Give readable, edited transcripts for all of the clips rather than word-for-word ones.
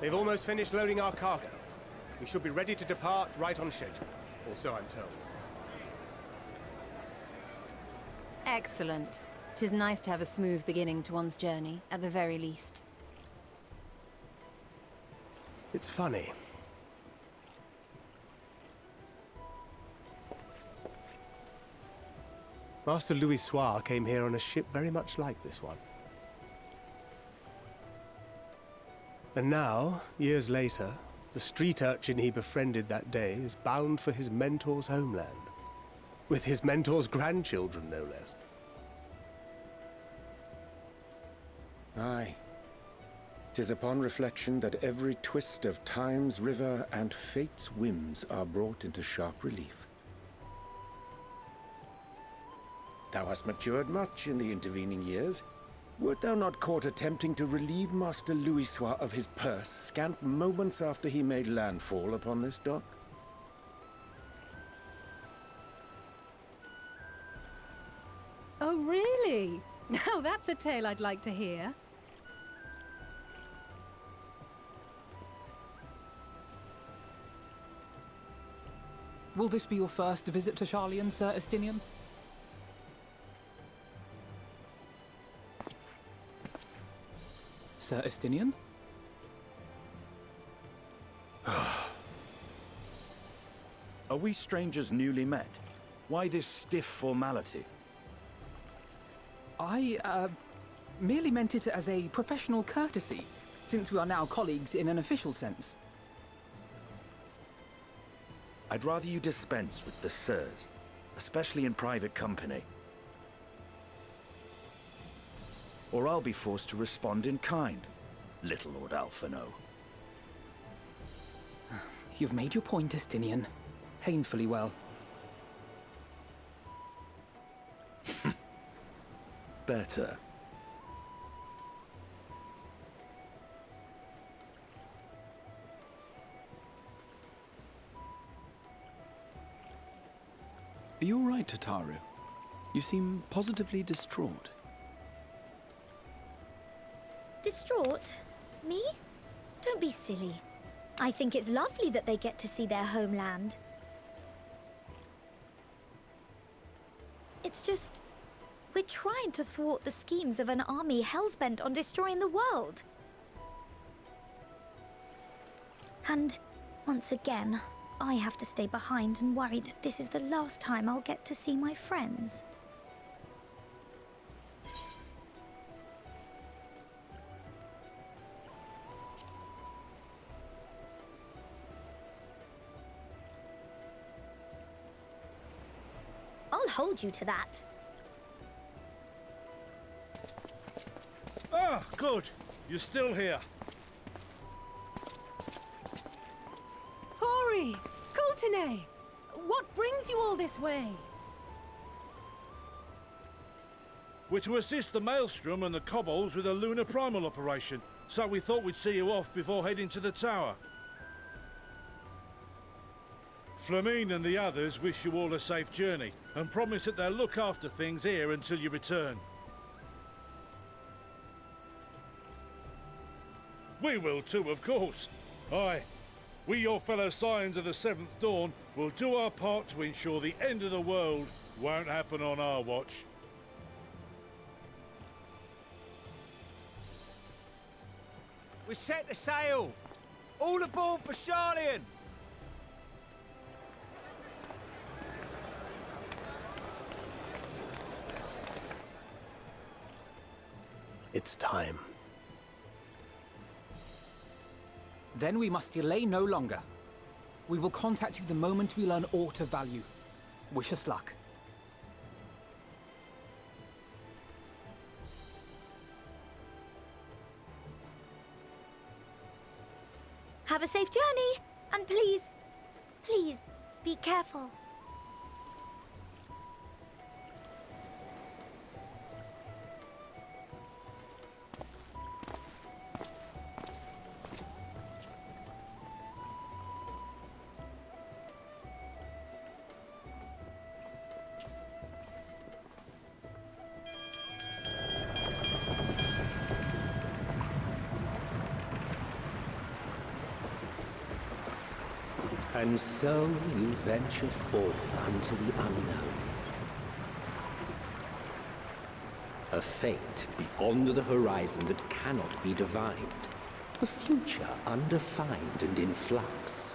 They've almost finished loading our cargo. We should be ready to depart right on schedule, or so I'm told. Excellent. 'Tis nice to have a smooth beginning to one's journey, at the very least. It's funny. Master Louis Soir came here on a ship very much like this one. And now, years later, the street urchin he befriended that day is bound for his mentor's homeland. With his mentor's grandchildren, no less. Aye. 'Tis upon reflection that every twist of time's river and fate's whims are brought into sharp relief. Thou hast matured much in the intervening years. Wert thou not caught attempting to relieve Master Louis Soir of his purse scant moments after he made landfall upon this dock? Oh, really? Now that's a tale I'd like to hear. Will this be your first visit to Charlian, Sir Estinian? Sir Estinian? Are we strangers newly met? Why this stiff formality? I, merely meant it as a professional courtesy, since we are now colleagues in an official sense. I'd rather you dispense with the sirs, especially in private company. Or I'll be forced to respond in kind, little Lord Alphino. You've made your point, Estinian. Painfully well. Better. Are you all right, Tataru? You seem positively distraught. Distraught? Me? Don't be silly. I think it's lovely that they get to see their homeland. It's just... we're trying to thwart the schemes of an army hell's-bent on destroying the world. And, once again, I have to stay behind and worry that this is the last time I'll get to see my friends. I'll hold you to that. Ah, good. You're still here. Hori! Coulternay! What brings you all this way? We're to assist the Maelstrom and the Kobolds with a lunar primal operation, so we thought we'd see you off before heading to the tower. Flamine and the others wish you all a safe journey, and promise that they'll look after things here until you return. We will too, of course. Aye. We, your fellow Scions of the Seventh Dawn, will do our part to ensure the end of the world won't happen on our watch. We're set to sail! All aboard for Charlian! It's time. Then we must delay no longer. We will contact you the moment we learn aught of value. Wish us luck. Have a safe journey, and please, please, be careful. And so you venture forth unto the unknown. A fate beyond the horizon that cannot be divined. A future undefined and in flux.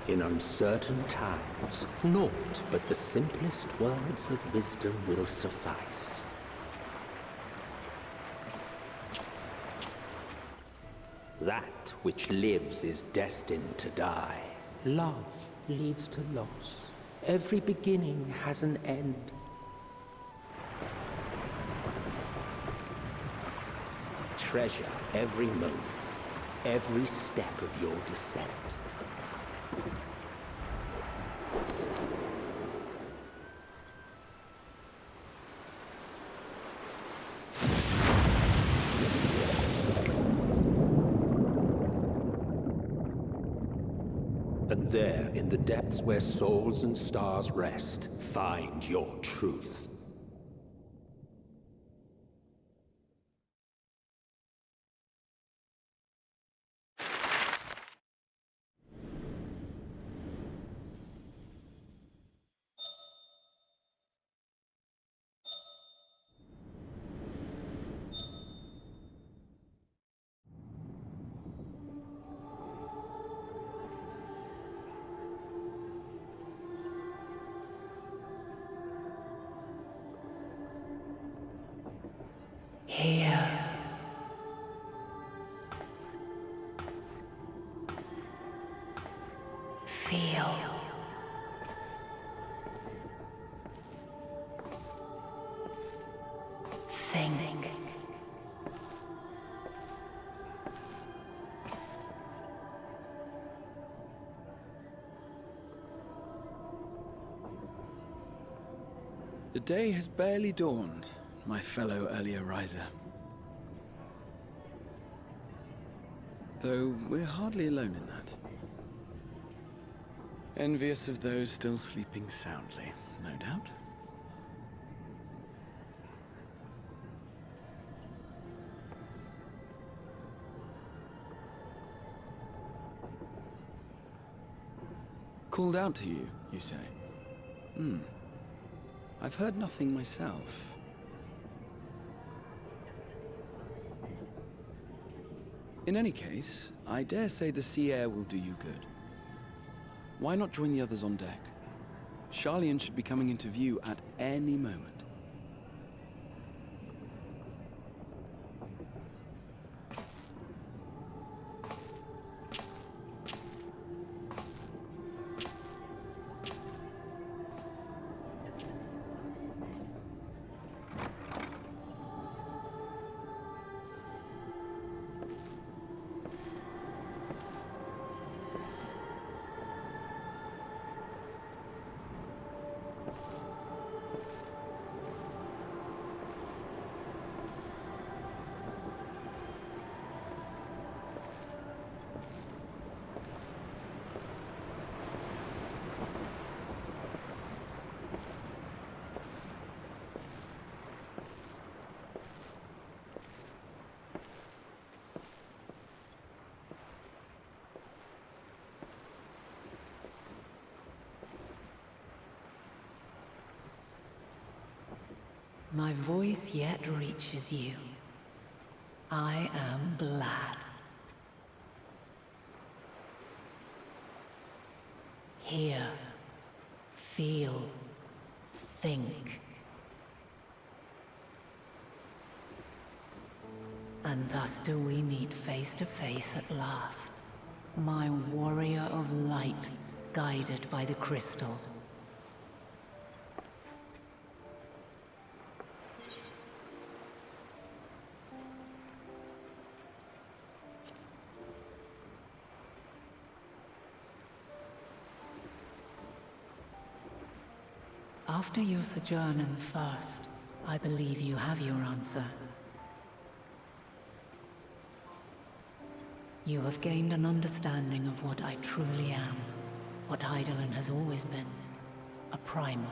In uncertain times, naught but the simplest words of wisdom will suffice. That which lives is destined to die. Love leads to loss. Every beginning has an end. Treasure every moment, every step of your descent. And there, in the depths where souls and stars rest, find your truth. Here. Feel. Think. The day has barely dawned, my fellow earlier riser. Though we're hardly alone in that. Envious of those still sleeping soundly, no doubt. Called out to you, you say? I've heard nothing myself. In any case, I dare say the sea air will do you good. Why not join the others on deck? Charlian should be coming into view at any moment. My voice yet reaches you. I am glad. Hear, feel, think. And thus do we meet face to face at last. My warrior of light, guided by the crystal. After your sojourn in the First, I believe you have your answer. You have gained an understanding of what I truly am, what Eidolon has always been, a primal.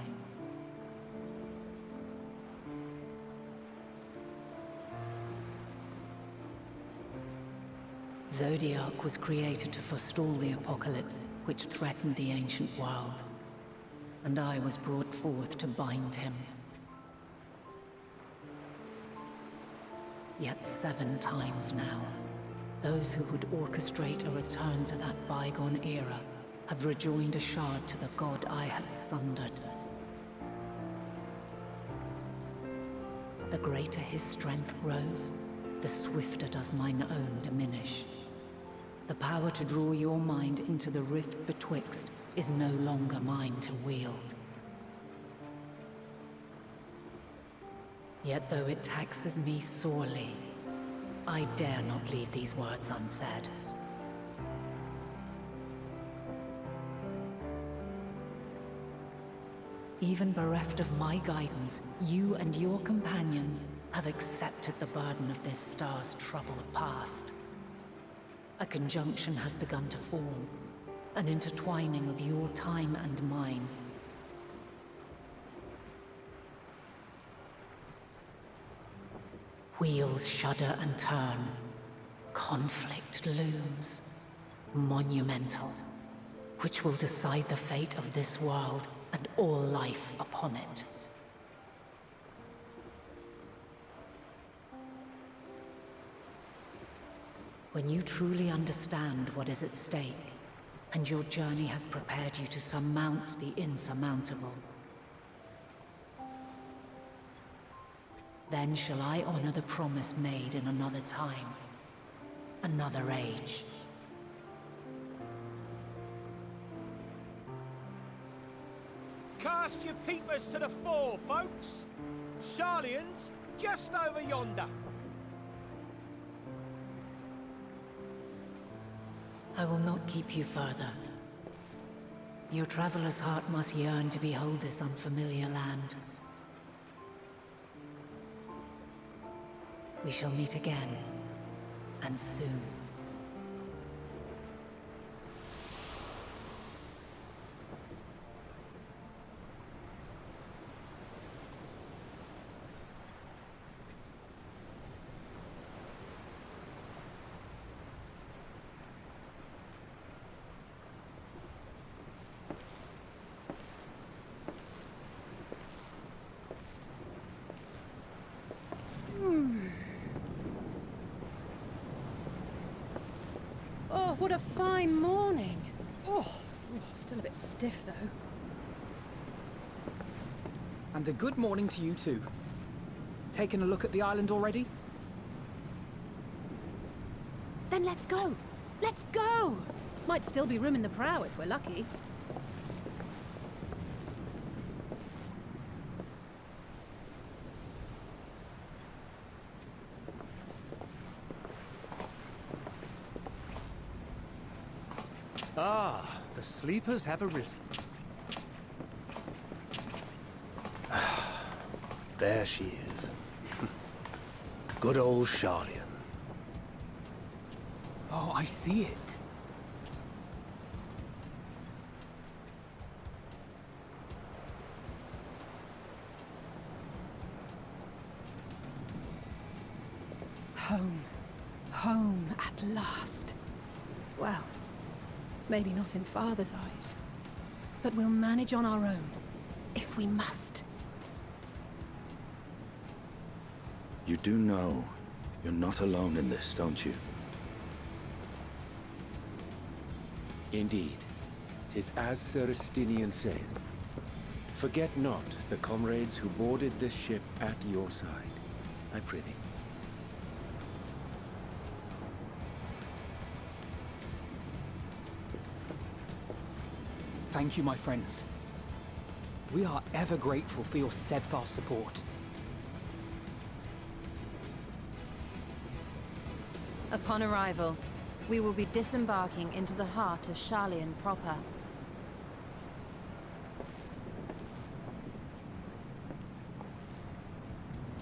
Zodiac was created to forestall the apocalypse which threatened the ancient world. And I was brought forth to bind him. Yet 7 times now, those who would orchestrate a return to that bygone era have rejoined a shard to the god I had sundered. The greater his strength grows, the swifter does mine own diminish. The power to draw your mind into the rift betwixt is no longer mine to wield. Yet though it taxes me sorely, I dare not leave these words unsaid. Even bereft of my guidance, you and your companions have accepted the burden of this star's troubled past. A conjunction has begun to form, an intertwining of your time and mine. Wheels shudder and turn. Conflict looms. Monumental. Which will decide the fate of this world and all life upon it. When you truly understand what is at stake, and your journey has prepared you to surmount the insurmountable, then shall I honor the promise made in another time, another age. Cast your peepers to the fore, folks. Sharlayan's just over yonder. I will not keep you further. Your traveler's heart must yearn to behold this unfamiliar land. We shall meet again, and soon. Oh, what a fine morning. Oh, still a bit stiff though. And a good morning to you too. Taking a look at the island already? Then let's go. Let's go! Might still be room in the prow if we're lucky. Ah, the sleepers have arisen. There she is. Good old Sharlayan. Oh, I see it. Home. Home at last. Well, maybe not in Father's eyes. But we'll manage on our own, if we must. You do know you're not alone in this, don't you? Indeed. 'Tis as Sir Estinian saith. Forget not the comrades who boarded this ship at your side, I prithee. Thank you, my friends. We are ever grateful for your steadfast support. Upon arrival, we will be disembarking into the heart of Sharlayan proper.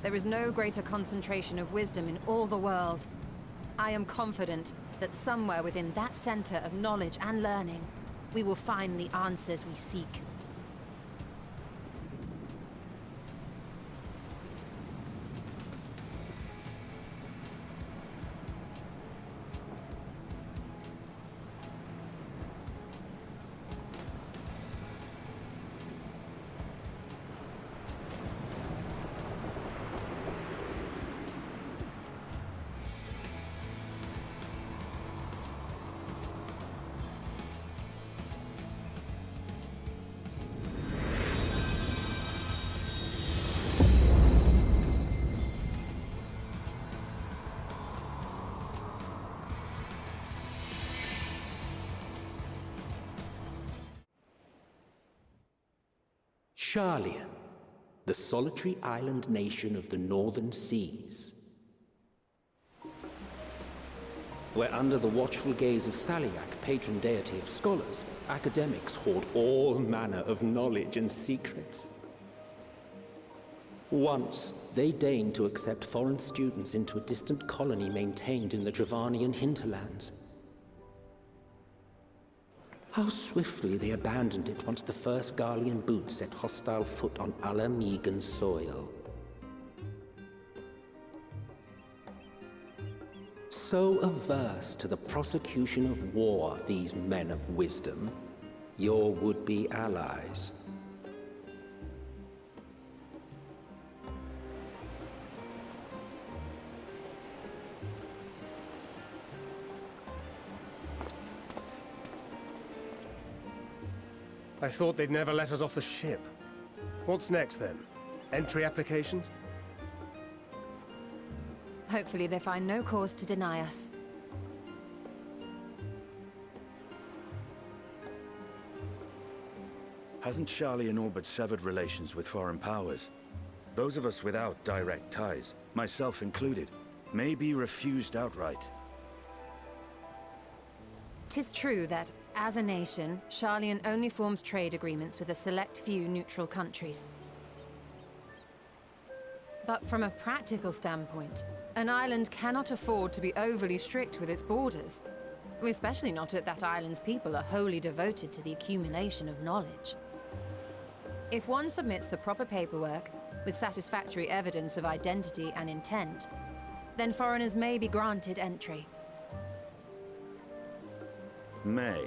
There is no greater concentration of wisdom in all the world. I am confident that somewhere within that center of knowledge and learning, we will find the answers we seek. Sharlian, the solitary island nation of the northern seas. Where under the watchful gaze of Thaliak, patron deity of scholars, academics hoard all manner of knowledge and secrets. Once, they deigned to accept foreign students into a distant colony maintained in the Dravanian hinterlands. How swiftly they abandoned it once the first Garlean boot set hostile foot on Ala Megan soil. So averse to the prosecution of war, these men of wisdom, your would-be allies. I thought they'd never let us off the ship. What's next, then? Entry applications? Hopefully they find no cause to deny us. Hasn't Sharlian all but severed relations with foreign powers? Those of us without direct ties, myself included, may be refused outright. 'Tis true that, as a nation, Sharlian only forms trade agreements with a select few neutral countries. But from a practical standpoint, an island cannot afford to be overly strict with its borders. Especially not if that island's people are wholly devoted to the accumulation of knowledge. If one submits the proper paperwork, with satisfactory evidence of identity and intent, then foreigners may be granted entry. May.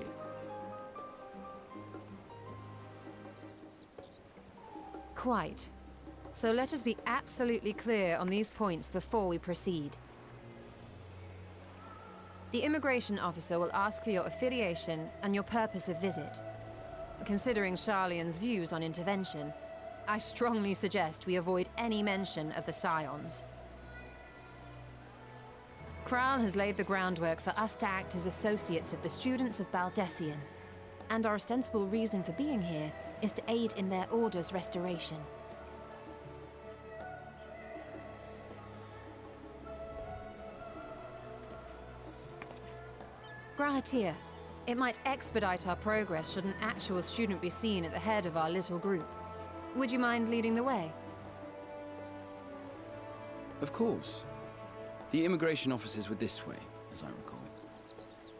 Quite. So let us be absolutely clear on these points before we proceed. The immigration officer will ask for your affiliation and your purpose of visit. Considering Sharlian's views on intervention, I strongly suggest we avoid any mention of the Scions. Kral has laid the groundwork for us to act as associates of the students of Baldessian, and our ostensible reason for being here is to aid in their order's restoration. Grahatir, it might expedite our progress should an actual student be seen at the head of our little group. Would you mind leading the way? Of course. The immigration officers were this way, as I recall.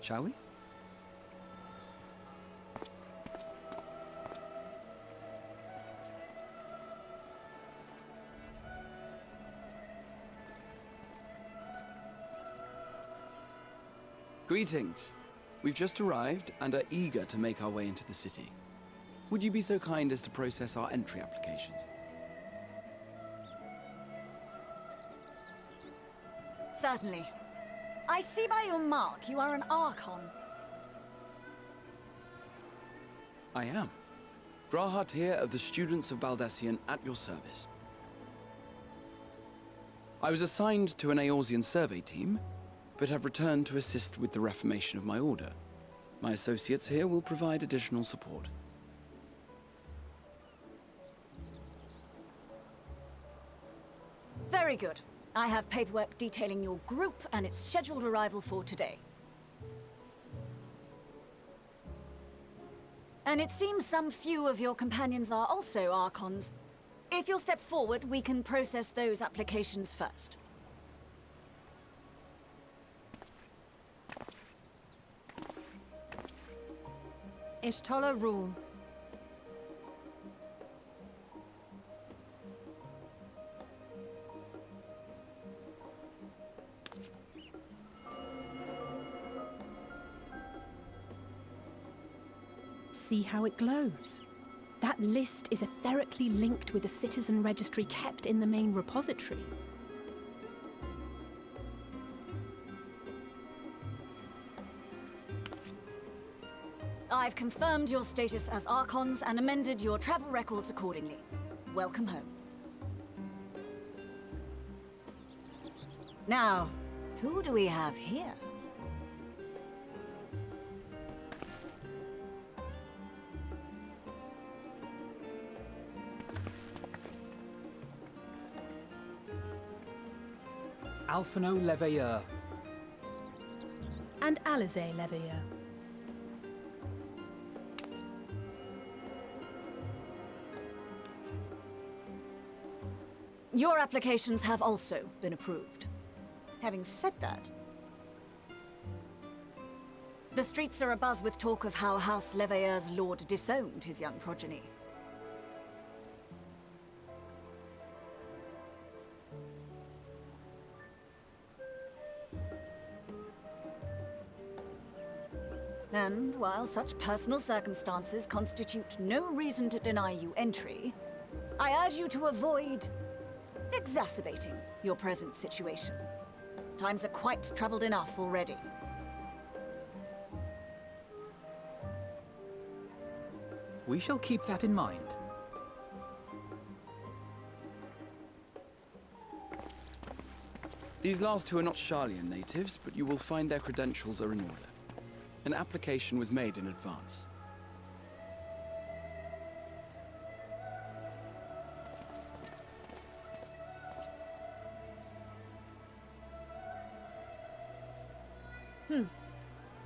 Shall we? Greetings. We've just arrived and are eager to make our way into the city. Would you be so kind as to process our entry applications? Certainly. I see by your mark you are an Archon. I am. Grahatir of the Students of Baldessian at your service. I was assigned to an Eorzean survey team, but have returned to assist with the reformation of my order. My associates here will provide additional support. Very good. I have paperwork detailing your group and its scheduled arrival for today. And it seems some few of your companions are also Archons. If you'll step forward, we can process those applications first. Ishtola rule. See how it glows? That list is etherically linked with the citizen registry kept in the main repository. I've confirmed your status as Archons and amended your travel records accordingly. Welcome home. Now, who do we have here? Alphino Leveilleur. And Alizé Leveilleur. Your applications have also been approved. Having said that, the streets are abuzz with talk of how House Leveilleur's lord disowned his young progeny. And while such personal circumstances constitute no reason to deny you entry, I urge you to avoid exacerbating your present situation. Times are quite troubled enough already. We shall keep that in mind. These last two are not Sharlayan natives, but you will find their credentials are in order. An application was made in advance.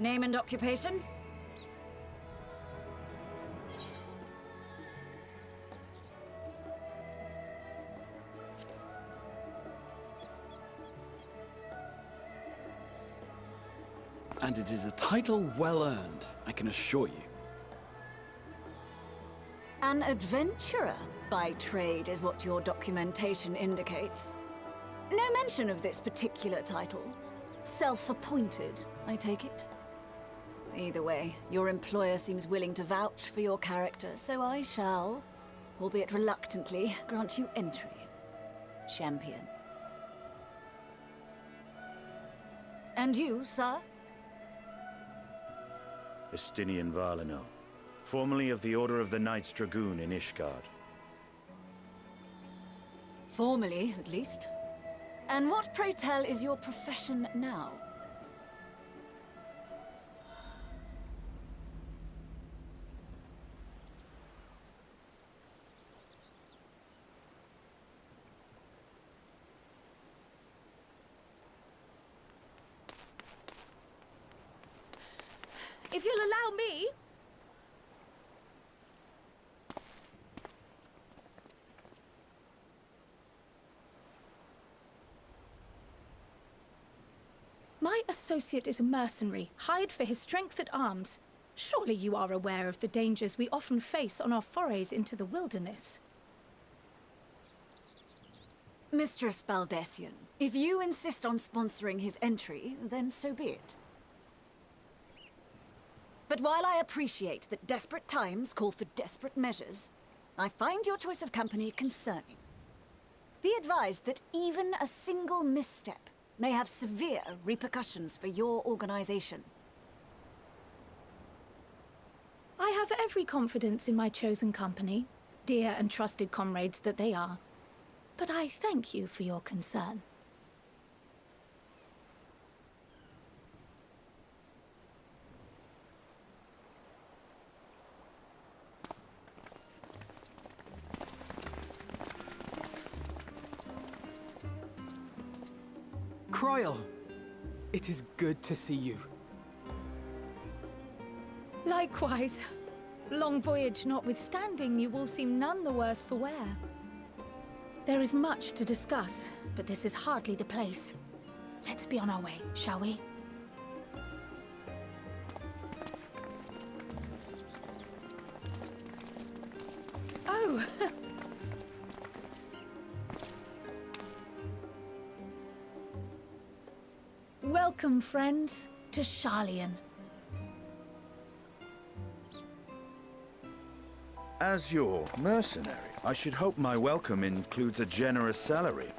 Name and occupation? And it is a title well earned, I can assure you. An adventurer by trade is what your documentation indicates. No mention of this particular title. Self-appointed, I take it? Either way, your employer seems willing to vouch for your character, so I shall, albeit reluctantly, grant you entry. Champion. And you, sir? Estinian Valino, formerly of the Order of the Knights Dragoon in Ishgard. Formally, at least. And what, pray tell, is your profession now? If you'll allow me... My associate is a mercenary, hired for his strength at arms. Surely you are aware of the dangers we often face on our forays into the wilderness. Mistress Baldessian, if you insist on sponsoring his entry, then so be it. But while I appreciate that desperate times call for desperate measures, I find your choice of company concerning. Be advised that even a single misstep may have severe repercussions for your organization. I have every confidence in my chosen company, dear and trusted comrades that they are. But I thank you for your concern. Croyle! It is good to see you. Likewise. Long voyage notwithstanding, you will seem none the worse for wear. There is much to discuss, but this is hardly the place. Let's be on our way, shall we? Oh! Welcome, friends, to Sharlayan. As your mercenary, I should hope my welcome includes a generous salary.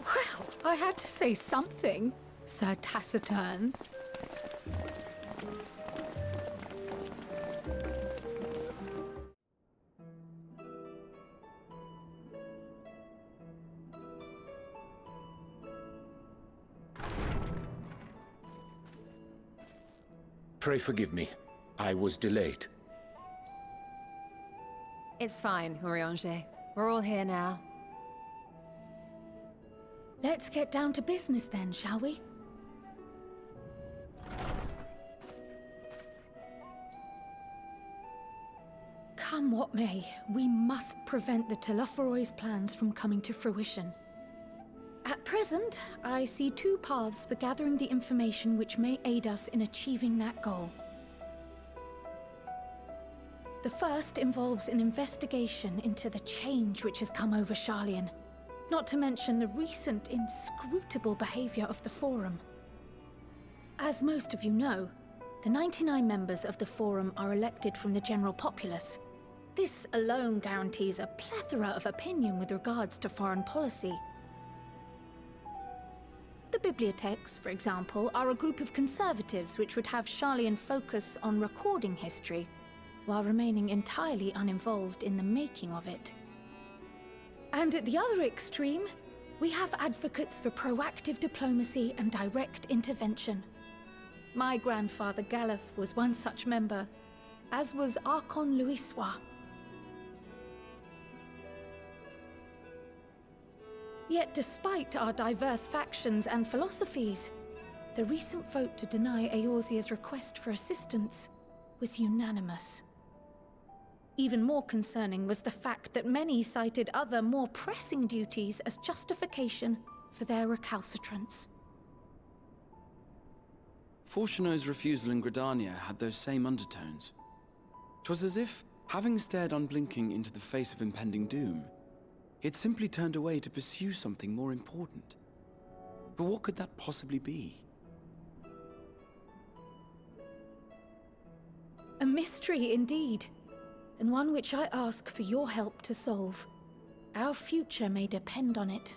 Well, I had to say something, Sir Taciturn. Pray forgive me. I was delayed. It's fine, Urianger. We're all here now. Let's get down to business then, shall we? Come what may, we must prevent the Telophoroi's plans from coming to fruition. At present, I see two paths for gathering the information which may aid us in achieving that goal. The first involves an investigation into the change which has come over Sharlayan, not to mention the recent inscrutable behavior of the Forum. As most of you know, the 99 members of the Forum are elected from the general populace. This alone guarantees a plethora of opinion with regards to foreign policy. The bibliotheques, for example, are a group of conservatives which would have Sharlayan focus on recording history, while remaining entirely uninvolved in the making of it. And at the other extreme, we have advocates for proactive diplomacy and direct intervention. My grandfather Galef was one such member, as was Archon Louisois. Yet despite our diverse factions and philosophies, the recent vote to deny Eorzea's request for assistance was unanimous. Even more concerning was the fact that many cited other, more pressing duties as justification for their recalcitrance. Fortuno's refusal in Gridania had those same undertones. 'Twas as if, having stared unblinking into the face of impending doom, he had simply turned away to pursue something more important. But what could that possibly be? A mystery indeed, and one which I ask for your help to solve. Our future may depend on it.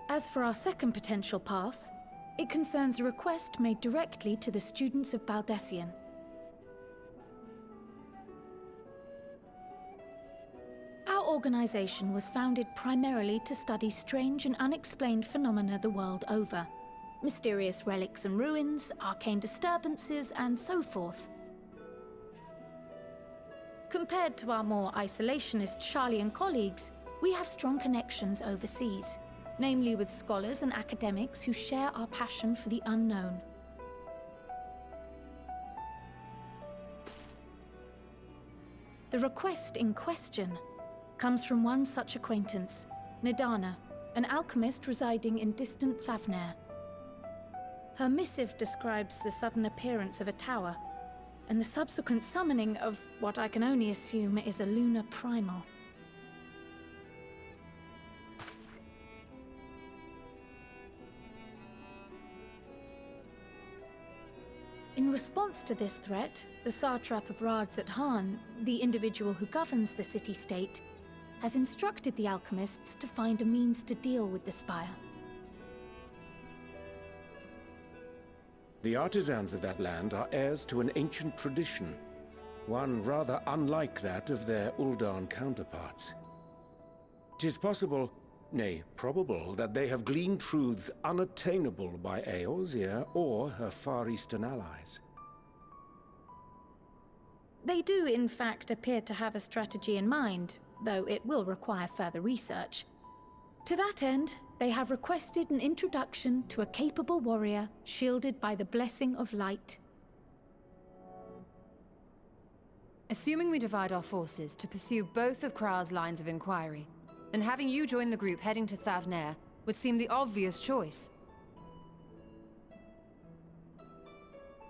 As for our second potential path, it concerns a request made directly to the students of Baldessian. Our organization was founded primarily to study strange and unexplained phenomena the world over. Mysterious relics and ruins, arcane disturbances, and so forth. Compared to our more isolationist Sharlayan colleagues, we have strong connections overseas, namely with scholars and academics who share our passion for the unknown. The request in question comes from one such acquaintance, Nidana, an alchemist residing in distant Thavnair. Her missive describes the sudden appearance of a tower, and the subsequent summoning of what I can only assume is a lunar primal. In response to this threat, the satrap of Radzat-Han, the individual who governs the city-state, has instructed the alchemists to find a means to deal with the spire. The artisans of that land are heirs to an ancient tradition, one rather unlike that of their Uldan counterparts. 'Tis possible, nay, probable, that they have gleaned truths unattainable by Eorzea or her Far Eastern allies. They do, in fact, appear to have a strategy in mind, though it will require further research. To that end, they have requested an introduction to a capable warrior shielded by the blessing of light. Assuming we divide our forces to pursue both of Kral's lines of inquiry, then having you join the group heading to Thavnair would seem the obvious choice.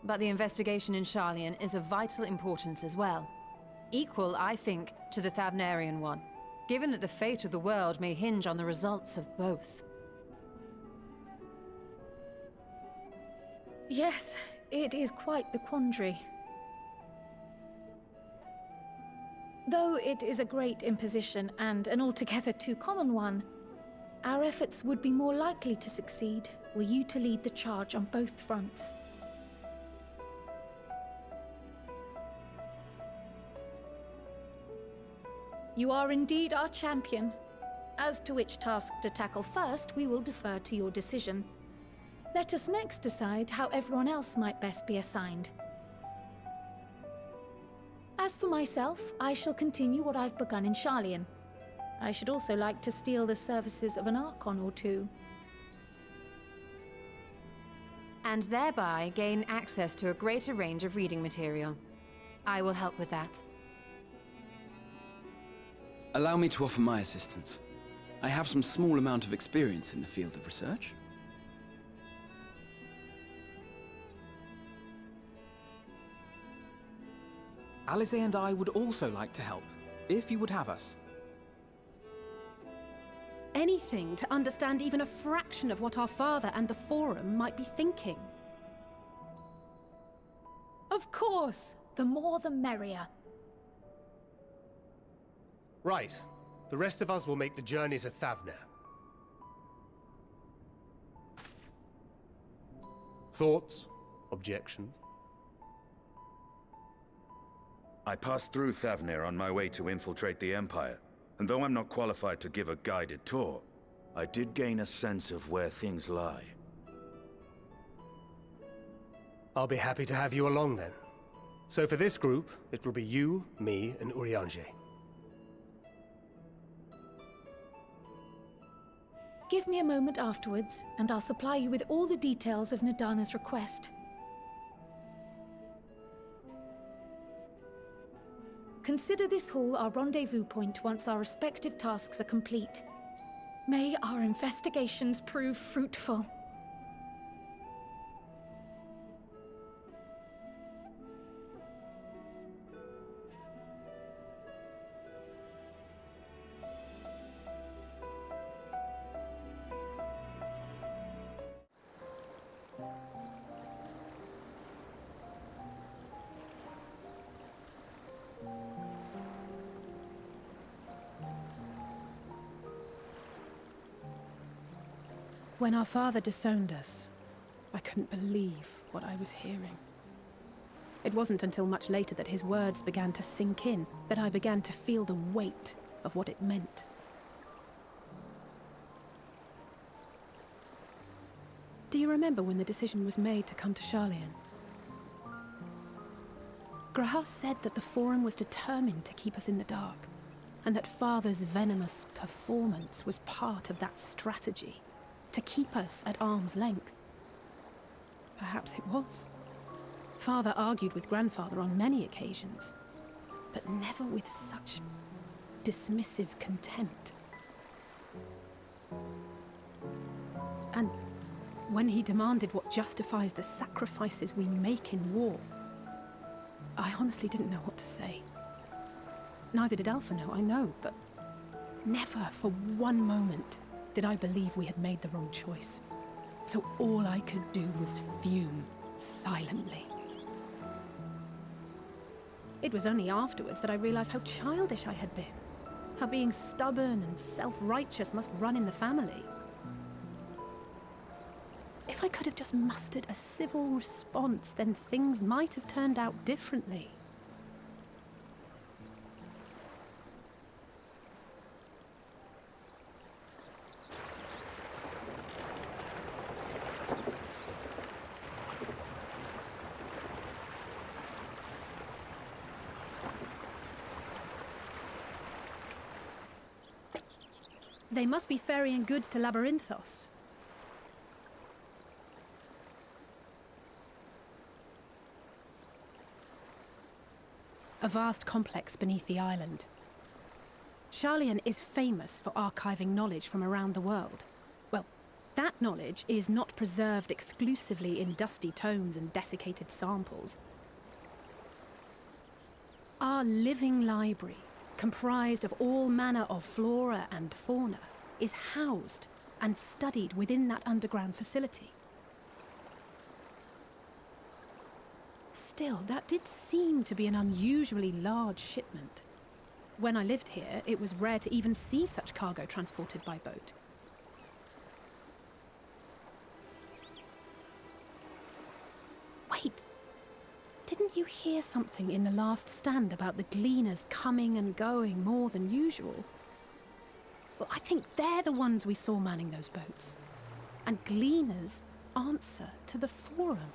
But the investigation in Sharlayan is of vital importance as well. Equal, I think, to the Thavnairian one, given that the fate of the world may hinge on the results of both. Yes, it is quite the quandary. Though it is a great imposition and an altogether too common one, our efforts would be more likely to succeed were you to lead the charge on both fronts. You are indeed our champion. As to which task to tackle first, we will defer to your decision. Let us next decide how everyone else might best be assigned. As for myself, I shall continue what I've begun in Sharlayan. I should also like to steal the services of an Archon or two. And thereby gain access to a greater range of reading material. I will help with that. Allow me to offer my assistance. I have some small amount of experience in the field of research. Alize and I would also like to help, if you would have us. Anything to understand even a fraction of what our father and the Forum might be thinking. Of course! The more the merrier. Right. The rest of us will make the journey to Thavner. Thoughts? Objections? I passed through Thavnir on my way to infiltrate the Empire, and though I'm not qualified to give a guided tour, I did gain a sense of where things lie. I'll be happy to have you along then. So for this group, it will be you, me, and Urianger. Give me a moment afterwards, and I'll supply you with all the details of Nadana's request. Consider this hall our rendezvous point once our respective tasks are complete. May our investigations prove fruitful. When our father disowned us, I couldn't believe what I was hearing. It wasn't until much later that his words began to sink in, that I began to feel the weight of what it meant. Do you remember when the decision was made to come to Sharlayan? Graham said that the Forum was determined to keep us in the dark, and that Father's venomous performance was part of that strategy. To keep us at arm's length. Perhaps it was. Father argued with Grandfather on many occasions, but never with such dismissive contempt. And when he demanded what justifies the sacrifices we make in war, I honestly didn't know what to say. Neither did Alpha know, I know, but never for one moment did I believe we had made the wrong choice. So all I could do was fume silently. It was only afterwards that I realized how childish I had been. How being stubborn and self-righteous must run in the family. If I could have just mustered a civil response, then things might have turned out differently. They must be ferrying goods to Labyrinthos. A vast complex beneath the island. Sharlayan is famous for archiving knowledge from around the world. Well, that knowledge is not preserved exclusively in dusty tomes and desiccated samples. Our living library, comprised of all manner of flora and fauna, is housed and studied within that underground facility. Still, that did seem to be an unusually large shipment. When I lived here, it was rare to even see such cargo transported by boat. Wait! Didn't you hear something in the last stand about the gleaners coming and going more than usual? Well, I think they're the ones we saw manning those boats. And gleaners answer to the Forum.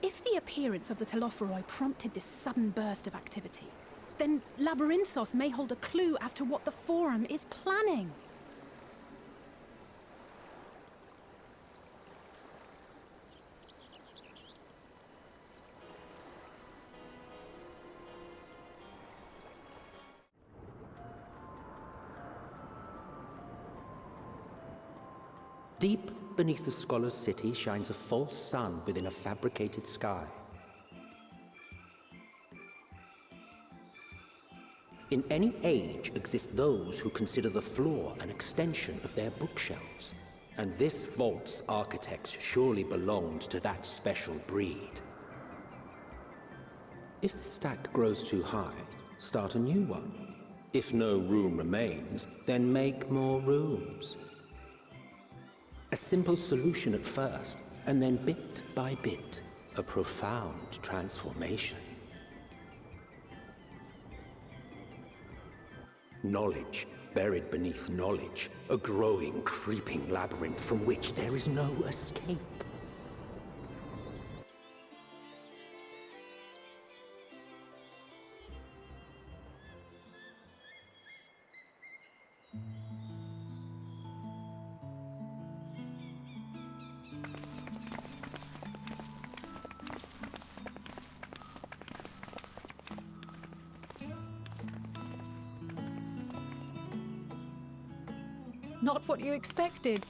If the appearance of the Telophoroi prompted this sudden burst of activity, Then Labyrinthos may hold a clue as to what the Forum is planning. Deep beneath the scholar's city shines a false sun within a fabricated sky. In any age exist those who consider the floor an extension of their bookshelves, and this vault's architects surely belonged to that special breed. If the stack grows too high, start a new one. If no room remains, then make more rooms. A simple solution at first, and then bit by bit, a profound transformation. Knowledge, buried beneath knowledge, a growing, creeping labyrinth from which there is no escape. Not what you expected.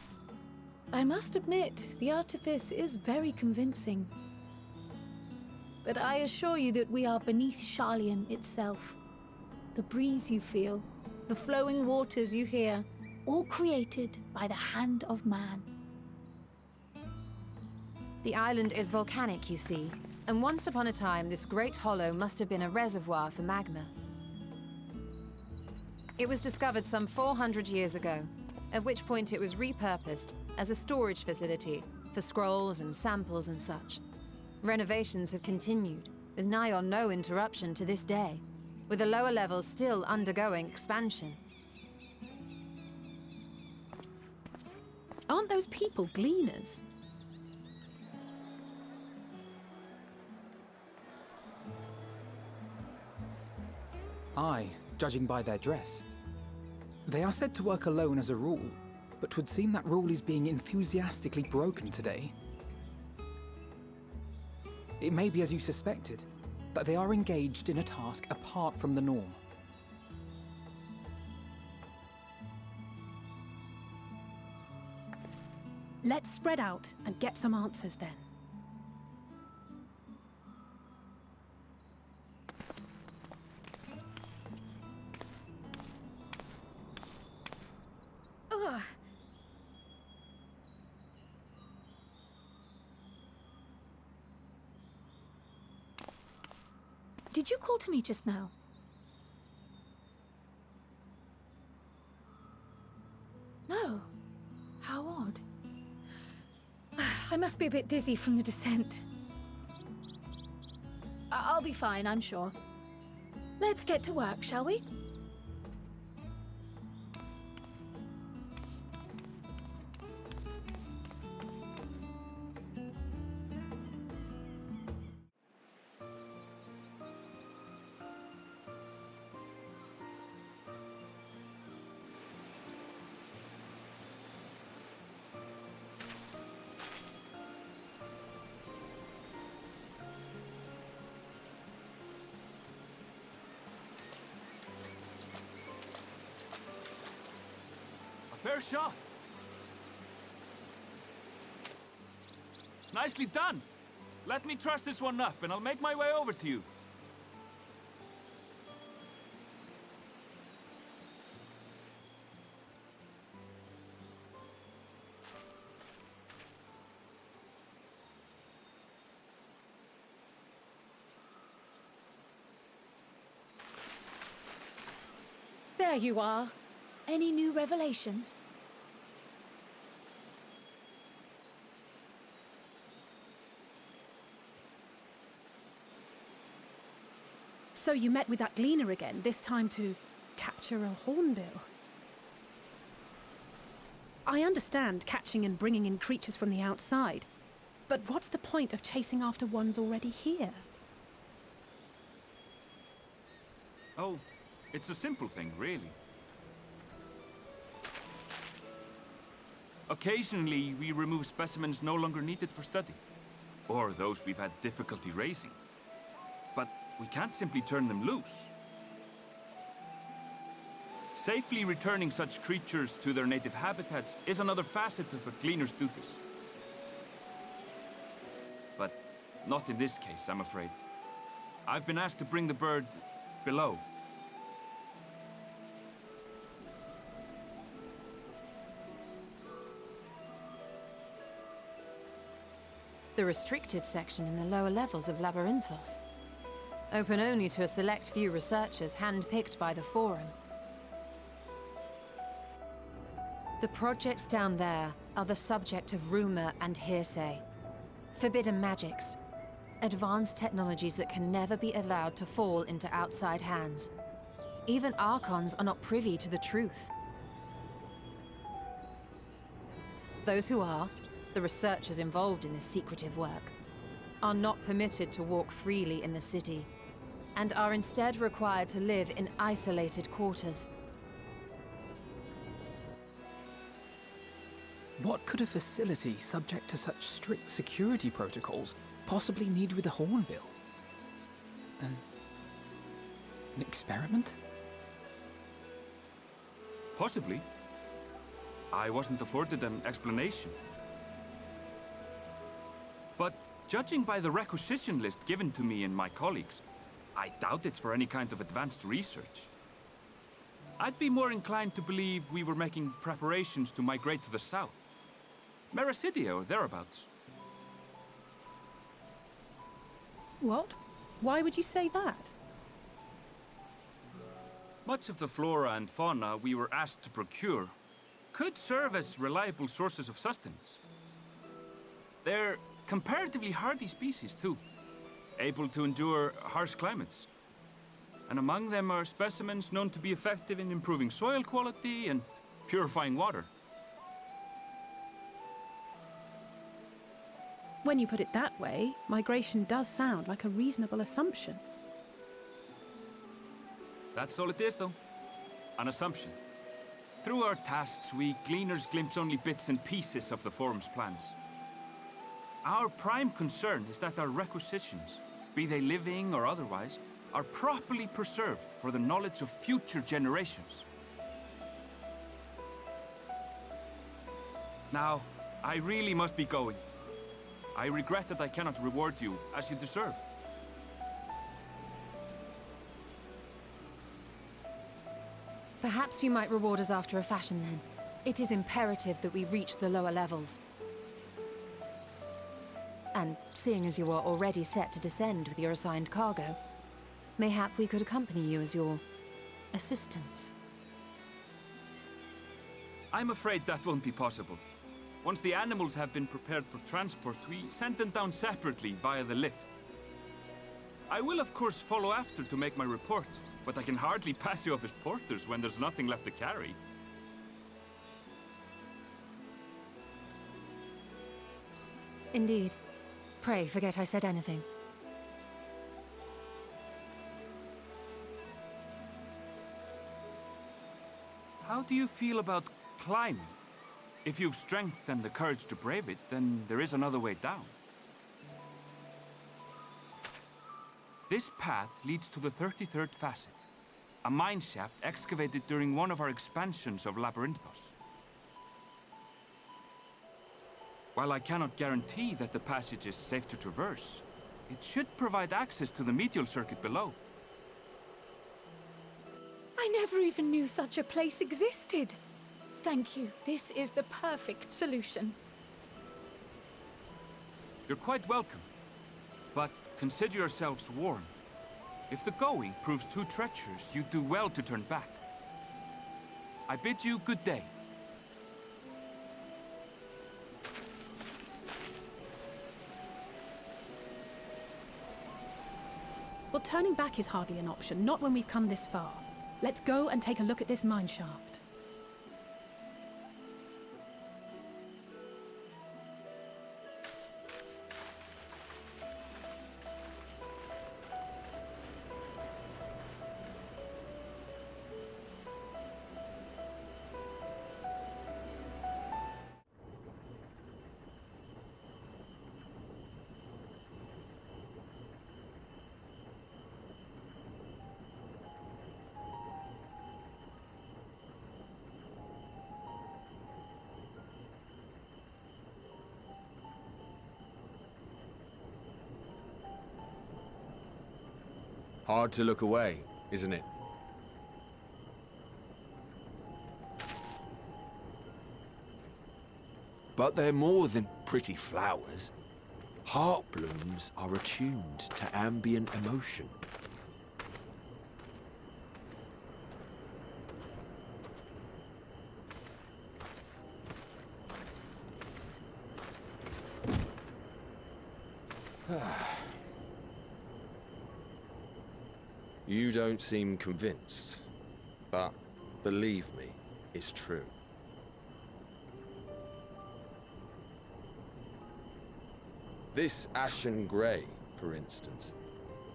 I must admit, the artifice is very convincing. But I assure you that we are beneath Sharlayan itself. The breeze you feel, the flowing waters you hear, all created by the hand of man. The island is volcanic, you see, and once upon a time this great hollow must have been a reservoir for magma. It was discovered some 400 years ago, at which point it was repurposed as a storage facility for scrolls and samples and such. Renovations have continued, with nigh on no interruption to this day, with the lower levels still undergoing expansion. Aren't those people gleaners? Aye, judging by their dress. They are said to work alone as a rule, but 'twould seem that rule is being enthusiastically broken today. It may be as you suspected, that they are engaged in a task apart from the norm. Let's spread out and get some answers then. Ugh. Did you call to me just now? No. How odd. I must be a bit dizzy from the descent. I'll be fine, I'm sure. Let's get to work, shall we? Fair shot. Nicely done. Let me truss this one up and I'll make my way over to you. There you are. Any new revelations? So you met with that gleaner again, this time to capture a hornbill. I understand catching and bringing in creatures from the outside, but what's the point of chasing after ones already here? Oh, it's a simple thing, really. Occasionally, we remove specimens no longer needed for study, or those we've had difficulty raising. But we can't simply turn them loose. Safely returning such creatures to their native habitats is another facet of a cleaner's duties. But not in this case, I'm afraid. I've been asked to bring the bird below. The restricted section in the lower levels of Labyrinthos. Open only to a select few researchers handpicked by the Forum. The projects down there are the subject of rumor and hearsay. Forbidden magics. Advanced technologies that can never be allowed to fall into outside hands. Even Archons are not privy to the truth. Those who are, the researchers involved in this secretive work, are not permitted to walk freely in the city, and are instead required to live in isolated quarters. What could a facility subject to such strict security protocols possibly need with a hornbill? An experiment? Possibly. I wasn't afforded an explanation. But judging by the requisition list given to me and my colleagues, I doubt it's for any kind of advanced research. I'd be more inclined to believe we were making preparations to migrate to the south. Mericidia or thereabouts. What? Why would you say that? Much of the flora and fauna we were asked to procure could serve as reliable sources of sustenance. They're comparatively hardy species, too, able to endure harsh climates. And among them are specimens known to be effective in improving soil quality and purifying water. When you put it that way, migration does sound like a reasonable assumption. That's all it is, though. An assumption. Through our tasks, we gleaners glimpse only bits and pieces of the Forum's plans. Our prime concern is that our requisitions, be they living or otherwise, are properly preserved for the knowledge of future generations. Now, I really must be going. I regret that I cannot reward you as you deserve. Perhaps you might reward us after a fashion, then. It is imperative that we reach the lower levels. And seeing as you are already set to descend with your assigned cargo, mayhap we could accompany you as your assistants. I'm afraid that won't be possible. Once the animals have been prepared for transport, we send them down separately via the lift. I will, of course, follow after to make my report, but I can hardly pass you off as porters when there's nothing left to carry. Indeed. Pray forget I said anything. How do you feel about climbing? If you've strength and the courage to brave it, then there is another way down. This path leads to the 33rd facet, a mine shaft excavated during one of our expansions of Labyrinthos. While I cannot guarantee that the passage is safe to traverse, it should provide access to the medial circuit below. I never even knew such a place existed. Thank you. This is the perfect solution. You're quite welcome, but consider yourselves warned. If the going proves too treacherous, you do well to turn back. I bid you good day. Well, turning back is hardly an option, not when we've come this far. Let's go and take a look at this mine shaft. Hard to look away, isn't it? But they're more than pretty flowers. Heart blooms are attuned to ambient emotion. You don't seem convinced, but believe me, it's true. This ashen grey, for instance,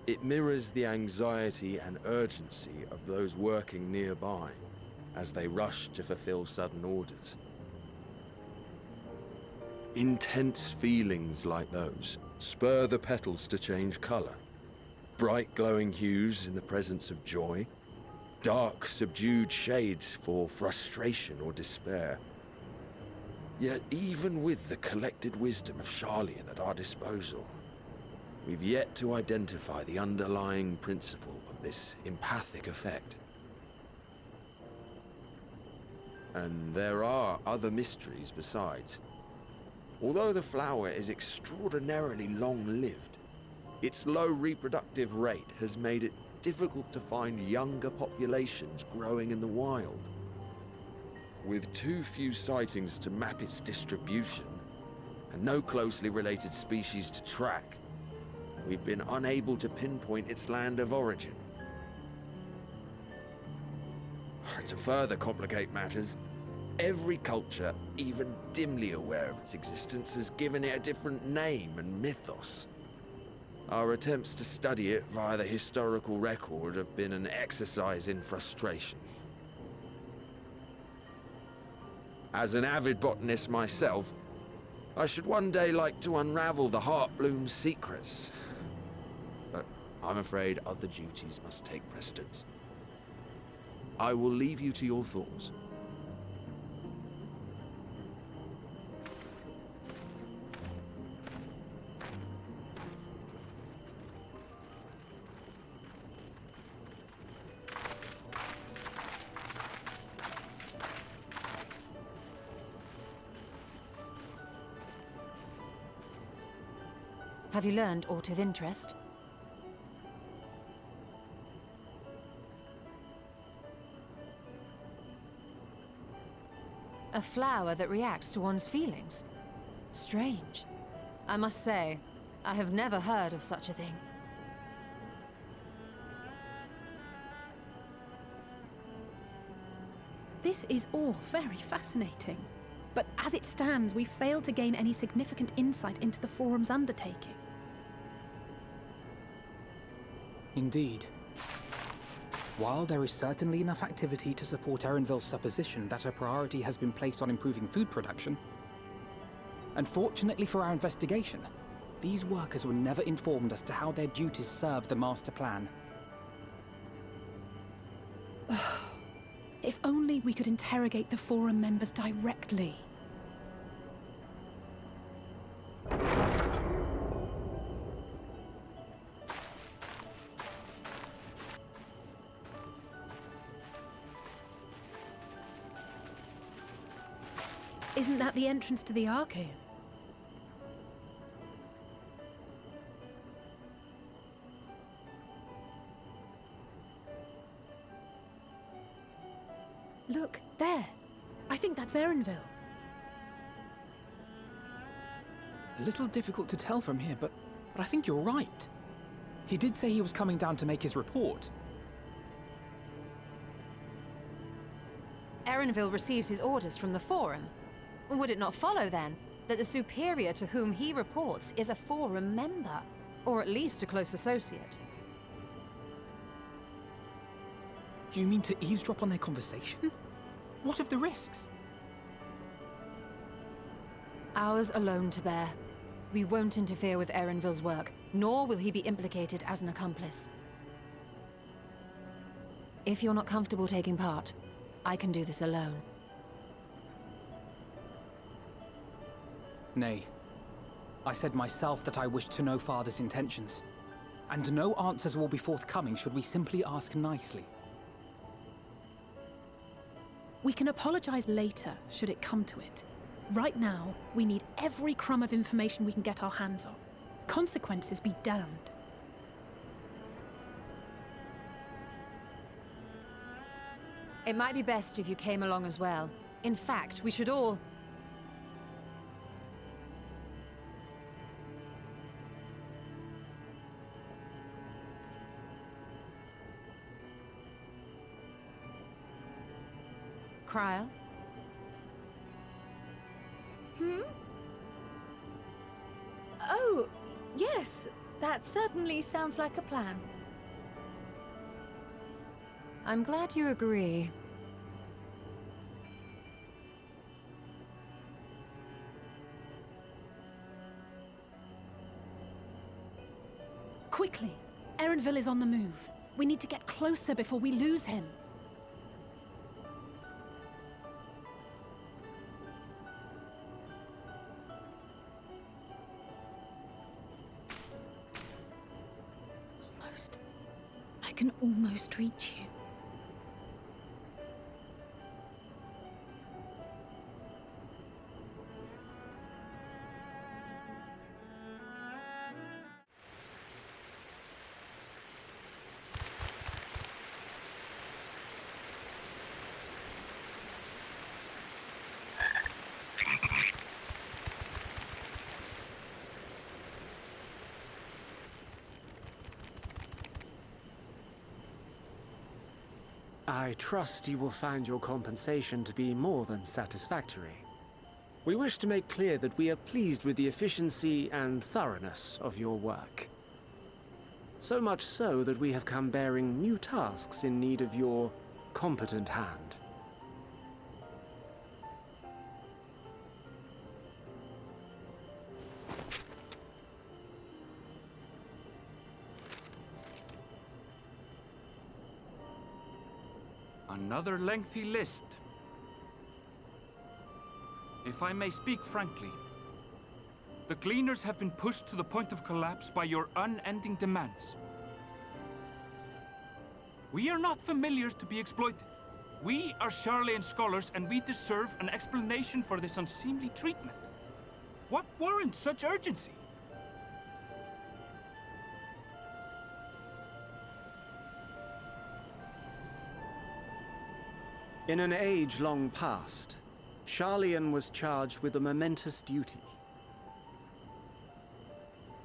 it mirrors the anxiety and urgency of those working nearby as they rush to fulfill sudden orders. Intense feelings like those spur the petals to change colour. Bright glowing hues in the presence of joy, dark subdued shades for frustration or despair. Yet even with the collected wisdom of Sharlayan at our disposal, we've yet to identify the underlying principle of this empathic effect. And there are other mysteries besides. Although the flower is extraordinarily long-lived, its low reproductive rate has made it difficult to find younger populations growing in the wild. With too few sightings to map its distribution, and no closely related species to track, we've been unable to pinpoint its land of origin. To further complicate matters, every culture, even dimly aware of its existence, has given it a different name and mythos. Our attempts to study it via the historical record have been an exercise in frustration. As an avid botanist myself, I should one day like to unravel the Heartbloom's secrets. But I'm afraid other duties must take precedence. I will leave you to your thoughts. Have you learned aught of interest? A flower that reacts to one's feelings? Strange. I must say, I have never heard of such a thing. This is all very fascinating. But as it stands, we fail to gain any significant insight into the Forum's undertaking. Indeed. While there is certainly enough activity to support Erenville's supposition that a priority has been placed on improving food production, unfortunately for our investigation, these workers were never informed as to how their duties serve the master plan. If only we could interrogate the Forum members directly. Isn't that the entrance to the Archaeum? Look, there. I think that's Erenville. A little difficult to tell from here, but I think you're right. He did say he was coming down to make his report. Erenville receives his orders from the Forum. Would it not follow, then, that the superior to whom he reports is a Forum member, or at least a close associate? You mean to eavesdrop on their conversation? What of the risks? Ours alone to bear. We won't interfere with Erenville's work, nor will he be implicated as an accomplice. If you're not comfortable taking part, I can do this alone. Nay. I said myself that I wished to know Father's intentions. And no answers will be forthcoming should we simply ask nicely. We can apologize later, should it come to it. Right now, we need every crumb of information we can get our hands on. Consequences be damned. It might be best if you came along as well. In fact, we should all... Cryo? Oh, yes. That certainly sounds like a plan. I'm glad you agree. Quickly! Erenville is on the move. We need to get closer before we lose him. Almost. I can almost reach you. I trust you will find your compensation to be more than satisfactory. We wish to make clear that we are pleased with the efficiency and thoroughness of your work. So much so that we have come bearing new tasks in need of your competent hand. Another lengthy list. If I may speak frankly, the Gleaners have been pushed to the point of collapse by your unending demands. We are not familiars to be exploited. We are Sharlayan scholars, and we deserve an explanation for this unseemly treatment. What warrants such urgency? In an age long past, Sharlayan was charged with a momentous duty.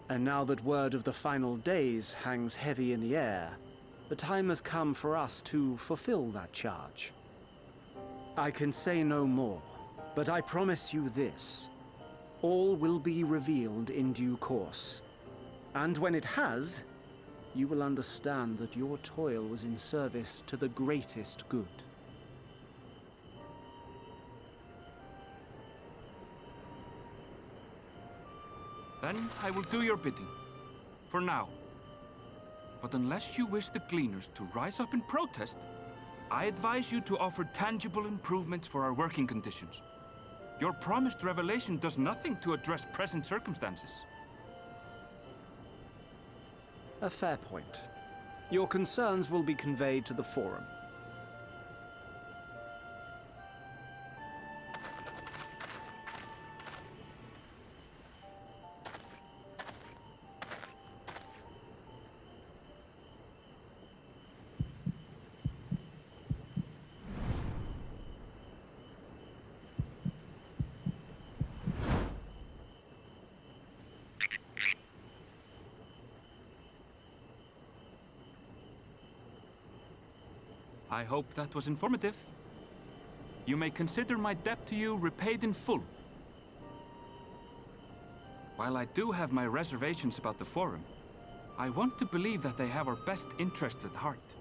And now that word of the final days hangs heavy in the air, the time has come for us to fulfill that charge. I can say no more, but I promise you this. All will be revealed in due course. And when it has, you will understand that your toil was in service to the greatest good. Then I will do your bidding. For now. But unless you wish the Gleaners to rise up in protest, I advise you to offer tangible improvements for our working conditions. Your promised revelation does nothing to address present circumstances. A fair point. Your concerns will be conveyed to the Forum. I hope that was informative. You may consider my debt to you repaid in full. While I do have my reservations about the Forum, I want to believe that they have our best interests at heart.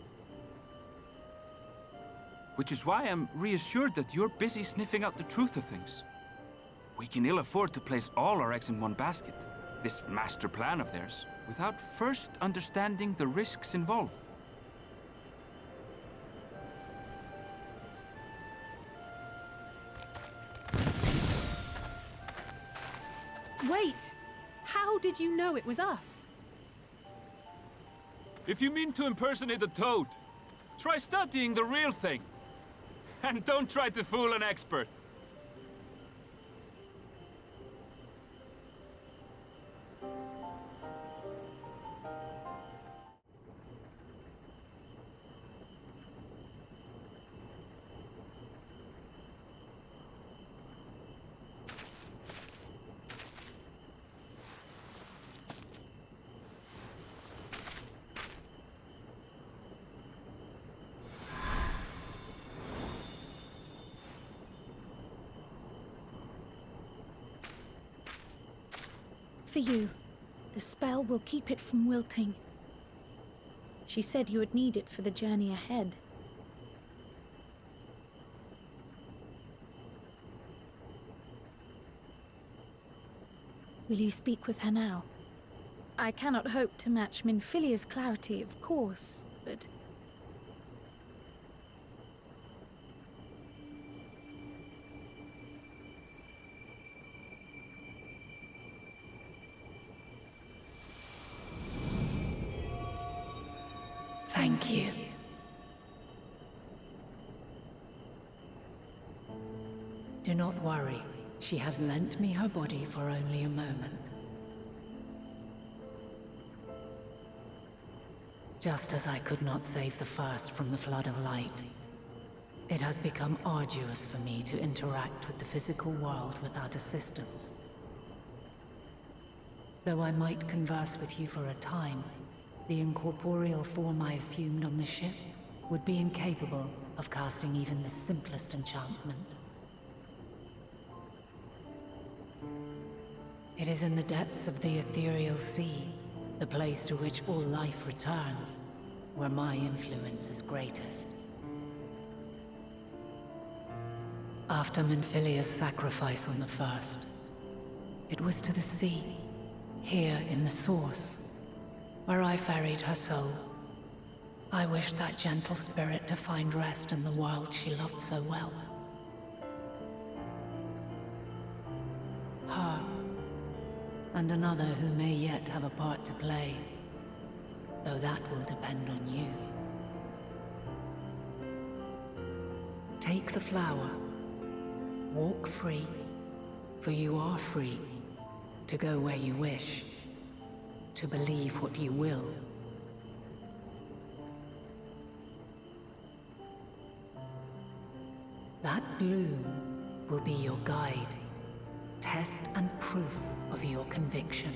Which is why I'm reassured that you're busy sniffing out the truth of things. We can ill afford to place all our eggs in one basket, this master plan of theirs, without first understanding the risks involved. Wait! How did you know it was us? If you mean to impersonate a toad, try studying the real thing. And don't try to fool an expert. For you. The spell will keep it from wilting. She said you would need it for the journey ahead. Will you speak with her now? I cannot hope to match Minfilia's clarity, of course, but... Thank you. Do not worry. She has lent me her body for only a moment. Just as I could not save the first from the flood of light, it has become arduous for me to interact with the physical world without assistance. Though I might converse with you for a time, the incorporeal form I assumed on the ship would be incapable of casting even the simplest enchantment. It is in the depths of the ethereal sea, the place to which all life returns, where my influence is greatest. After Minfilia's sacrifice on the first, it was to the sea, here in the source, where I ferried her soul. I wished that gentle spirit to find rest in the world she loved so well. Her, and another who may yet have a part to play, though that will depend on you. Take the flower. Walk free, for you are free, to go where you wish. To believe what you will. That bloom will be your guide, test and proof of your conviction.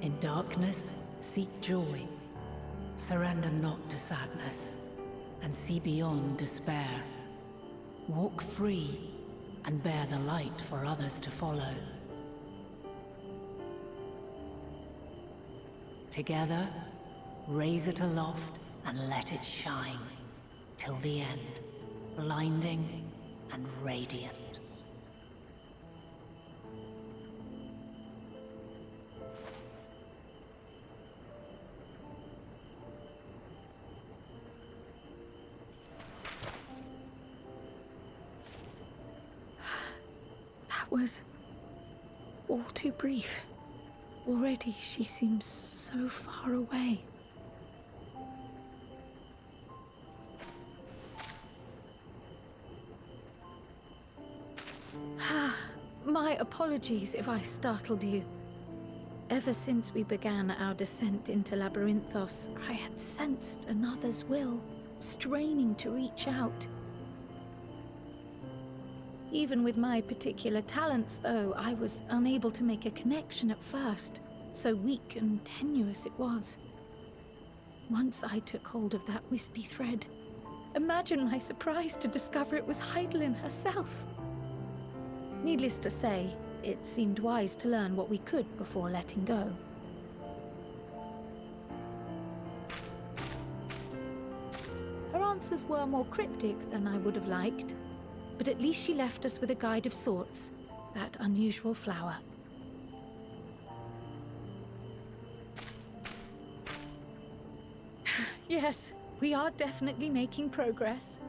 In darkness, seek joy. Surrender not to sadness, and see beyond despair. Walk free, and bear the light for others to follow. Together, raise it aloft and let it shine, till the end, blinding and radiant. That was all too brief. Already she seems so far away. My apologies if I startled you. Ever since we began our descent into Labyrinthos, I had sensed another's will, straining to reach out. Even with my particular talents, though, I was unable to make a connection at first, so weak and tenuous it was. Once I took hold of that wispy thread, imagine my surprise to discover it was Heidelin herself. Needless to say, it seemed wise to learn what we could before letting go. Her answers were more cryptic than I would have liked, but at least she left us with a guide of sorts, that unusual flower. Yes, we are definitely making progress.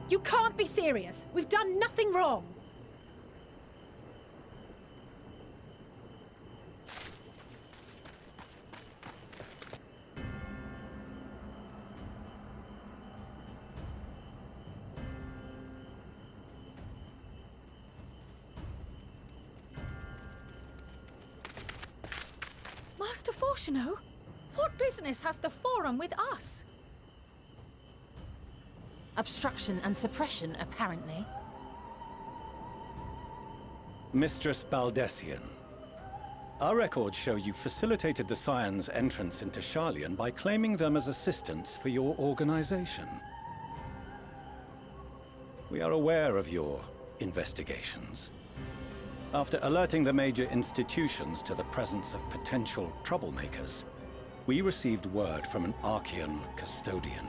You can't be serious! We've done nothing wrong! Master Fortuno, what business has the Forum with us? Obstruction and suppression, apparently. Mistress Baldessian, our records show you facilitated the Scions' entrance into Sharlayan by claiming them as assistants for your organization. We are aware of your investigations. After alerting the major institutions to the presence of potential troublemakers, we received word from an Archean custodian.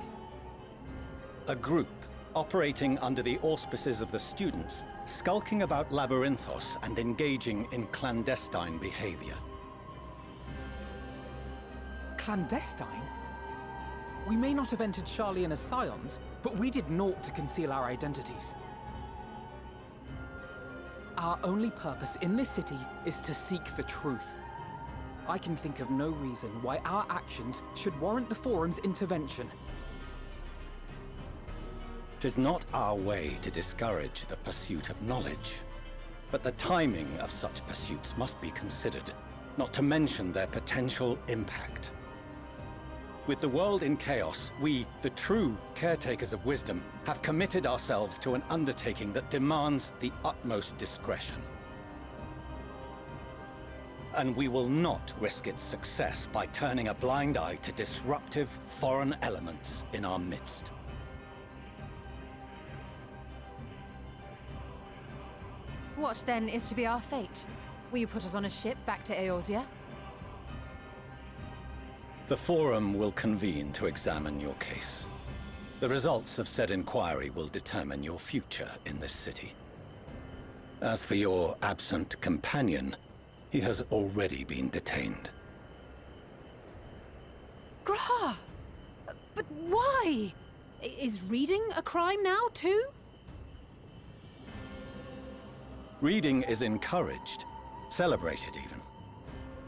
A group operating under the auspices of the students, skulking about Labyrinthos and engaging in clandestine behavior. Clandestine? We may not have entered Sharlayan as Scions, but we did naught to conceal our identities. Our only purpose in this city is to seek the truth. I can think of no reason why our actions should warrant the Forum's intervention. 'Tis not our way to discourage the pursuit of knowledge, but the timing of such pursuits must be considered, not to mention their potential impact. With the world in chaos, we, the true caretakers of wisdom, have committed ourselves to an undertaking that demands the utmost discretion. And we will not risk its success by turning a blind eye to disruptive foreign elements in our midst. What, then, is to be our fate? Will you put us on a ship back to Eorzea? The Forum will convene to examine your case. The results of said inquiry will determine your future in this city. As for your absent companion, he has already been detained. Grah! But why? Is reading a crime now, too? Reading is encouraged, celebrated even.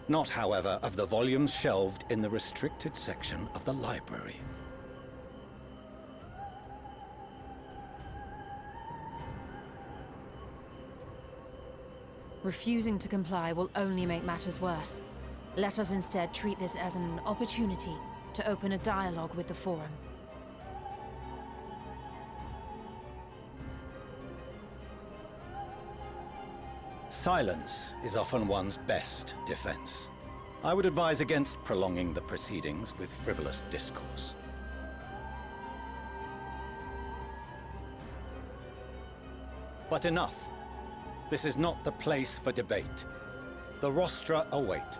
Not, however, of the volumes shelved in the restricted section of the library. Refusing to comply will only make matters worse. Let us instead treat this as an opportunity to open a dialogue with the Forum. Silence is often one's best defense. I would advise against prolonging the proceedings with frivolous discourse. But enough. This is not the place for debate. The rostra await.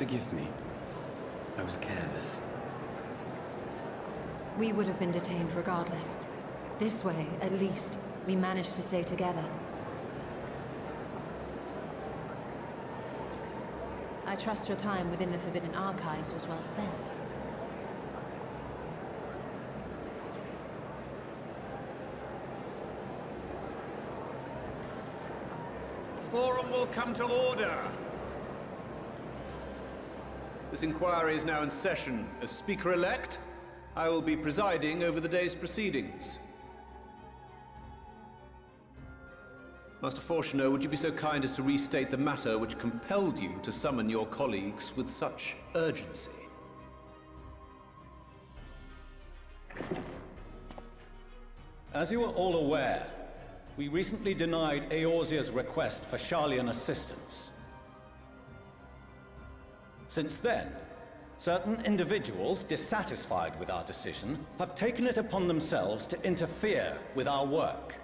Forgive me. I was careless. We would have been detained regardless. This way, at least, we managed to stay together. I trust your time within the Forbidden Archives was well spent. The Forum will come to order. This inquiry is now in session. As Speaker-elect, I will be presiding over the day's proceedings. Master Fortuno, would you be so kind as to restate the matter which compelled you to summon your colleagues with such urgency? As you are all aware, we recently denied Eorzea's request for Sharlayan assistance. Since then, certain individuals dissatisfied with our decision have taken it upon themselves to interfere with our work.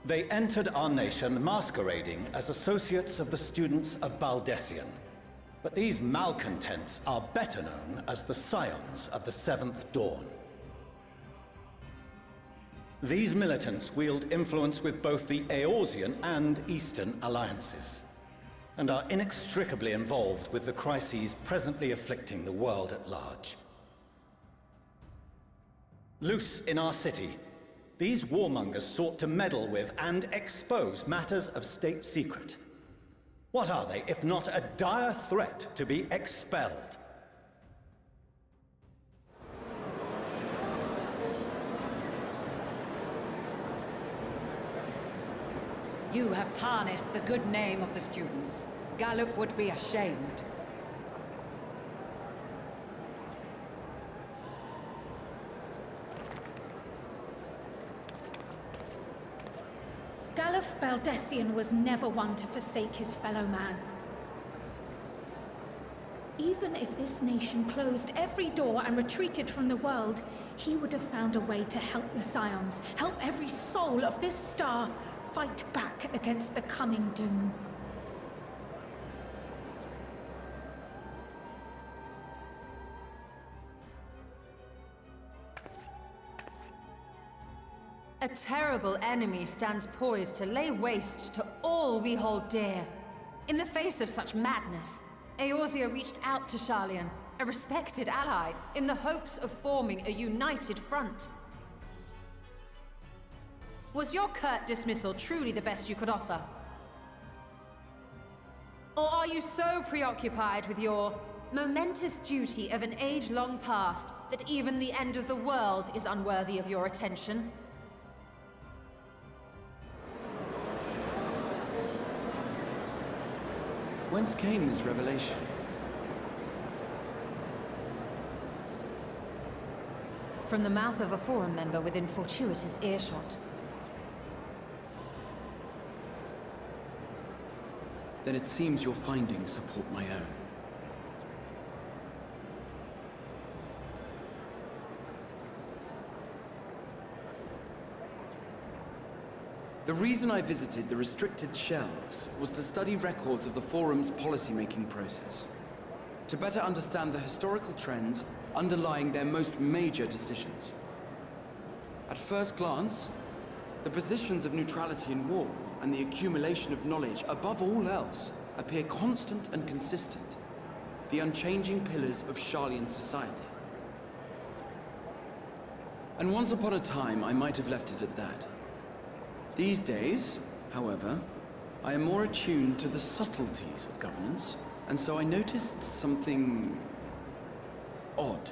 They entered our nation masquerading as associates of the students of Baldessian. But these malcontents are better known as the Scions of the Seventh Dawn. These militants wield influence with both the Eorzean and Eastern alliances, and are inextricably involved with the crises presently afflicting the world at large. Loose in our city, these warmongers sought to meddle with and expose matters of state secret. What are they, if not a dire threat to be expelled? You have tarnished the good name of the students. Galuf would be ashamed. Galuf Baldessian was never one to forsake his fellow man. Even if this nation closed every door and retreated from the world, he would have found a way to help the Scions, help every soul of this star fight back against the coming doom. A terrible enemy stands poised to lay waste to all we hold dear. In the face of such madness, Eorzea reached out to Sharlayan, a respected ally, in the hopes of forming a united front. Was your curt dismissal truly the best you could offer? Or are you so preoccupied with your momentous duty of an age-long past that even the end of the world is unworthy of your attention? Whence came this revelation? From the mouth of a Forum member within fortuitous earshot. Then it seems your findings support my own. The reason I visited the restricted shelves was to study records of the Forum's policymaking process, to better understand the historical trends underlying their most major decisions. At first glance, the positions of neutrality in war and the accumulation of knowledge above all else appear constant and consistent, the unchanging pillars of Sharlayan society. And once upon a time, I might have left it at that. These days, however, I am more attuned to the subtleties of governance, and so I noticed something odd.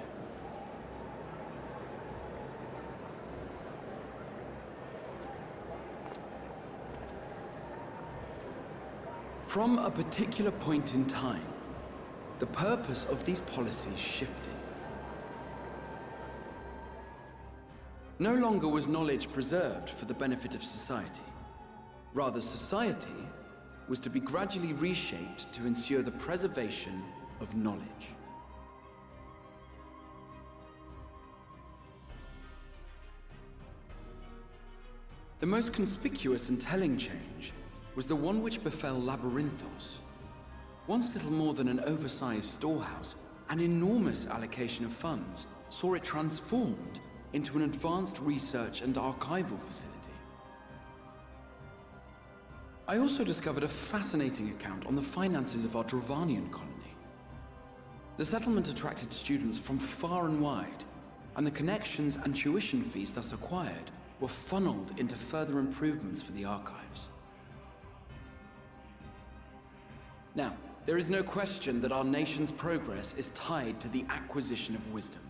From a particular point in time, the purpose of these policies shifted. No longer was knowledge preserved for the benefit of society. Rather, society was to be gradually reshaped to ensure the preservation of knowledge. The most conspicuous and telling change was the one which befell Labyrinthos. Once little more than an oversized storehouse, an enormous allocation of funds saw it transformed into an advanced research and archival facility. I also discovered a fascinating account on the finances of our Dravanian colony. The settlement attracted students from far and wide, and the connections and tuition fees thus acquired were funneled into further improvements for the archives. Now, there is no question that our nation's progress is tied to the acquisition of wisdom.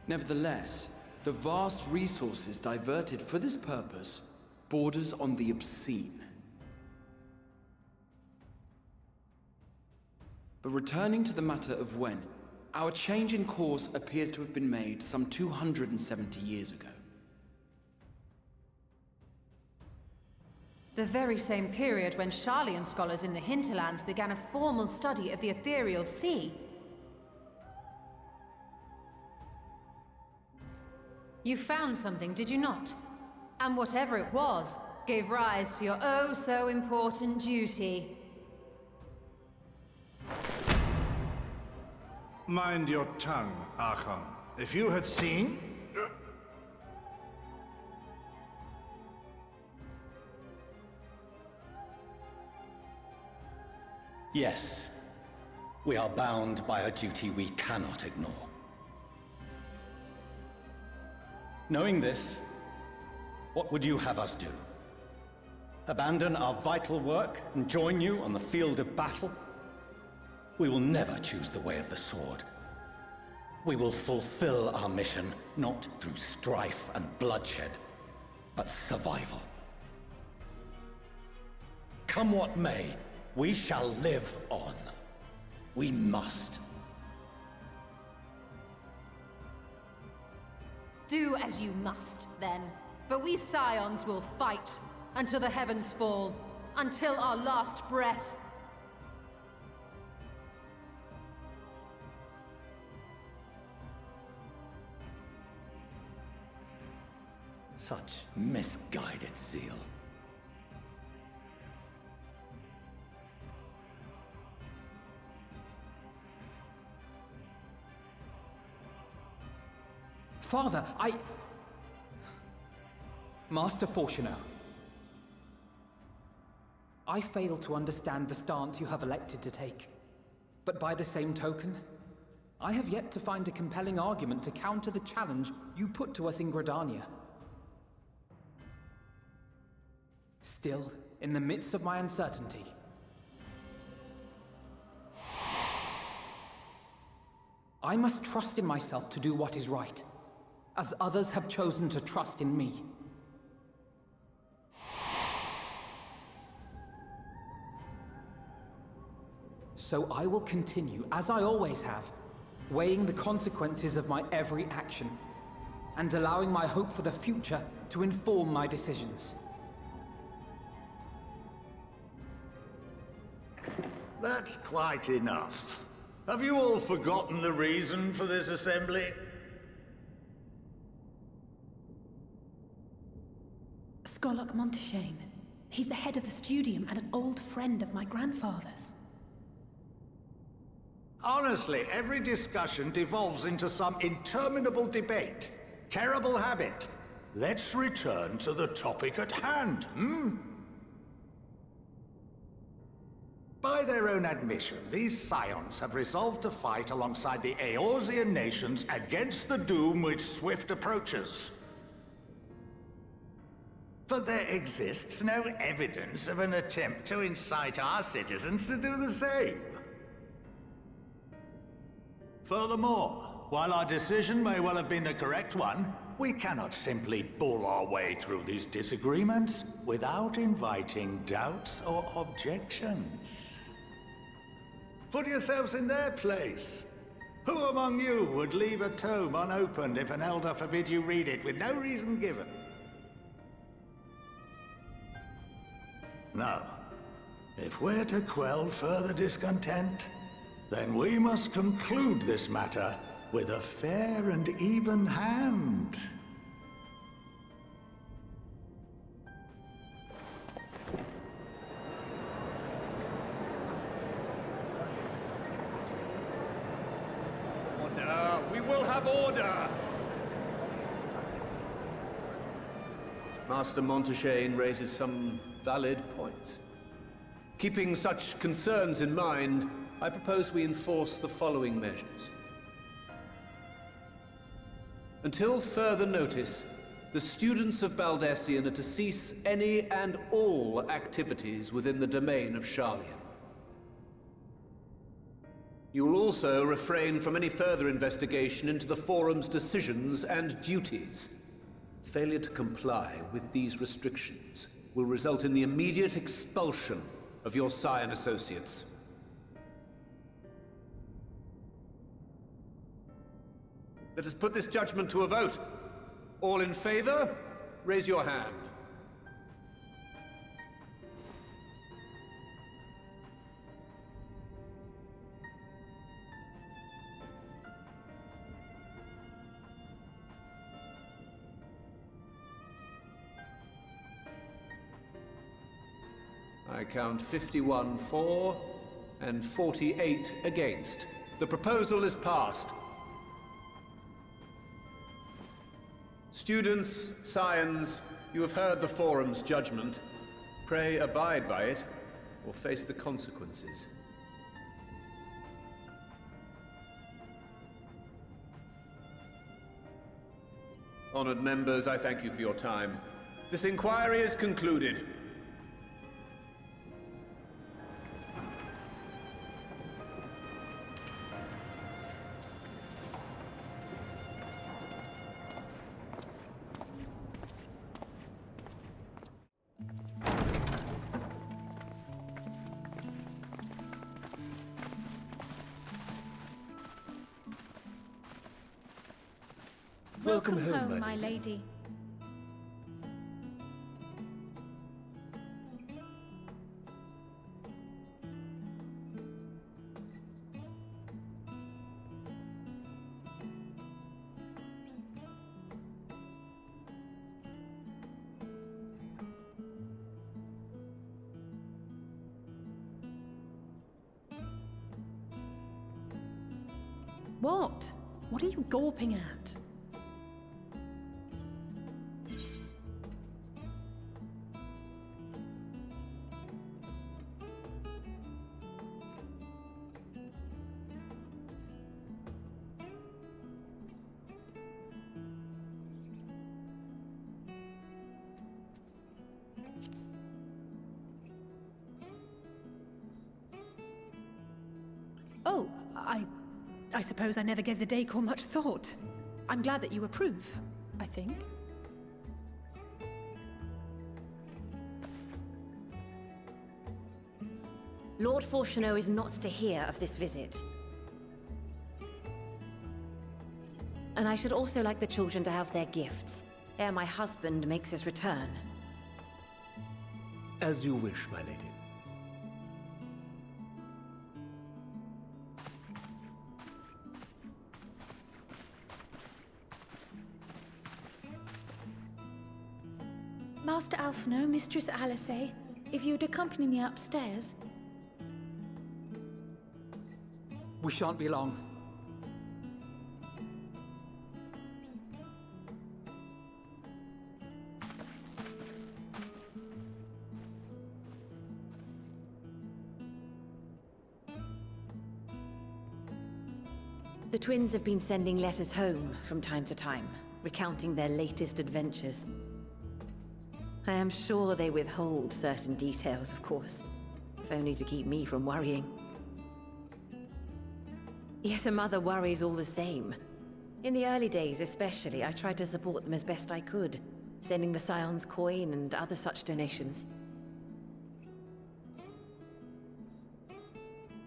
Nevertheless, the vast resources diverted for this purpose borders on the obscene. But returning to the matter of when, our change in course appears to have been made some 270 years ago. The very same period when Sharlayan scholars in the hinterlands began a formal study of the ethereal sea. You found something, did you not? And whatever it was, gave rise to your oh-so-important duty. Mind your tongue, Archon. If you had seen... Yes. We are bound by a duty we cannot ignore. Knowing this, what would you have us do? Abandon our vital work and join you on the field of battle? We will never choose the way of the sword. We will fulfill our mission, not through strife and bloodshed, but survival. Come what may, we shall live on. We must. Do as you must, then. But we Scions will fight until the heavens fall, until our last breath. Such misguided zeal. Father, Master Fortuner, I fail to understand the stance you have elected to take. But by the same token, I have yet to find a compelling argument to counter the challenge you put to us in Gridania. Still, in the midst of my uncertainty, I must trust in myself to do what is right, as others have chosen to trust in me. So I will continue, as I always have, weighing the consequences of my every action, and allowing my hope for the future to inform my decisions. That's quite enough. Have you all forgotten the reason for this assembly? Skolok Monteshane. He's the head of the Studium and an old friend of my grandfather's. Honestly, every discussion devolves into some interminable debate. Terrible habit. Let's return to the topic at hand, hmm? By their own admission, these Scions have resolved to fight alongside the Eorzean nations against the doom which swift approaches. But there exists no evidence of an attempt to incite our citizens to do the same. Furthermore, while our decision may well have been the correct one, we cannot simply bull our way through these disagreements without inviting doubts or objections. Put yourselves in their place. Who among you would leave a tome unopened if an elder forbid you read it with no reason given? Now, if we're to quell further discontent, then we must conclude this matter with a fair and even hand. Order! We will have order! Master Monteshane raises some valid points. Keeping such concerns in mind, I propose we enforce the following measures. Until further notice, the students of Baldesion are to cease any and all activities within the domain of Sharlayan. You will also refrain from any further investigation into the Forum's decisions and duties. Failure to comply with these restrictions will result in the immediate expulsion of your Scion associates. Let us put this judgment to a vote. All in favor, raise your hand. I count 51 for and 48 against. The proposal is passed. Students, scions, you have heard the Forum's judgment. Pray abide by it, or face the consequences. Honored members, I thank you for your time. This inquiry is concluded. Welcome home, my lady. What? What are you gawping at? Oh, I suppose I never gave the decor much thought. I'm glad that you approve, I think. Lord Fortuneau is not to hear of this visit. And I should also like the children to have their gifts, ere my husband makes his return. As you wish, my lady. Master Alphino, Mistress Alice, if you would accompany me upstairs. We shan't be long. The twins have been sending letters home from time to time, recounting their latest adventures. I am sure they withhold certain details, of course, if only to keep me from worrying. Yet a mother worries all the same. In the early days especially, I tried to support them as best I could, sending the Scion's coin and other such donations.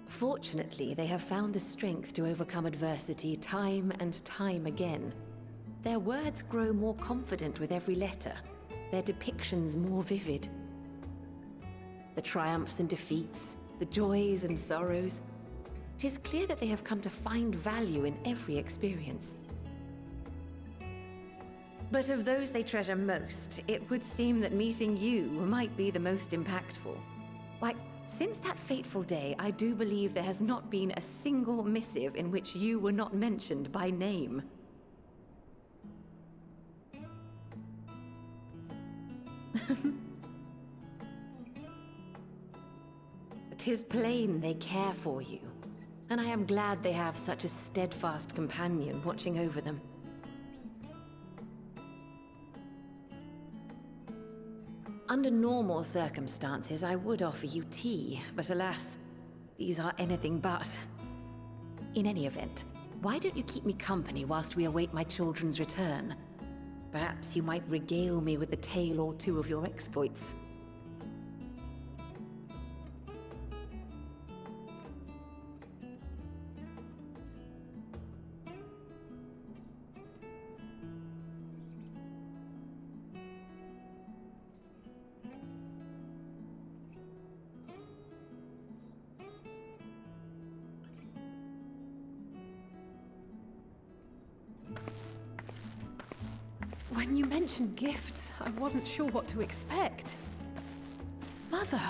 Fortunately, they have found the strength to overcome adversity time and time again. Their words grow more confident with every letter, their depictions more vivid. The triumphs and defeats, the joys and sorrows. It is clear that they have come to find value in every experience. But of those they treasure most, it would seem that meeting you might be the most impactful. Why, since that fateful day, I do believe there has not been a single missive in which you were not mentioned by name. Tis plain they care for you, and I am glad they have such a steadfast companion watching over them. Under normal circumstances, I would offer you tea, but alas, these are anything but. In any event, why don't you keep me company whilst we await my children's return? Perhaps you might regale me with a tale or two of your exploits. When you mentioned gifts, I wasn't sure what to expect. Mother,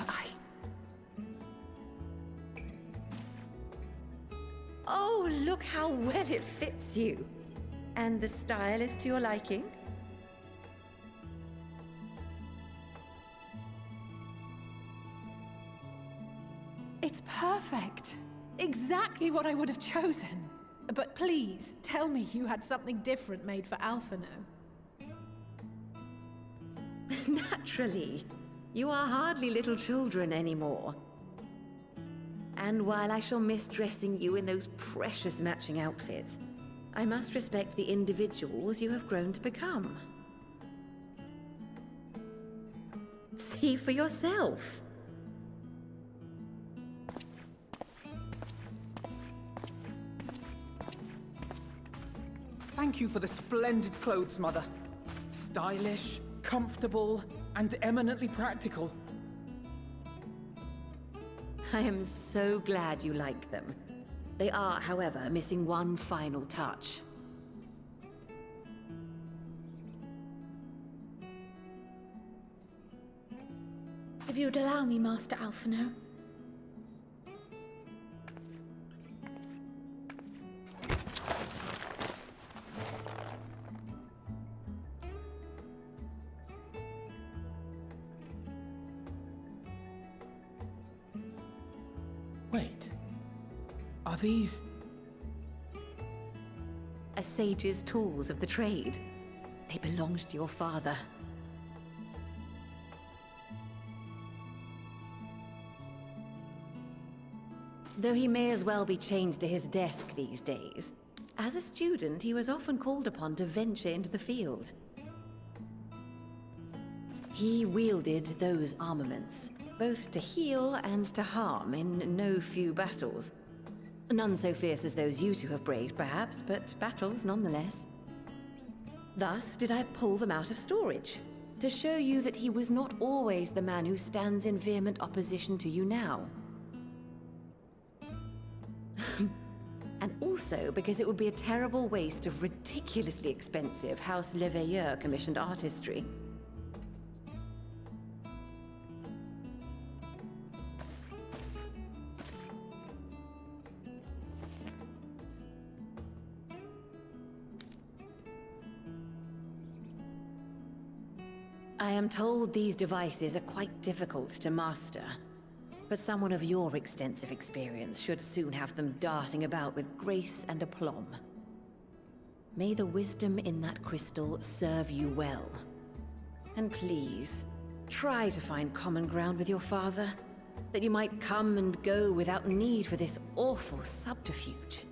look how well it fits you. And the style is to your liking? It's perfect. Exactly what I would have chosen. But please, tell me you had something different made for Alphino. Naturally. You are hardly little children anymore. And while I shall miss dressing you in those precious matching outfits, I must respect the individuals you have grown to become. See for yourself. Thank you for the splendid clothes, Mother. Stylish, comfortable, and eminently practical. I am so glad you like them. They are, however, missing one final touch. If you would allow me, Master Alphino. Wait. Are these... A sage's tools of the trade. They belonged to your father. Though he may as well be chained to his desk these days, as a student he was often called upon to venture into the field. He wielded those armaments, both to heal and to harm in no few battles. None so fierce as those you two have braved, perhaps, but battles nonetheless. Thus did I pull them out of storage, to show you that he was not always the man who stands in vehement opposition to you now. And also because it would be a terrible waste of ridiculously expensive House Leveilleur commissioned artistry. I am told these devices are quite difficult to master, but someone of your extensive experience should soon have them darting about with grace and aplomb. May the wisdom in that crystal serve you well. And please, try to find common ground with your father, that you might come and go without need for this awful subterfuge.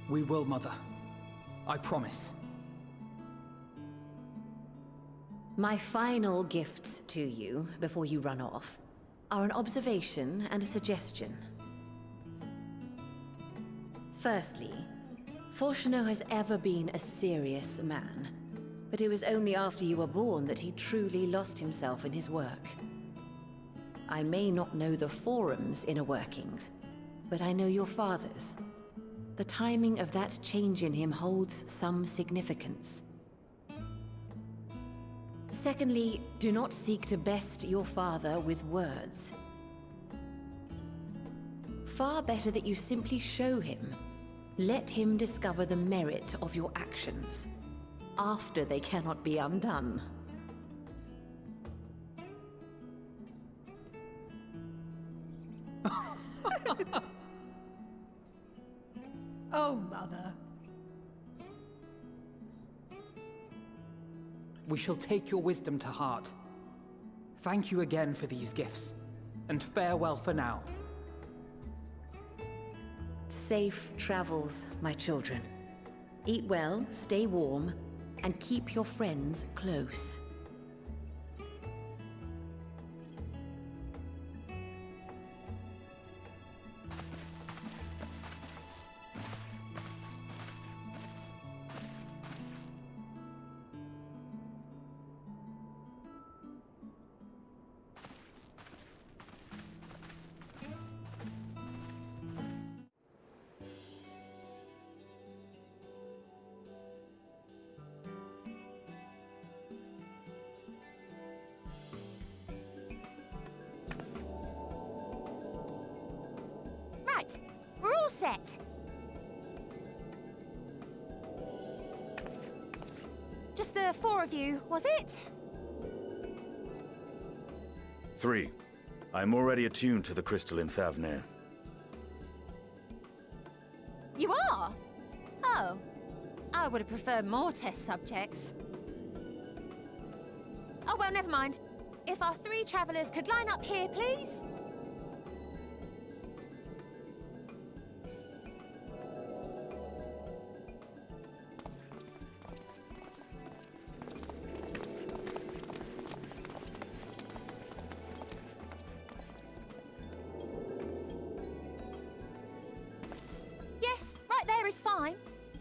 We will, Mother. I promise. My final gifts to you, before you run off, are an observation and a suggestion. Firstly, Fortunato has ever been a serious man, but it was only after you were born that he truly lost himself in his work. I may not know the Forum's inner workings, but I know your father's. The timing of that change in him holds some significance. Secondly, do not seek to best your father with words. Far better that you simply show him. Let him discover the merit of your actions, after they cannot be undone. Oh, Mother. We shall take your wisdom to heart. Thank you again for these gifts, and farewell for now. Safe travels, my children. Eat well, stay warm, and keep your friends close. We're all set. Just the 4 of you, was it? 3. I'm already attuned to the crystal in Thavnir. You are? Oh. I would have preferred more test subjects. Oh, well, never mind. If our 3 travelers could line up here, please? Yes, right there is fine.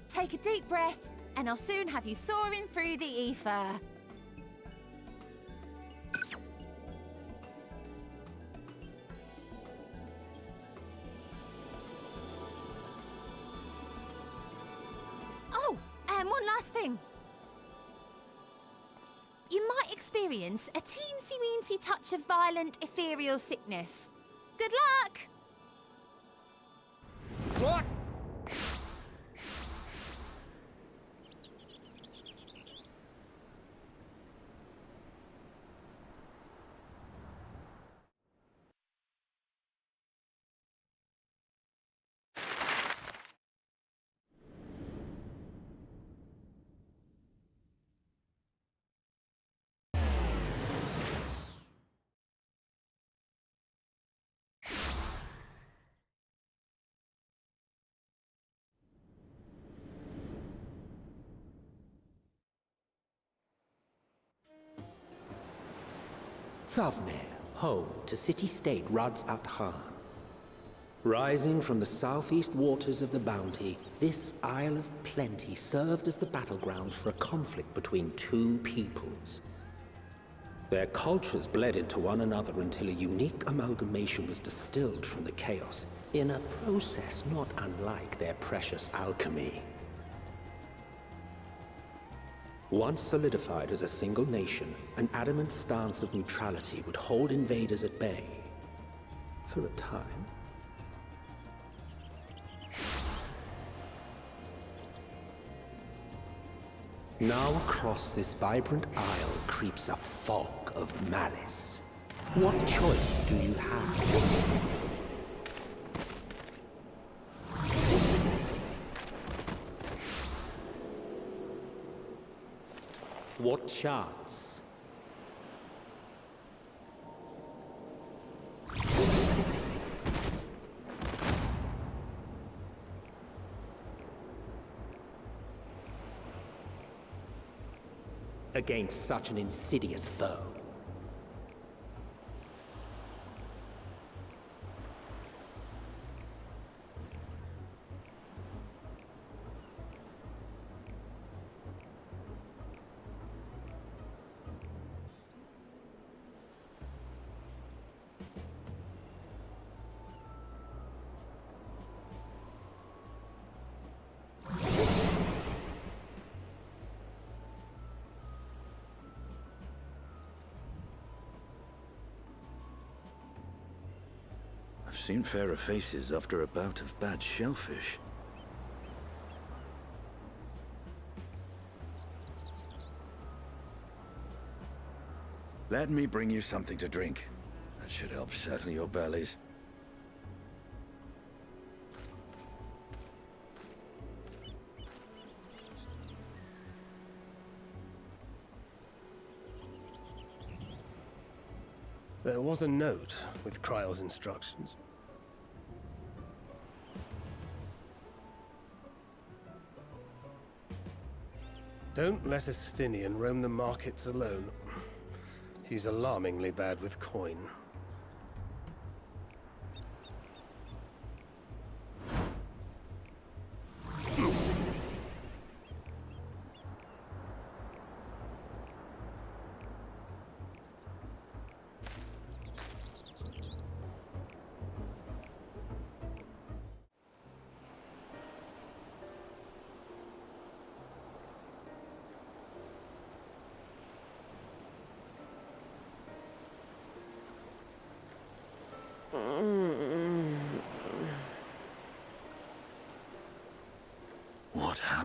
Take a deep breath, and I'll soon have you soaring through the ether. Oh, and one last thing. You might experience a teensy-weensy touch of violent ethereal sickness. Good luck! What? Thavnir, home to city-state Rads at Han. Rising from the southeast waters of the Bounty, this Isle of Plenty served as the battleground for a conflict between 2 peoples. Their cultures bled into one another until a unique amalgamation was distilled from the chaos, in a process not unlike their precious alchemy. Once solidified as a single nation, an adamant stance of neutrality would hold invaders at bay. For a time. Now across this vibrant isle creeps a fog of malice. What choice do you have? What chance? Against such an insidious foe. I've seen fairer faces after a bout of bad shellfish. Let me bring you something to drink. That should help settle your bellies. There was a note with Kryle's instructions. Don't let Estinian roam the markets alone. He's alarmingly bad with coin.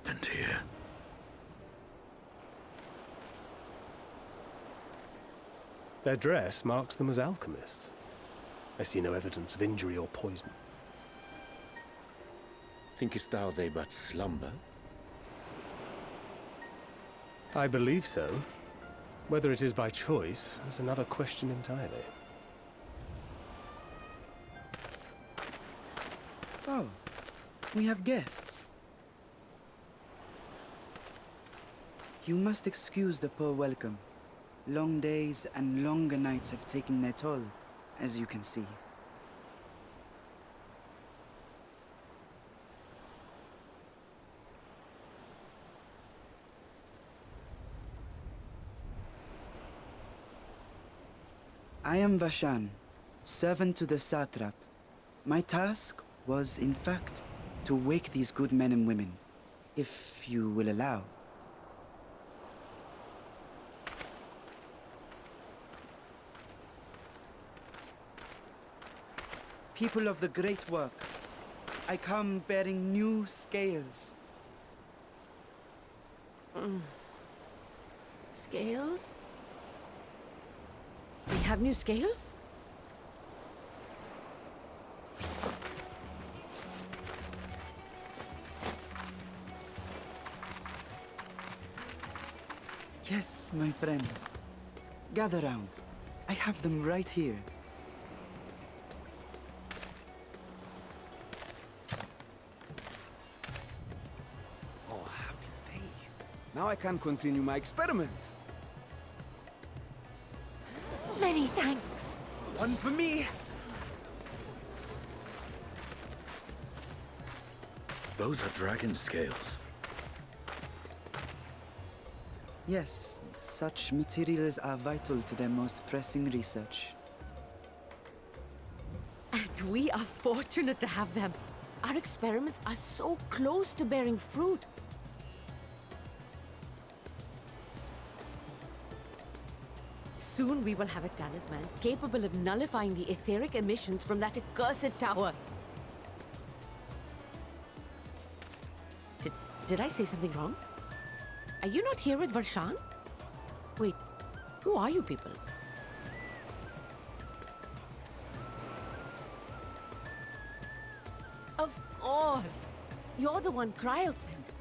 happened here? Their dress marks them as alchemists. I see no evidence of injury or poison. Thinkest thou they but slumber? I believe so. Whether it is by choice is another question entirely. Oh, we have guests. You must excuse the poor welcome. Long days and longer nights have taken their toll, as you can see. I am Vashan, servant to the satrap. My task was, in fact, to wake these good men and women, if you will allow. People of the great work, I come bearing new scales. Scales? We have new scales? Yes, my friends. Gather round. I have them right here. Oh, happy day. Now I can continue my experiment. Many thanks. One for me. Those are dragon scales. Yes, such materials are vital to their most pressing research. And we are fortunate to have them. Our experiments are so close to bearing fruit. Soon we will have a talisman capable of nullifying the etheric emissions from that accursed tower. Did I say something wrong? Are you not here with Varshan? Wait, who are you people? Of course! You're the one Kryl sent.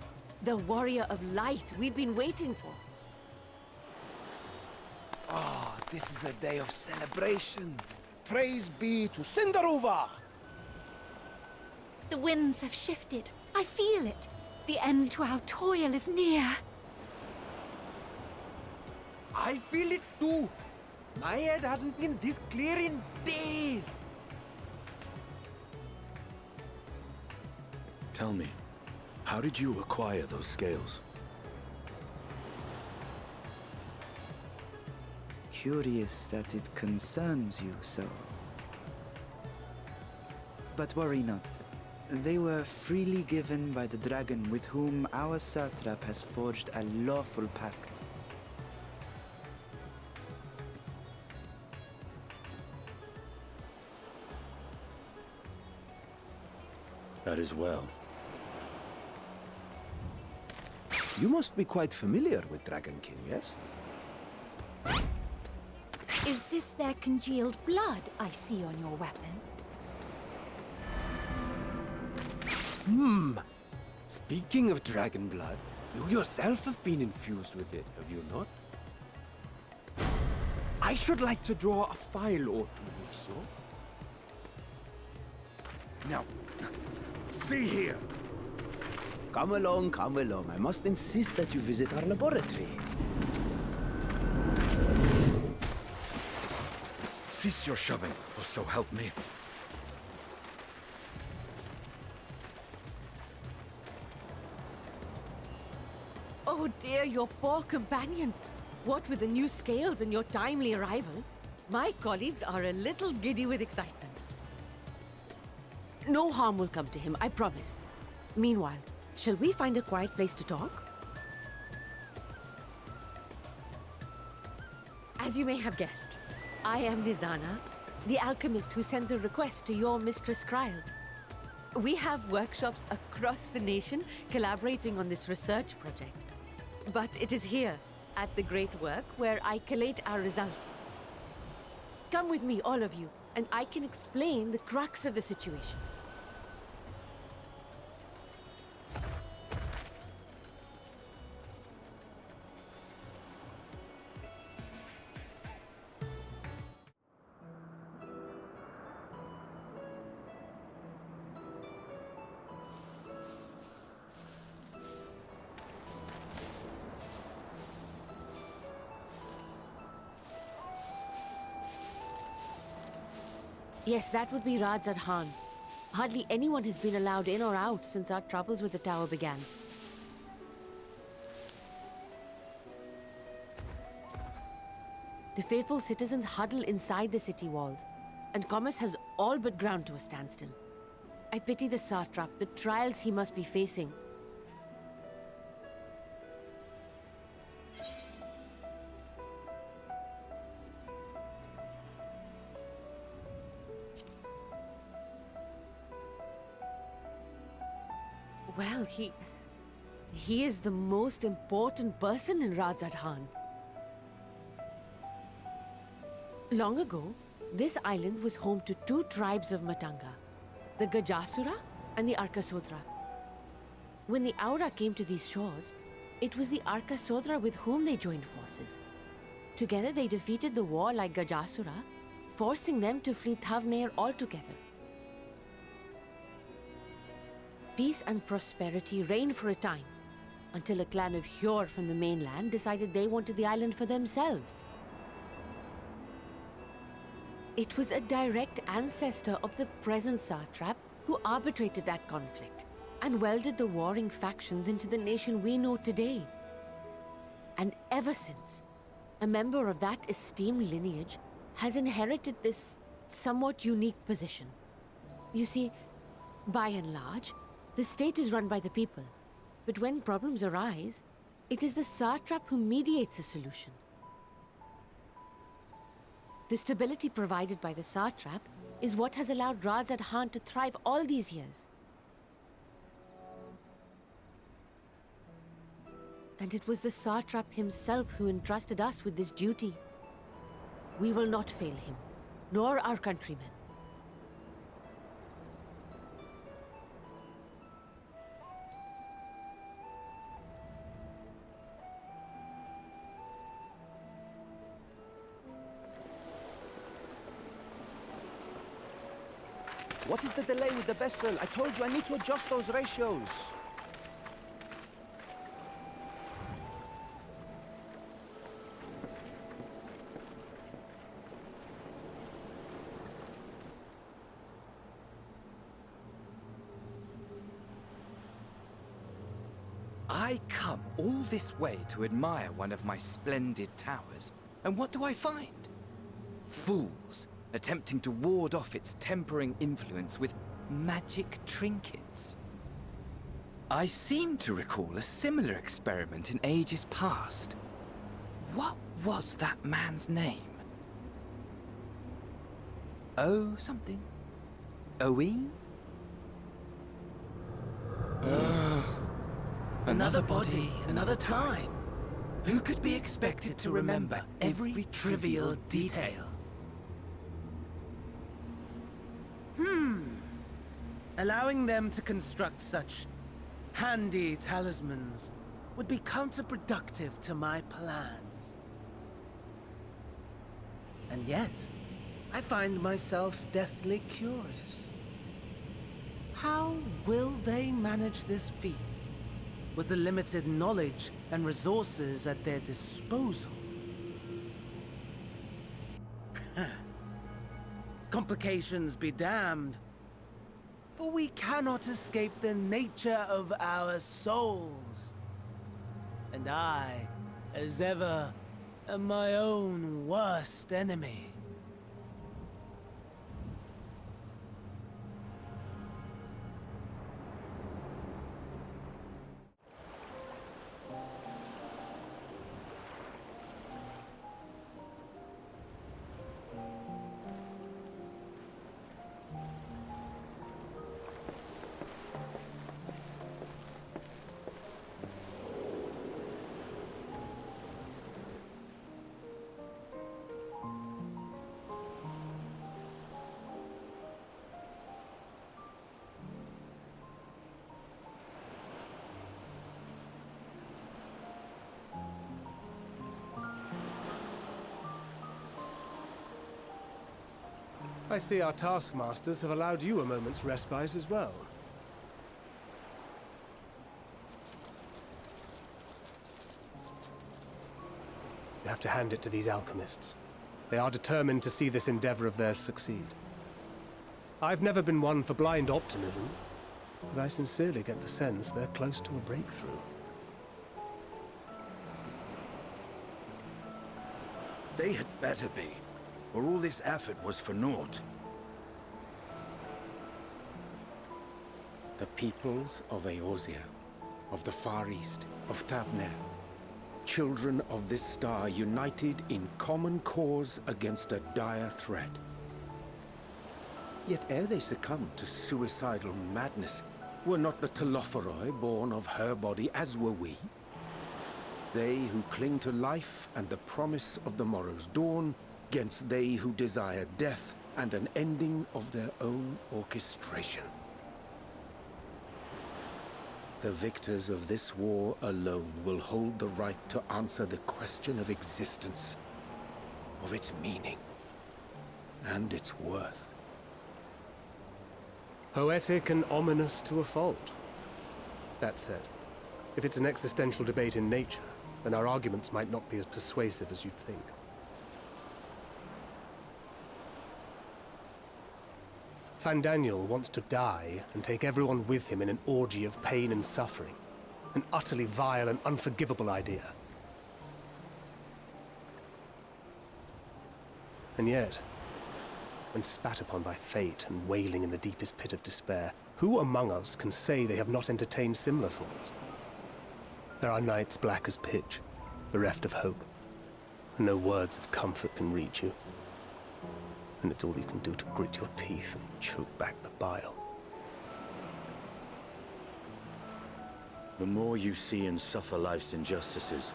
The warrior of light we've been waiting for. Oh, this is a day of celebration. Praise be to Cinderova! The winds have shifted. I feel it. The end to our toil is near. I feel it too. My head hasn't been this clear in days. Tell me, how did you acquire those scales? Curious that it concerns you so. But worry not. They were freely given by the dragon with whom our satrap has forged a lawful pact. That is well. You must be quite familiar with Dragonkin, yes? Is this their congealed blood I see on your weapon? Speaking of dragon blood, you yourself have been infused with it, have you not? I should like to draw a file or two, if so. Now, see here. Come along, come along. I must insist that you visit our laboratory. Cease your shoving, or so help me. Oh dear, your poor companion. What with the new scales and your timely arrival, my colleagues are a little giddy with excitement. No harm will come to him, I promise. Meanwhile, shall we find a quiet place to talk? As you may have guessed, I am Nidana, the alchemist who sent the request to your Mistress Kryl. We have workshops across the nation collaborating on this research project. But it is here, at the Great Work, where I collate our results. Come with me, all of you, and I can explain the crux of the situation. Yes, that would be Radzad Khan. Hardly anyone has been allowed in or out since our troubles with the tower began. The faithful citizens huddle inside the city walls, and commerce has all but ground to a standstill. I pity the satrap, the trials he must be facing. Well, he is the most important person in Radzad Khan. Long ago, this island was home to two tribes of Matanga, the Gajasura and the Arkasodra. When the Aura came to these shores, it was the Arkasodra with whom they joined forces. Together they defeated the warlike Gajasura, forcing them to flee Thavnair altogether. Peace and prosperity reigned for a time, until a clan of Hjor from the mainland decided they wanted the island for themselves. It was a direct ancestor of the present satrap who arbitrated that conflict and welded the warring factions into the nation we know today. And ever since, a member of that esteemed lineage has inherited this somewhat unique position. You see, by and large, the state is run by the people, but when problems arise, it is the satrap who mediates a solution. The stability provided by the satrap is what has allowed Radzad Khan to thrive all these years. And it was the satrap himself who entrusted us with this duty. We will not fail him, nor our countrymen. What is the delay with the vessel? I told you I need to adjust those ratios. I come all this way to admire one of my splendid towers, and what do I find? Fools attempting to ward off its tempering influence with magic trinkets. I seem to recall a similar experiment in ages past. What was that man's name? Oh, something. Owen? Another body, another time. Who could be expected to remember every trivial detail? Allowing them to construct such handy talismans would be counterproductive to my plans. And yet, I find myself deathly curious. How will they manage this feat with the limited knowledge and resources at their disposal? Complications be damned. For we cannot escape the nature of our souls. And I, as ever, am my own worst enemy. I see our taskmasters have allowed you a moment's respite as well. You have to hand it to these alchemists. They are determined to see this endeavor of theirs succeed. I've never been one for blind optimism, but I sincerely get the sense they're close to a breakthrough. They had better be, or all this effort was for naught. The peoples of Eorzea, of the Far East, of Thavner, children of this star united in common cause against a dire threat. Yet ere they succumbed to suicidal madness, were not the Telophoroi born of her body as were we? They who cling to life and the promise of the morrow's dawn, against they who desire death and an ending of their own orchestration. The victors of this war alone will hold the right to answer the question of existence, of its meaning, and its worth. Poetic and ominous to a fault. That said, if it's an existential debate in nature, then our arguments might not be as persuasive as you'd think. Fandaniel wants to die and take everyone with him in an orgy of pain and suffering. An utterly vile and unforgivable idea. And yet, when spat upon by fate and wailing in the deepest pit of despair, who among us can say they have not entertained similar thoughts? There are nights black as pitch, bereft of hope, and no words of comfort can reach you. And it's all you can do to grit your teeth and choke back the bile. The more you see and suffer life's injustices,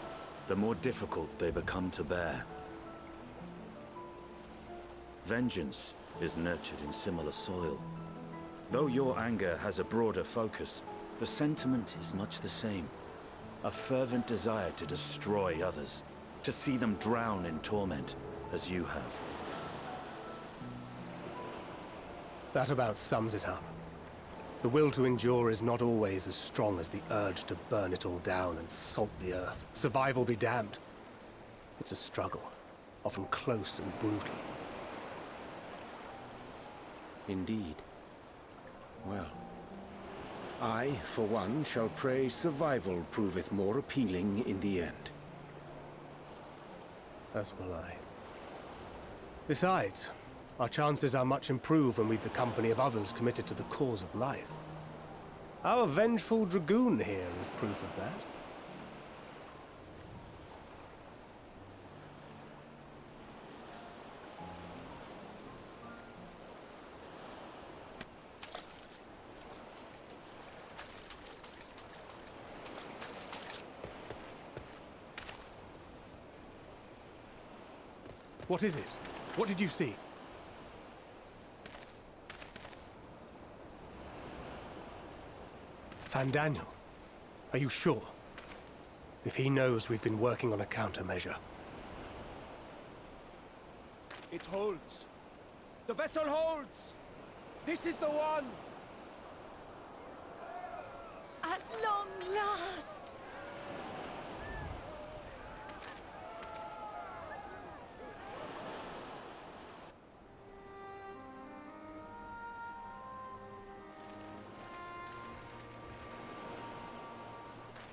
the more difficult they become to bear. Vengeance is nurtured in similar soil. Though your anger has a broader focus, the sentiment is much the same. A fervent desire to destroy others, to see them drown in torment, as you have. That about sums it up. The will to endure is not always as strong as the urge to burn it all down and salt the earth. Survival be damned. It's a struggle, often close and brutal. Indeed. Well, I, for one, shall pray survival proveth more appealing in the end. As will I. Besides, our chances are much improved when we've the company of others committed to the cause of life. Our vengeful dragoon here is proof of that. What is it? What did you see? Fandaniel, are you sure? If he knows we've been working on a countermeasure. It holds. The vessel holds! This is the one! At long last!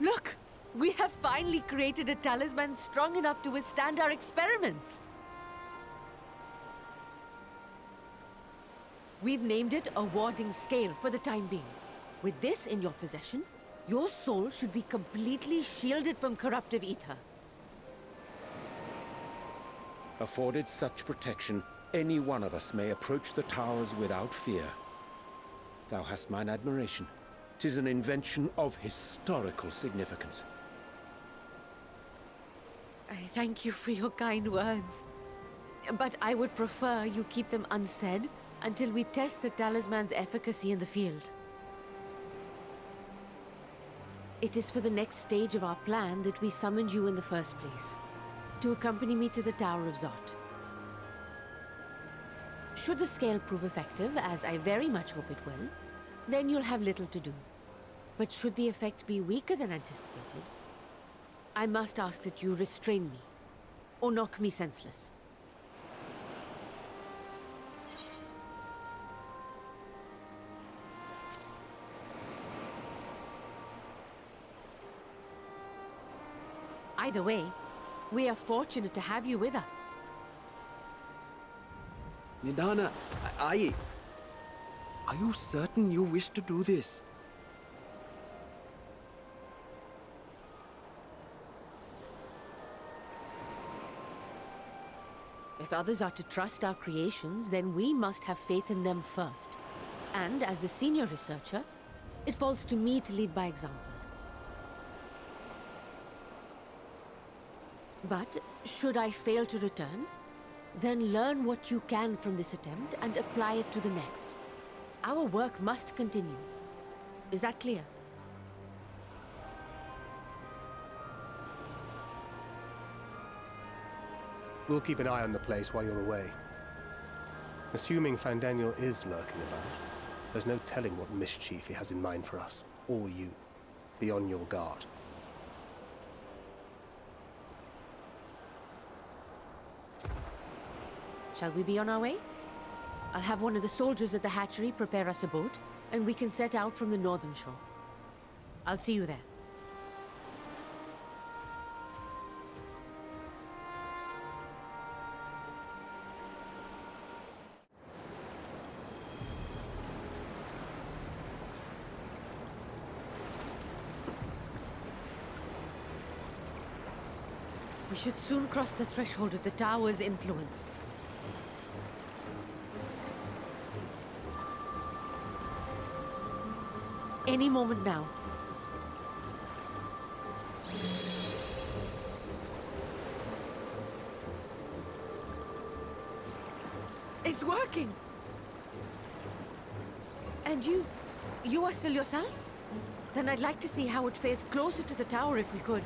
Look! We have finally created a talisman strong enough to withstand our experiments! We've named it a warding scale for the time being. With this in your possession, your soul should be completely shielded from corruptive ether. Afforded such protection, any one of us may approach the towers without fear. Thou hast mine admiration. 'Tis an invention of historical significance. I thank you for your kind words. But I would prefer you keep them unsaid until we test the talisman's efficacy in the field. It is for the next stage of our plan that we summoned you in the first place, to accompany me to the Tower of Zot. Should the scale prove effective, as I very much hope it will, then you'll have little to do. But should the effect be weaker than anticipated, I must ask that you restrain me, or knock me senseless. Either way, we are fortunate to have you with us. Nidana, are you certain you wish to do this? If others are to trust our creations, then we must have faith in them first. And as the senior researcher, it falls to me to lead by example. But should I fail to return, then learn what you can from this attempt and apply it to the next. Our work must continue. Is that clear? We'll keep an eye on the place while you're away. Assuming Fandaniel is lurking about, there's no telling what mischief he has in mind for us, or you. Be on your guard. Shall we be on our way? I'll have one of the soldiers at the hatchery prepare us a boat, and we can set out from the northern shore. I'll see you there. We should soon cross the threshold of the tower's influence. Any moment now. It's working! And you are still yourself? Then I'd like to see how it fares closer to the tower if we could.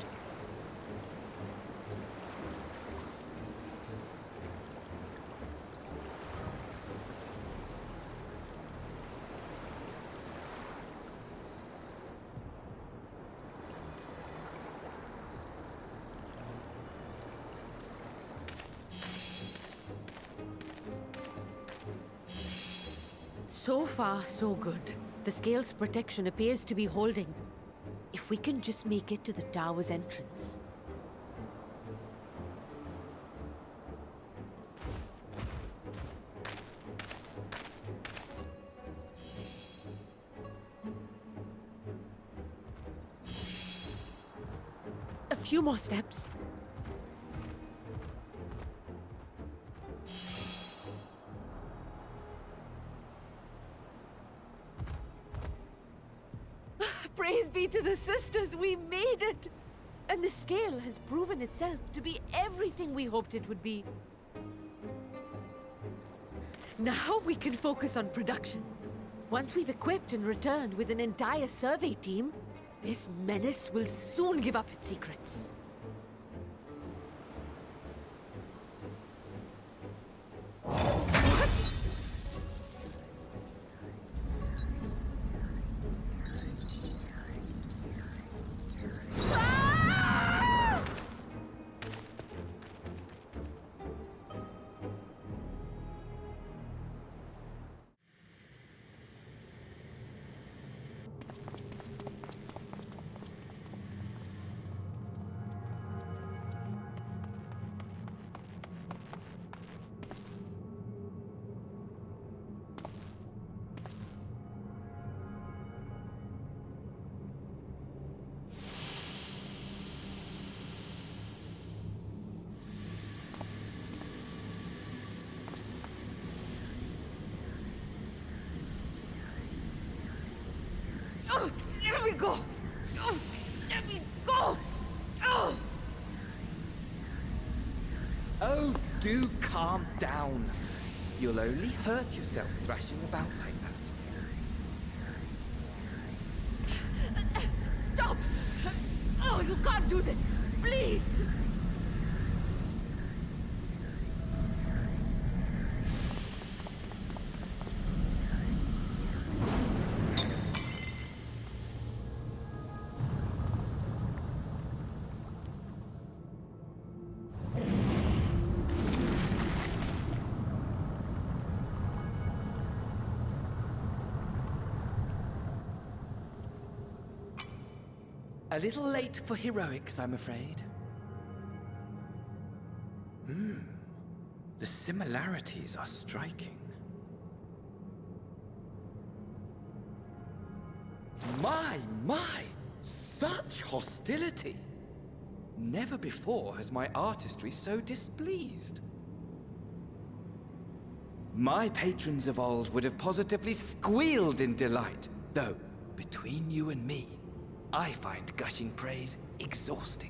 So far, so good. The scale's protection appears to be holding. If we can just make it to the tower's entrance. A few more steps. Praise be to the sisters, we made it! And the scale has proven itself to be everything we hoped it would be. Now we can focus on production. Once we've equipped and returned with an entire survey team, this menace will soon give up its secrets. Let me go! Let me go! Oh, do calm down. You'll only hurt yourself thrashing about like that. Stop! Oh, you can't do this! Please! A little late for heroics, I'm afraid. The similarities are striking. My! Such hostility! Never before has my artistry so displeased. My patrons of old would have positively squealed in delight, though, between you and me, I find gushing praise exhausting.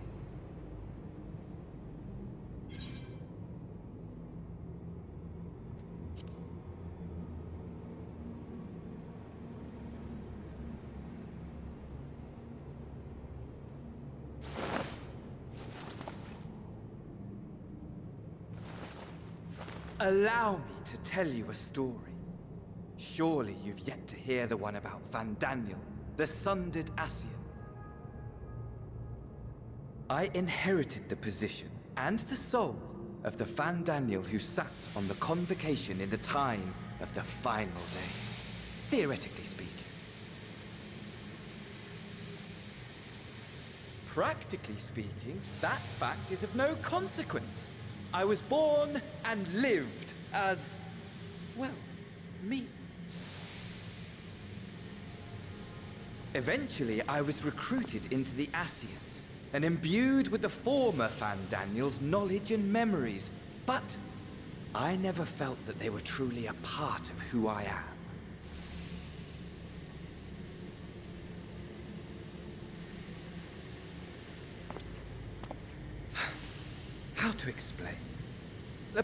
Allow me to tell you a story. Surely you've yet to hear the one about Van Daniel, the sundered Ascian. I inherited the position and the soul of the Van Daniel who sat on the convocation in the time of the final days, theoretically speaking. Practically speaking, that fact is of no consequence. I was born and lived as, well, me. Eventually, I was recruited into the Ascians and imbued with the former Van Daniel's knowledge and memories, but I never felt that they were truly a part of who I am. How to explain?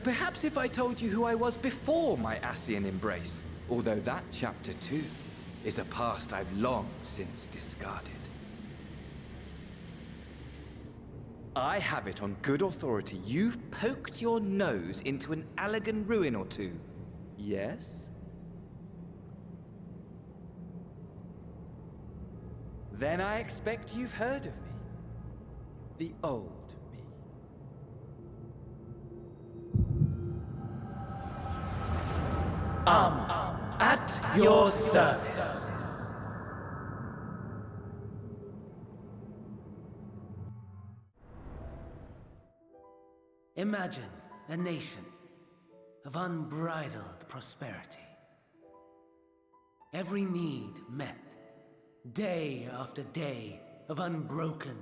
Perhaps if I told you who I was before my Ascian embrace, although that chapter too is a past I've long since discarded. I have it on good authority you've poked your nose into an Allegan ruin or two. Yes? Then I expect you've heard of me. The old me. At your service. Imagine a nation of unbridled prosperity. Every need met, day after day of unbroken,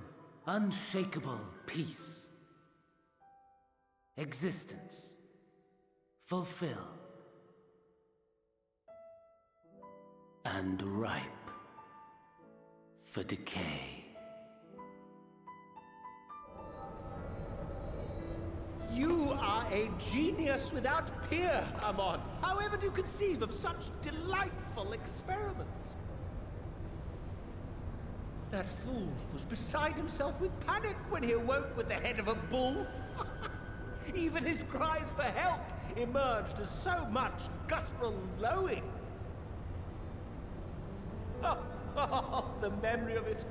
unshakable peace. Existence fulfilled and ripe for decay. You are a genius without peer, Amon. However do you conceive of such delightful experiments? That fool was beside himself with panic when he awoke with the head of a bull. Even his cries for help emerged as so much guttural lowing. Oh, the memory of it.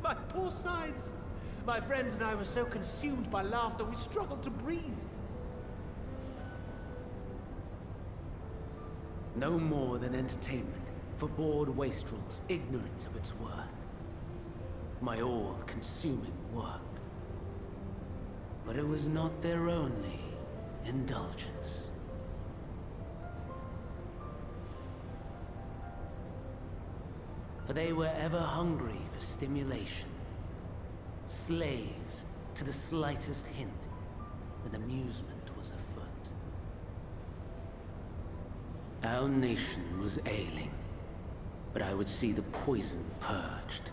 My poor sides. My friends and I were so consumed by laughter, we struggled to breathe. No more than entertainment for bored wastrels ignorant of its worth. My all-consuming work. But it was not their only indulgence. For they were ever hungry for stimulation. Slaves to the slightest hint that amusement was afoot. Our nation was ailing, but I would see the poison purged.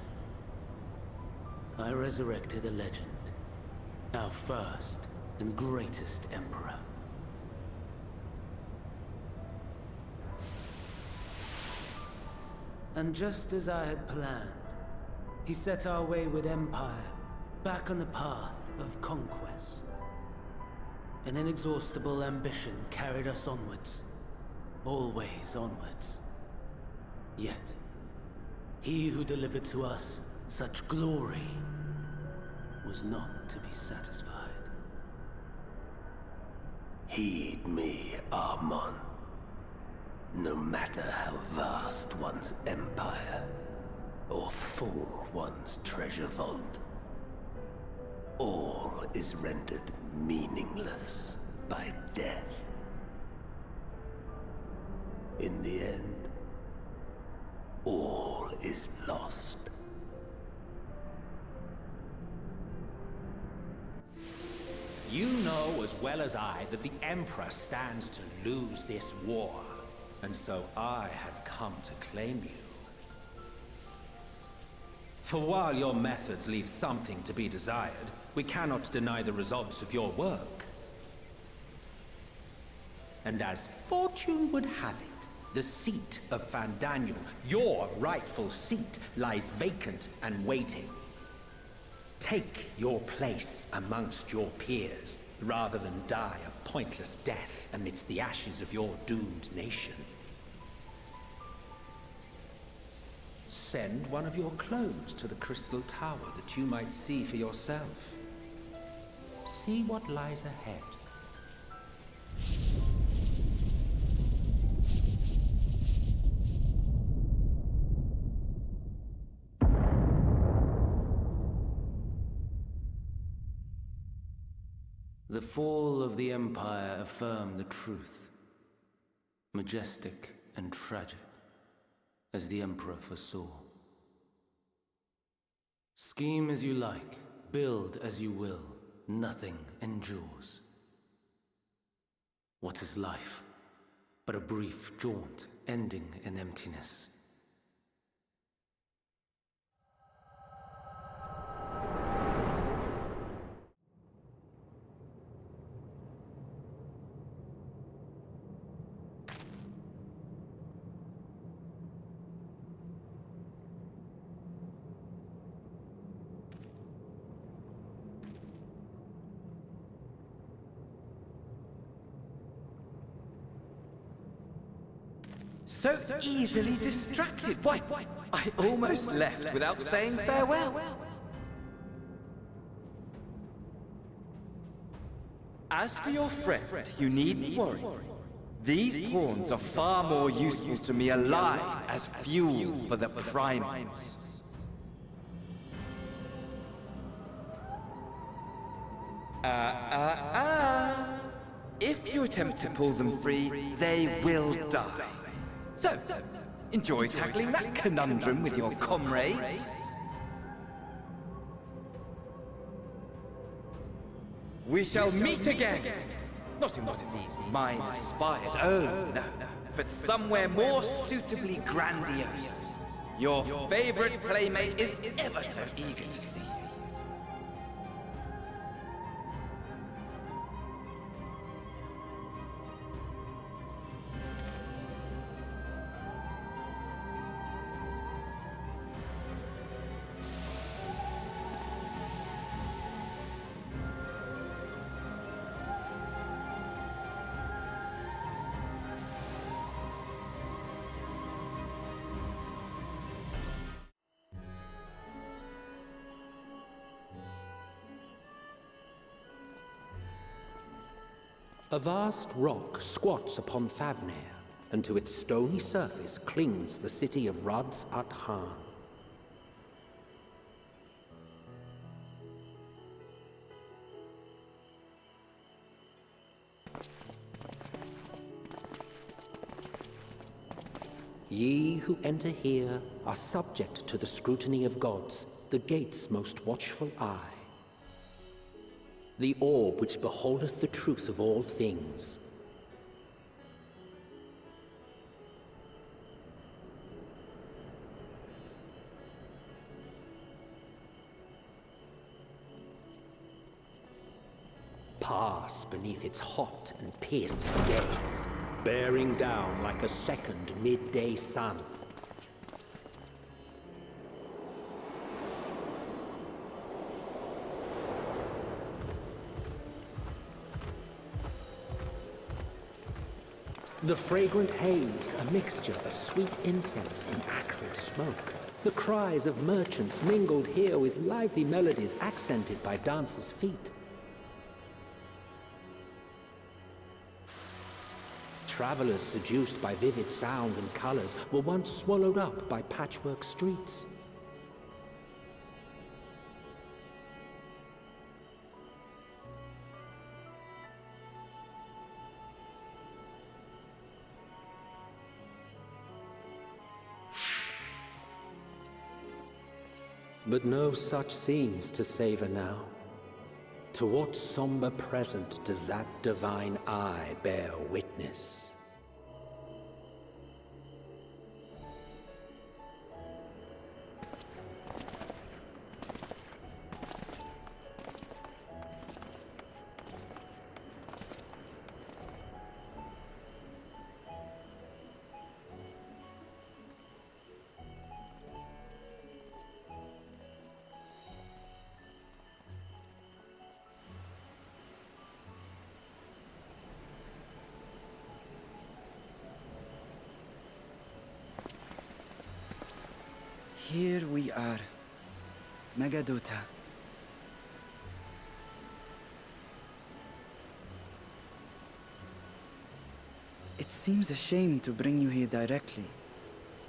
I resurrected a legend, our first and greatest emperor. And just as I had planned, he set our wayward empire back on the path of conquest. An inexhaustible ambition carried us onwards, always onwards. Yet, he who delivered to us such glory was not to be satisfied. Heed me, Amon. No matter how vast one's empire, or full one's treasure vault. All is rendered meaningless by death. In the end, all is lost. You know as well as I that the Emperor stands to lose this war, and so I have come to claim you. For while your methods leave something to be desired, we cannot deny the results of your work. And as fortune would have it, the seat of Fandaniel, your rightful seat, lies vacant and waiting. Take your place amongst your peers, rather than die a pointless death amidst the ashes of your doomed nation. Send one of your clones to the Crystal Tower that you might see for yourself. See what lies ahead. The fall of the Empire affirmed the truth. Majestic and tragic, as the Emperor foresaw. Scheme as you like, build as you will, nothing endures. What is life but a brief jaunt ending in emptiness? So easily distracted. Why, I almost left without saying farewell. As for your friend, you needn't worry. These pawns are far more useful to me alive as fuel for the primals. If you attempt to pull them free, they will die. So, enjoy tackling that conundrum with your comrades. We shall meet again! Not in one of these minor spires, oh no, but somewhere more suitably grandiose. Your favorite playmate is ever so eager to see you. A vast rock squats upon Thavnair, and to its stony surface clings the city of Rads-at-Han. Ye who enter here are subject to the scrutiny of gods, the gate's most watchful eye. The orb which beholdeth the truth of all things. Pass beneath its hot and piercing gaze, bearing down like a second midday sun. The fragrant haze, a mixture of sweet incense and acrid smoke. The cries of merchants mingled here with lively melodies accented by dancers' feet. Travelers seduced by vivid sound and colors were once swallowed up by patchwork streets. But no such scenes to savor now. To what somber present does that divine eye bear witness? Here we are. Megaduta. It seems a shame to bring you here directly.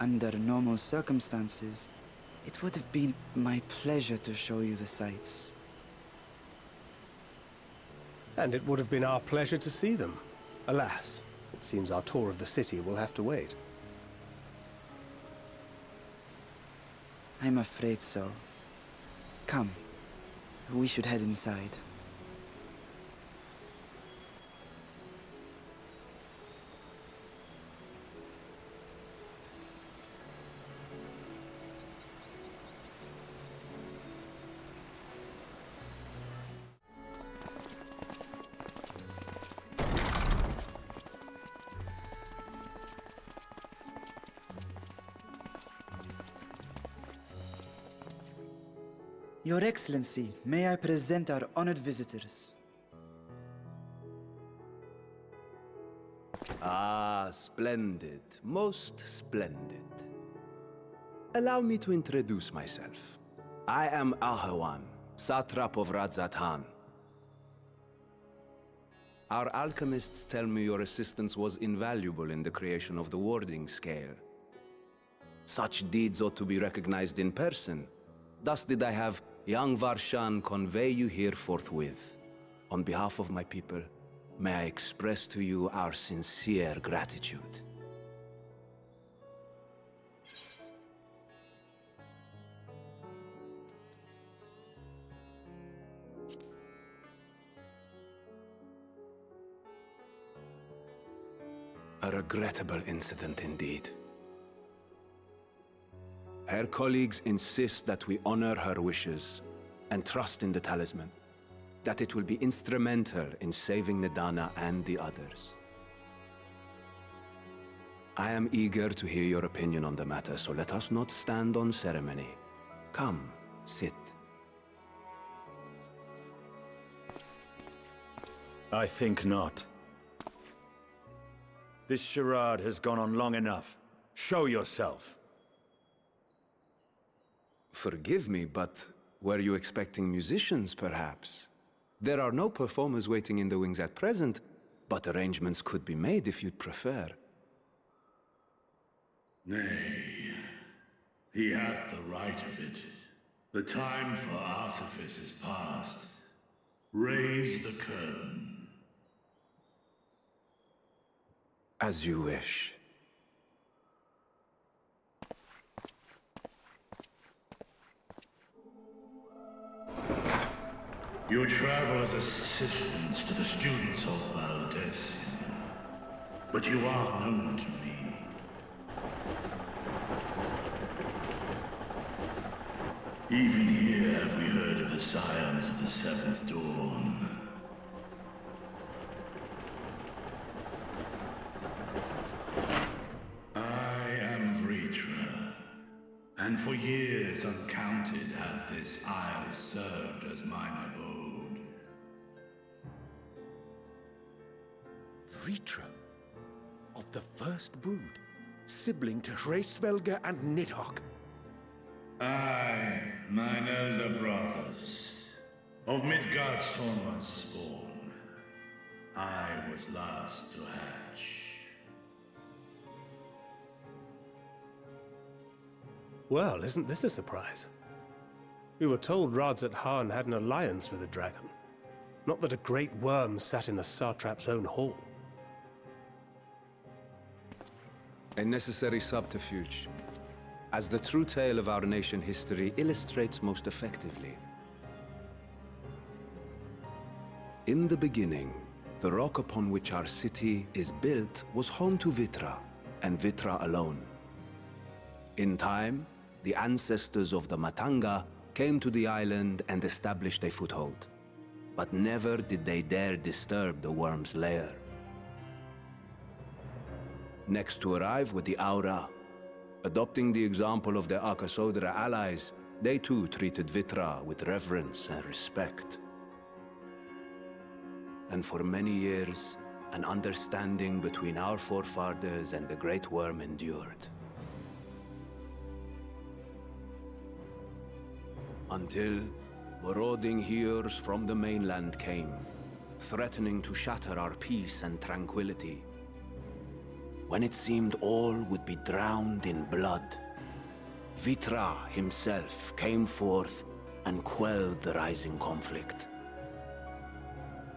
Under normal circumstances, it would have been my pleasure to show you the sights. And it would have been our pleasure to see them. Alas, it seems our tour of the city will have to wait. I'm afraid so. Come, we should head inside. Your Excellency, may I present our honored visitors? Ah, splendid. Most splendid. Allow me to introduce myself. I am Ahawan, satrap of Radzatan. Our alchemists tell me your assistance was invaluable in the creation of the warding scale. Such deeds ought to be recognized in person. Thus did I have young Varshan convey you here forthwith. On behalf of my people, may I express to you our sincere gratitude. A regrettable incident indeed. Her colleagues insist that we honor her wishes and trust in the talisman, that it will be instrumental in saving Nidana and the others. I am eager to hear your opinion on the matter, so let us not stand on ceremony. Come, sit. I think not. This charade has gone on long enough. Show yourself. Forgive me, but were you expecting musicians, perhaps? There are no performers waiting in the wings at present, but arrangements could be made if you'd prefer. Nay, he hath the right of it. The time for artifice is past. Raise the curtain. As you wish. You travel as assistants to the students of Valdesian, but you are known to me. Even here have we heard of the scions of the Seventh Dawn. I am Vritra, and for years uncounted hath this isle served as mine abode. Vritra, of the first brood, sibling to Hraesvelga and Nidhogg. Aye, mine elder brothers, of Midgard Sorma's spawn, I was last to hatch. Well, isn't this a surprise? We were told Radzat Han had an alliance with a dragon. Not that a great worm sat in the satrap's own hall. A necessary subterfuge. as the true tale of our nation history illustrates most effectively. In the beginning, the rock upon which our city is built was home to Vitra, and Vitra alone. In time, the ancestors of the Matanga came to the island and established a foothold. But never did they dare disturb the worm's lair. Next to arrive were the Aura. Adopting the example of their Akasodra allies, they too treated Vitra with reverence and respect. And for many years, an understanding between our forefathers and the Great Worm endured. Until marauding heroes from the mainland came, threatening to shatter our peace and tranquility. When it seemed all would be drowned in blood, Vitra himself came forth and quelled the rising conflict.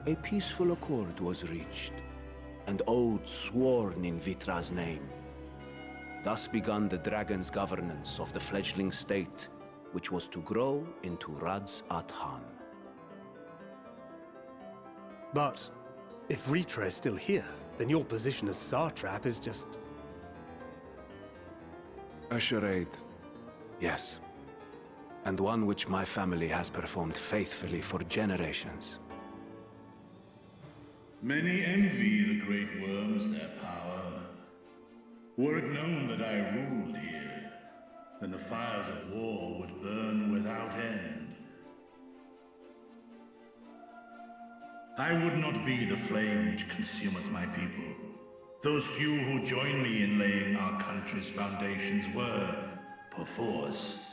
A peaceful accord was reached, and oaths sworn in Vitra's name. Thus began the dragon's governance of the fledgling state, which was to grow into Radz Athan. But if Vitra is still here, then your position as satrap is just... A charade, yes. And one which my family has performed faithfully for generations. Many envy the great worms their power. Were it known that I ruled here, then the fires of war would burn without end. I would not be the flame which consumeth my people. Those few who join me in laying our country's foundations were, perforce,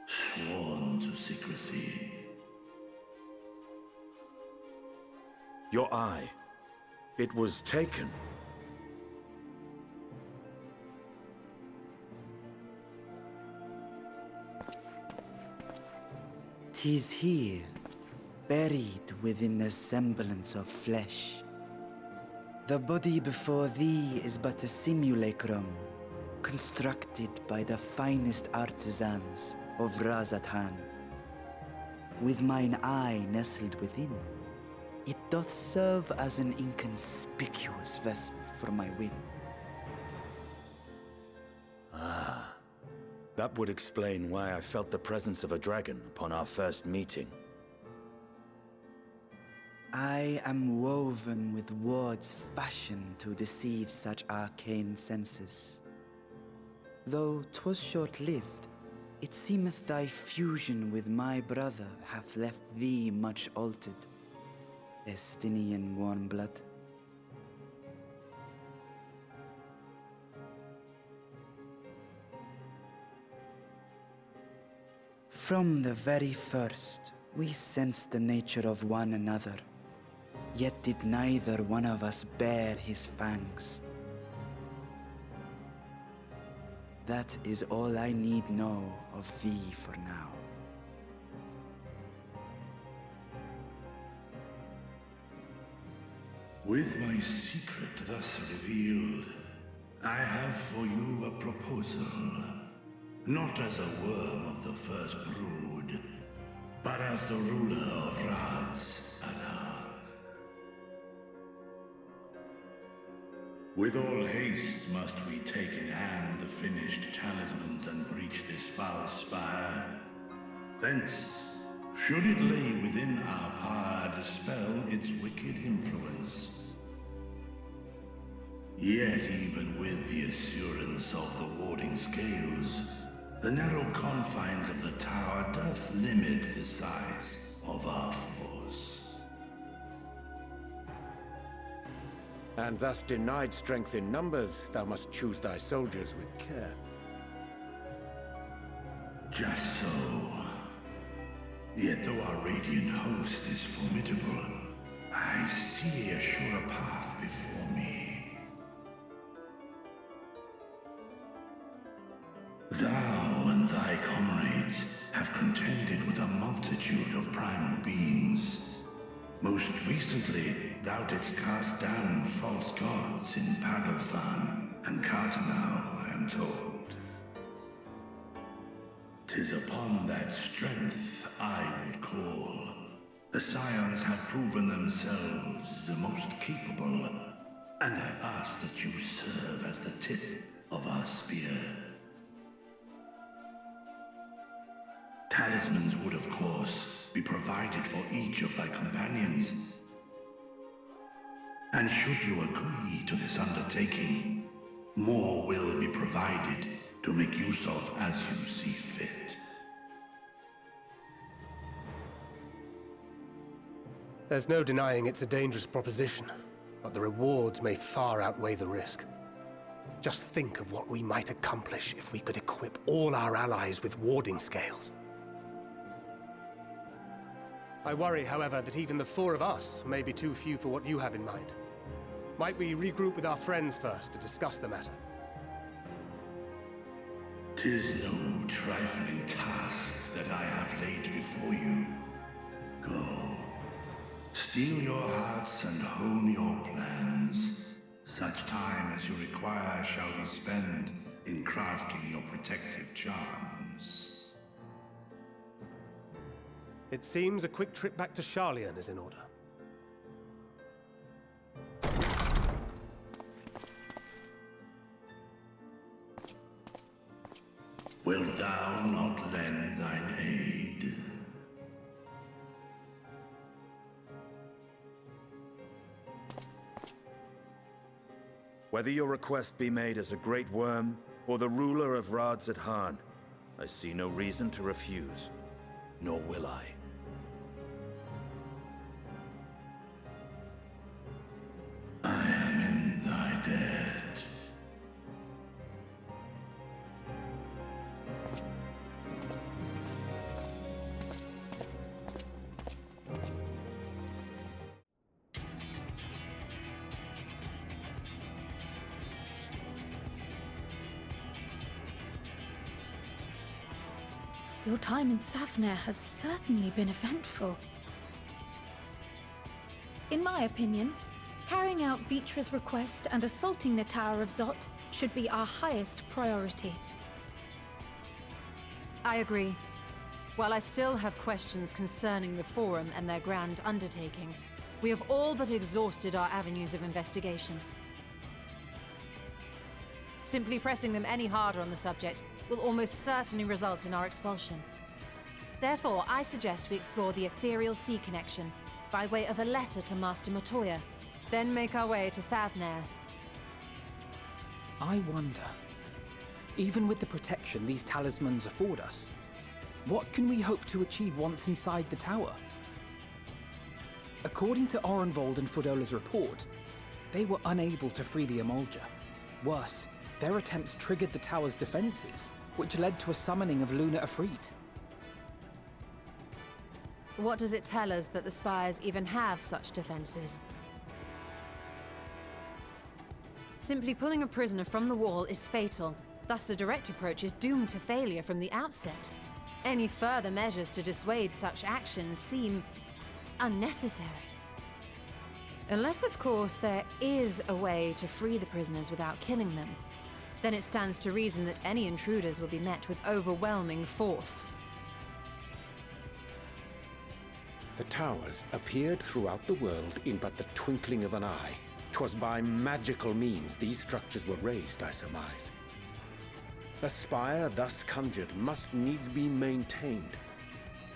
sworn to secrecy. Your eye. It was taken. 'Tis here, buried within the semblance of flesh. The body before thee is but a simulacrum, constructed by the finest artisans of Razatan. With mine eye nestled within, it doth serve as an inconspicuous vessel for my will. Ah, that would explain why I felt the presence of a dragon upon our first meeting. I am woven with words fashioned to deceive such arcane senses. Though 'twas short-lived, it seemeth thy fusion with my brother hath left thee much altered, Estinian warm blood. From the very first, we sensed the nature of one another. Yet did neither one of us bare his fangs. That is all I need know of thee for now. With my secret thus revealed, I have for you a proposal. Not as a worm of the first brood, but as the ruler of Radz Athan. With all haste must we take in hand the finished talismans and breach this foul spire. Thence, should it lay within our power, dispel its wicked influence. Yet even with the assurance of the warding scales, the narrow confines of the tower doth limit the size of our force. And thus denied strength in numbers, thou must choose thy soldiers with care. Just so. Yet though our radiant host is formidable, I see a surer path before me. Thou and thy comrades have contended with a multitude of primal beings. Most recently, thou didst cast down false gods in Pagalthan and Kartanau, I am told. 'Tis upon that strength I would call. The Scions have proven themselves the most capable, and I ask that you serve as the tip of our spear. Talismans would, of course, be provided for each of thy companions. And should you agree to this undertaking, more will be provided to make use of as you see fit. There's no denying it's a dangerous proposition, but the rewards may far outweigh the risk. Just think of what we might accomplish if we could equip all our allies with warding scales. I worry, however, that even the 4 of us may be too few for what you have in mind. Might we regroup with our friends first to discuss the matter? 'Tis no trifling task that I have laid before you. Go. Steel your hearts and hone your plans. Such time as you require shall be spent in crafting your protective charms. It seems a quick trip back to Sharlayan is in order. Wilt thou not lend thine aid? Whether your request be made as a great worm or the ruler of Rads at Han, I see no reason to refuse, nor will I. I am in thy debt. Your time in Thavnair has certainly been eventful. In my opinion, carrying out Vitra's request and assaulting the Tower of Zot should be our highest priority. I agree. While I still have questions concerning the Forum and their grand undertaking, we have all but exhausted our avenues of investigation. Simply pressing them any harder on the subject will almost certainly result in our expulsion. Therefore, I suggest we explore the ethereal sea connection by way of a letter to Master Matoya, then make our way to Thavnair. I wonder, even with the protection these talismans afford us, what can we hope to achieve once inside the tower? According to Orenvold and Fodola's report, they were unable to free the Emolja. Worse, their attempts triggered the tower's defenses, which led to a summoning of Luna Ifrit. What does it tell us that the Spires even have such defenses? Simply pulling a prisoner from the wall is fatal, thus the direct approach is doomed to failure from the outset. Any further measures to dissuade such actions seem unnecessary. Unless, of course, there is a way to free the prisoners without killing them. Then it stands to reason that any intruders will be met with overwhelming force. The towers appeared throughout the world in but the twinkling of an eye. 'Twas by magical means these structures were raised, I surmise. A spire thus conjured must needs be maintained,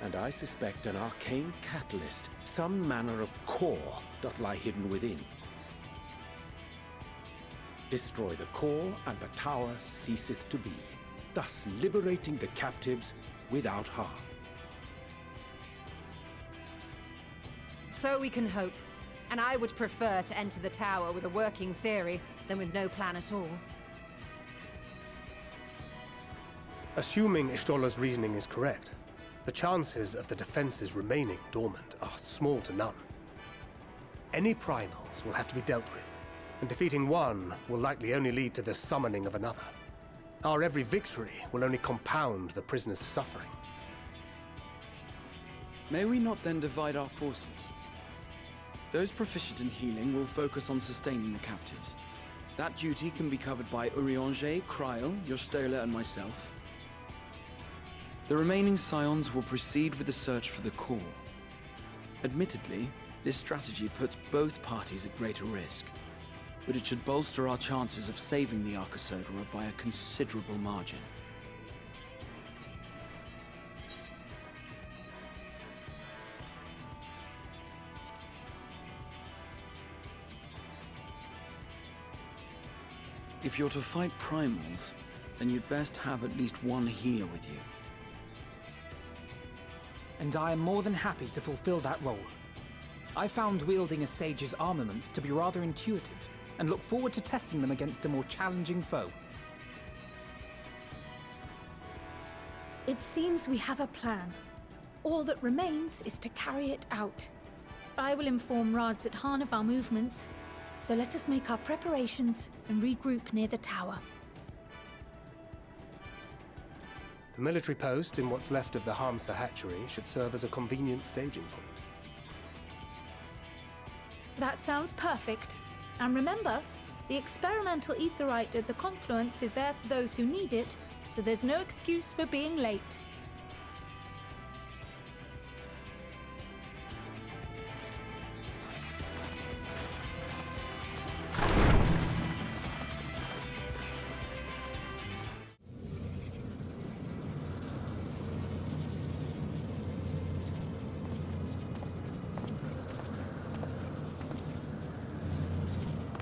and I suspect an arcane catalyst, some manner of core, doth lie hidden within. Destroy the core, and the tower ceaseth to be, thus liberating the captives without harm. So we can hope, and I would prefer to enter the tower with a working theory than with no plan at all. Assuming Ishtola's reasoning is correct, the chances of the defenses remaining dormant are small to none. Any primals will have to be dealt with, and defeating one will likely only lead to the summoning of another. Our every victory will only compound the prisoner's suffering. May we not then divide our forces? Those proficient in healing will focus on sustaining the captives. That duty can be covered by Urianger, Kryl, Yostola, and myself. The remaining scions will proceed with the search for the core. Admittedly, this strategy puts both parties at greater risk, but it should bolster our chances of saving the Arcosodra by a considerable margin. If you're to fight primals, then you'd best have at least one healer with you. And I am more than happy to fulfill that role. I found wielding a sage's armament to be rather intuitive, and look forward to testing them against a more challenging foe. It seems we have a plan. All that remains is to carry it out. I will inform Radzat Khan of our movements, so let us make our preparations and regroup near the tower. The military post in what's left of the Hamsa hatchery should serve as a convenient staging point. That sounds perfect. And remember, the experimental aetherite at the confluence is there for those who need it, so there's no excuse for being late.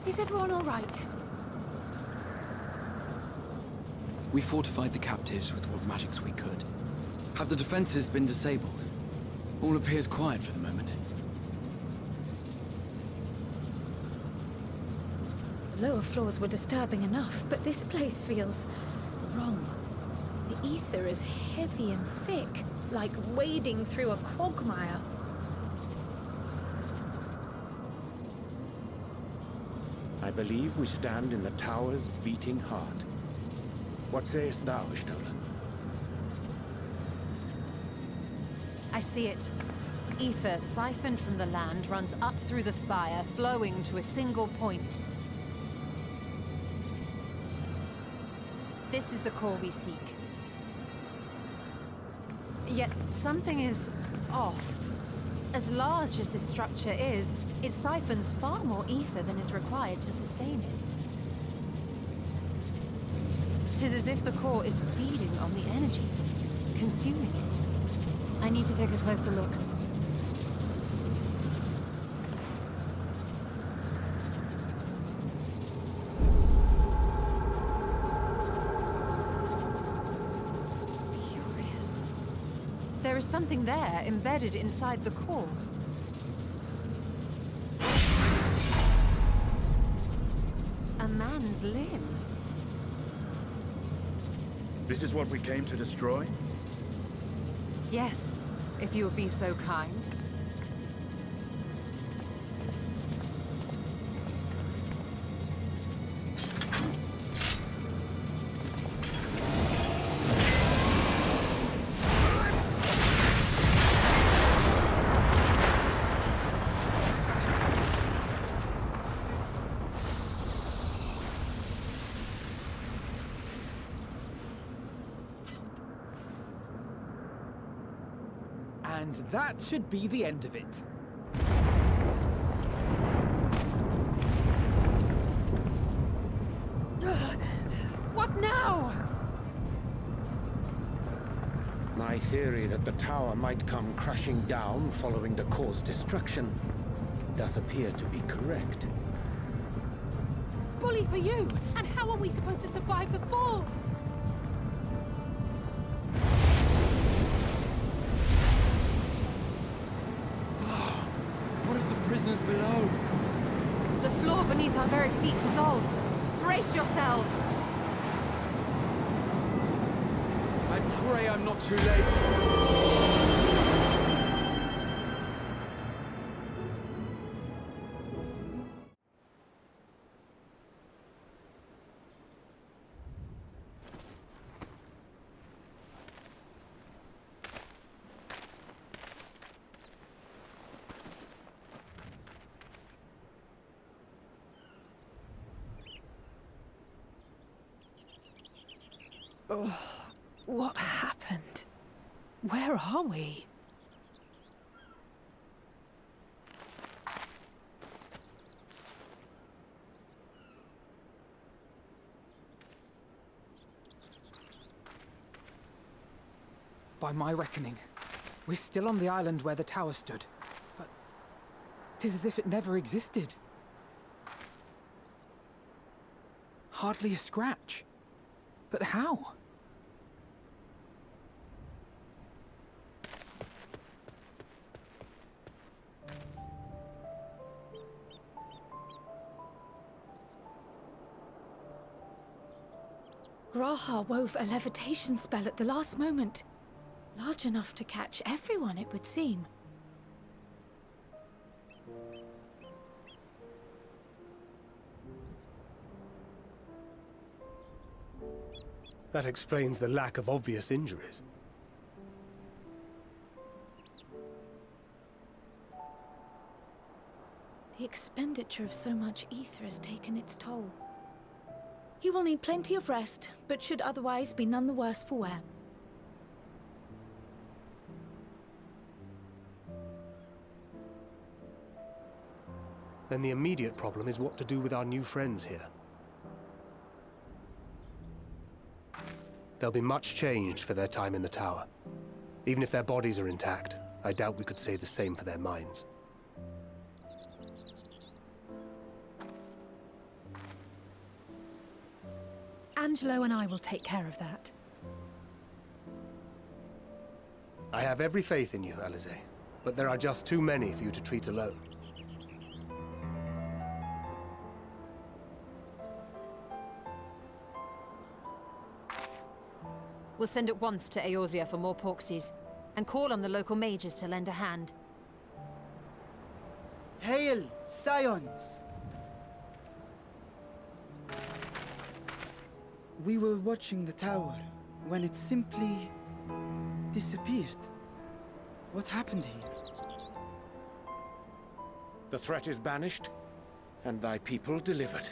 Is everyone all right? We fortified the captives with what magics we could. Have the defenses been disabled? All appears quiet for the moment. The lower floors were disturbing enough, but this place feels wrong. The ether is heavy and thick, like wading through a quagmire. I believe we stand in the tower's beating heart. What sayest thou, Ishtola? I see it. Ether siphoned from the land runs up through the spire, flowing to a single point. This is the core we seek. Yet something is off. As large as this structure is, it siphons far more ether than is required to sustain it. 'Tis as if the core is feeding on the energy, consuming it. I need to take a closer look. Curious. There is something there embedded inside the core. A man's limb. This is what we came to destroy? Yes, if you would be so kind. And that should be the end of it. What now? My theory that the tower might come crashing down following the core's destruction doth appear to be correct. Bully for you! And how are we supposed to survive the fall? What of the prisoners below? The floor beneath our very feet dissolves. Brace yourselves! I pray I'm not too late. Oh, what happened? Where are we? By my reckoning, we're still on the island where the tower stood, but 'tis as if it never existed. Hardly a scratch. But how? Graha wove a levitation spell at the last moment. Large enough to catch everyone, it would seem. That explains the lack of obvious injuries. The expenditure of so much ether has taken its toll. He will need plenty of rest, but should otherwise be none the worse for wear. Then the immediate problem is what to do with our new friends here. They'll be much changed for their time in the tower. Even if their bodies are intact, I doubt we could say the same for their minds. Angelo and I will take care of that. I have every faith in you, Alize, but there are just too many for you to treat alone. We'll send at once to Eorzea for more Porksies, and call on the local mages to lend a hand. Hail, Scions! We were watching the tower when it simply disappeared. What happened here? The threat is banished, and thy people delivered.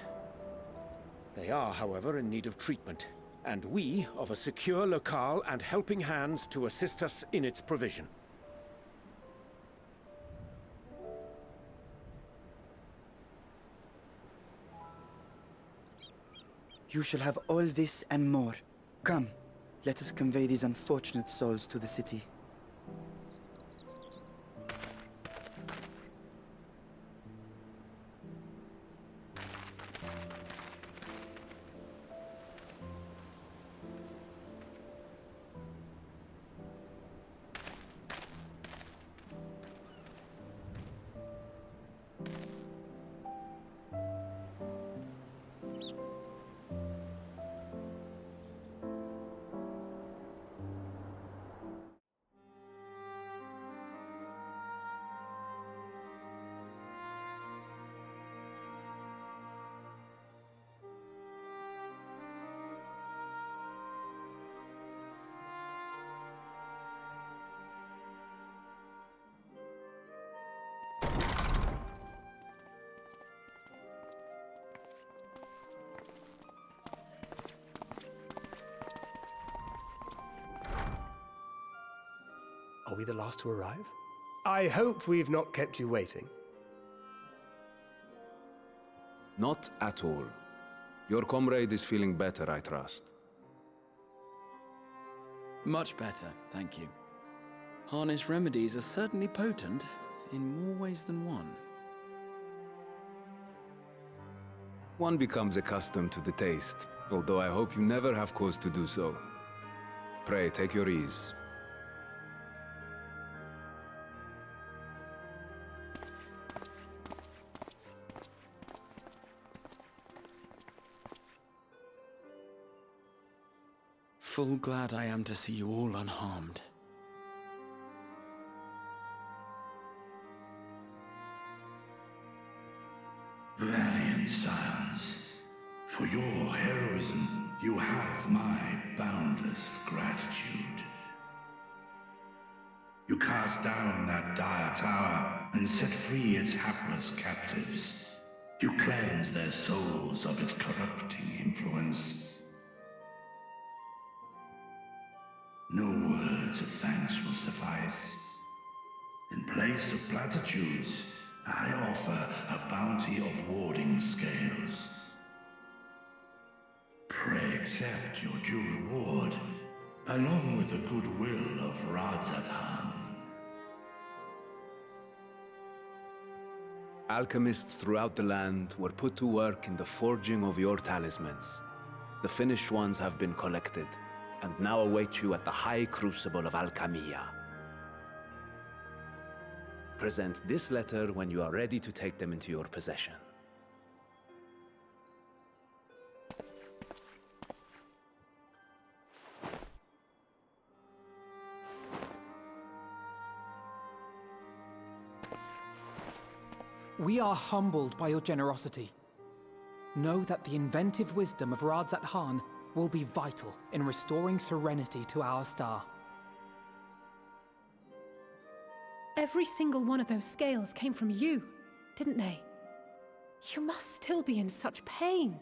They are, however, in need of treatment, and we of a secure locale and helping hands to assist us in its provision. You shall have all this and more. Come, let us convey these unfortunate souls to the city. Are we the last to arrive? I hope we've not kept you waiting. Not at all. Your comrade is feeling better, I trust. Much better, thank you. Harness remedies are certainly potent, in more ways than one. One becomes accustomed to the taste, although I hope you never have cause to do so. Pray, take your ease. Full glad I am to see you all unharmed. Valiant scions, for your heroism, you have my boundless gratitude. You cast down that dire tower and set free its hapless captives. You cleanse their souls of its corrupting influence. No words of thanks will suffice. In place of platitudes, I offer a bounty of warding scales. Pray accept your due reward, along with the goodwill of Radzat. Alchemists throughout the land were put to work in the forging of your talismans. The finished ones have been collected, and now await you at the High Crucible of Alchemia. Present this letter when you are ready to take them into your possession. We are humbled by your generosity. Know that the inventive wisdom of Radzat Han will be vital in restoring serenity to our star. Every single one of those scales came from you, didn't they? You must still be in such pain.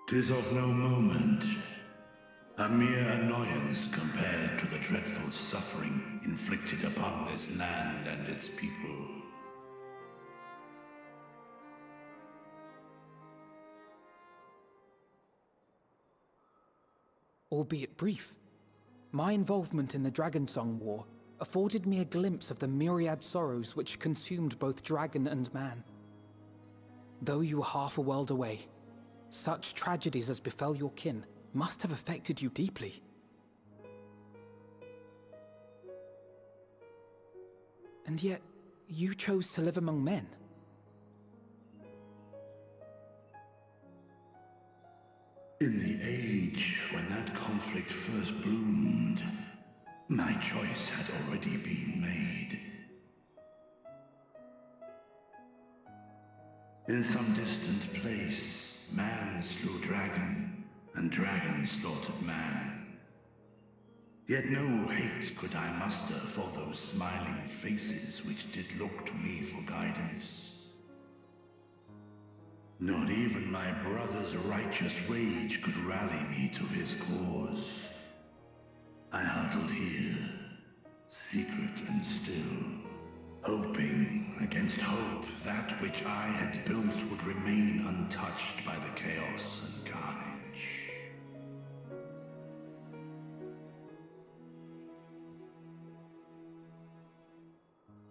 'Tis of no moment. A mere annoyance compared to the dreadful suffering inflicted upon this land and its people. Albeit brief, my involvement in the Dragonsong War afforded me a glimpse of the myriad sorrows which consumed both dragon and man. Though you were half a world away, such tragedies as befell your kin must have affected you deeply. And yet, you chose to live among men. In the age when that conflict first bloomed, my choice had already been made. In some distant place, man slew dragon, and dragon slaughtered man. Yet no hate could I muster for those smiling faces which did look to me for guidance. Not even my brother's righteous rage could rally me to his cause. I huddled here, secret and still, hoping against hope that which I had built would remain untouched by the chaos and carnage.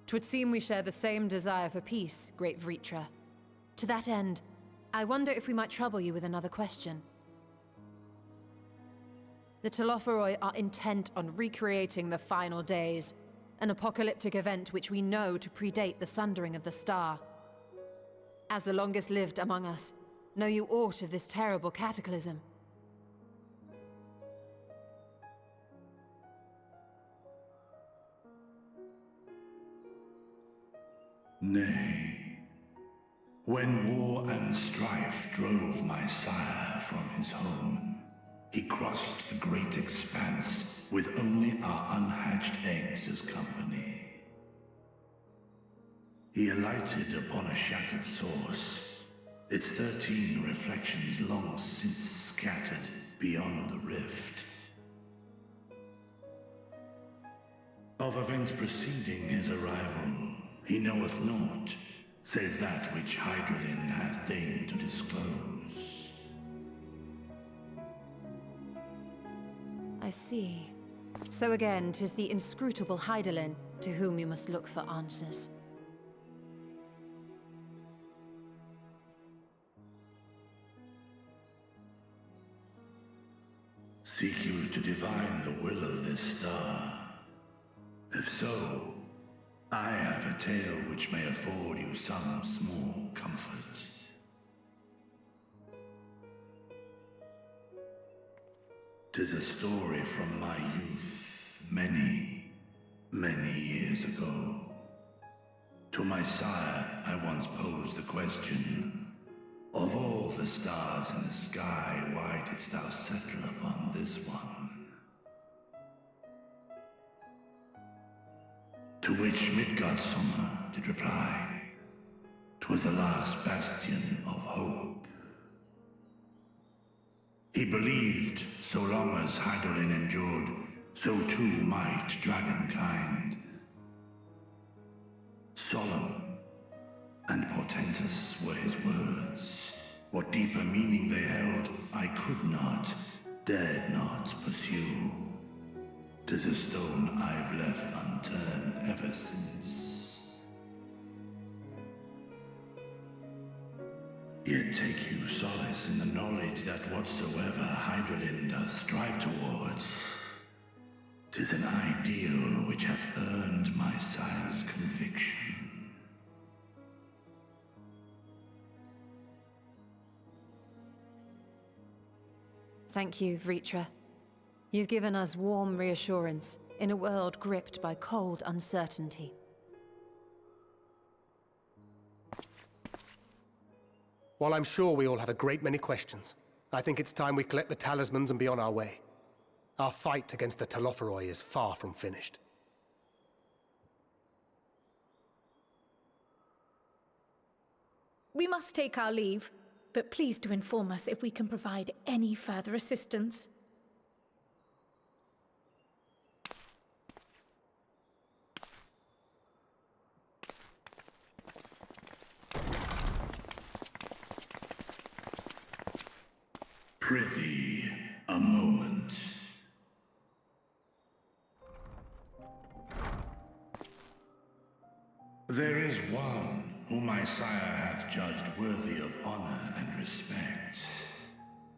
'Twould seem we share the same desire for peace, great Vritra. To that end, I wonder if we might trouble you with another question. The Telophoroi are intent on recreating the final days, an apocalyptic event which we know to predate the sundering of the star. As the longest lived among us, know you aught of this terrible cataclysm? Nay. When war and strife drove my sire from his home, he crossed the great expanse with only our unhatched eggs as company. He alighted upon a shattered source, its 13 reflections long since scattered beyond the rift. Of events preceding his arrival, he knoweth naught, save that which Hydralin hath deigned to disclose. I see. So again, 'tis the inscrutable Hydaelyn to whom you must look for answers. Seek you to divine the will of this star? If so, I have a tale which may afford you some small comfort. 'Tis a story from my youth, many, many years ago. To my sire, I once posed the question, of all the stars in the sky, why didst thou settle upon this one? To which Midgardsormr did reply, 'Twas was the last bastion of hope. He believed so long as Hydaelyn endured, so too might dragonkind. Solemn and portentous were his words. What deeper meaning they held, I could not, dared not pursue. 'Tis a stone I've left unturned ever since. Yet take you solace in the knowledge that whatsoever Hydaelyn does strive towards, 'tis an ideal which hath earned my sire's conviction. Thank you, Vritra. You've given us warm reassurance in a world gripped by cold uncertainty. While I'm sure we all have a great many questions, I think it's time we collect the talismans and be on our way. Our fight against the Telophoroi is far from finished. We must take our leave, but please do inform us if we can provide any further assistance. Prithee, a moment. There is one whom my sire hath judged worthy of honor and respect.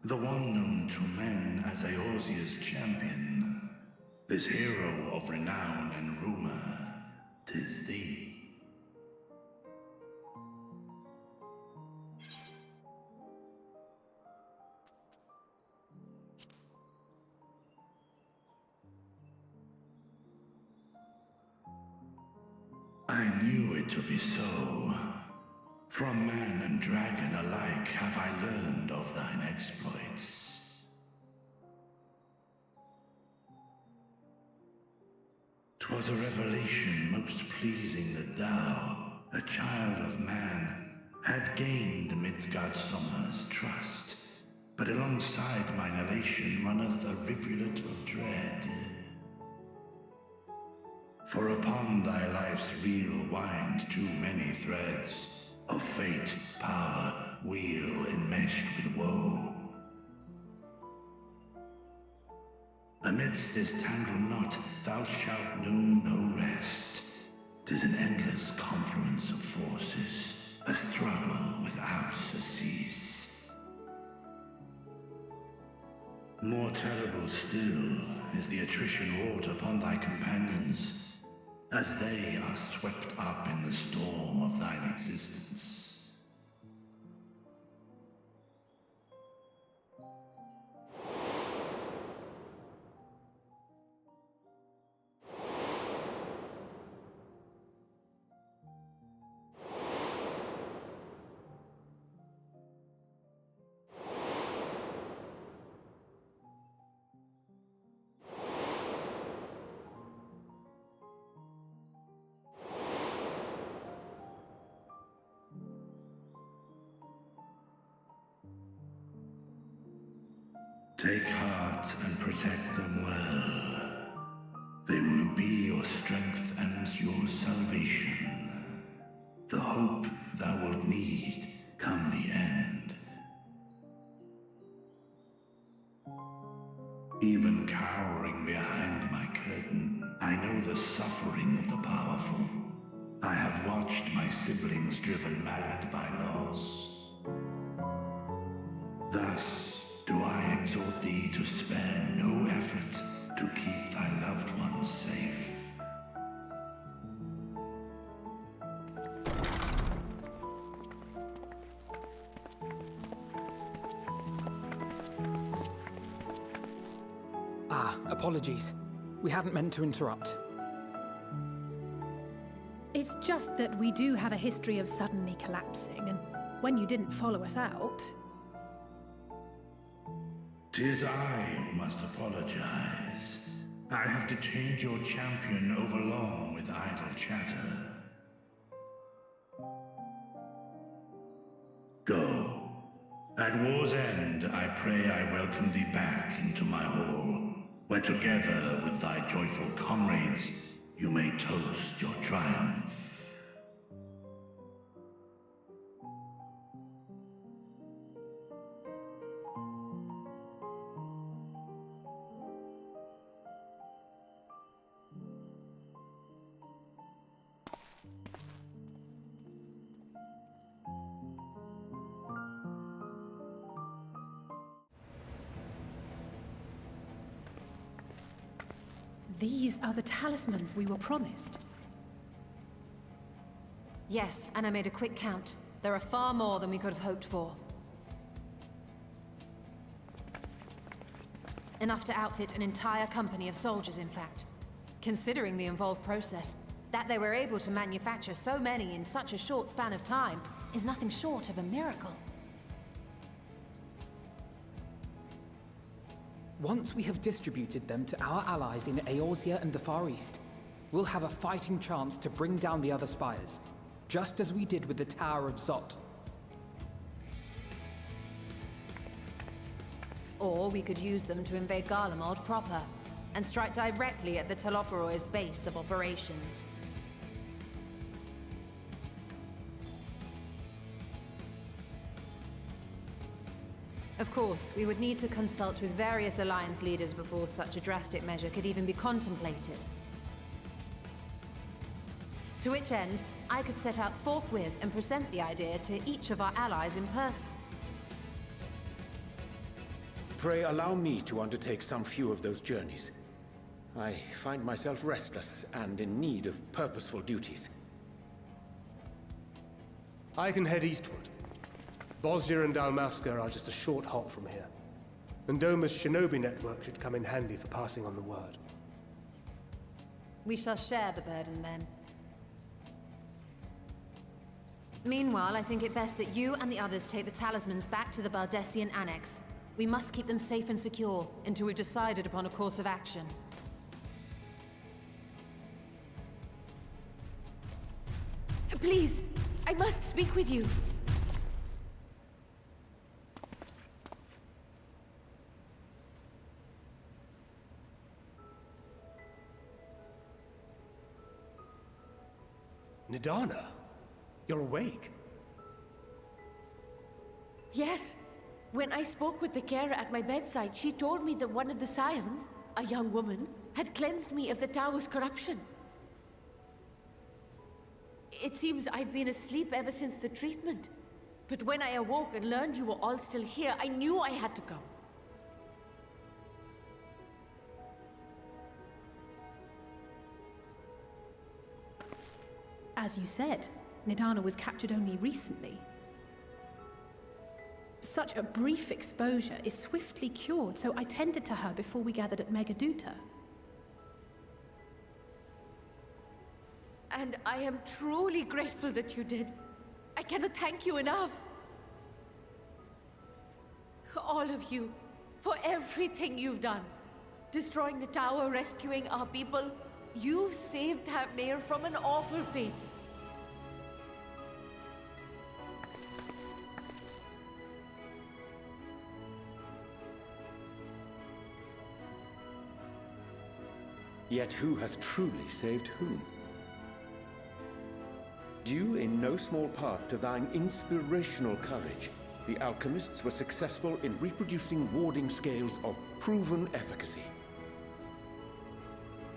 The one known to men as Eorzea's champion. This hero of renown and rumor, 'tis thee. I knew it to be so. From man and dragon alike have I learned of thine exploits. 'Twas a revelation most pleasing that thou, a child of man, had gained Midgardsormr's trust. But alongside mine elation runneth a rivulet of dread. For upon thy life's reel wind too many threads of fate, power, wheel enmeshed with woe. Amidst this tangled knot thou shalt know no rest. 'Tis an endless confluence of forces, a struggle without surcease. More terrible still is the attrition wrought upon thy companions, as they are swept up in the storm of thine existence. Take heart and protect them well. They will be your strength and your salvation. The hope thou wilt need come the end. Even cowering behind my curtain, I know the suffering of the powerful. I have watched my siblings driven mad by loss. Thus, do I exhort thee to spare no effort to keep thy loved ones safe. Apologies. We hadn't meant to interrupt. It's just that we do have a history of suddenly collapsing, and when you didn't follow us out... 'Tis I who must apologize. I have detained your champion overlong with idle chatter. At war's end, I pray I welcome thee back into my hall, where together with thy joyful comrades, you may toast your triumph. These are the talismans we were promised. Yes, and I made a quick count. There are far more than we could have hoped for. Enough to outfit an entire company of soldiers, in fact. Considering the involved process, that they were able to manufacture so many in such a short span of time is nothing short of a miracle. Once we have distributed them to our allies in Eorzea and the Far East, we'll have a fighting chance to bring down the other spires, just as we did with the Tower of Zot. Or we could use them to invade Garlemald proper, and strike directly at the Telophoroid's base of operations. Of course, we would need to consult with various Alliance leaders before such a drastic measure could even be contemplated. To which end, I could set out forthwith and present the idea to each of our allies in person. Pray allow me to undertake some few of those journeys. I find myself restless and in need of purposeful duties. I can head eastward. Bosnia and Dalmasca are just a short hop from here. And Doma's shinobi network should come in handy for passing on the word. We shall share the burden then. Meanwhile, I think it best that you and the others take the talismans back to the Baldessian Annex. We must keep them safe and secure until we've decided upon a course of action. Please, I must speak with you. Nidana, you're awake. Yes. When I spoke with the carer at my bedside, she told me that one of the scions, a young woman, had cleansed me of the tower's corruption. It seems I'd been asleep ever since the treatment. But when I awoke and learned you were all still here, I knew I had to come. As you said, Nidana was captured only recently. Such a brief exposure is swiftly cured, so I tended to her before we gathered at Megaduta. And I am truly grateful that you did. I cannot thank you enough. All of you, for everything you've done. Destroying the tower, rescuing our people. You've saved Thavnair from an awful fate. Yet who hath truly saved whom? Due in no small part to thine inspirational courage, the alchemists were successful in reproducing warding scales of proven efficacy.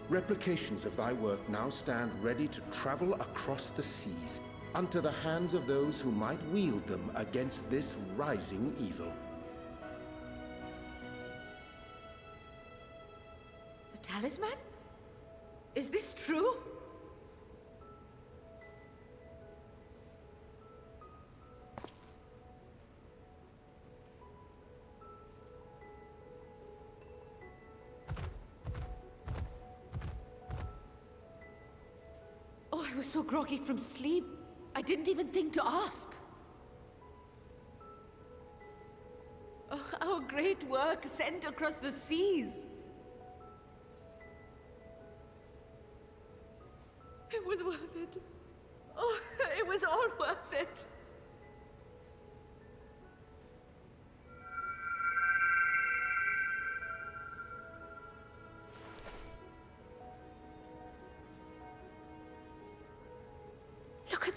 Replications of thy work now stand ready to travel across the seas, unto the hands of those who might wield them against this rising evil. The talisman? Is this true? Oh, I was so groggy from sleep. I didn't even think to ask. Oh, our great work sent across the seas. It was worth it. Oh, it was all worth it.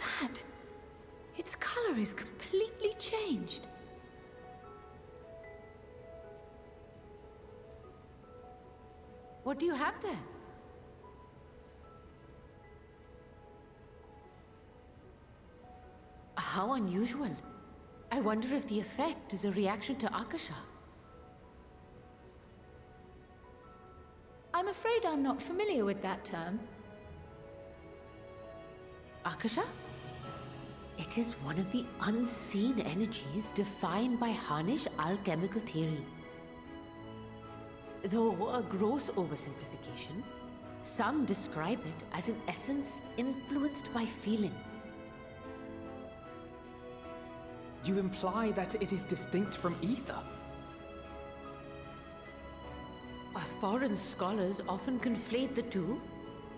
that? Its color is completely changed. What do you have there? How unusual. I wonder if the effect is a reaction to Akasha. I'm afraid I'm not familiar with that term. Akasha? It is one of the unseen energies defined by Harnish alchemical theory. Though a gross oversimplification, some describe it as an essence influenced by feelings. You imply that it is distinct from ether? Foreign scholars often conflate the two,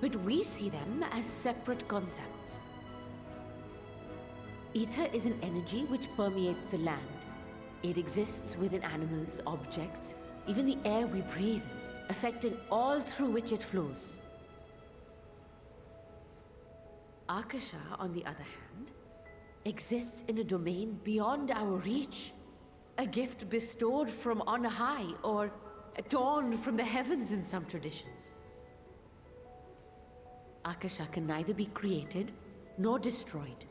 but we see them as separate concepts. Ether is an energy which permeates the land. It exists within animals, objects, even the air we breathe, affecting all through which it flows. Akasha, on the other hand, exists in a domain beyond our reach. A gift bestowed from on high, or torn from the heavens in some traditions. Akasha can neither be created nor destroyed.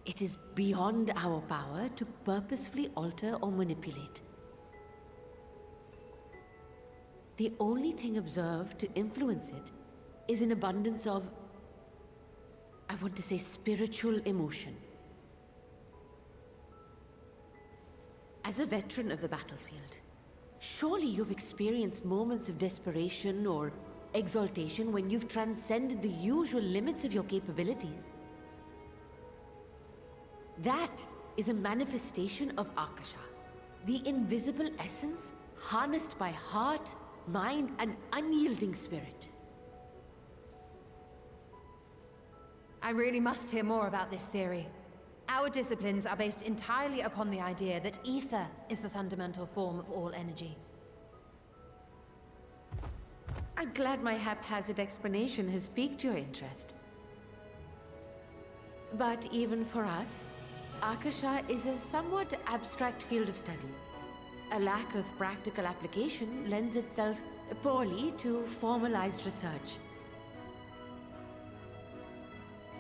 It is beyond our power to purposefully alter or manipulate. The only thing observed to influence it is an abundance of, I want to say, spiritual emotion. As a veteran of the battlefield, surely you've experienced moments of desperation or exaltation when you've transcended the usual limits of your capabilities. That is a manifestation of Akasha, the invisible essence harnessed by heart, mind, and unyielding spirit. I really must hear more about this theory. Our disciplines are based entirely upon the idea that ether is the fundamental form of all energy. I'm glad my haphazard explanation has piqued your interest. But even for us, Akasha is a somewhat abstract field of study. A lack of practical application lends itself poorly to formalized research.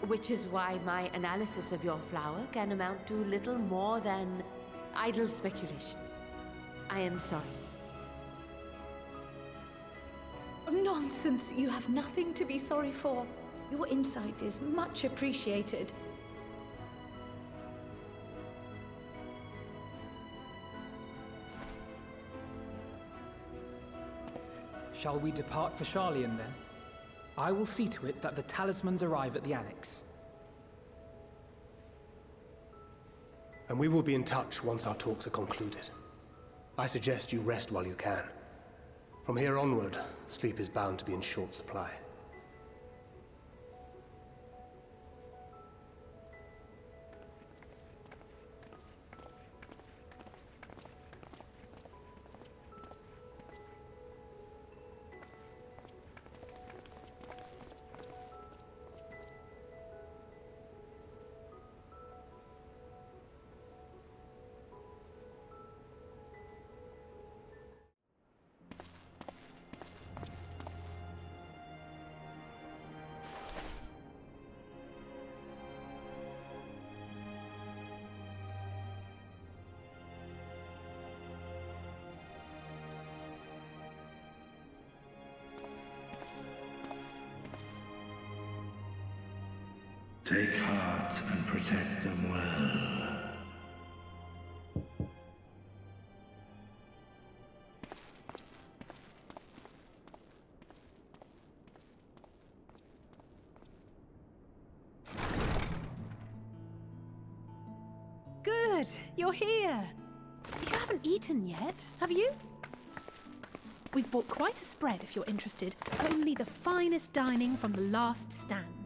Which is why my analysis of your flower can amount to little more than idle speculation. I am sorry. Nonsense! You have nothing to be sorry for. Your insight is much appreciated. Shall we depart for Sharlayan then? I will see to it that the talismans arrive at the Annex. And we will be in touch once our talks are concluded. I suggest you rest while you can. From here onward, sleep is bound to be in short supply. Take heart and protect them well. Good, you're here. You haven't eaten yet, have you? We've bought quite a spread if you're interested. Only the finest dining from the last stand.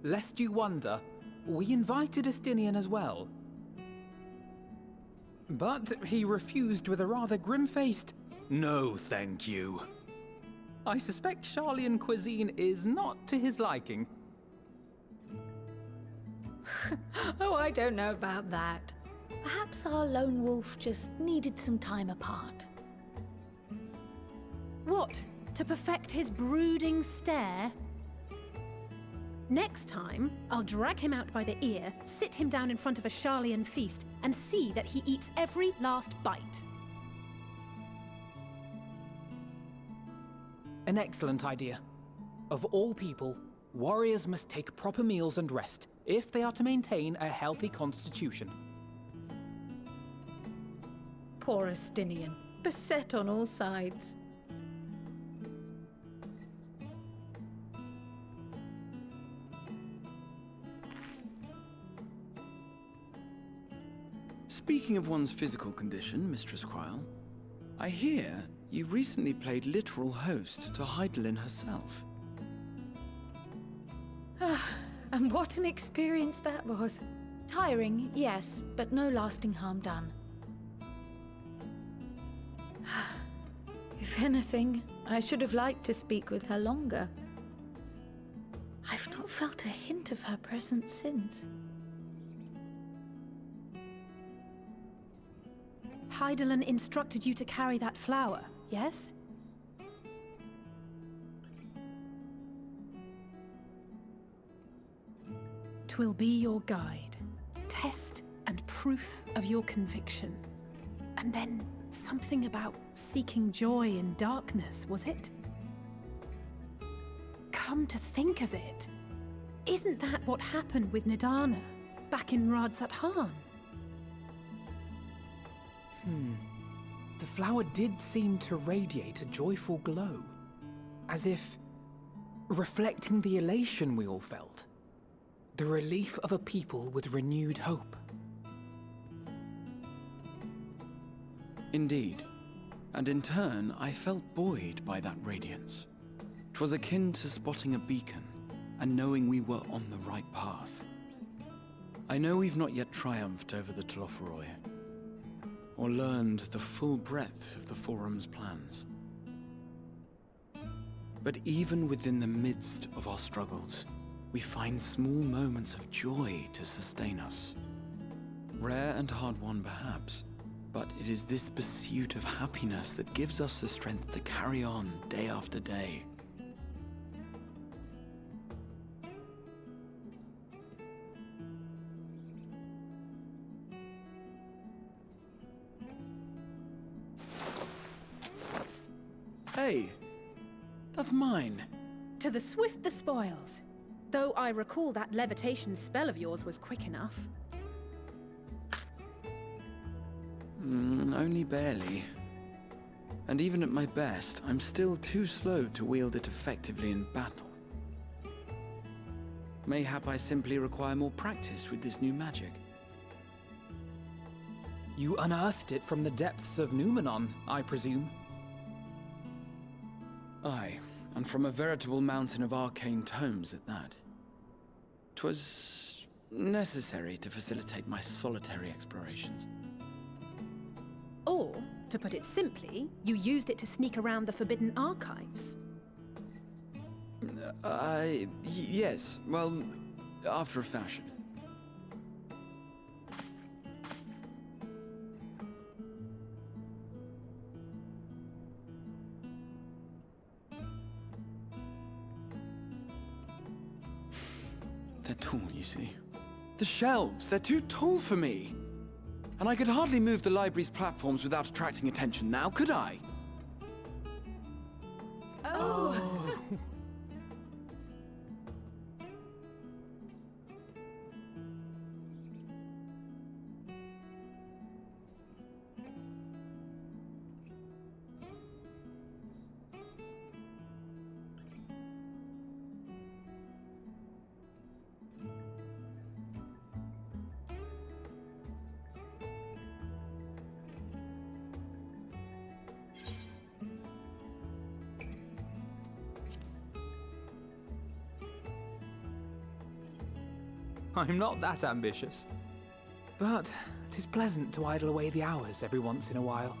Lest you wonder, we invited Estinian as well. But he refused with a rather grim-faced, "No, thank you." I suspect Charlian cuisine is not to his liking. Oh, I don't know about that. Perhaps our lone wolf just needed some time apart. What? To perfect his brooding stare? Next time, I'll drag him out by the ear, sit him down in front of a Charlian feast, and see that he eats every last bite. An excellent idea. Of all people, warriors must take proper meals and rest if they are to maintain a healthy constitution. Poor Estinian, beset on all sides. Speaking of one's physical condition, Mistress Cryle, I hear you recently played literal host to Heidelin herself. And what an experience that was. Tiring, yes, but no lasting harm done. If anything, I should have liked to speak with her longer. I've not felt a hint of her presence since. Heidelin instructed you to carry that flower, yes? Twill be your guide, test and proof of your conviction. And then something about seeking joy in darkness, was it? Come to think of it, isn't that what happened with Nidana back in Radzat Han? The flower did seem to radiate a joyful glow, as if reflecting the elation we all felt, the relief of a people with renewed hope. Indeed, and in turn, I felt buoyed by that radiance. 'Twas akin to spotting a beacon and knowing we were on the right path. I know we've not yet triumphed over the Telophoroi, or learned the full breadth of the Forum's plans. But even within the midst of our struggles, we find small moments of joy to sustain us. Rare and hard-won perhaps, but it is this pursuit of happiness that gives us the strength to carry on day after day. Hey, that's mine. To the swift the spoils. Though I recall that levitation spell of yours was quick enough. Only barely. And even at my best, I'm still too slow to wield it effectively in battle. Mayhap I simply require more practice with this new magic. You unearthed it from the depths of Numenon, I presume? Aye, and from a veritable mountain of arcane tomes at that. 'Twas necessary to facilitate my solitary explorations. Or, to put it simply, you used it to sneak around the Forbidden Archives. Yes, well, after a fashion. They're tall, you see. The shelves, they're too tall for me. And I could hardly move the library's platforms without attracting attention now, could I? Oh. I'm not that ambitious. But 'tis pleasant to idle away the hours every once in a while.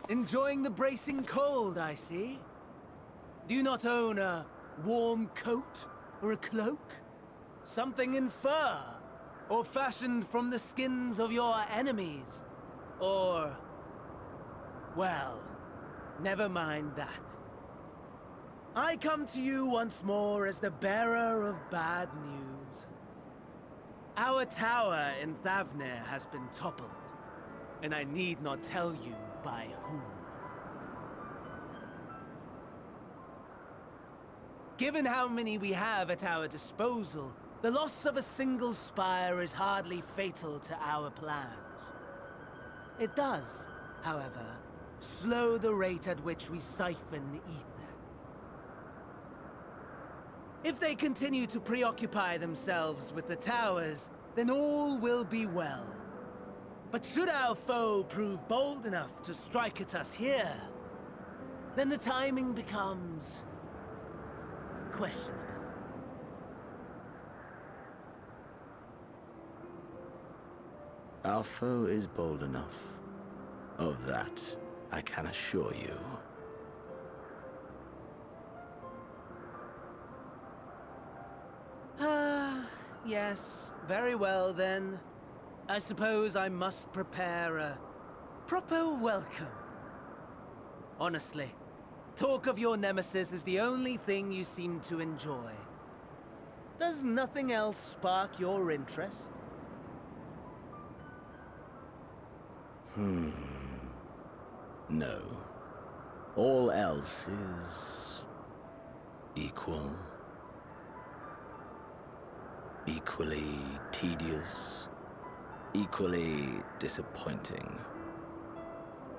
Enjoying the bracing cold, I see. Do you not own a warm coat or a cloak? Something in fur? Or fashioned from the skins of your enemies? Or... well, never mind that. I come to you once more as the bearer of bad news. Our tower in Thavnir has been toppled, and I need not tell you by whom. Given how many we have at our disposal, the loss of a single spire is hardly fatal to our plans. It does, however, slow the rate at which we siphon ether. If they continue to preoccupy themselves with the towers, then all will be well. But should our foe prove bold enough to strike at us here, then the timing becomes questionable. Our foe is bold enough. Of that, I can assure you. Yes, very well then. I suppose I must prepare a proper welcome. Honestly, talk of your nemesis is the only thing you seem to enjoy. Does nothing else spark your interest? No. All else is... equal. Equally tedious. Equally disappointing.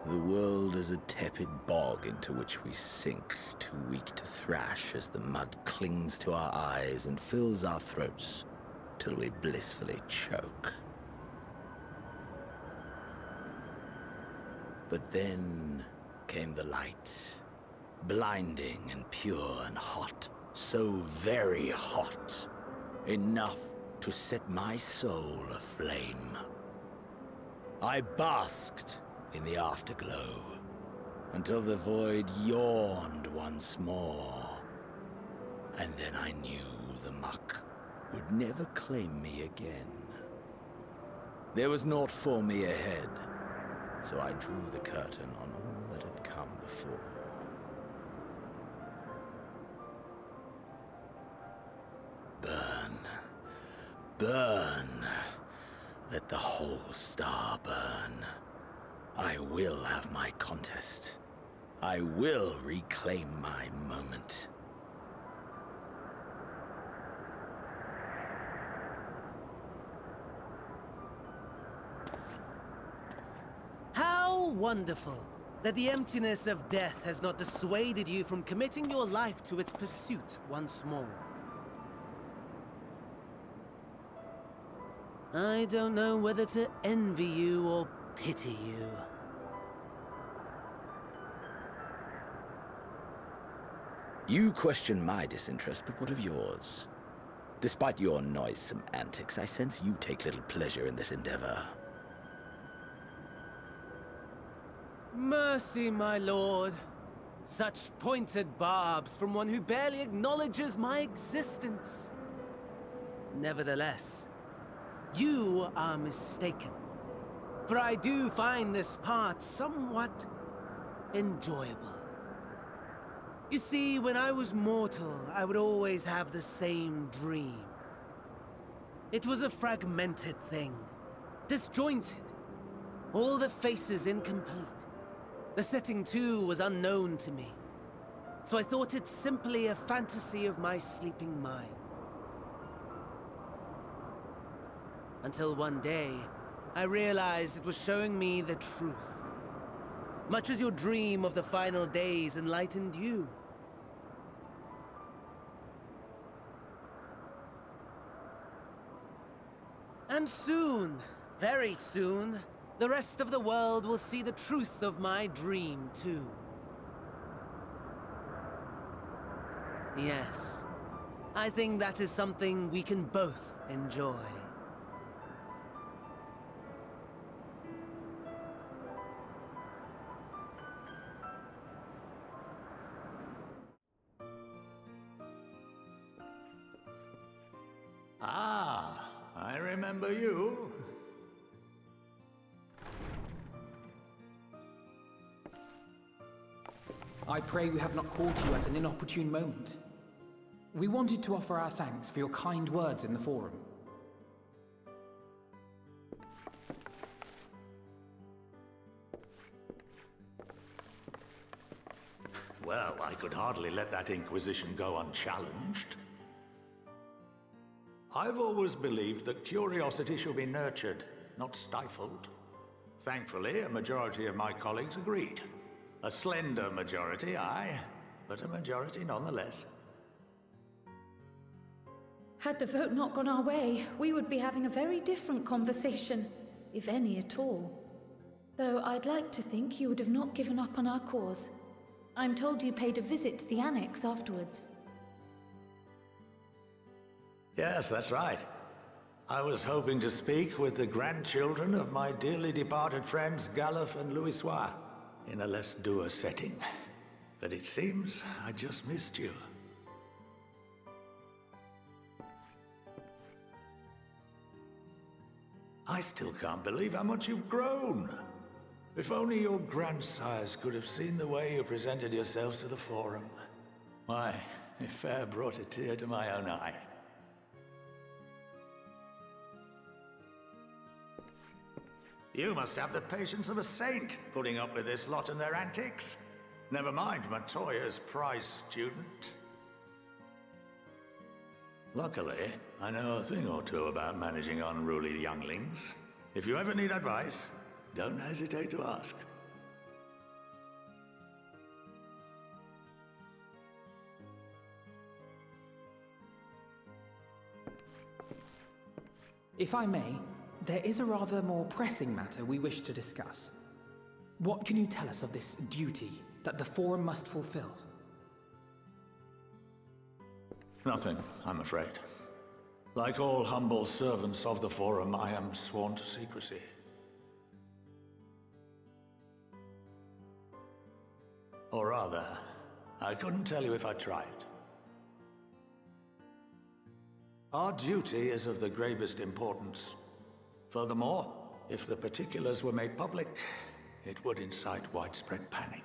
The world is a tepid bog into which we sink, too weak to thrash as the mud clings to our eyes and fills our throats till we blissfully choke. But then came the light, blinding and pure and hot, so very hot, enough to set my soul aflame. I basked in the afterglow until the void yawned once more, and then I knew the muck would never claim me again. There was naught for me ahead, so I drew the curtain on all that had come before. Burn. Burn. Let the whole star burn. I will have my contest. I will reclaim my moment. How wonderful that the emptiness of death has not dissuaded you from committing your life to its pursuit once more. I don't know whether to envy you or pity you. You question my disinterest, but what of yours? Despite your noisome antics, I sense you take little pleasure in this endeavor. Mercy, my lord. Such pointed barbs from one who barely acknowledges my existence. Nevertheless, you are mistaken. For I do find this part somewhat enjoyable. You see, when I was mortal, I would always have the same dream. It was a fragmented thing, disjointed. All the faces incomplete. The setting, too, was unknown to me. So I thought it simply a fantasy of my sleeping mind. Until one day, I realized it was showing me the truth. Much as your dream of the final days enlightened you. And soon, very soon, the rest of the world will see the truth of my dream, too. Yes, I think that is something we can both enjoy. Ah, I remember you. I pray we have not caught you at an inopportune moment. We wanted to offer our thanks for your kind words in the forum. Well, I could hardly let that Inquisition go unchallenged. I've always believed that curiosity should be nurtured, not stifled. Thankfully, a majority of my colleagues agreed. A slender majority, aye, but a majority nonetheless. Had the vote not gone our way, we would be having a very different conversation, if any at all. Though I'd like to think you would have not given up on our cause. I'm told you paid a visit to the Annex afterwards. Yes, that's right. I was hoping to speak with the grandchildren of my dearly departed friends Galuf and Louisoix in a less dour setting. But it seems I just missed you. I still can't believe how much you've grown. If only your grandsires could have seen the way you presented yourselves to the Forum. Why, it fair brought a tear to my own eye. You must have the patience of a saint, putting up with this lot and their antics. Never mind Matoya's prize student. Luckily, I know a thing or two about managing unruly younglings. If you ever need advice, don't hesitate to ask. If I may, there is a rather more pressing matter we wish to discuss. What can you tell us of this duty that the Forum must fulfill? Nothing, I'm afraid. Like all humble servants of the Forum, I am sworn to secrecy. Or rather, I couldn't tell you if I tried. Our duty is of the gravest importance. Furthermore, if the particulars were made public, it would incite widespread panic.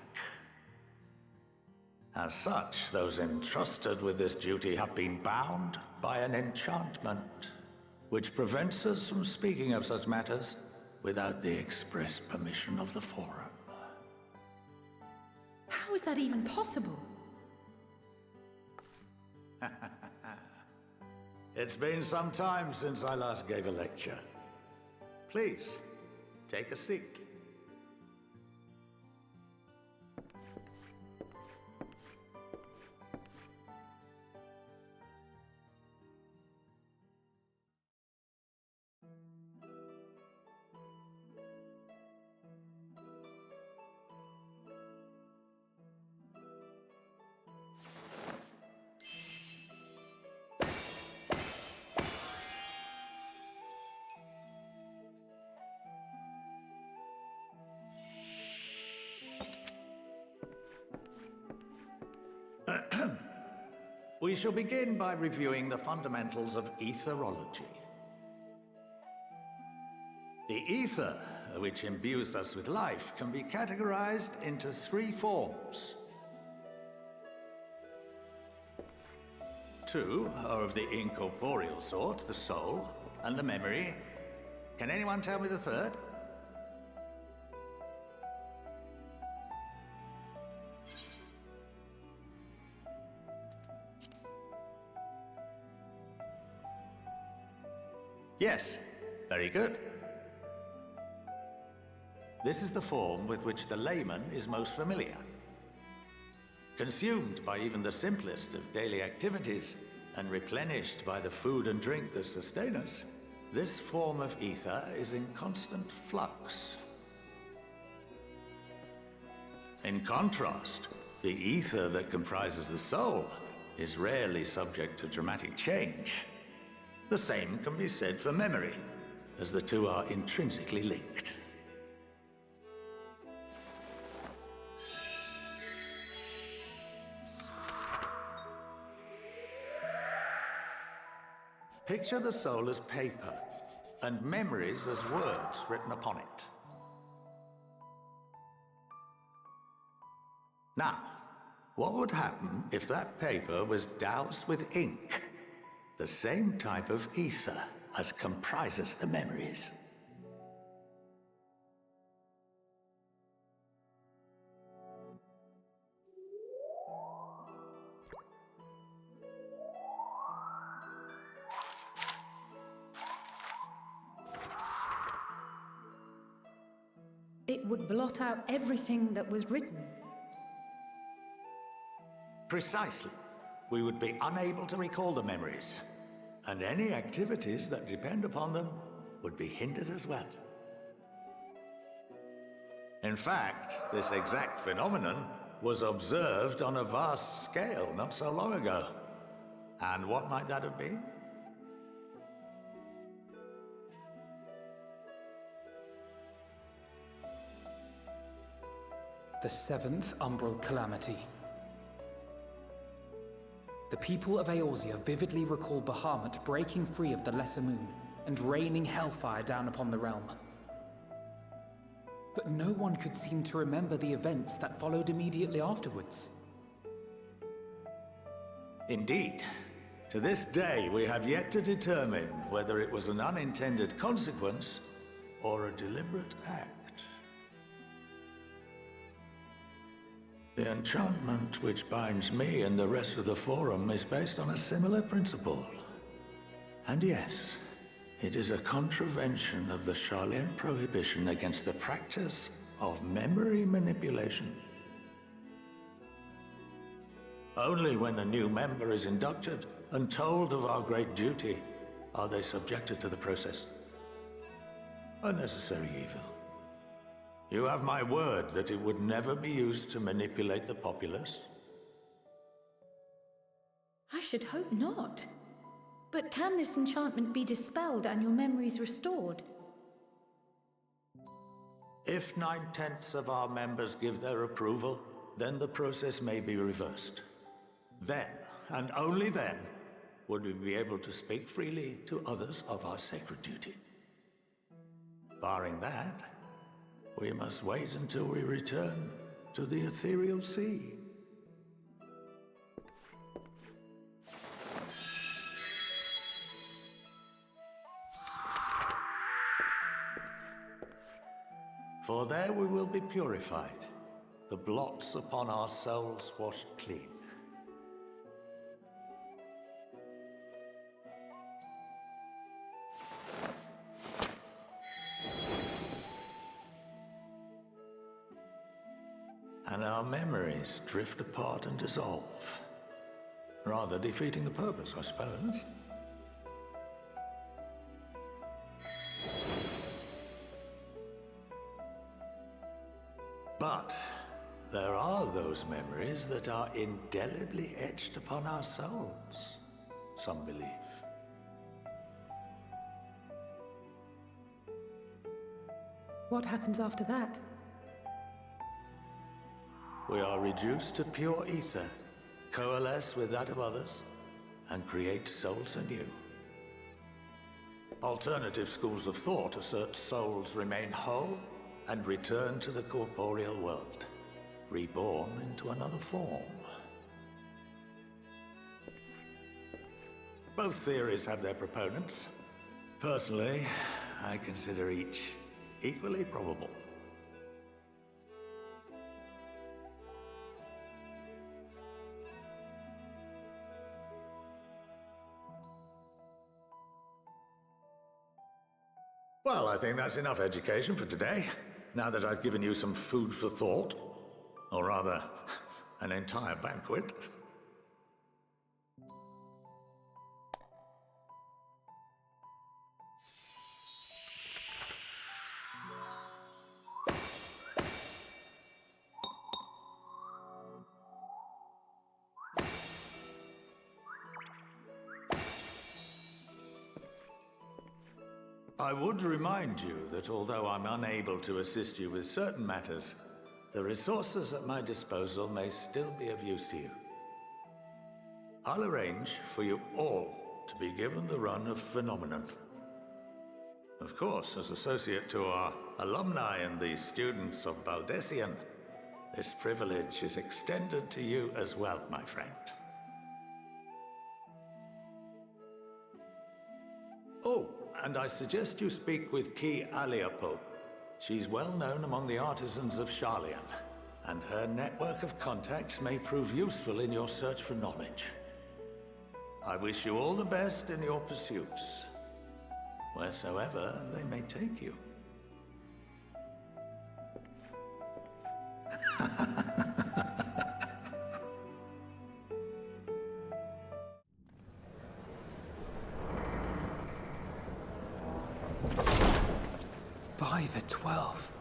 As such, those entrusted with this duty have been bound by an enchantment, which prevents us from speaking of such matters without the express permission of the Forum. How is that even possible? It's been some time since I last gave a lecture. Please, take a seat. We shall begin by reviewing the fundamentals of etherology. The ether, which imbues us with life, can be categorized into three forms. Two are of the incorporeal sort, the soul and the memory. Can anyone tell me the third? Yes, very good. This is the form with which the layman is most familiar. Consumed by even the simplest of daily activities, and replenished by the food and drink that sustain us, this form of ether is in constant flux. In contrast, the ether that comprises the soul is rarely subject to dramatic change. The same can be said for memory, as the two are intrinsically linked. Picture the soul as paper, and memories as words written upon it. Now, what would happen if that paper was doused with ink? The same type of ether as comprises the memories. It would blot out everything that was written. Precisely. We would be unable to recall the memories, and any activities that depend upon them would be hindered as well. In fact, this exact phenomenon was observed on a vast scale not so long ago. And what might that have been? The seventh Umbral Calamity. The people of Eorzea vividly recall Bahamut breaking free of the Lesser Moon and raining hellfire down upon the realm. But no one could seem to remember the events that followed immediately afterwards. Indeed. To this day, we have yet to determine whether it was an unintended consequence or a deliberate act. The enchantment which binds me and the rest of the Forum is based on a similar principle. And yes, it is a contravention of the Sharlayan prohibition against the practice of memory manipulation. Only when a new member is inducted and told of our great duty are they subjected to the process. A necessary evil. You have my word that it would never be used to manipulate the populace? I should hope not. But can this enchantment be dispelled and your memories restored? If 9/10 of our members give their approval, then the process may be reversed. Then, and only then, would we be able to speak freely to others of our sacred duty. Barring that, we must wait until we return to the ethereal sea. For there we will be purified, the blots upon our souls washed clean. And our memories drift apart and dissolve, rather defeating the purpose, I suppose. But there are those memories that are indelibly etched upon our souls, some believe. What happens after that? We are reduced to pure ether, coalesce with that of others, and create souls anew. Alternative schools of thought assert souls remain whole and return to the corporeal world, reborn into another form. Both theories have their proponents. Personally, I consider each equally probable. Well, I think that's enough education for today, now that I've given you some food for thought. Or rather, an entire banquet. I would remind you that although I'm unable to assist you with certain matters, the resources at my disposal may still be of use to you. I'll arrange for you all to be given the run of Phenomenon. Of course, as associate to our alumni and the students of Baldessian, this privilege is extended to you as well, my friend. Oh, and I suggest you speak with Ki Aliapo. She's well known among the artisans of Sharlayan, and her network of contacts may prove useful in your search for knowledge. I wish you all the best in your pursuits, wheresoever they may take you. By the 12.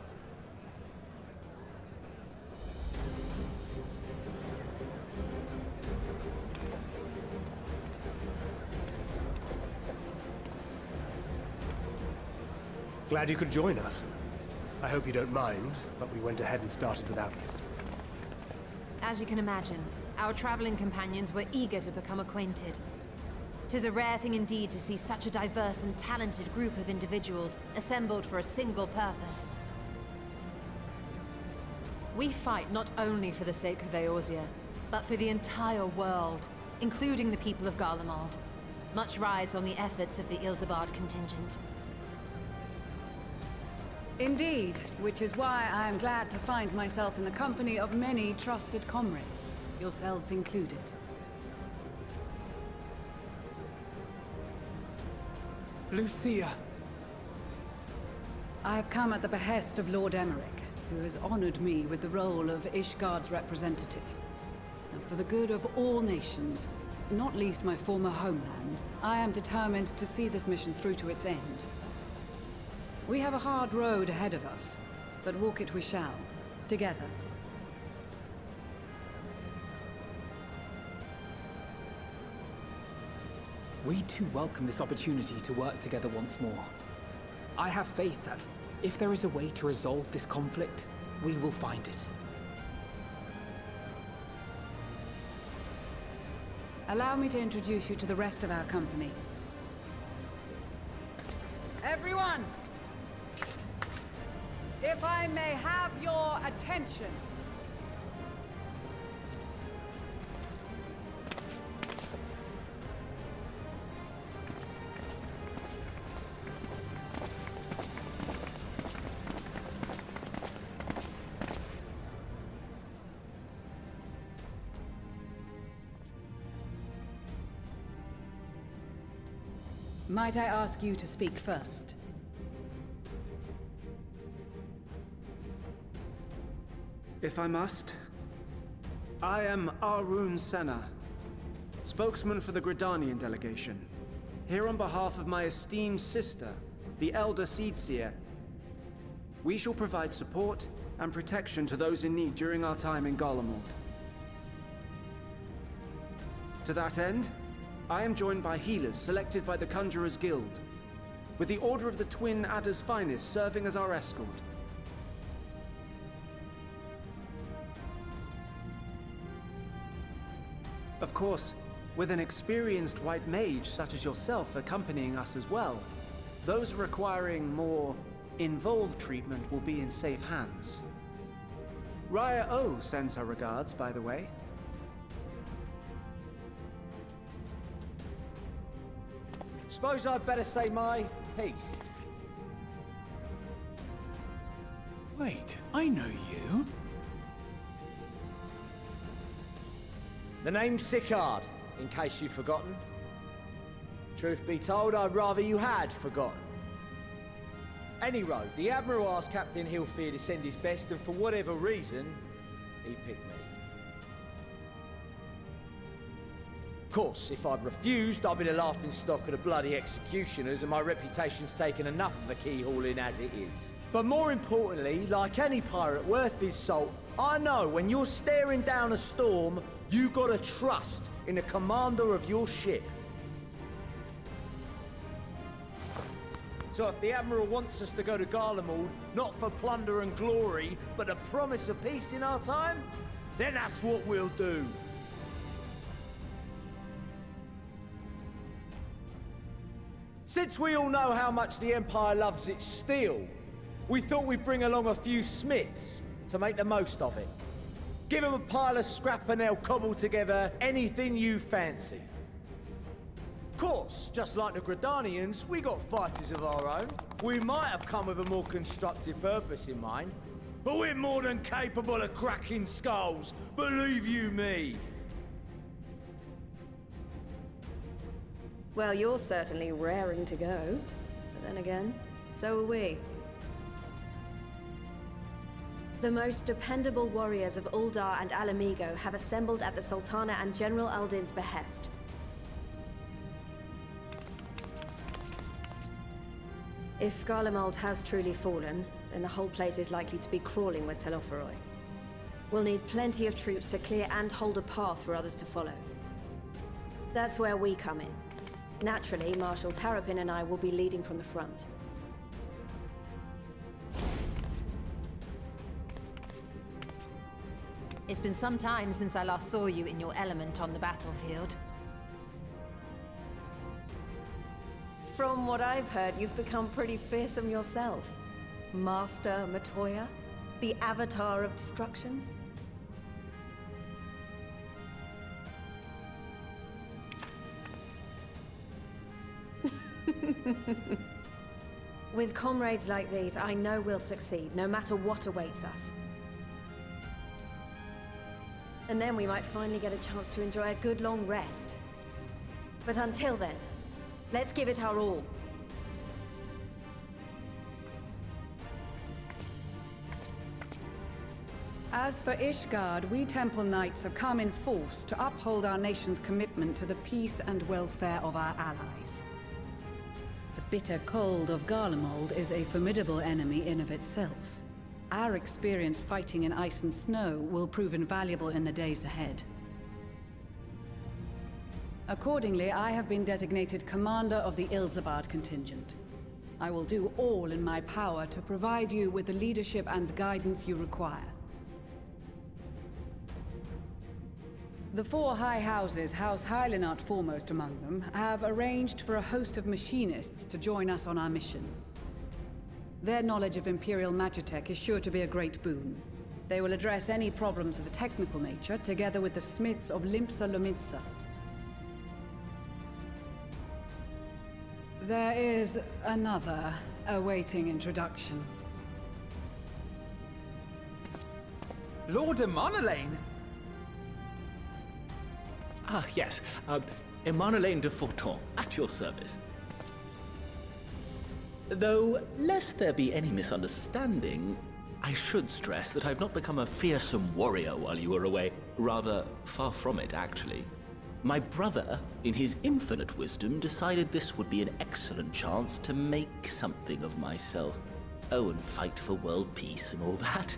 Glad you could join us. I hope you don't mind, but we went ahead and started without you. As you can imagine, our traveling companions were eager to become acquainted. 'Tis a rare thing indeed to see such a diverse and talented group of individuals assembled for a single purpose. We fight not only for the sake of Eorzea, but for the entire world, including the people of Garlemald. Much rides on the efforts of the Ilsabard contingent. Indeed, which is why I am glad to find myself in the company of many trusted comrades, yourselves included. Lucia! I have come at the behest of Lord Emmerich, who has honored me with the role of Ishgard's representative. And for the good of all nations, not least my former homeland, I am determined to see this mission through to its end. We have a hard road ahead of us, but walk it we shall, together. We too welcome this opportunity to work together once more. I have faith that, if there is a way to resolve this conflict, we will find it. Allow me to introduce you to the rest of our company. Everyone! If I may have your attention. Might I ask you to speak first? If I must. I am Arun Senna, spokesman for the Gridanian delegation, here on behalf of my esteemed sister, the Elder Seedseer. We shall provide support and protection to those in need during our time in Garlemald. To that end, I am joined by healers selected by the Conjurers Guild, with the Order of the Twin Adder's Finest serving as our escort. Of course, with an experienced white mage such as yourself accompanying us as well, those requiring more involved treatment will be in safe hands. Raya O sends her regards, by the way. Suppose I'd better say my piece. Wait, I know you. The name's Sicard, in case you've forgotten. Truth be told, I'd rather you had forgotten. Any road, the Admiral asked Captain Hillfear to send his best, and for whatever reason, he picked me. Of course, if I'd refused, I'd be the laughingstock of the bloody executioners, and my reputation's taken enough of a keyhauling as it is. But more importantly, like any pirate worth his salt, I know when you're staring down a storm, you gotta trust in the commander of your ship. So if the Admiral wants us to go to Garlemald, not for plunder and glory, but the promise of peace in our time, then that's what we'll do. Since we all know how much the Empire loves its steel, we thought we'd bring along a few smiths to make the most of it. Give them a pile of scrap and they'll cobble together anything you fancy. Of course, just like the Gridanians, we got fighters of our own. We might have come with a more constructive purpose in mind, but we're more than capable of cracking skulls, believe you me. Well, you're certainly raring to go. But then again, so are we. The most dependable warriors of Uldar and Alamigo have assembled at the Sultana and General Aldin's behest. If Garlemald has truly fallen, then the whole place is likely to be crawling with Telophoroi. We'll need plenty of troops to clear and hold a path for others to follow. That's where we come in. Naturally, Marshal Terrapin and I will be leading from the front. It's been some time since I last saw you in your element on the battlefield. From what I've heard, you've become pretty fearsome yourself. Master Matoya, the Avatar of Destruction. With comrades like these, I know we'll succeed, no matter what awaits us. And then we might finally get a chance to enjoy a good long rest. But until then, let's give it our all. As for Ishgard, we Temple Knights have come in force to uphold our nation's commitment to the peace and welfare of our allies. The bitter cold of Garlemald is a formidable enemy in of itself. Our experience fighting in ice and snow will prove invaluable in the days ahead. Accordingly, I have been designated commander of the Ilzabard contingent. I will do all in my power to provide you with the leadership and guidance you require. The four high houses, House Hylinart foremost among them, have arranged for a host of machinists to join us on our mission. Their knowledge of Imperial Magitech is sure to be a great boon. They will address any problems of a technical nature, together with the smiths of Limpsa Lomitsa. There is another awaiting introduction. Lord Emanolain? Ah, yes. Emanolain de Forton, at your service. Though, lest there be any misunderstanding, I should stress that I've not become a fearsome warrior while you were away. Rather, far from it, actually. My brother, in his infinite wisdom, decided this would be an excellent chance to make something of myself. Oh, and fight for world peace and all that.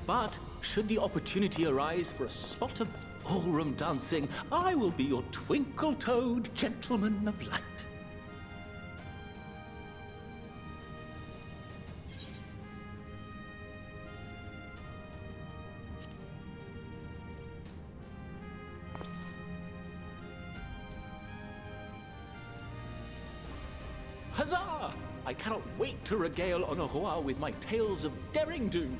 But, should the opportunity arise for a spot of ballroom dancing, I will be your twinkle-toed gentleman of light. Huzzah! I cannot wait to regale Honoroa with my tales of derring-do.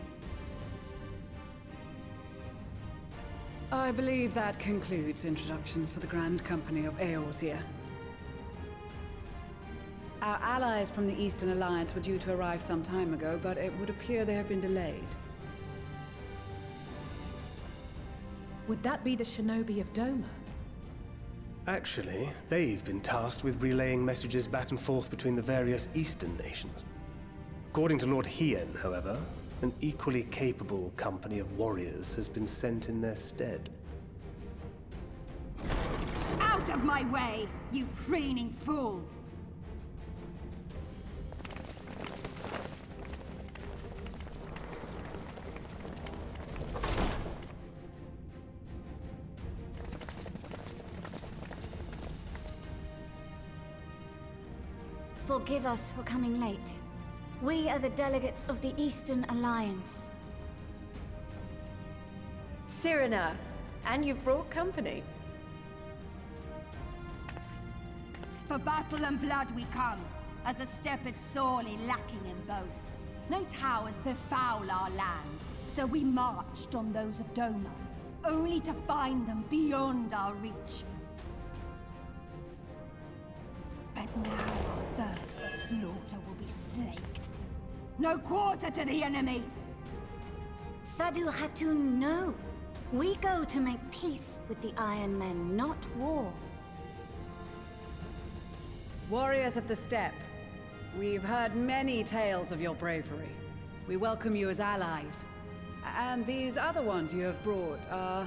I believe that concludes introductions for the Grand Company of Eorzea. Our allies from the Eastern Alliance were due to arrive some time ago, but it would appear they have been delayed. Would that be the shinobi of Doma? Actually, they've been tasked with relaying messages back and forth between the various Eastern nations. According to Lord Hien, however, an equally capable company of warriors has been sent in their stead. Out of my way, you preening fool! Forgive us for coming late. We are the delegates of the Eastern Alliance. Cyrena, and you've brought company. For battle and blood we come, as a step is sorely lacking in both. No towers befoul our lands, so we marched on those of Doma, only to find them beyond our reach. But now our thirst for slaughter will be slaked. No quarter to the enemy! Sadu Hatun, no. We go to make peace with the Iron Men, not war. Warriors of the Steppe, we've heard many tales of your bravery. We welcome you as allies. And these other ones you have brought are...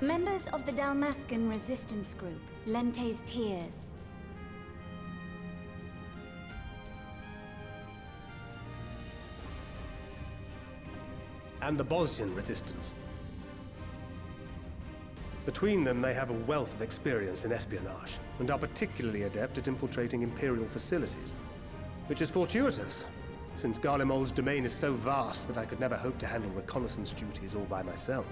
Members of the Dalmascan resistance group, Lente's Tears. And the Bosnian resistance. Between them, they have a wealth of experience in espionage, and are particularly adept at infiltrating Imperial facilities. Which is fortuitous, since Garlemald's domain is so vast that I could never hope to handle reconnaissance duties all by myself.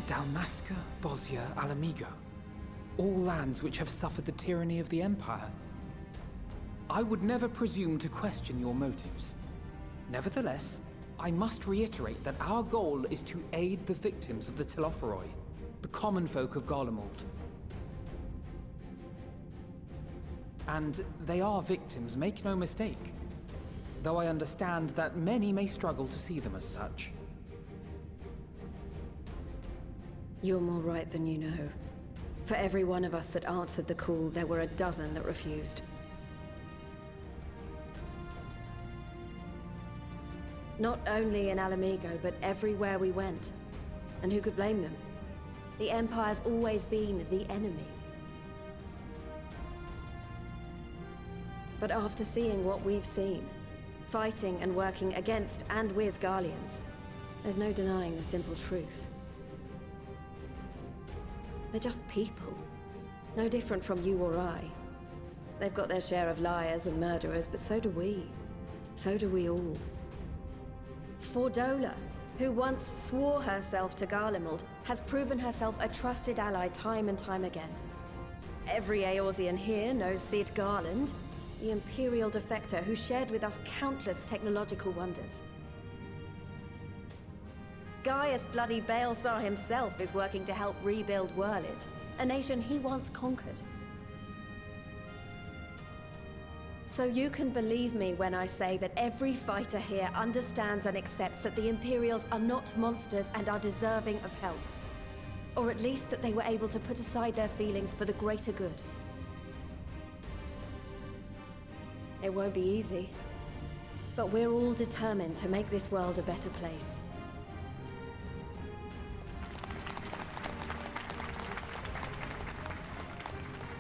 Dalmasca, Bosnia, Alamigo. All lands which have suffered the tyranny of the Empire. I would never presume to question your motives. Nevertheless, I must reiterate that our goal is to aid the victims of the Telophoroi, the common folk of Garlemald. And they are victims, make no mistake. Though I understand that many may struggle to see them as such. You're more right than you know. For every one of us that answered the call, there were a dozen that refused. Not only in Alamigo, but everywhere we went. And who could blame them? The Empire's always been the enemy. But after seeing what we've seen, fighting and working against and with Garleans, there's no denying the simple truth. They're just people. No different from you or I. They've got their share of liars and murderers, but so do we. So do we all. Fordola, who once swore herself to Garlemald, has proven herself a trusted ally time and time again. Every Eorzean here knows Cid Garland, the Imperial defector who shared with us countless technological wonders. Gaius bloody Baelsar himself is working to help rebuild Wurlid, a nation he once conquered. So you can believe me when I say that every fighter here understands and accepts that the Imperials are not monsters and are deserving of help. Or at least that they were able to put aside their feelings for the greater good. It won't be easy, but we're all determined to make this world a better place.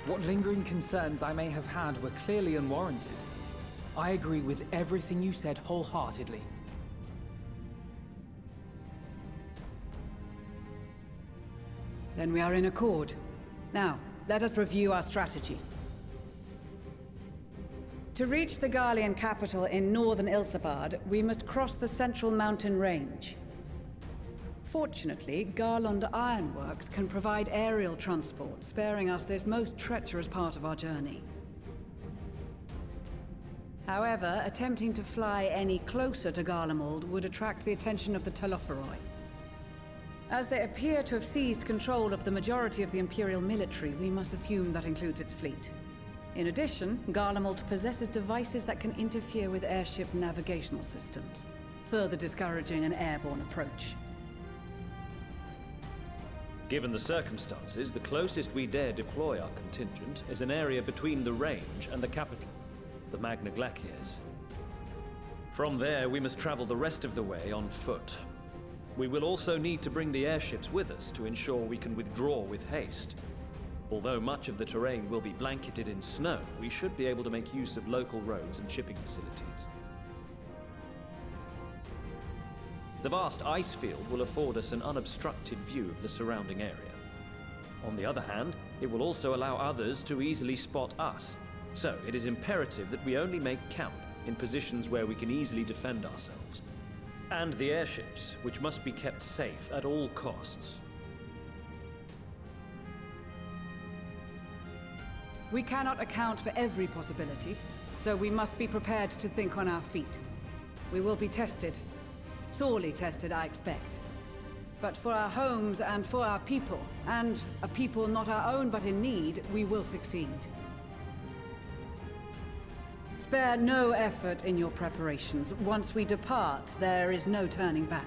What lingering concerns I may have had were clearly unwarranted. I agree with everything you said wholeheartedly. Then we are in accord. Now, let us review our strategy. To reach the Garlean capital in northern Ilsabard, we must cross the central mountain range. Fortunately, Garlond Ironworks can provide aerial transport, sparing us this most treacherous part of our journey. However, attempting to fly any closer to Garlemald would attract the attention of the Telophoroi. As they appear to have seized control of the majority of the Imperial military, we must assume that includes its fleet. In addition, Garlemald possesses devices that can interfere with airship navigational systems, further discouraging an airborne approach. Given the circumstances, the closest we dare deploy our contingent is an area between the range and the capital, the Magna Glaciers. From there, we must travel the rest of the way on foot. We will also need to bring the airships with us to ensure we can withdraw with haste. Although much of the terrain will be blanketed in snow, we should be able to make use of local roads and shipping facilities. The vast ice field will afford us an unobstructed view of the surrounding area. On the other hand, it will also allow others to easily spot us, so it is imperative that we only make camp in positions where we can easily defend ourselves. And the airships, which must be kept safe at all costs. We cannot account for every possibility, so we must be prepared to think on our feet. We will be tested. Sorely tested, I expect. But for our homes and for our people, and a people not our own but in need, we will succeed. Spare no effort in your preparations. Once we depart, there is no turning back.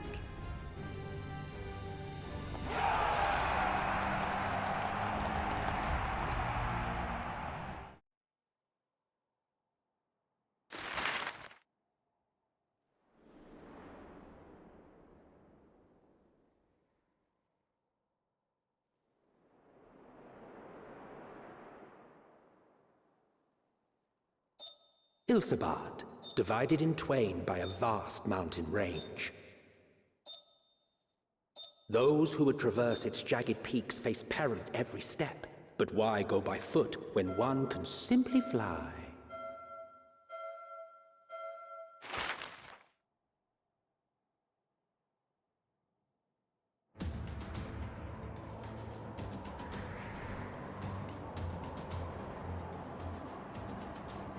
Ilsabard, divided in twain by a vast mountain range. Those who would traverse its jagged peaks face peril at every step. But why go by foot when one can simply fly?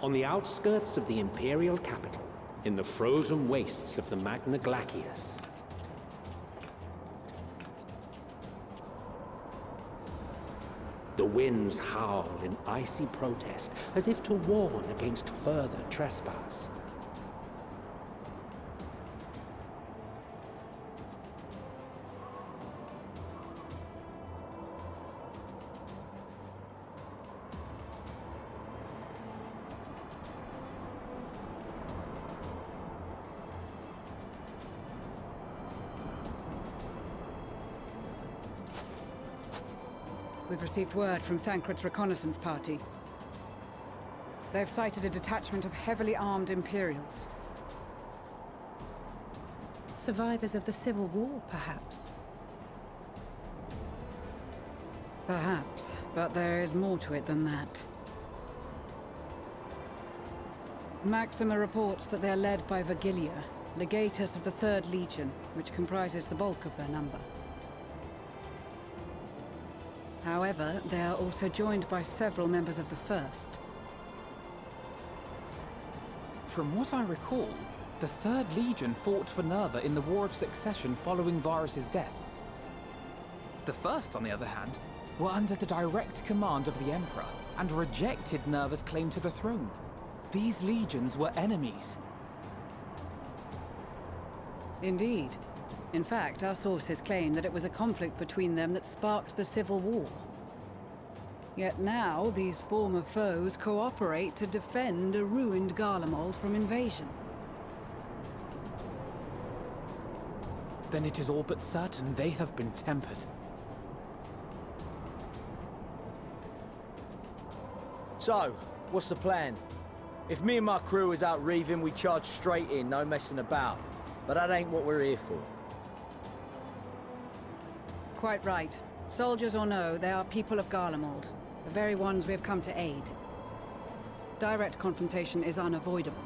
On the outskirts of the Imperial capital, in the frozen wastes of the Magna Glaciers, the winds howl in icy protest, as if to warn against further trespass. We've received word from Thancred's reconnaissance party. They've sighted a detachment of heavily armed Imperials. Survivors of the Civil War, perhaps? Perhaps, but there is more to it than that. Maxima reports that they're led by Vergilia, legatus of the 3rd Legion, which comprises the bulk of their number. However, they are also joined by several members of the 1st. From what I recall, the 3rd Legion fought for Nerva in the War of Succession following Varus's death. The 1st, on the other hand, were under the direct command of the Emperor and rejected Nerva's claim to the throne. These legions were enemies. Indeed. In fact, our sources claim that it was a conflict between them that sparked the Civil War. Yet now, these former foes cooperate to defend a ruined Garlemald from invasion. Then it is all but certain they have been tempered. So, what's the plan? If me and my crew is out reaving, we charge straight in, no messing about. But that ain't what we're here for. Quite right. Soldiers or no, they are people of Garlemald, the very ones we have come to aid. Direct confrontation is unavoidable.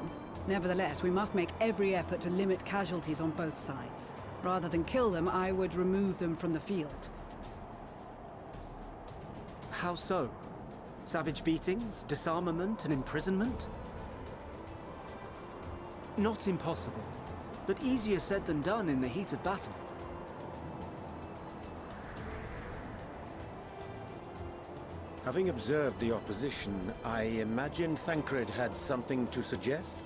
Nevertheless, we must make every effort to limit casualties on both sides. Rather than kill them, I would remove them from the field. How so? Savage beatings, disarmament, and imprisonment? Not impossible, but easier said than done in the heat of battle. Having observed the opposition, I imagine Thancred had something to suggest?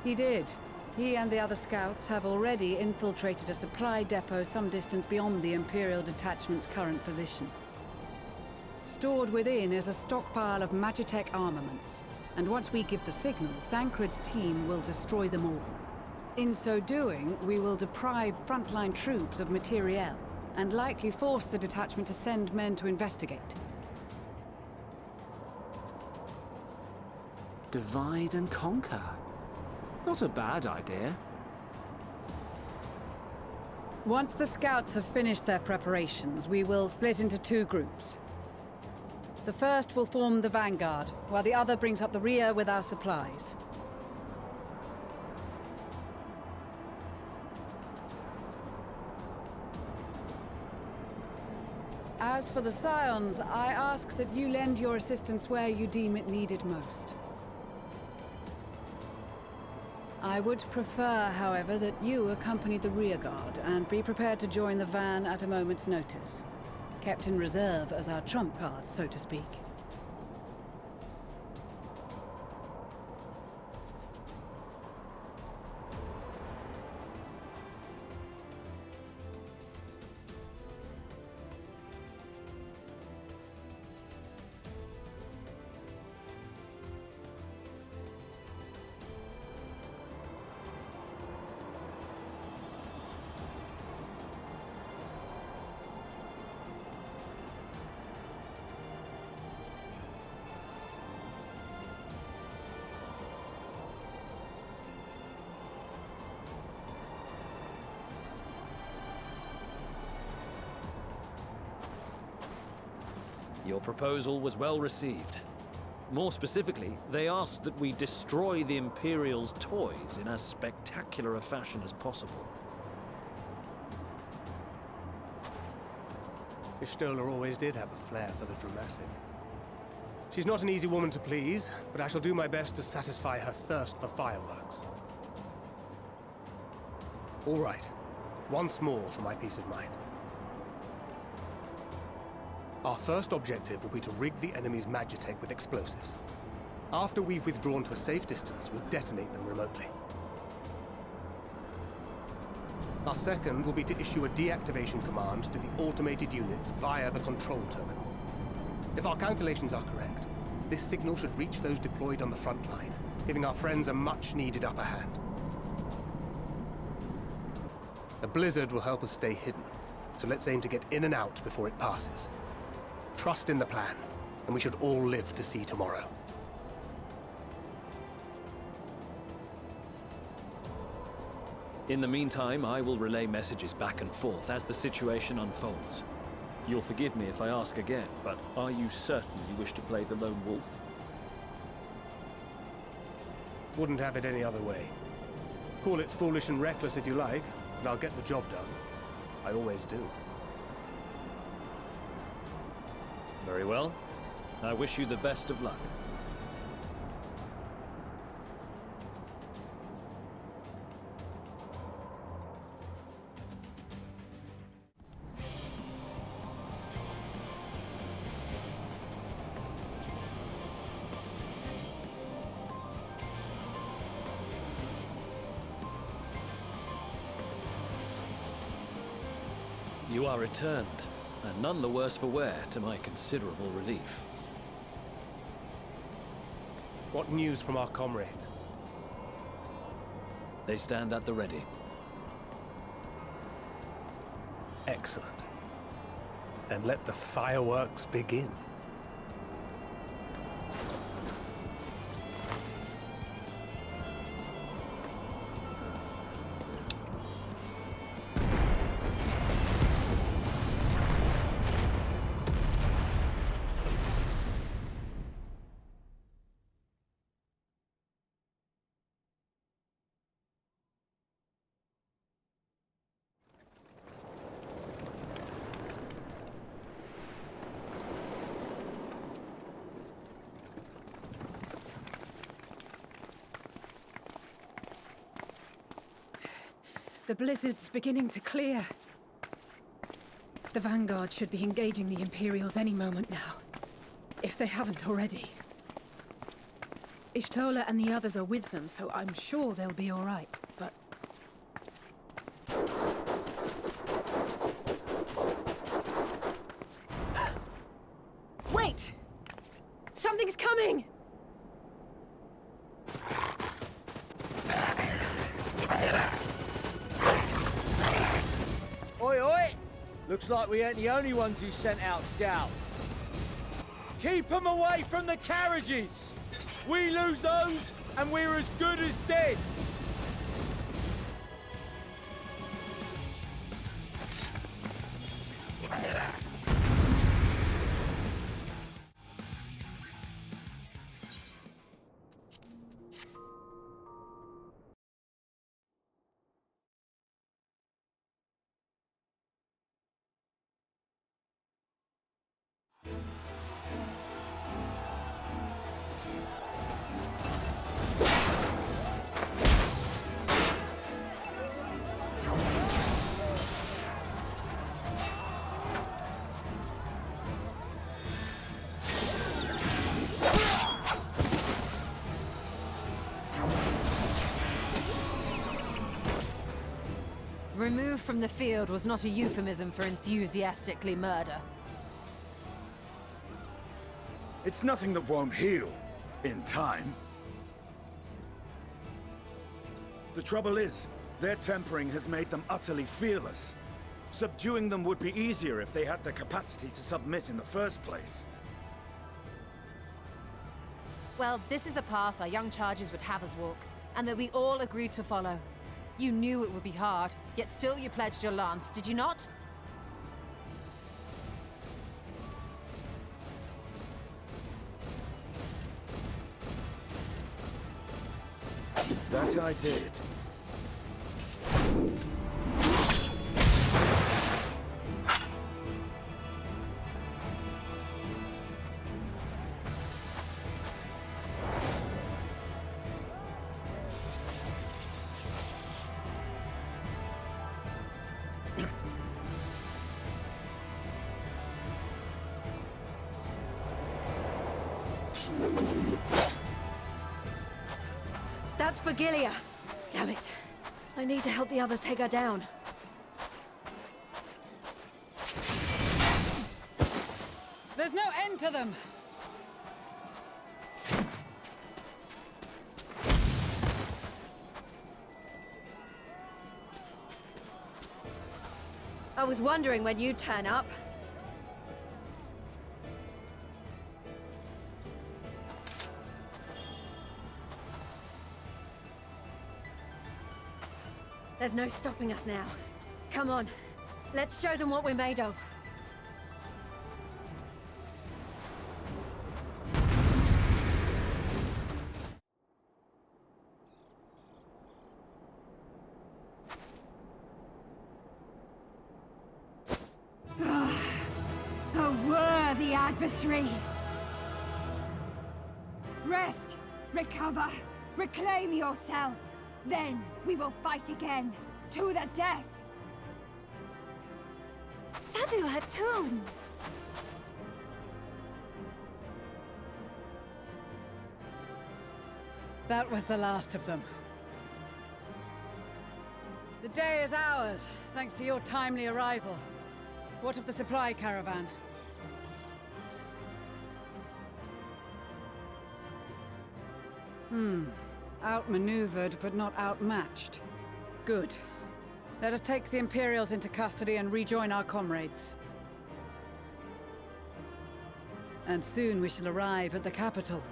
He did. He and the other scouts have already infiltrated a supply depot some distance beyond the Imperial detachment's current position. Stored within is a stockpile of Magitech armaments, and once we give the signal, Thancred's team will destroy them all. In so doing, we will deprive frontline troops of materiel, and likely force the detachment to send men to investigate. Divide and conquer. Not a bad idea. Once the scouts have finished their preparations, we will split into two groups. The first will form the vanguard, while the other brings up the rear with our supplies. As for the Scions, I ask that you lend your assistance where you deem it needed most. I would prefer, however, that you accompany the rearguard and be prepared to join the van at a moment's notice. Kept in reserve as our trump card, so to speak. Your proposal was well received. More specifically, they asked that we destroy the Imperial's toys in as spectacular a fashion as possible. Ishtola always did have a flair for the dramatic. She's not an easy woman to please, but I shall do my best to satisfy her thirst for fireworks. All right. Once more for my peace of mind. Our first objective will be to rig the enemy's Magitech with explosives. After we've withdrawn to a safe distance, we'll detonate them remotely. Our second will be to issue a deactivation command to the automated units via the control terminal. If our calculations are correct, this signal should reach those deployed on the front line, giving our friends a much-needed upper hand. The blizzard will help us stay hidden, so let's aim to get in and out before it passes. Trust in the plan, and we should all live to see tomorrow. In the meantime, I will relay messages back and forth as the situation unfolds. You'll forgive me if I ask again, but are you certain you wish to play the lone wolf? Wouldn't have it any other way. Call it foolish and reckless if you like, but I'll get the job done. I always do. Very well. I wish you the best of luck. You are returned, and none the worse for wear, to my considerable relief. What news from our comrades? They stand at the ready. Excellent. Then let the fireworks begin. The blizzard's beginning to clear. The Vanguard should be engaging the Imperials any moment now. If they haven't already. Ishtola and the others are with them, so I'm sure they'll be all right, but... Wait! Something's coming! Oi, oi! Looks like we ain't the only ones who sent out scouts. Keep them away from the carriages! We lose those, and we're as good as dead! Removed from the field was not a euphemism for enthusiastically murder. It's nothing that won't heal in time. The trouble is, their tempering has made them utterly fearless. Subduing them would be easier if they had the capacity to submit in the first place. Well, this is the path our young charges would have us walk, and that we all agreed to follow. You knew it would be hard, yet still you pledged your lance, did you not? That I did. That's Virgilia! Damn it. I need to help the others take her down. There's no end to them! I was wondering when you'd turn up. There's no stopping us now. Come on, let's show them what we're made of. A worthy adversary! Rest, recover, reclaim yourself! Then we will fight again, to the death! Sadu Hatun! That was the last of them. The day is ours, thanks to your timely arrival. What of the supply caravan? Outmaneuvered, but not outmatched. Good. Let us take the Imperials into custody and rejoin our comrades. And soon we shall arrive at the capital.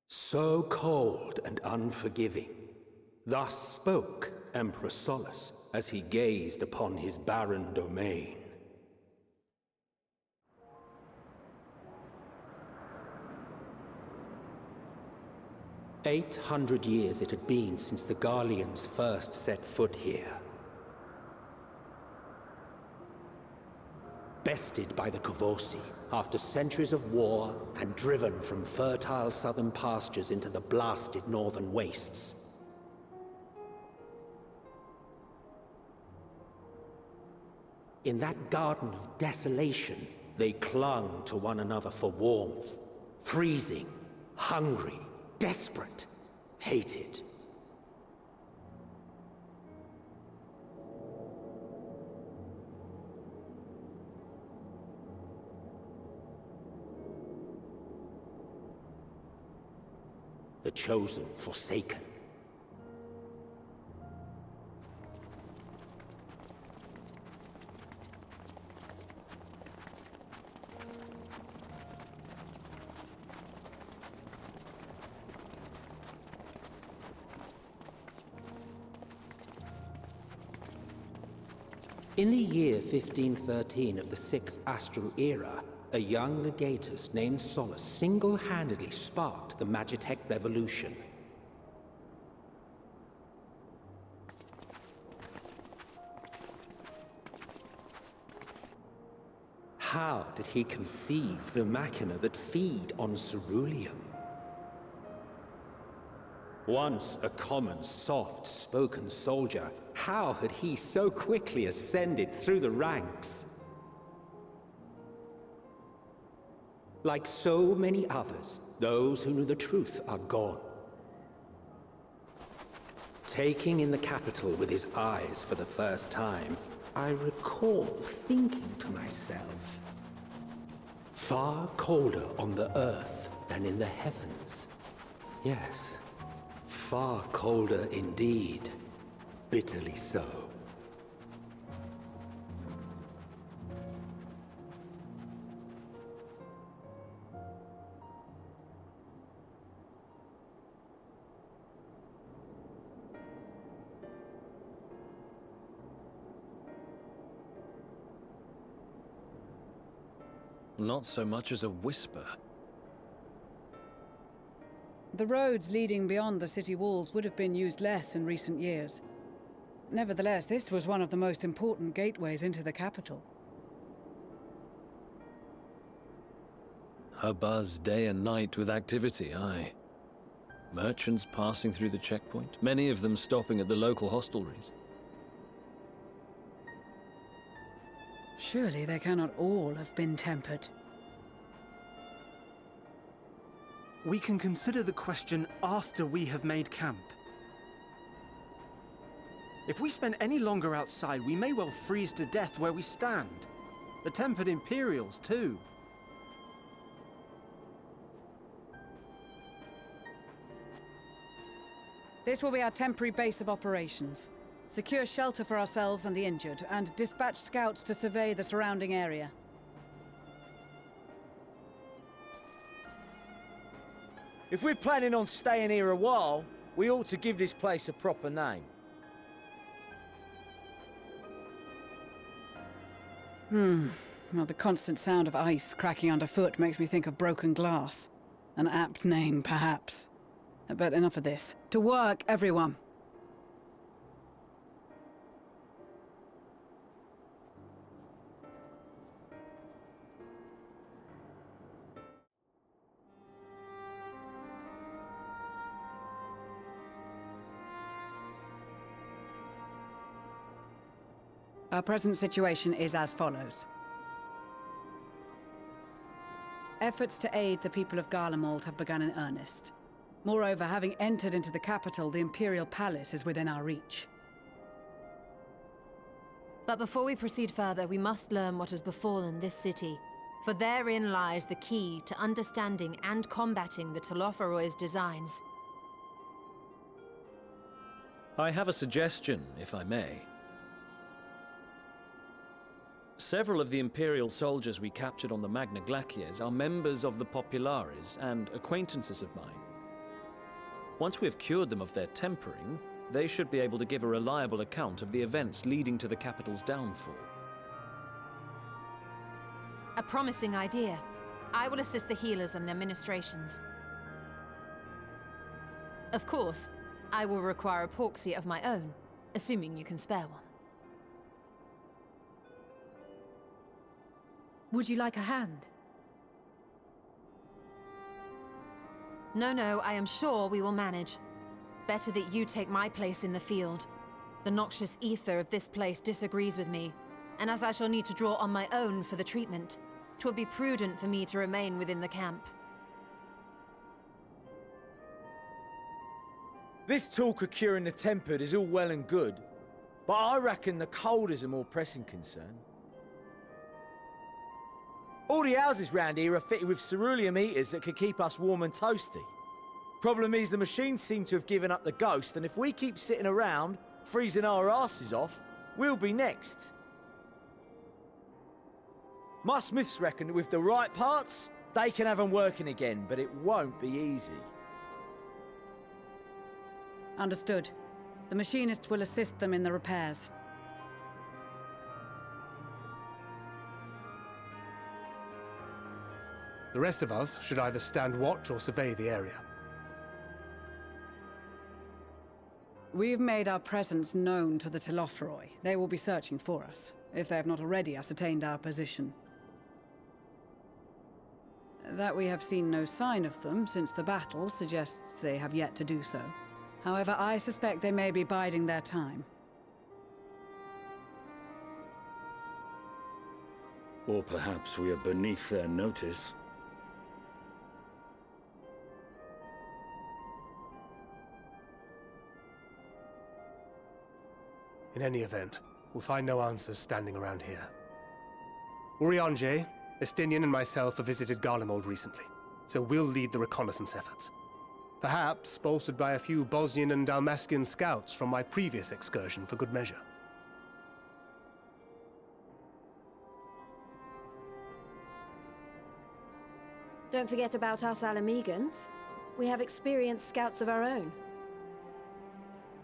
So cold and unforgiving. Thus spoke Emperor Solus as he gazed upon his barren domain. "800 years it had been since the Garleans first set foot here. bested by the Kavosi after centuries of war and driven from fertile southern pastures into the blasted northern wastes. In that garden of desolation, they clung to one another for warmth, freezing, hungry, desperate, hated. The chosen forsaken. In the year 1513 of the 6th Astral Era, a young legatus named Solace single-handedly sparked the Magitech Revolution. How did he conceive the machina that feed on ceruleum? Once a common, soft-spoken soldier, how had he so quickly ascended through the ranks? Like so many others, those who knew the truth are gone. Taking in the capital with his eyes for the first time, I recall thinking to myself, far colder on the earth than in the heavens. Yes, far colder indeed. Bitterly so. Not so much as a whisper. The roads leading beyond the city walls would have been used less in recent years. Nevertheless, this was one of the most important gateways into the capital. A buzz day and night with activity, aye. Merchants passing through the checkpoint, many of them stopping at the local hostelries. Surely they cannot all have been tempered. We can consider the question after we have made camp. If we spend any longer outside, we may well freeze to death where we stand. The tempered Imperials, too. This will be our temporary base of operations. Secure shelter for ourselves and the injured, and dispatch scouts to survey the surrounding area. If we're planning on staying here a while, we ought to give this place a proper name. Well, the constant sound of ice cracking underfoot makes me think of broken glass. An apt name, perhaps. But enough of this. To work, everyone! Our present situation is as follows. Efforts to aid the people of Garlemald have begun in earnest. Moreover, having entered into the capital, the Imperial Palace is within our reach. But before we proceed further, we must learn what has befallen this city, for therein lies the key to understanding and combating the Telophoroi's designs. I have a suggestion, if I may. Several of the Imperial soldiers we captured on the Magna Glaciers are members of the Populares and acquaintances of mine. Once we have cured them of their tempering, they should be able to give a reliable account of the events leading to the capital's downfall. A promising idea. I will assist the healers and their ministrations. Of course, I will require a proxy of my own, assuming you can spare one. Would you like a hand? No, I am sure we will manage. Better that you take my place in the field. The noxious ether of this place disagrees with me, and as I shall need to draw on my own for the treatment, 'twill be prudent for me to remain within the camp. This talk of curing the tempered is all well and good, but I reckon the cold is a more pressing concern. All the houses round here are fitted with cerulean heaters that could keep us warm and toasty. Problem is, the machines seem to have given up the ghost, and if we keep sitting around, freezing our asses off, we'll be next. My smiths reckon that with the right parts, they can have them working again, but it won't be easy. Understood. The machinist will assist them in the repairs. The rest of us should either stand watch or survey the area. We've made our presence known to the Telophroi. They will be searching for us, if they have not already ascertained our position. That we have seen no sign of them since the battle suggests they have yet to do so. However, I suspect they may be biding their time. Or perhaps we are beneath their notice. In any event, we'll find no answers standing around here. Urianger, Estinian and myself have visited Garlemald recently, so we'll lead the reconnaissance efforts. Perhaps bolstered by a few Bosnian and Dalmascian scouts from my previous excursion for good measure. Don't forget about us Alamegans. We have experienced scouts of our own.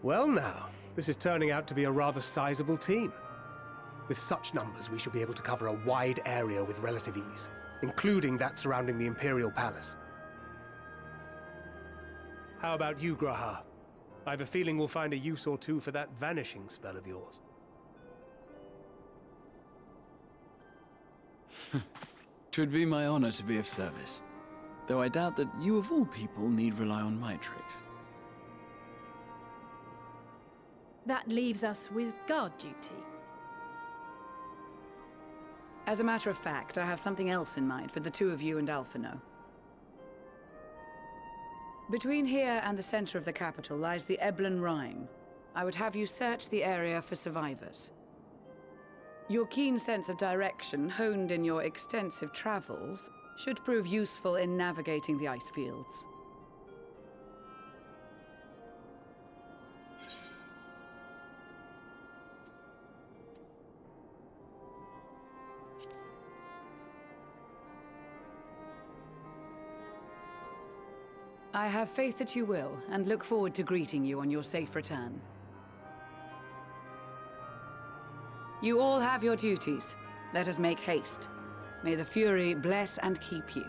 Well now, this is turning out to be a rather sizable team. With such numbers, we should be able to cover a wide area with relative ease, including that surrounding the Imperial Palace. How about you, Graha? I have a feeling we'll find a use or two for that vanishing spell of yours. 'Twould be my honor to be of service, though I doubt that you of all people need rely on my tricks. That leaves us with guard duty. As a matter of fact, I have something else in mind for the two of you and Alphino. Between here and the center of the capital lies the Eblan Rhine. I would have you search the area for survivors. Your keen sense of direction, honed in your extensive travels, should prove useful in navigating the ice fields. I have faith that you will, and look forward to greeting you on your safe return. You all have your duties. Let us make haste. May the Fury bless and keep you.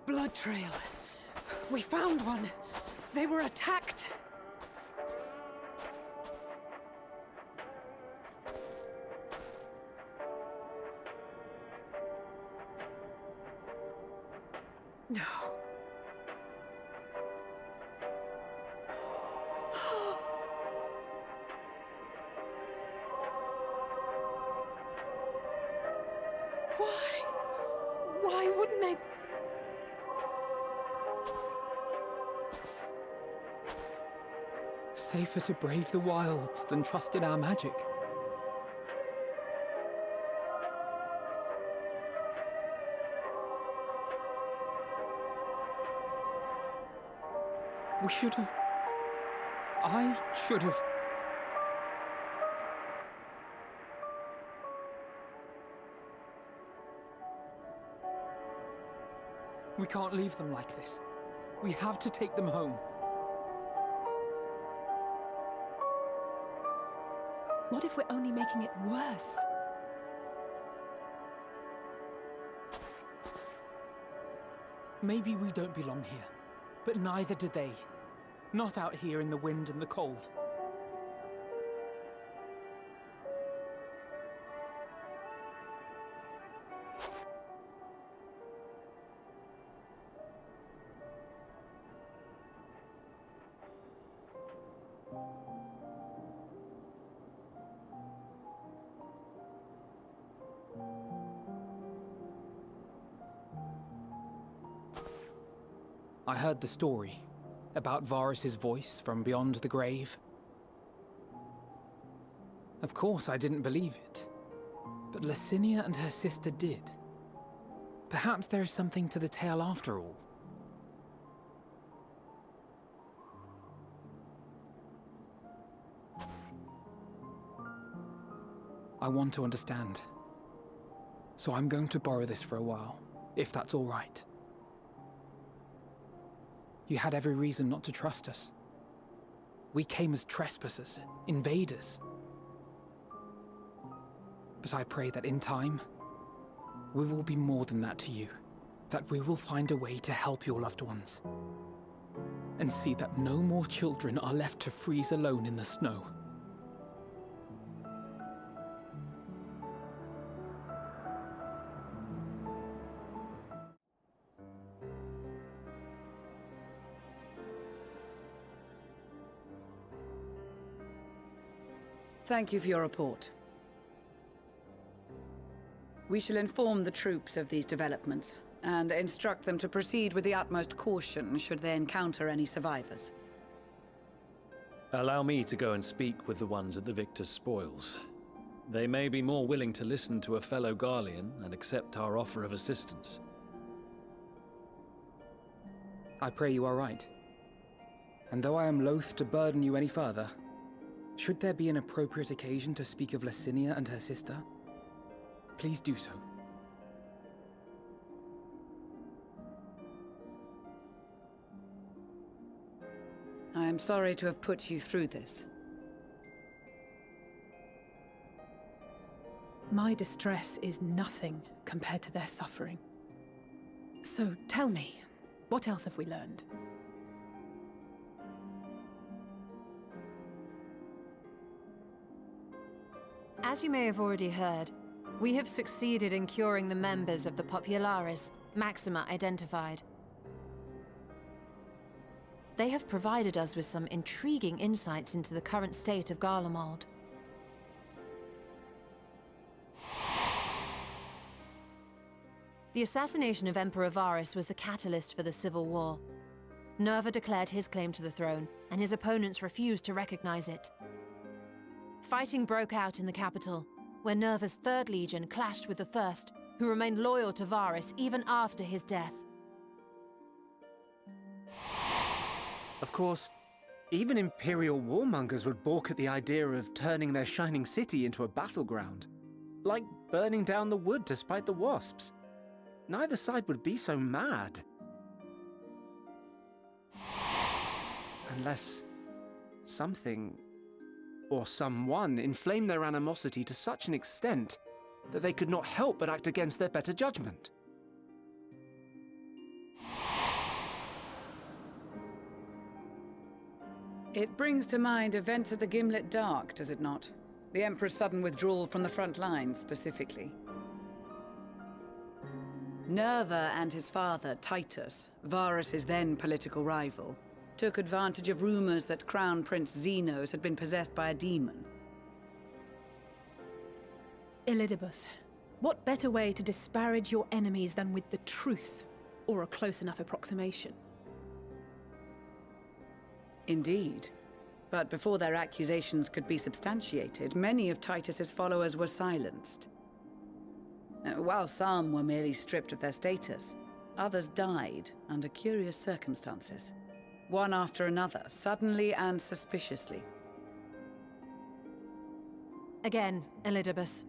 Blood trail. We found one. They were attacked. No. Why wouldn't they? Safer to brave the wilds than trust in our magic. We should have... I should have... We can't leave them like this. We have to take them home. What if we're only making it worse? Maybe we don't belong here, but neither do they. Not out here in the wind and the cold. I heard the story about Varus's voice from beyond the grave. Of course, I didn't believe it, but Licinia and her sister did. Perhaps there is something to the tale after all. I want to understand, so I'm going to borrow this for a while, if that's all right. You had every reason not to trust us. We came as trespassers, invaders. But I pray that in time, we will be more than that to you. That we will find a way to help your loved ones. And see that no more children are left to freeze alone in the snow. Thank you for your report. We shall inform the troops of these developments, and instruct them to proceed with the utmost caution should they encounter any survivors. Allow me to go and speak with the ones at the victor's spoils. They may be more willing to listen to a fellow Garlean and accept our offer of assistance. I pray you are right. And though I am loath to burden you any further, should there be an appropriate occasion to speak of Licinia and her sister, please do so. I am sorry to have put you through this. My distress is nothing compared to their suffering. So tell me, what else have we learned? As you may have already heard, we have succeeded in curing the members of the Popularis, Maxima identified. They have provided us with some intriguing insights into the current state of Garlemald. The assassination of Emperor Varus was the catalyst for the civil war. Nerva declared his claim to the throne, and his opponents refused to recognize it. Fighting broke out in the capital, where Nerva's Third Legion clashed with the First, who remained loyal to Varus even after his death. Of course, even Imperial warmongers would balk at the idea of turning their shining city into a battleground. Like burning down the wood to spite the wasps. Neither side would be so mad. Unless something or someone inflamed their animosity to such an extent that they could not help but act against their better judgment. It brings to mind events at the Gimlet Dark, does it not? The Emperor's sudden withdrawal from the front lines, specifically. Nerva and his father, Titus, Varus's then political rival, took advantage of rumors that Crown Prince Xenos had been possessed by a demon. Elidibus. What better way to disparage your enemies than with the truth, or a close enough approximation? Indeed. But before their accusations could be substantiated, many of Titus's followers were silenced. While some were merely stripped of their status, others died under curious circumstances. One after another, suddenly and suspiciously. Again, Elidibus.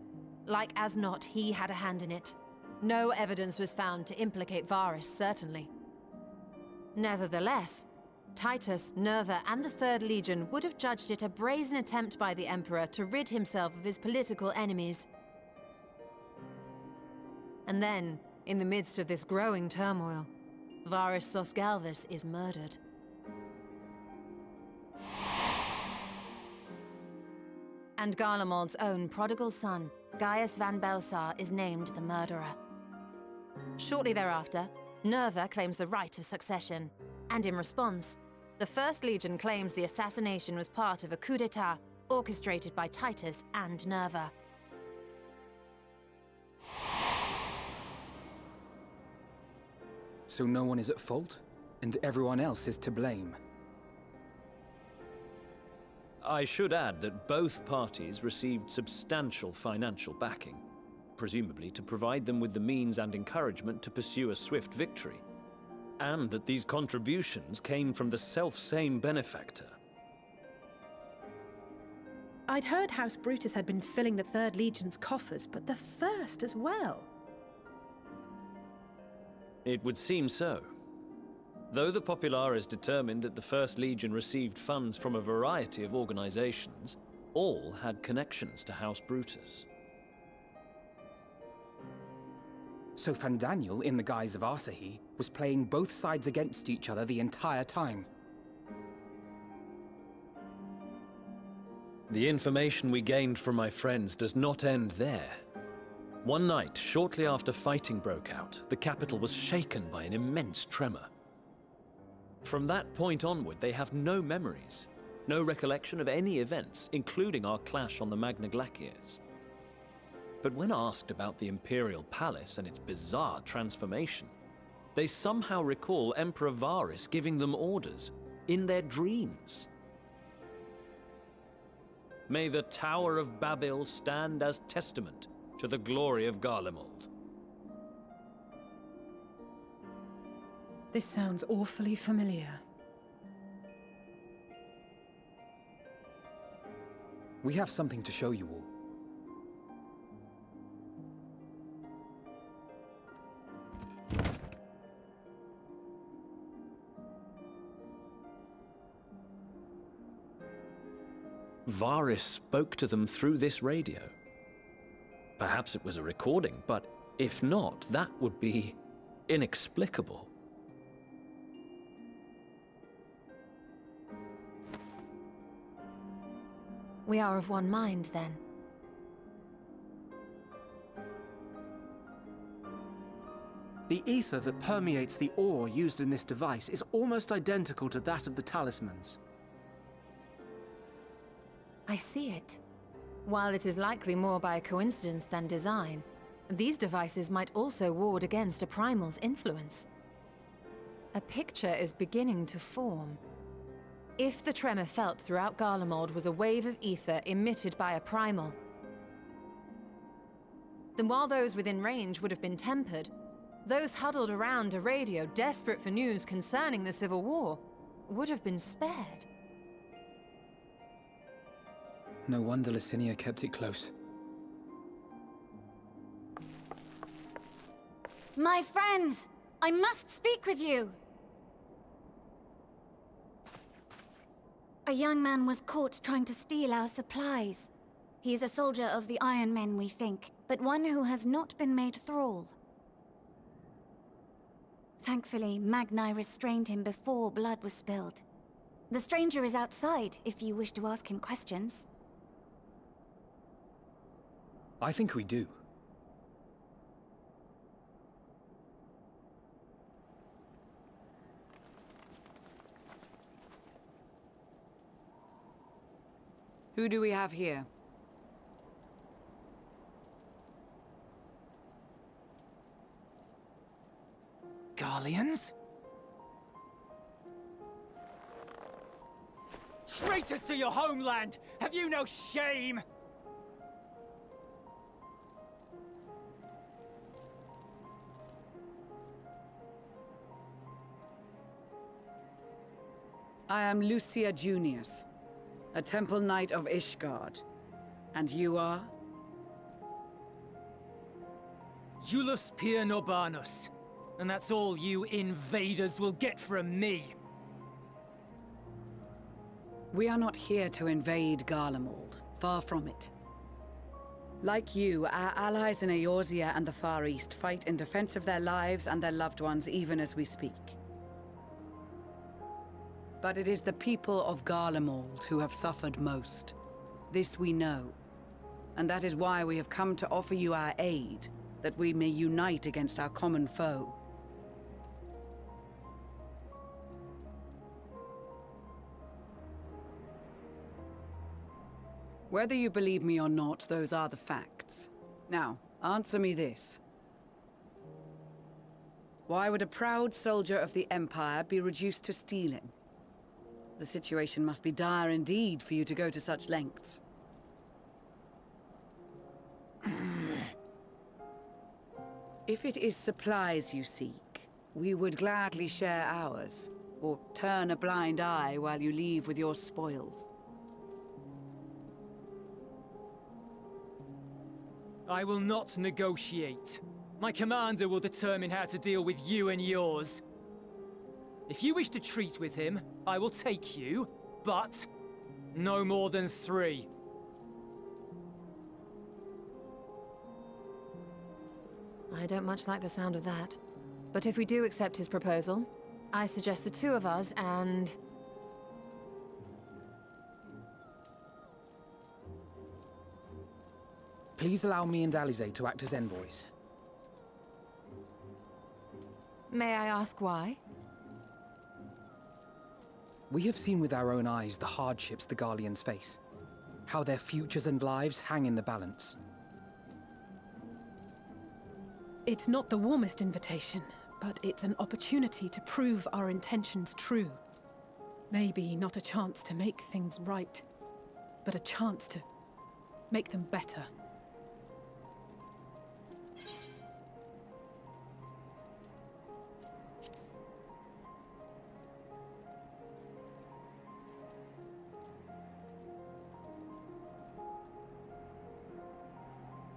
Like as not, he had a hand in it. No evidence was found to implicate Varus, certainly. Nevertheless, Titus, Nerva, and the Third Legion would have judged it a brazen attempt by the Emperor to rid himself of his political enemies. And then, in the midst of this growing turmoil, Varus Sosgalvus is murdered. And Garlemald's own prodigal son, Gaius van Belsar, is named the murderer. Shortly thereafter, Nerva claims the right of succession, and in response, the First Legion claims the assassination was part of a coup d'etat orchestrated by Titus and Nerva. So no one is at fault, and everyone else is to blame. I should add that both parties received substantial financial backing, presumably to provide them with the means and encouragement to pursue a swift victory, and that these contributions came from the self-same benefactor. I'd heard House Brutus had been filling the Third Legion's coffers, but the First as well. It would seem so. Though the Populares determined that the First Legion received funds from a variety of organizations, all had connections to House Brutus. So Fandaniel, in the guise of Asahi, was playing both sides against each other the entire time. The information we gained from my friends does not end there. One night, shortly after fighting broke out, the capital was shaken by an immense tremor. From that point onward, they have no memories, no recollection of any events, including our clash on the Magna Glaciers. But when asked about the Imperial Palace and its bizarre transformation, they somehow recall Emperor Varus giving them orders in their dreams. May the Tower of Babel stand as testament to the glory of Garlemald. This sounds awfully familiar. We have something to show you all. Varus spoke to them through this radio. Perhaps it was a recording, but if not, that would be inexplicable. We are of one mind, then. The ether that permeates the ore used in this device is almost identical to that of the talismans. I see it. While it is likely more by coincidence than design, these devices might also ward against a primal's influence. A picture is beginning to form. If the tremor felt throughout Garlemald was a wave of ether emitted by a primal, then while those within range would have been tempered, those huddled around a radio desperate for news concerning the Civil War would have been spared. No wonder Licinia kept it close. My friends, I must speak with you. A young man was caught trying to steal our supplies. He is a soldier of the Iron Men, we think, but one who has not been made thrall. Thankfully, Magni restrained him before blood was spilled. The stranger is outside, if you wish to ask him questions. I think we do. Who do we have here? Garleans? Traitors to your homeland! Have you no shame? I am Lucia Junius, a Temple Knight of Ishgard. And you are? Iulus Pier Norbanus. And that's all you invaders will get from me. We are not here to invade Garlemald. Far from it. Like you, our allies in Eorzea and the Far East fight in defense of their lives and their loved ones even as we speak. But it is the people of Garlemald who have suffered most. This we know. And that is why we have come to offer you our aid, that we may unite against our common foe. Whether you believe me or not, those are the facts. Now, answer me this. Why would a proud soldier of the Empire be reduced to stealing? The situation must be dire indeed for you to go to such lengths. If it is supplies you seek, we would gladly share ours, or turn a blind eye while you leave with your spoils. I will not negotiate. My commander will determine how to deal with you and yours. If you wish to treat with him, I will take you, but no more than 3. I don't much like the sound of that. But if we do accept his proposal, I suggest the 2 of us and... Please allow me and Alize to act as envoys. May I ask why? We have seen with our own eyes the hardships the Garleans face. How their futures and lives hang in the balance. It's not the warmest invitation, but it's an opportunity to prove our intentions true. Maybe not a chance to make things right, but a chance to make them better.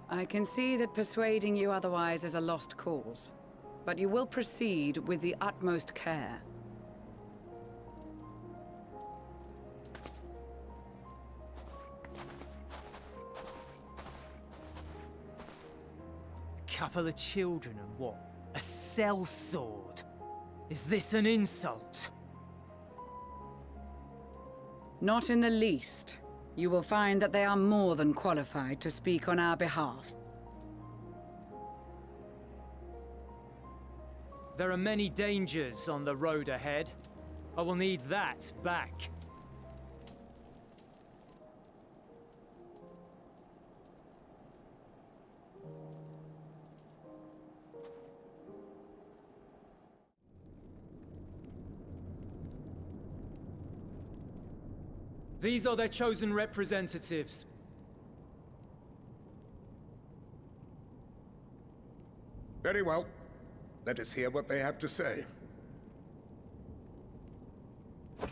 I can see that persuading you otherwise is a lost cause, but you will proceed with the utmost care. A couple of children and what? A sellsword? Is this an insult? Not in the least. You will find that they are more than qualified to speak on our behalf. There are many dangers on the road ahead. I will need that back. These are their chosen representatives. Very well. Let us hear what they have to say.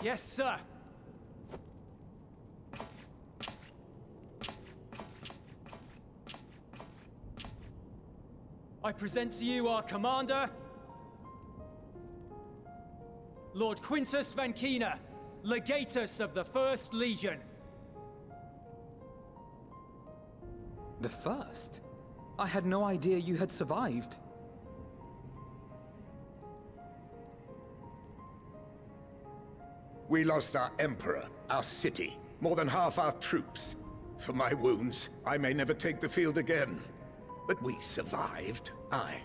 Yes, sir. I present to you our commander, Lord Quintus Van Kina, Legatus of the First Legion. The First? I had no idea you had survived. We lost our Emperor, our city, more than half our troops. For my wounds, I may never take the field again. But we survived, aye.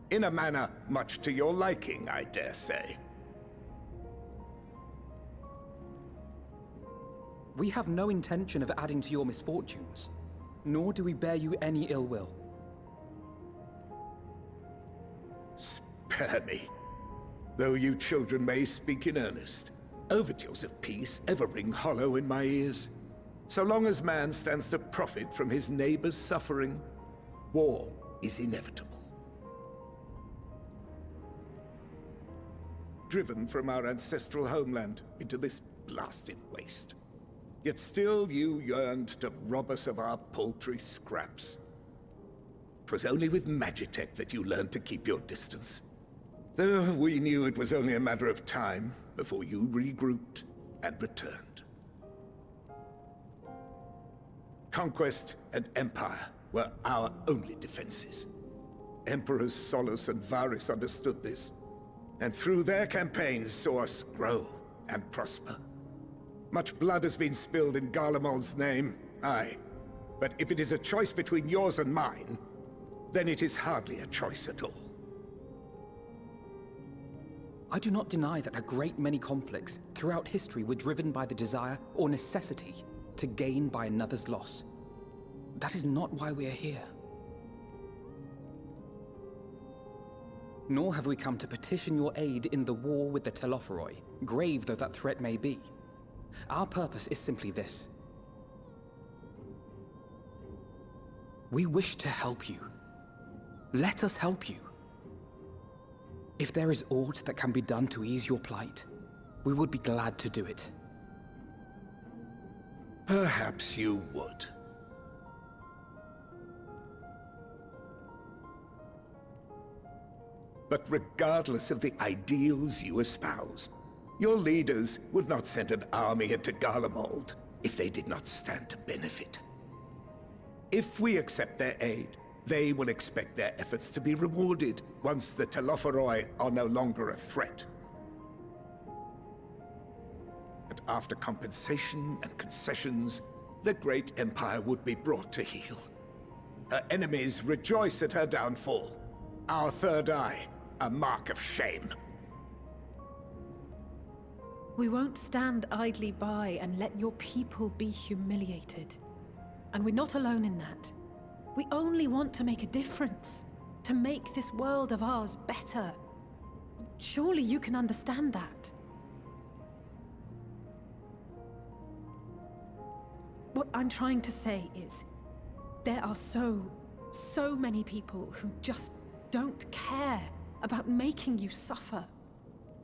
In a manner much to your liking, I dare say. We have no intention of adding to your misfortunes, nor do we bear you any ill will. spare me. Though you children may speak in earnest, overtures of peace ever ring hollow in my ears. So long as man stands to profit from his neighbor's suffering, war is inevitable. Driven from our ancestral homeland into this blasted waste. Yet still you yearned to rob us of our paltry scraps. 'Twas only with Magitech that you learned to keep your distance. Though we knew it was only a matter of time before you regrouped and returned. Conquest and Empire were our only defenses. Emperors Solus and Varys understood this, and through their campaigns saw us grow and prosper. Much blood has been spilled in Garlemald's name, aye. But if it is a choice between yours and mine, then it is hardly a choice at all. I do not deny that a great many conflicts throughout history were driven by the desire or necessity to gain by another's loss. That is not why we are here. Nor have we come to petition your aid in the war with the Telophoroi, grave though that threat may be. Our purpose is simply this. We wish to help you. Let us help you. If there is aught that can be done to ease your plight, we would be glad to do it. Perhaps you would. But regardless of the ideals you espouse, your leaders would not send an army into Garlemald if they did not stand to benefit. If we accept their aid, they will expect their efforts to be rewarded once the Telophoroi are no longer a threat. And after compensation and concessions, the great empire would be brought to heel. Her enemies rejoice at her downfall. Our third eye, a mark of shame. We won't stand idly by and let your people be humiliated. And we're not alone in that. We only want to make a difference, to make this world of ours better. Surely you can understand that. What I'm trying to say is, there are so many people who just don't care about making you suffer.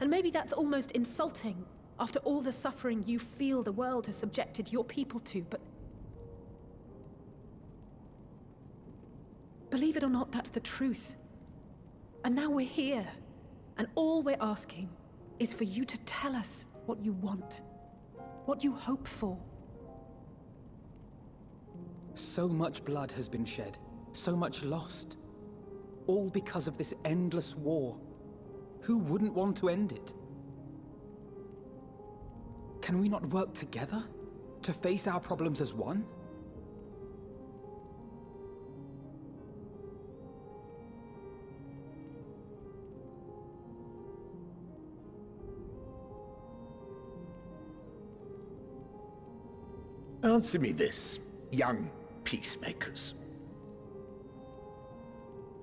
And maybe that's almost insulting after all the suffering you feel the world has subjected your people to, but believe it or not, that's the truth. And now we're here, and all we're asking is for you to tell us what you want, what you hope for. So much blood has been shed, so much lost. All because of this endless war. Who wouldn't want to end it? Can we not work together to face our problems as one? Answer me this, young peacemakers.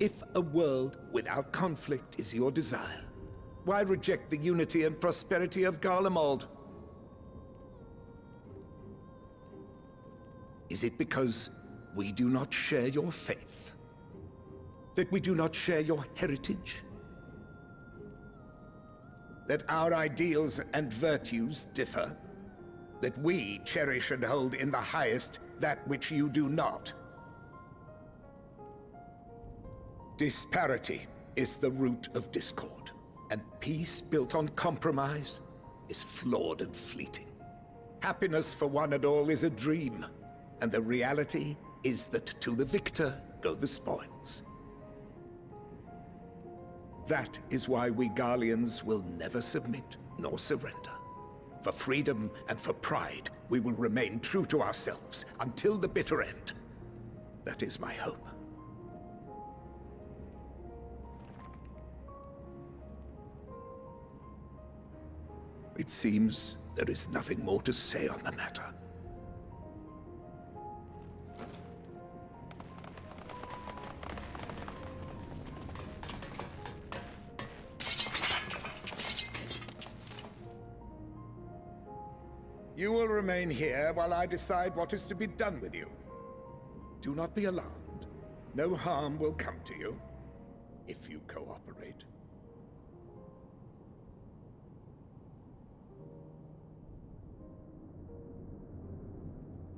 If a world without conflict is your desire, why reject the unity and prosperity of Garlemald? Is it because we do not share your faith? That we do not share your heritage? That our ideals and virtues differ? That we cherish and hold in the highest that which you do not? Disparity is the root of discord, and peace built on compromise is flawed and fleeting. Happiness for one and all is a dream, and the reality is that to the victor go the spoils. That is why we Garleans will never submit nor surrender. For freedom and for pride, we will remain true to ourselves until the bitter end. That is my hope. It seems there is nothing more to say on the matter. You will remain here while I decide what is to be done with you. Do not be alarmed. No harm will come to you, if you cooperate.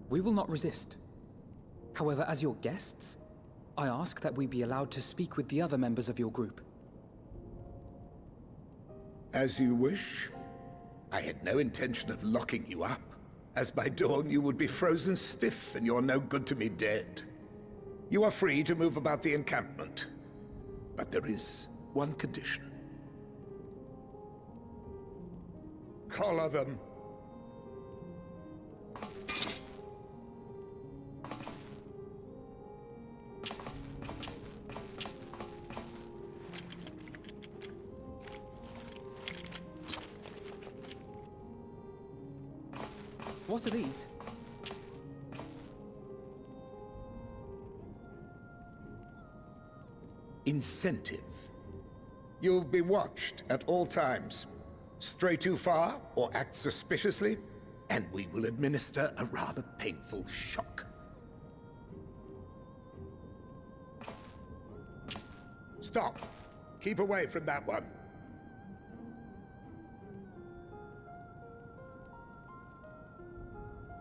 We will not resist. However, as your guests, I ask that we be allowed to speak with the other members of your group. As you wish. I had no intention of locking you up, as by dawn you would be frozen stiff and you're no good to me dead. You are free to move about the encampment, but there is one condition. Collar them. What are these? Incentive. You'll be watched at all times. Stray too far or act suspiciously, and we will administer a rather painful shock. Stop. Keep away from that one.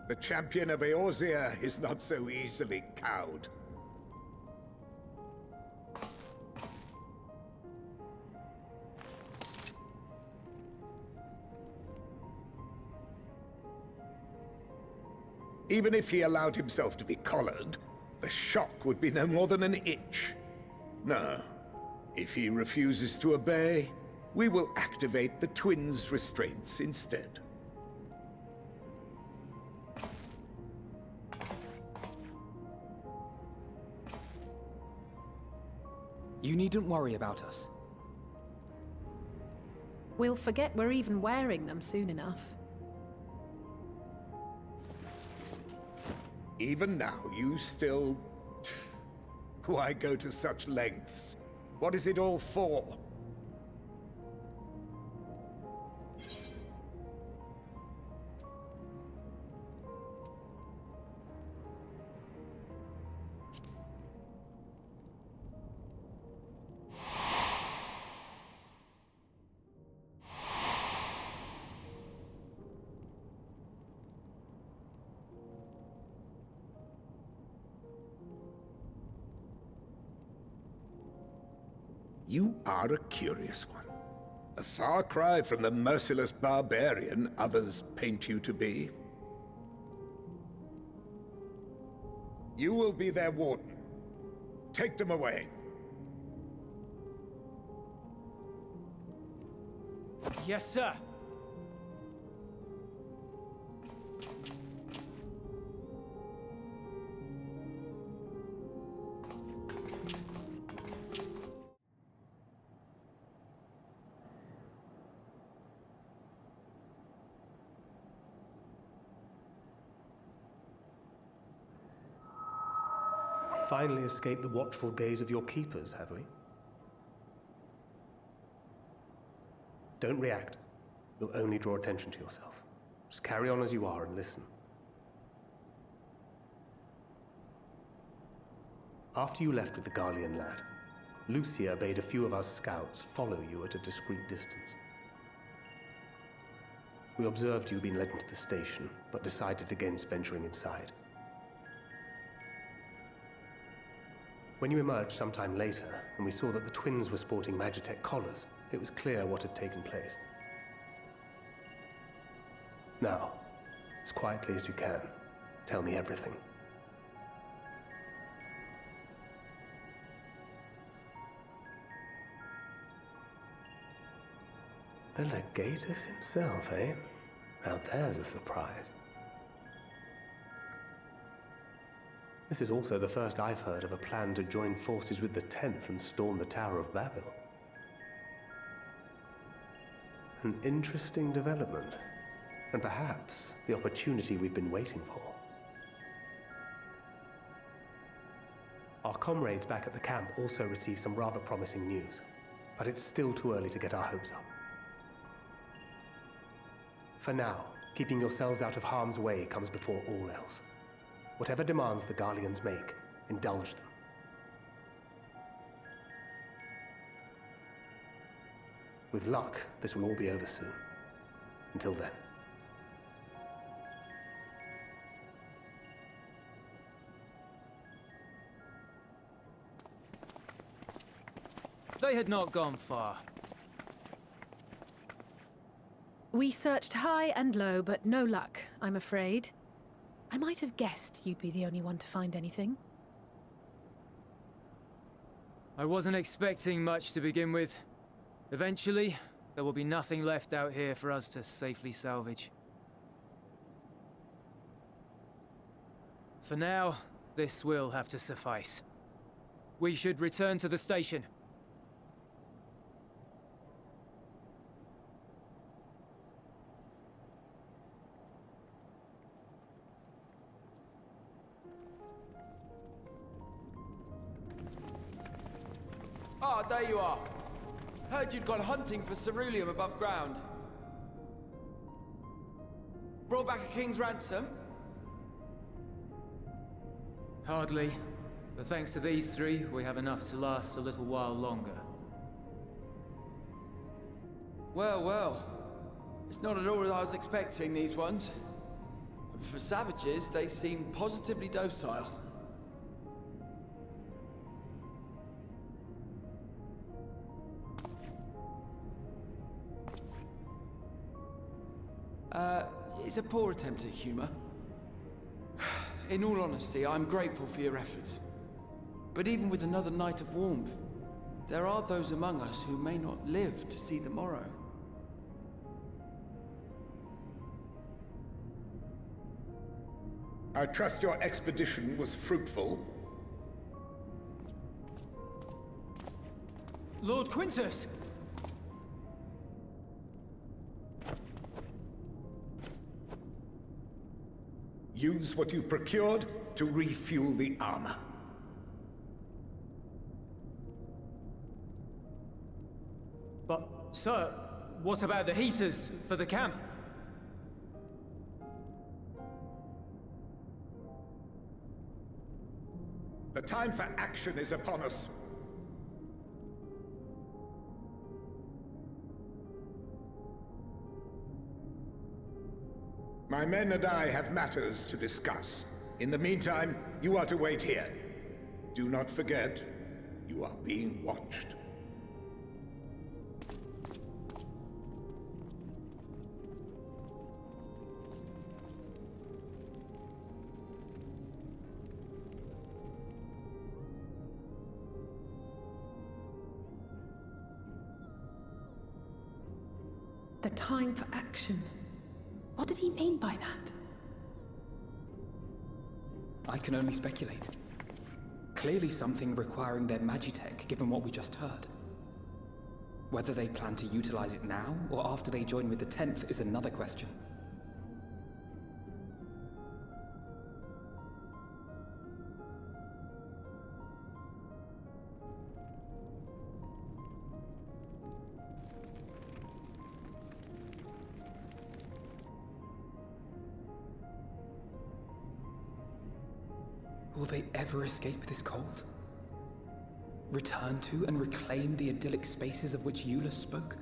The champion of Eorzea is not so easily cowed. Even if he allowed himself to be collared, the shock would be no more than an itch. No. If he refuses to obey, we will activate the twins' restraints instead. You needn't worry about us. We'll forget we're even wearing them soon enough. Even now, you still... Why go to such lengths? What is it all for? You are a curious one. A far cry from the merciless barbarian others paint you to be. You will be their warden. Take them away. Yes, sir. Finally escaped the watchful gaze of your keepers, have we? Don't react. You'll only draw attention to yourself. Just carry on as you are and listen. After you left with the Garlean lad, Lucia bade a few of us scouts follow you at a discreet distance. We observed you being led into the station, but decided against venturing inside. When you emerged sometime later, and we saw that the twins were sporting Magitech collars, it was clear what had taken place. Now, as quietly as you can, tell me everything. The Legatus himself, eh? Now there's a surprise. This is also the first I've heard of a plan to join forces with the 10th and storm the Tower of Babel. An interesting development, and perhaps the opportunity we've been waiting for. Our comrades back at the camp also received some rather promising news, but it's still too early to get our hopes up. For now, Keeping yourselves out of harm's way comes before all else. Whatever demands the Garleans make, indulge them. With luck, this will all be over soon. Until then. They had not gone far. We searched high and low, but no luck, I'm afraid. I might have guessed you'd be the only one to find anything. I wasn't expecting much to begin with. Eventually, there will be nothing left out here for us to safely salvage. For now, this will have to suffice. We should return to the station. Ah, there you are. Heard you'd gone hunting for ceruleum above ground. Brought back a king's ransom? Hardly. But thanks to these three, we have enough to last a little while longer. Well, well. It's not at all as I was expecting, these ones. For savages, they seem positively docile. It's a poor attempt at humor. In all honesty, I'm grateful for your efforts. But even with another night of warmth, there are those among us who may not live to see the morrow. I trust your expedition was fruitful. Lord Quintus! Use what you procured to refuel the armor. But, sir, what about the heaters for the camp? The time for action is upon us. My men and I have matters to discuss. In the meantime, you are to wait here. Do not forget, you are being watched. The time for action. What did he mean by that? I can only speculate. Clearly something requiring their magitech, given what we just heard. Whether they plan to utilize it now, or after they join with the 10th, is another question. Will they ever escape this cold? Return to and reclaim the idyllic spaces of which Eula spoke?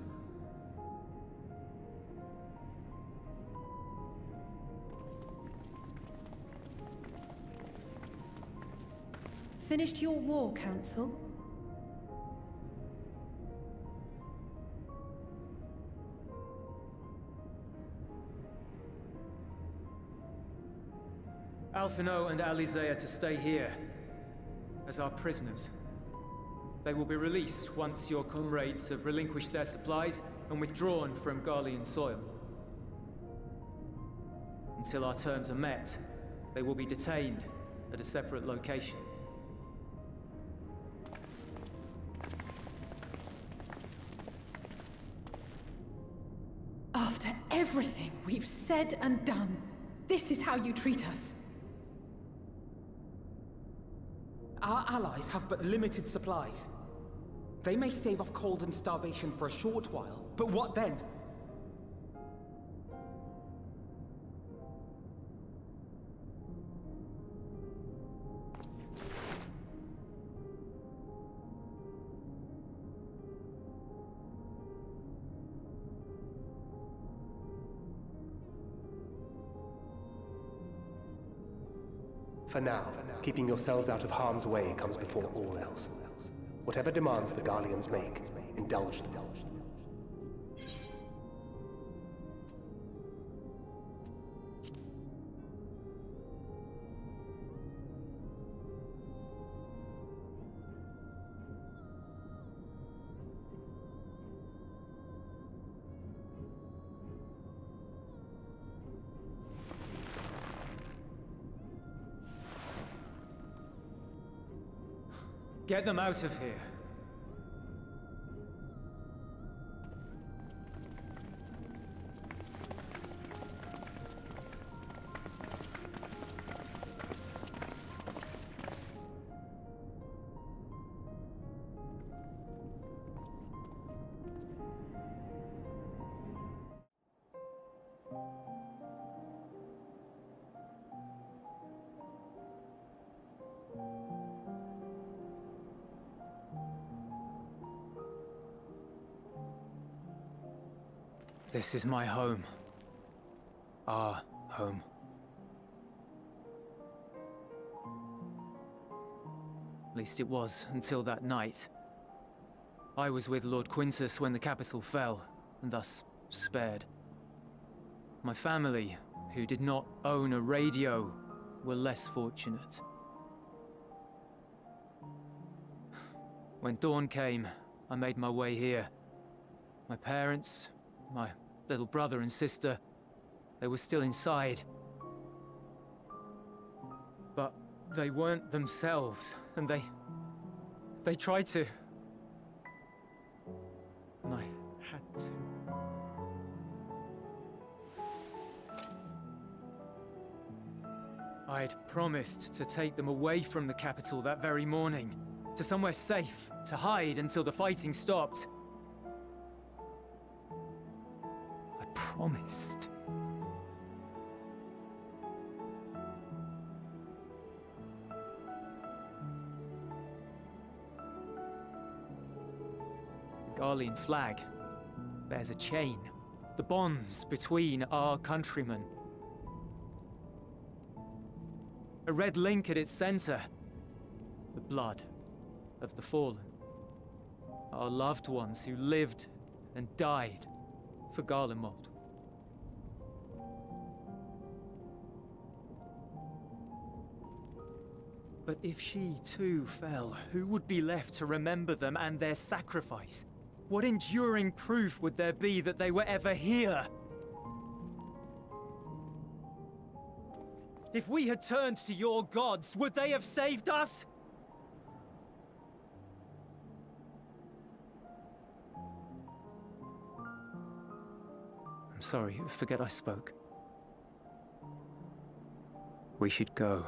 Finished your war, Council? Alphino and Alize are to stay here, as our prisoners. They will be released once your comrades have relinquished their supplies and withdrawn from Garlean soil. Until our terms are met, they will be detained at a separate location. After everything we've said and done, this is how you treat us. Our allies have but limited supplies. They may stave off cold and starvation for a short while, but what then? For now, keeping yourselves out of harm's way comes before all else. Whatever demands the Garleans make, indulge them. Get them out of here. This is my home. Our home. At least it was, until that night. I was with Lord Quintus when the capital fell, and thus spared. My family, who did not own a radio, were less fortunate. When dawn came, I made my way here. My parents, my little brother and sister, they were still inside. But they weren't themselves, and they tried to. And I had to. I'd promised to take them away from the capital that very morning, to somewhere safe, to hide until the fighting stopped. I promised. The Garlean flag bears a chain, the bonds between our countrymen. A red link at its center, the blood of the fallen. Our loved ones who lived and died for Garlemald. But if she too fell, who would be left to remember them and their sacrifice? What enduring proof would there be that they were ever here? If we had turned to your gods, would they have saved us? I'm sorry, forget I spoke. We should go.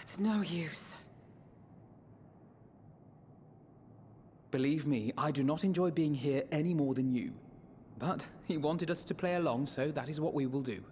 It's no use. Believe me, I do not enjoy being here any more than you. But he wanted us to play along, so that is what we will do.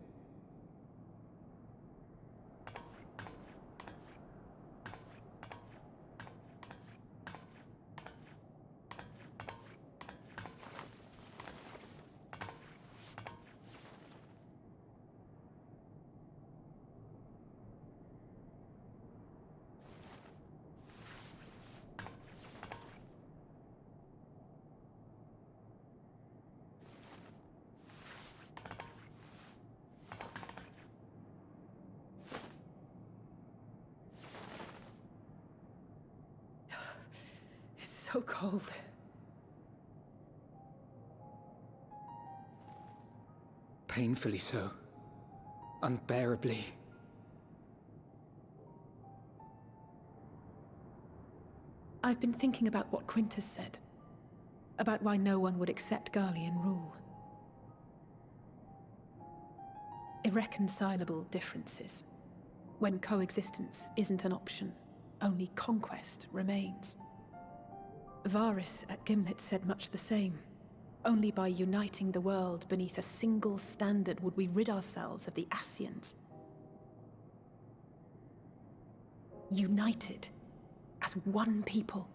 So cold. Painfully so. Unbearably. I've been thinking about what Quintus said. About why no one would accept Garlean rule. Irreconcilable differences. When coexistence isn't an option, only conquest remains. Varys at Gimlet said much the same. Only by uniting the world beneath a single standard would we rid ourselves of the Ascians. United as one people,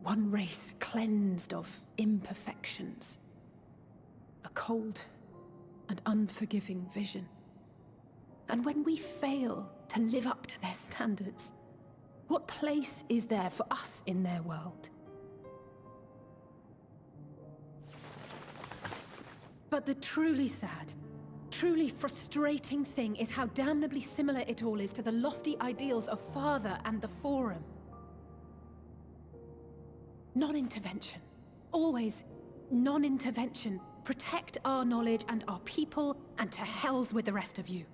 one race cleansed of imperfections. A cold and unforgiving vision. And when we fail to live up to their standards, what place is there for us in their world? But the truly sad, truly frustrating thing is how damnably similar it all is to the lofty ideals of Father and the Forum. Non-intervention. Always non-intervention. Protect our knowledge and our people, and to hells with the rest of you.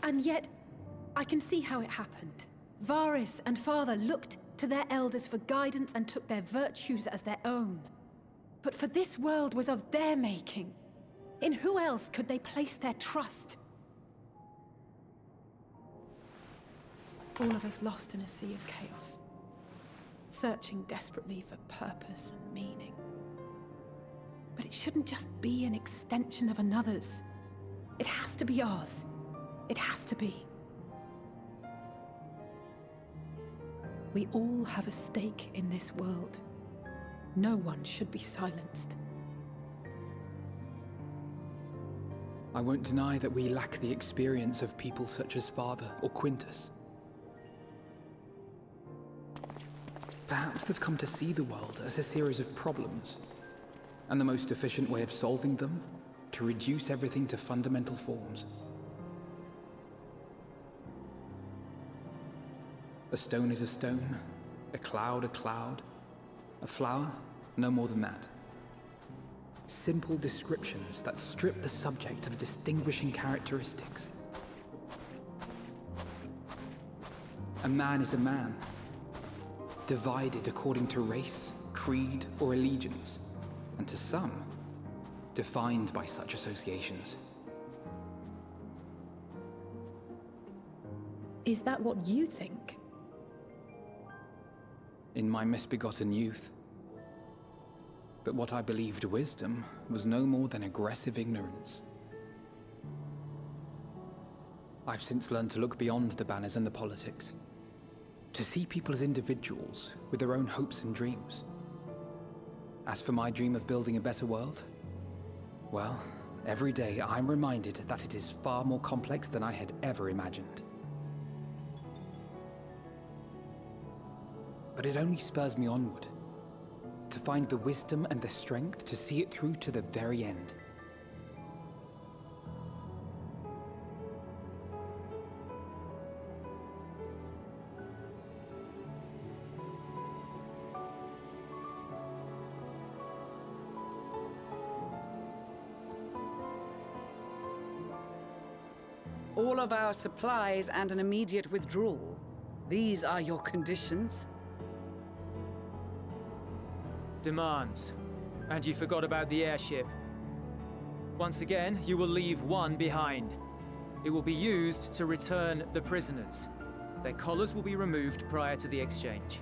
And yet, I can see how it happened. Varys and Father looked to their elders for guidance and took their virtues as their own. But for this world was of their making. In who else could they place their trust? All of us lost in a sea of chaos, searching desperately for purpose and meaning. But it shouldn't just be an extension of another's. It has to be ours. It has to be. We all have a stake in this world. No one should be silenced. I won't deny that we lack the experience of people such as Father or Quintus. Perhaps they've come to see the world as a series of problems, and the most efficient way of solving them, to reduce everything to fundamental forms. A stone is a stone, a cloud, a flower, no more than that. Simple descriptions that strip the subject of distinguishing characteristics. A man is a man, divided according to race, creed, or allegiance, and to some, defined by such associations. Is that what you think? In my misbegotten youth. But what I believed wisdom was no more than aggressive ignorance. I've since learned to look beyond the banners and the politics, to see people as individuals with their own hopes and dreams. As for my dream of building a better world, well, every day I'm reminded that it is far more complex than I had ever imagined. But it only spurs me onward, to find the wisdom and the strength to see it through to the very end. All of our supplies and an immediate withdrawal. These are your conditions? Demands. And you forgot about the airship. Once again, you will leave one behind. It will be used to return the prisoners. Their collars will be removed prior to the exchange.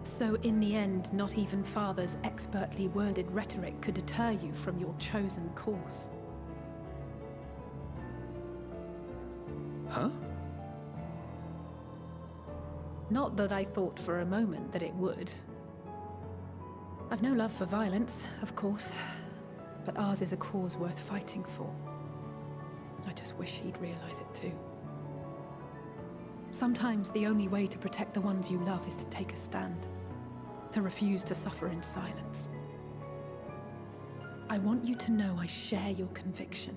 So in the end, not even Father's expertly worded rhetoric could deter you from your chosen course. Huh? Not that I thought for a moment that it would. I've no love for violence, of course, but ours is a cause worth fighting for. I just wish he'd realize it too. Sometimes the only way to protect the ones you love is to take a stand, to refuse to suffer in silence. I want you to know I share your conviction.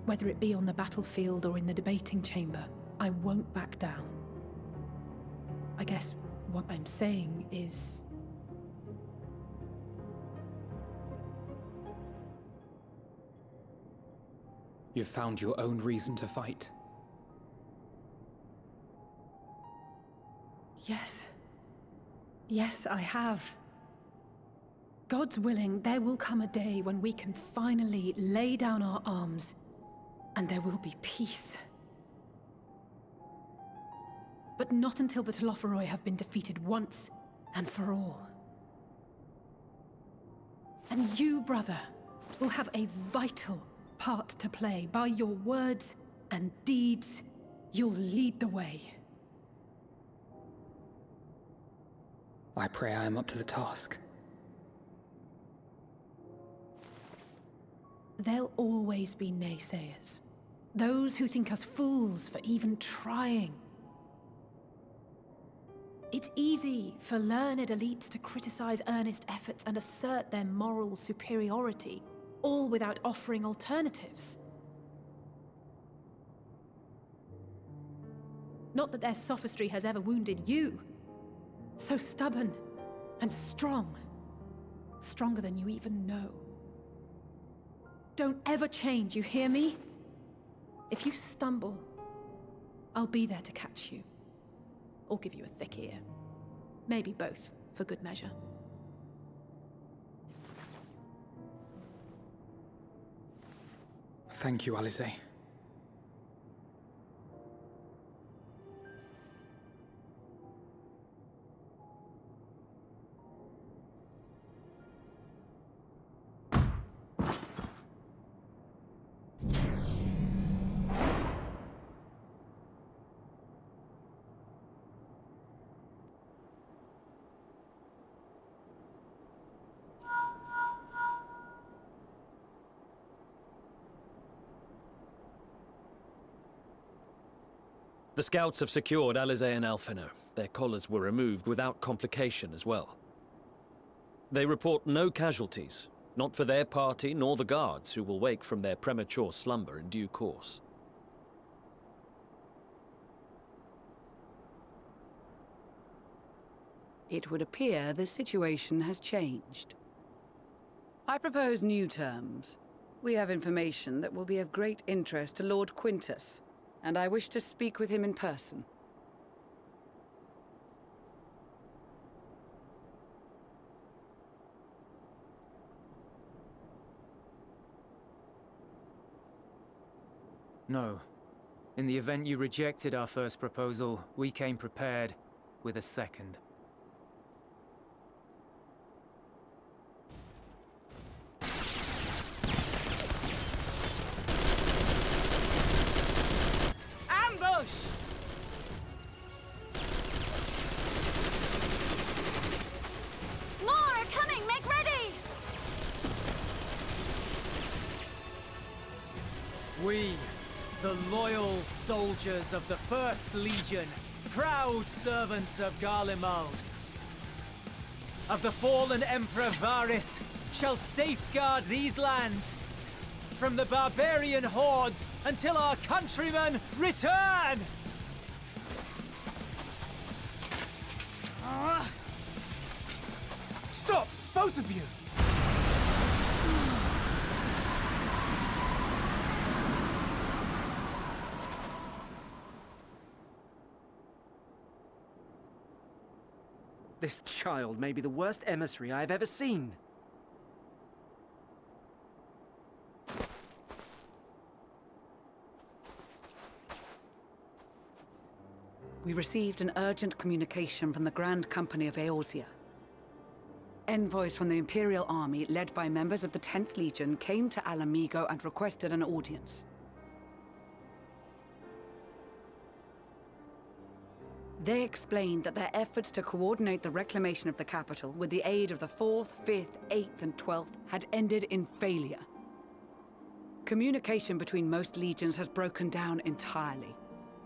Whether it be on the battlefield or in the debating chamber, I won't back down. I guess what I'm saying is... You've found your own reason to fight. Yes. Yes, I have. God's willing, there will come a day when we can finally lay down our arms, and there will be peace. But not until the Telophoroi have been defeated once and for all. And you, brother, will have a vital part to play. By your words and deeds, you'll lead the way. I pray I am up to the task. There'll always be naysayers. Those who think us fools for even trying. It's easy for learned elites to criticize earnest efforts and assert their moral superiority, all without offering alternatives. Not that their sophistry has ever wounded you. So stubborn and strong. Stronger than you even know. Don't ever change, you hear me? If you stumble, I'll be there to catch you. Or give you a thick ear. Maybe both, for good measure. Thank you, Alice. The scouts have secured Alize and Alphino. Their collars were removed without complication as well. They report no casualties, not for their party nor the guards, who will wake from their premature slumber in due course. It would appear the situation has changed. I propose new terms. We have information that will be of great interest to Lord Quintus, and I wish to speak with him in person. No. In the event you rejected our first proposal, we came prepared with a second. Ambush! More are coming! Make ready! We, the loyal soldiers of the First Legion, proud servants of Garlemald, of the fallen Emperor Varys, shall safeguard these lands from the barbarian hordes until our countrymen return! Stop, both of you! This child may be the worst emissary I have ever seen. We received an urgent communication from the Grand Company of Eorzea. Envoys from the Imperial Army, led by members of the 10th Legion, came to Alamigo and requested an audience. They explained that their efforts to coordinate the reclamation of the capital with the aid of the 4th, 5th, 8th, and 12th had ended in failure. Communication between most legions has broken down entirely.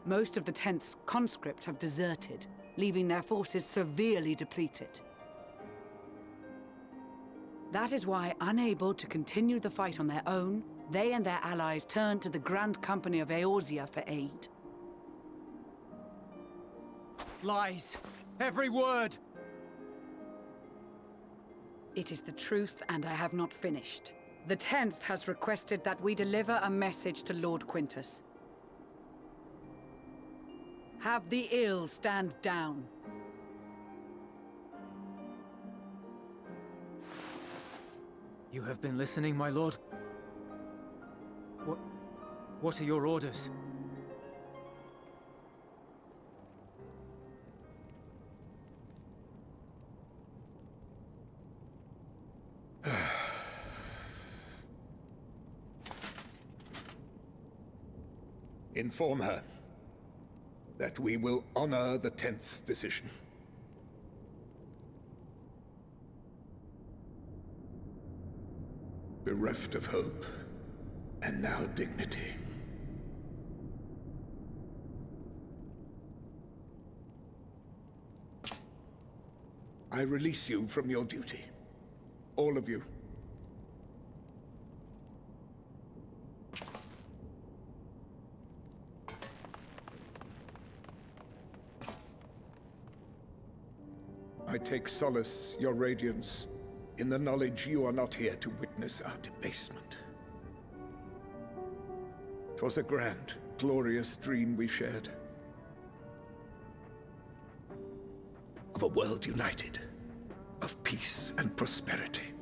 Most of the 10th's conscripts have deserted, leaving their forces severely depleted. That is why, unable to continue the fight on their own, they and their allies turned to the Grand Company of Eorzea for aid. Lies! Every word! It is the truth, and I have not finished. The 10th has requested that we deliver a message to Lord Quintus. Have the ill stand down. You have been listening, my lord? What are your orders? Inform her that we will honor the 10th's decision. Bereft of hope, and now dignity. I release you from your duty. All of you. I take solace, your radiance, in the knowledge you are not here to witness our debasement. 'Twas a grand, glorious dream we shared. Of a world united, of peace and prosperity.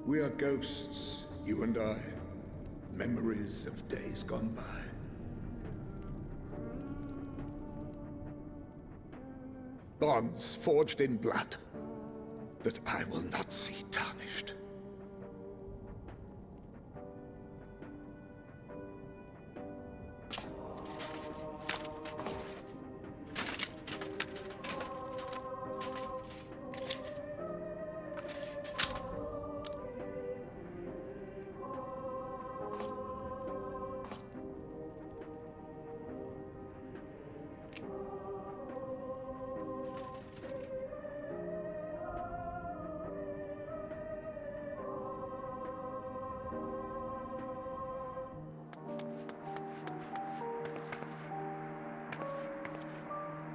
We are ghosts, you and I, memories of days gone by. Bonds forged in blood that I will not see tarnished.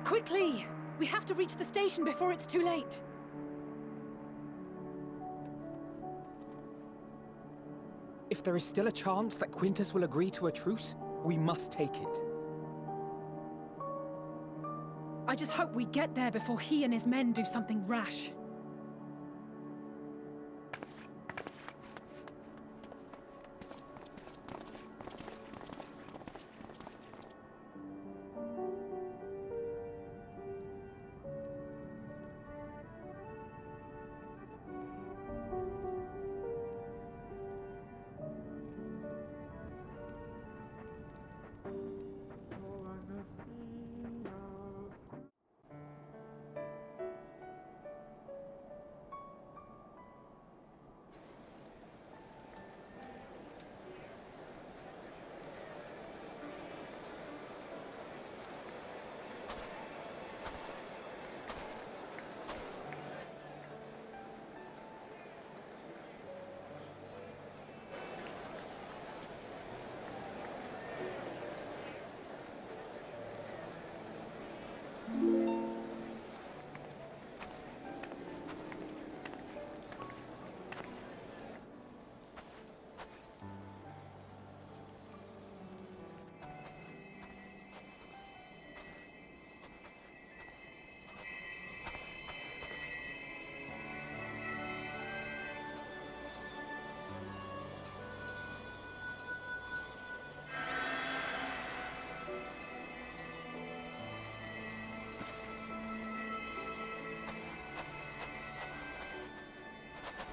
Quickly! We have to reach the station before it's too late. If there is still a chance that Quintus will agree to a truce, we must take it. I just hope we get there before he and his men do something rash.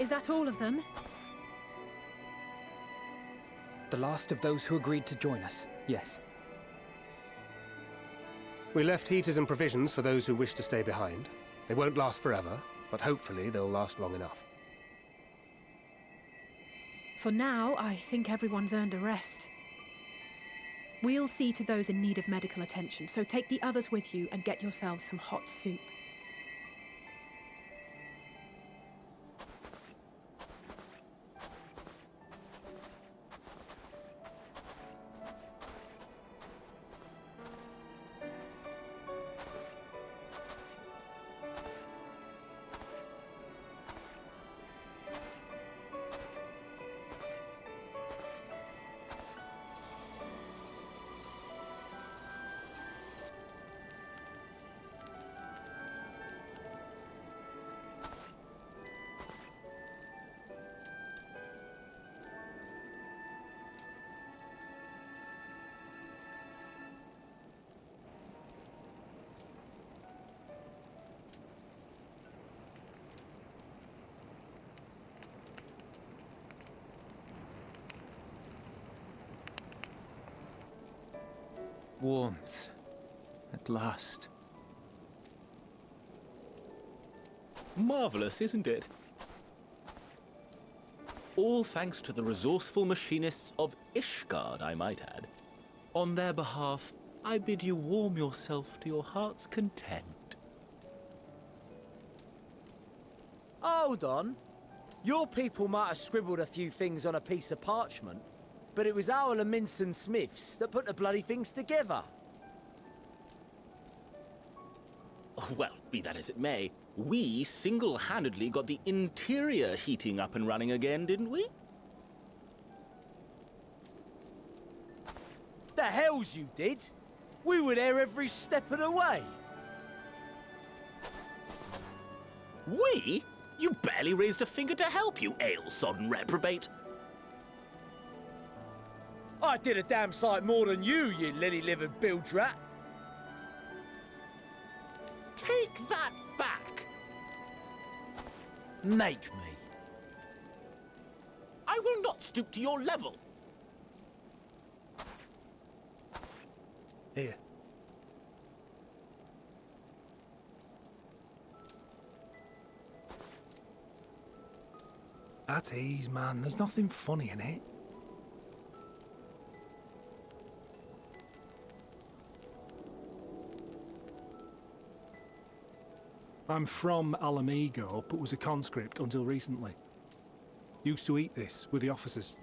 Is that all of them? The last of those who agreed to join us, yes. We left heaters and provisions for those who wish to stay behind. They won't last forever, but hopefully they'll last long enough. For now, I think everyone's earned a rest. We'll see to those in need of medical attention, so take the others with you and get yourselves some hot soup. Warmth. At last. Marvelous, isn't it? All thanks to the resourceful machinists of Ishgard, I might add. On their behalf, I bid you warm yourself to your heart's content. Hold on. Your people might have scribbled a few things on a piece of parchment, but it was our Leminson Smiths that put the bloody things together. Well, be that as it may, we single-handedly got the interior heating up and running again, didn't we? The hells you did! We were there every step of the way. We? You barely raised a finger to help, you ale-sodden reprobate. I did a damn sight more than you lily-livered bilge rat. Take that back! Make me. I will not stoop to your level. Here. At ease, man. There's nothing funny in it. I'm from Alamigo, but was a conscript until recently. Used to eat this with the officers.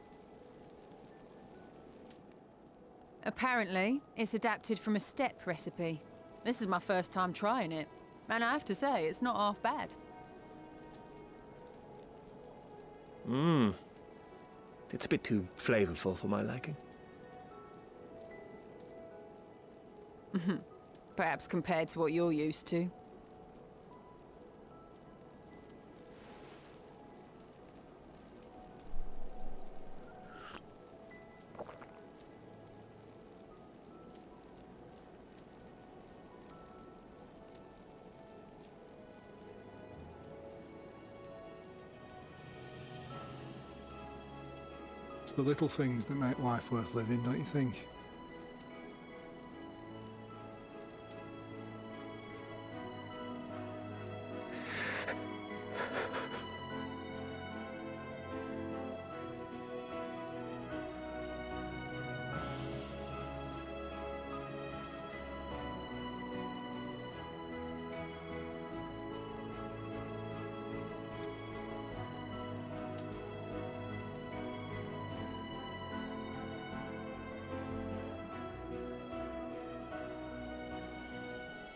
Apparently, it's adapted from a steppe recipe. This is my first time trying it, and I have to say, it's not half bad. It's a bit too flavorful for my liking. Perhaps compared to what you're used to. It's the little things that make life worth living, don't you think?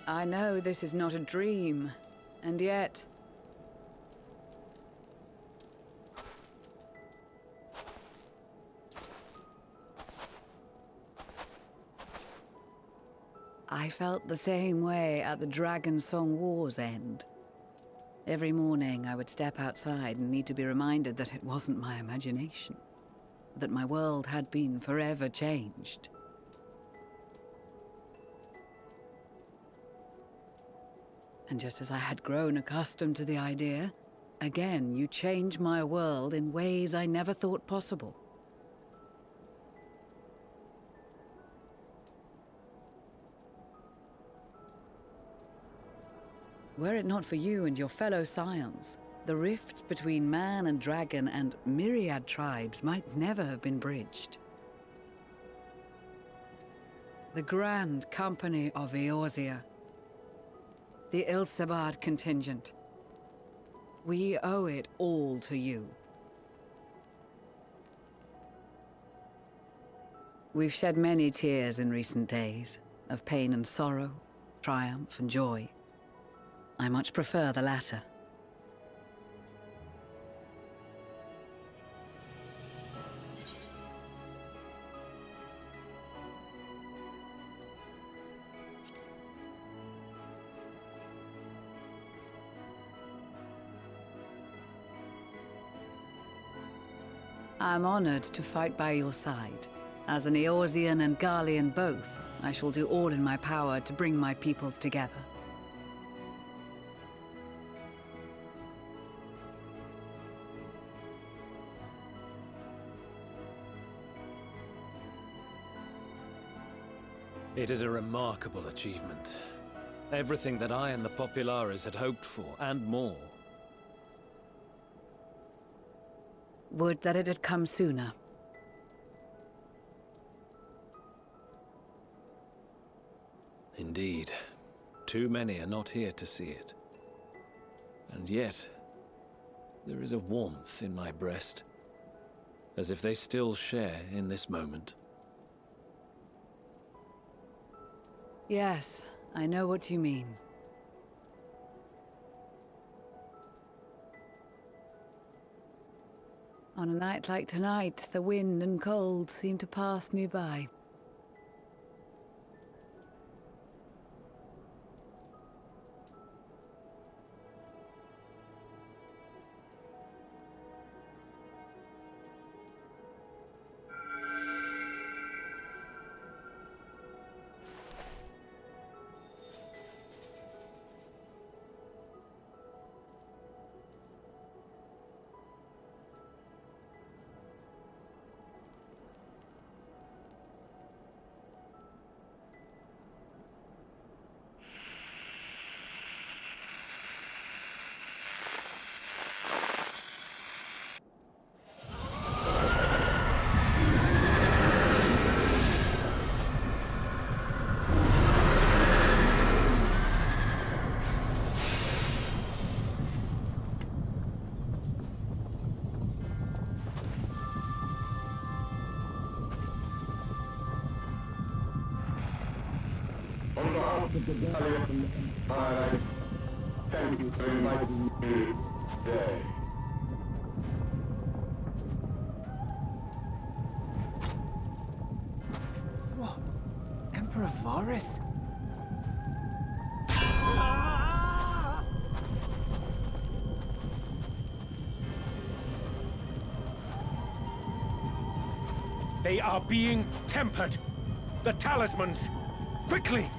I know this is not a dream, and yet... I felt the same way at the Dragon Song War's end. Every morning I would step outside and need to be reminded that it wasn't my imagination, that my world had been forever changed. And just as I had grown accustomed to the idea, again you change my world in ways I never thought possible. Were it not for you and your fellow scions, the rifts between man and dragon and myriad tribes might never have been bridged. The Grand Company of Eorzea, the Ilsabard contingent. We owe it all to you. We've shed many tears in recent days, of pain and sorrow, triumph and joy. I much prefer the latter. I'm honored to fight by your side. As an Eorzean and Garlean both, I shall do all in my power to bring my peoples together. It is a remarkable achievement. Everything that I and the Populares had hoped for, and more. Would that it had come sooner. Indeed. Too many are not here to see it. And yet, there is a warmth in my breast, as if they still share in this moment. Yes, I know what you mean. On a night like tonight, the wind and cold seem to pass me by. On behalf of the Valiant Empire, thank you for inviting me today. What? Emperor Varus? They are being tempered. The talismans! Quickly!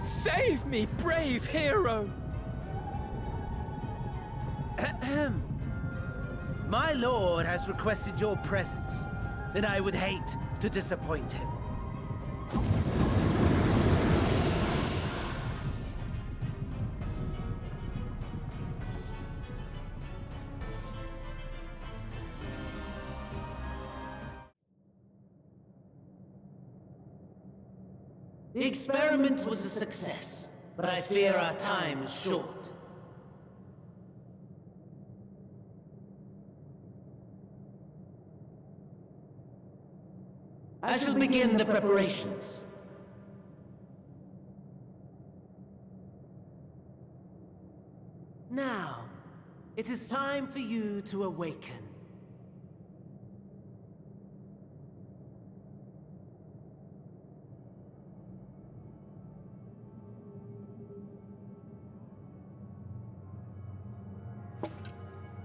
Save me, brave hero! Ahem. My lord has requested your presence, and I would hate to disappoint him. The experiment was a success, but I fear our time is short. I shall begin the preparations. Now, it is time for you to awaken.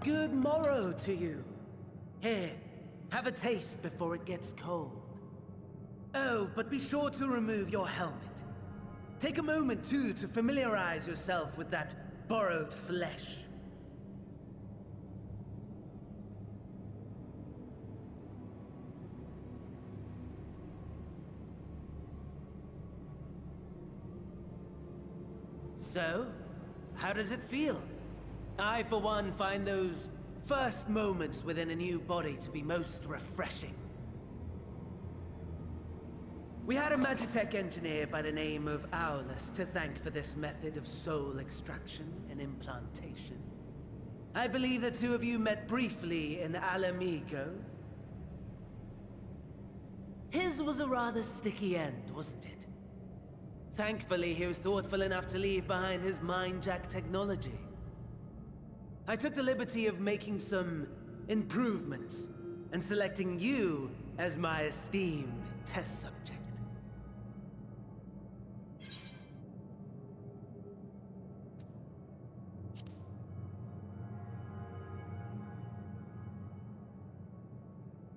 Good morrow to you. Here, have a taste before it gets cold. Oh, but be sure to remove your helmet. Take a moment, too, to familiarize yourself with that borrowed flesh. So, how does it feel? I, for one, find those first moments within a new body to be most refreshing. We had a Magitech engineer by the name of Aulus to thank for this method of soul extraction and implantation. I believe the two of you met briefly in Alamigo. His was a rather sticky end, wasn't it? Thankfully, he was thoughtful enough to leave behind his mind-jack technology. I took the liberty of making some improvements and selecting you as my esteemed test subject.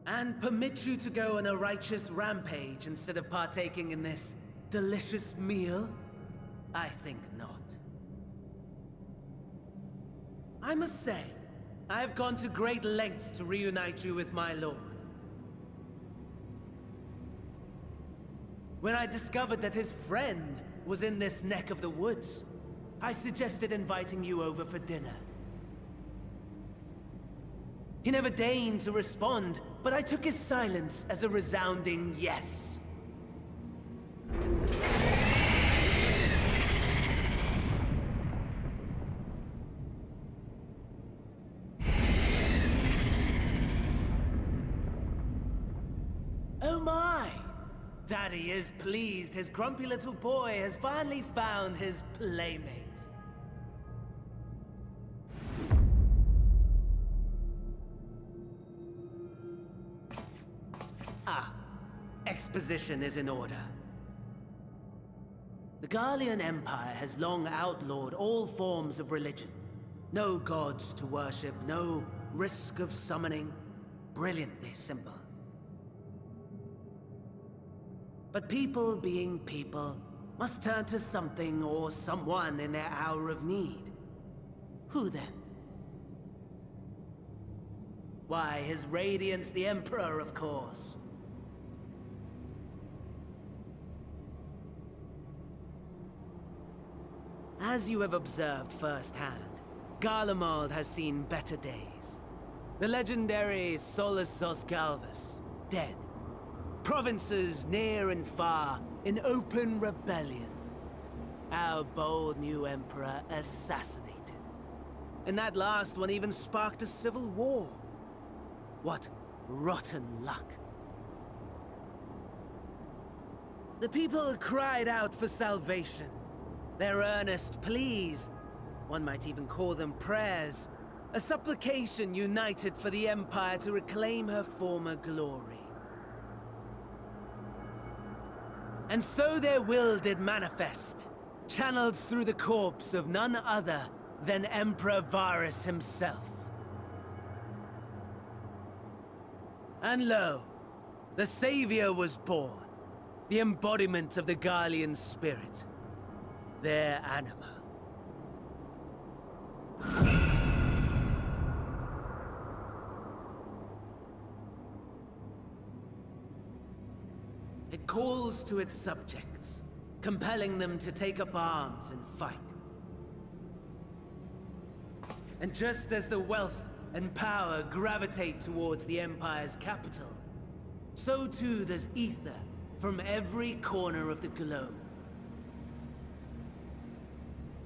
And permit you to go on a righteous rampage instead of partaking in this delicious meal? I think not. I must say, I have gone to great lengths to reunite you with my lord. When I discovered that his friend was in this neck of the woods, I suggested inviting you over for dinner. He never deigned to respond, but I took his silence as a resounding yes. Oh my! Daddy is pleased his grumpy little boy has finally found his playmate. Ah, exposition is in order. The Garlean Empire has long outlawed all forms of religion. No gods to worship, no risk of summoning. Brilliantly simple. But people being people must turn to something or someone in their hour of need. Who then? Why, His Radiance the Emperor, of course. As you have observed firsthand, Garlemald has seen better days. The legendary Solus Zosgalvus, dead. Provinces near and far in open rebellion. Our bold new emperor assassinated. And that last one even sparked a civil war. What rotten luck. The people cried out for salvation. Their earnest pleas, one might even call them prayers, a supplication united for the Empire to reclaim her former glory. And so their will did manifest, channeled through the corpse of none other than Emperor Varus himself. And lo, the Savior was born, the embodiment of the Garlean spirit, their anima. It calls to its subjects, compelling them to take up arms and fight. And just as the wealth and power gravitate towards the Empire's capital, so too does ether from every corner of the globe.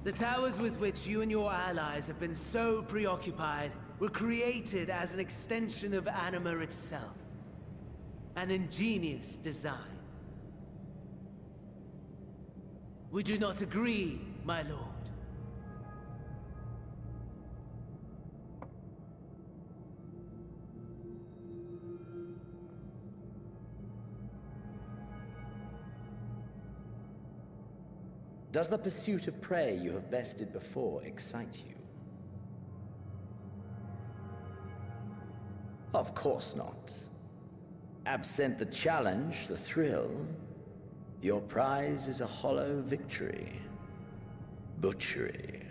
The towers with which you and your allies have been so preoccupied were created as an extension of Anima itself. An ingenious design. Would you not agree, my lord? Does the pursuit of prey you have bested before excite you? Of course not. Absent the challenge, the thrill, your prize is a hollow victory. Butchery.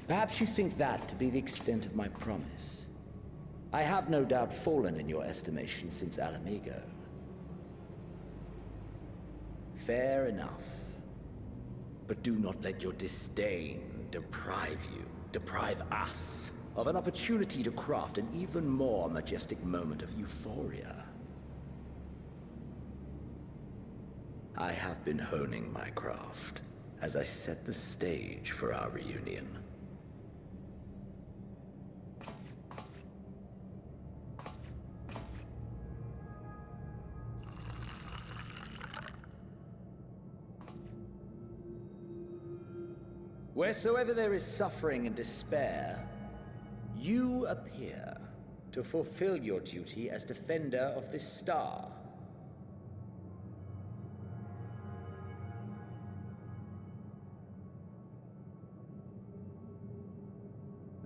Perhaps you think that to be the extent of my promise. I have no doubt fallen in your estimation since Alamigo. Fair enough. But do not let your disdain deprive us, of an opportunity to craft an even more majestic moment of euphoria. I have been honing my craft as I set the stage for our reunion. Wheresoever there is suffering and despair, you appear to fulfill your duty as defender of this star.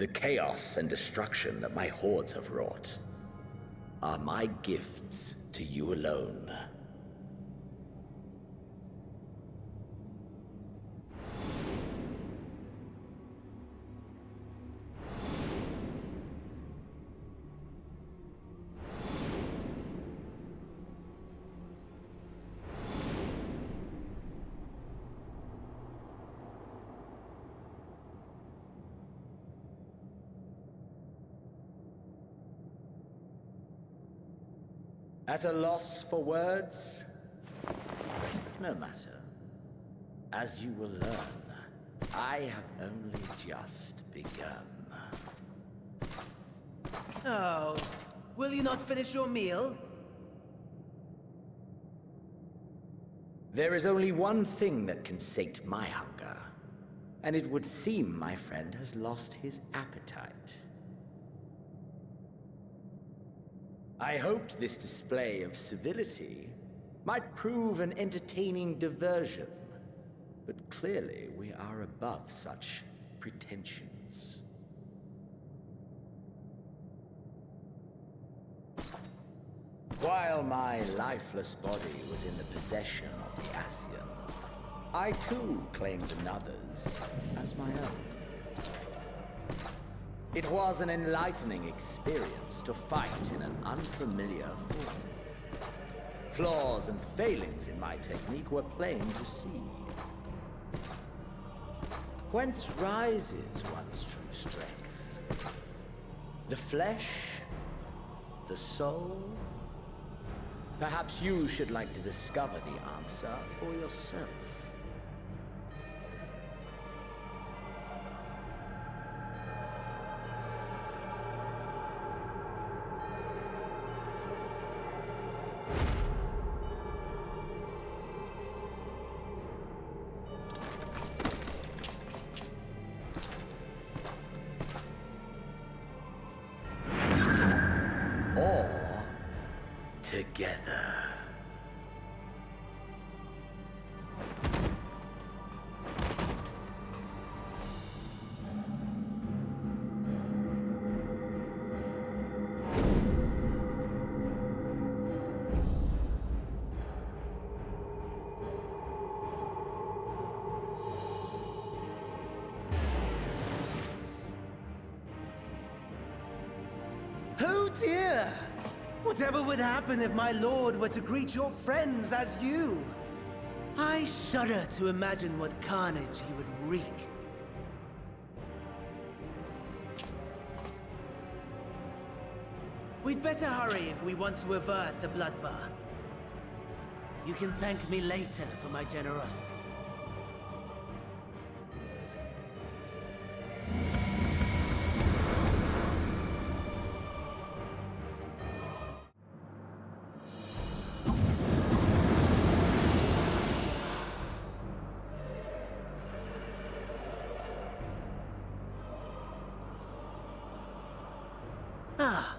The chaos and destruction that my hordes have wrought are my gifts to you alone. At a loss for words? No matter. As you will learn, I have only just begun. Oh, will you not finish your meal? There is only one thing that can sate my hunger, and it would seem my friend has lost his appetite. I hoped this display of civility might prove an entertaining diversion, but clearly we are above such pretensions. While my lifeless body was in the possession of the Ascian, I too claimed another's as my own. It was an enlightening experience to fight in an unfamiliar form. Flaws and failings in my technique were plain to see. Whence rises one's true strength? The flesh? The soul? Perhaps you should like to discover the answer for yourself. Together. Oh dear! Whatever would happen if my lord were to greet your friends as you? I shudder to imagine what carnage he would wreak. We'd better hurry if we want to avert the bloodbath. You can thank me later for my generosity. Ah,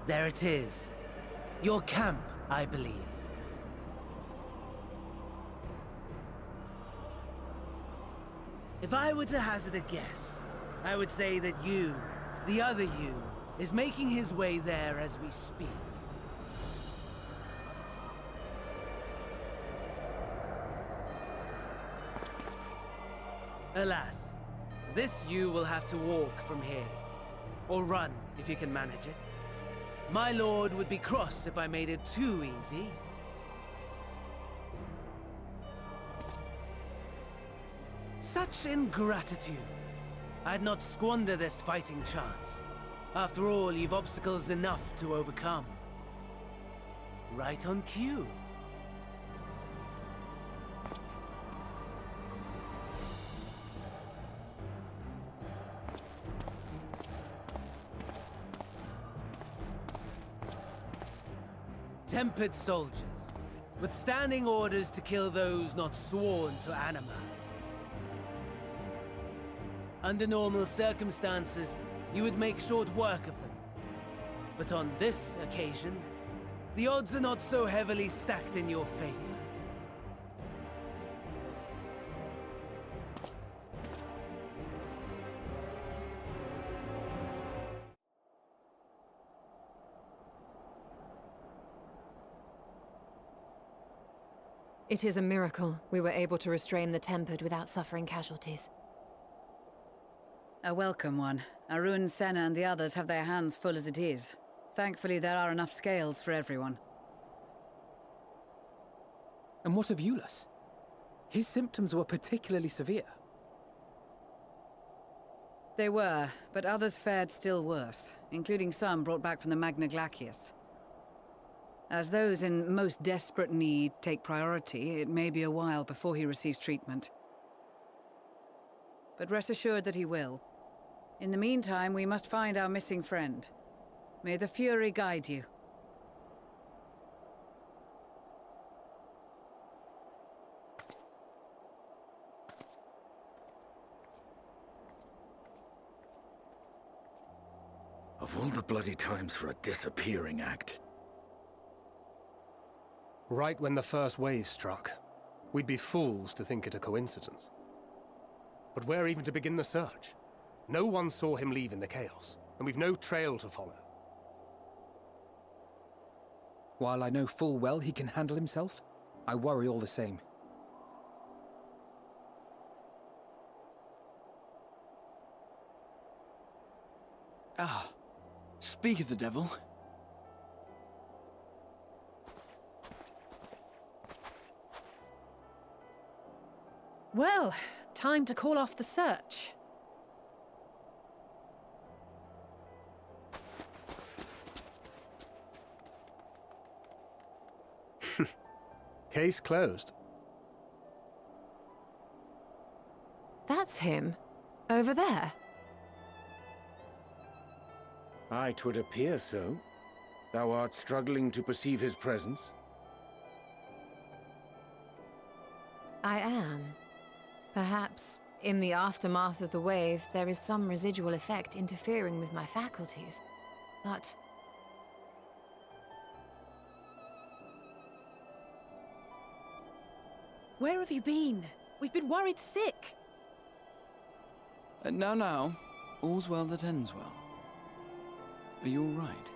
there it is. Your camp, I believe. If I were to hazard a guess, I would say that you, the other you, is making his way there as we speak. Alas, this you will have to walk from here. Or run, if you can manage it. My lord would be cross if I made it too easy. Such ingratitude. I'd not squander this fighting chance. After all, you've obstacles enough to overcome. Right on cue. Tempered soldiers, withstanding orders to kill those not sworn to Anima. Under normal circumstances, you would make short work of them. But on this occasion, the odds are not so heavily stacked in your favor. It is a miracle we were able to restrain the Tempered without suffering casualties. A welcome one. Arun, Senna, and the others have their hands full as it is. Thankfully, there are enough scales for everyone. And what of Eulus? His symptoms were particularly severe. They were, but others fared still worse, including some brought back from the Magna Glacius. As those in most desperate need take priority, it may be a while before he receives treatment. But rest assured that he will. In the meantime, we must find our missing friend. May the Fury guide you. Of all the bloody times for a disappearing act. Right when the first wave struck, we'd be fools to think it a coincidence. But where even to begin the search? No one saw him leave in the chaos, and we've no trail to follow. While I know full well he can handle himself, I worry all the same. Ah, speak of the devil. Well, time to call off the search. Case closed. That's him. Over there. Aye, 'twould appear so. Thou art struggling to perceive his presence? I am. Perhaps, in the aftermath of the wave, there is some residual effect interfering with my faculties. But... Where have you been? We've been worried sick. Now, all's well that ends well. Are you all right?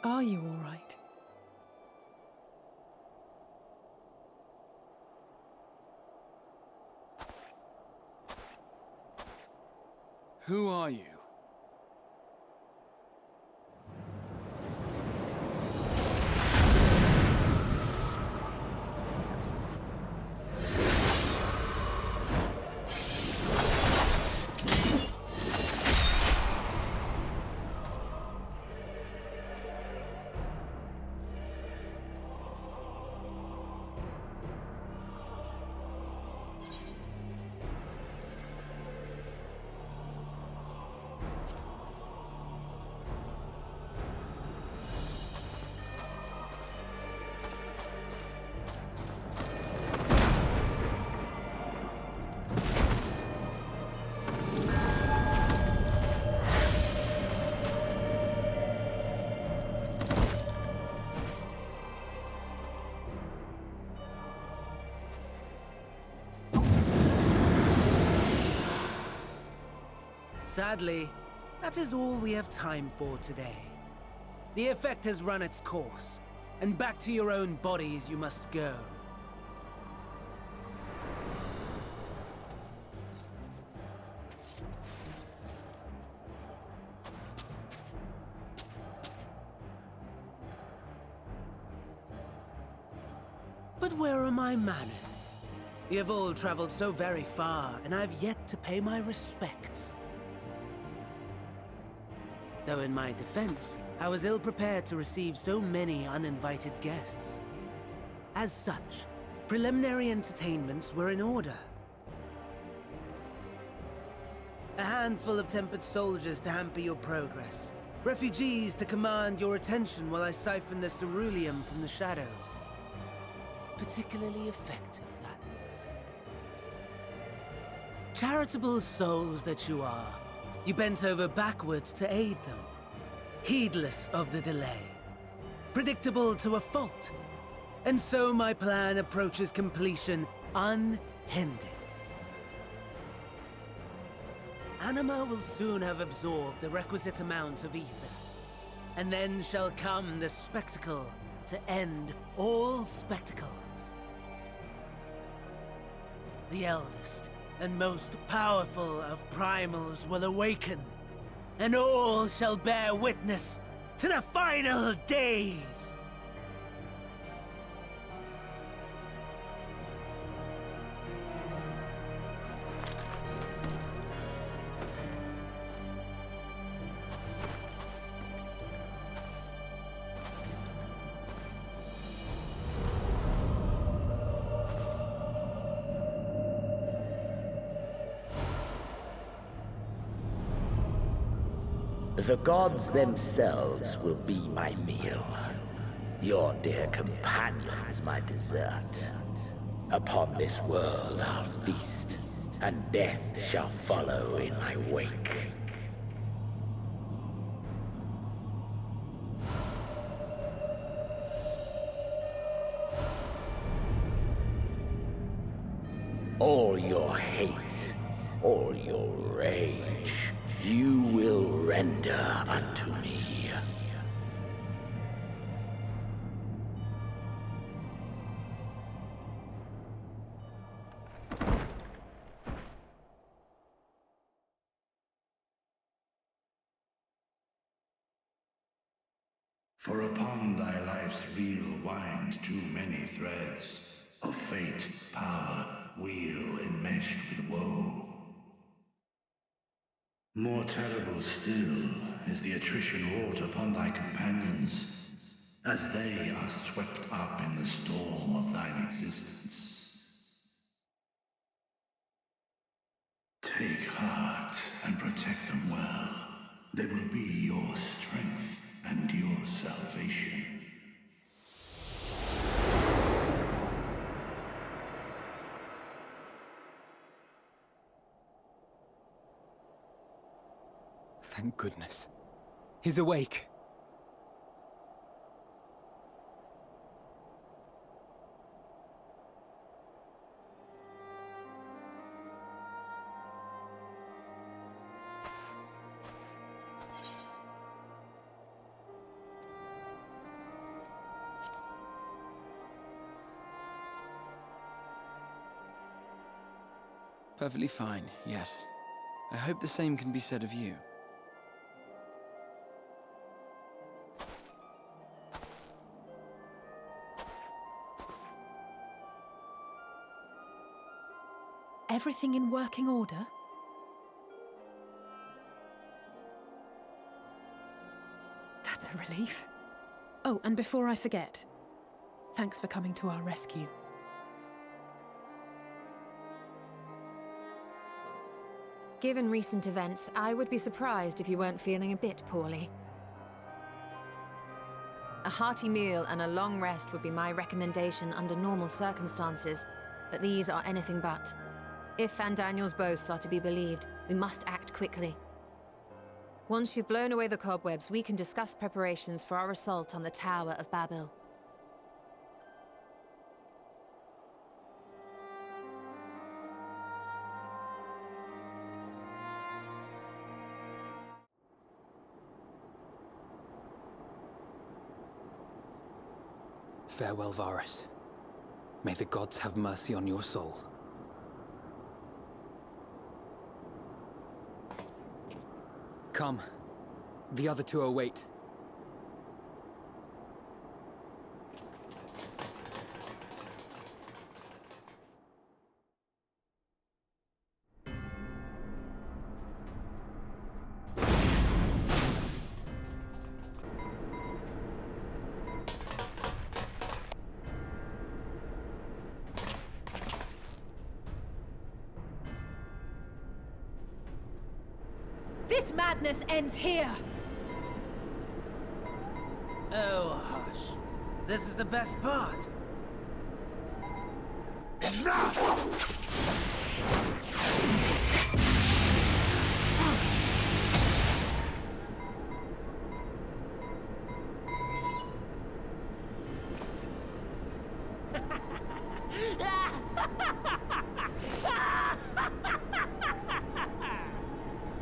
Are you all right? Who are you? Sadly, that is all we have time for today. The effect has run its course, and back to your own bodies you must go. But where are my manners? You have all traveled so very far, and I've yet to pay my respects. Though in my defense, I was ill-prepared to receive so many uninvited guests. As such, preliminary entertainments were in order. A handful of tempered soldiers to hamper your progress. Refugees to command your attention while I siphon the ceruleum from the shadows. Particularly effective, that. Charitable souls that you are. You bent over backwards to aid them, heedless of the delay, predictable to a fault. And so my plan approaches completion unhindered. Anima will soon have absorbed the requisite amount of ether. And then shall come the spectacle to end all spectacles. The eldest and most powerful of primals will awaken, and all shall bear witness to the final days. The gods themselves will be my meal. Your dear companions my dessert. Upon this world I'll feast, and death shall follow in my wake. All your hate, all your rage, you will render unto me. For upon thy life's reel wind too many threads of fate, power, weal enmeshed with woe. More terrible still is the attrition wrought upon thy companions, as they are swept up in the storm of thine existence. Take heart and protect them well. They will be your strength and your salvation. Thank goodness. He's awake. Perfectly fine, yes. I hope the same can be said of you. Everything in working order? That's a relief. Oh, and before I forget, thanks for coming to our rescue. Given recent events, I would be surprised if you weren't feeling a bit poorly. A hearty meal and a long rest would be my recommendation under normal circumstances, but these are anything but. If Van Daniel's boasts are to be believed, we must act quickly. Once you've blown away the cobwebs, we can discuss preparations for our assault on the Tower of Babel. Farewell, Varus. May the gods have mercy on your soul. Come. The other two await. This madness ends here! Oh, hush. This is the best part.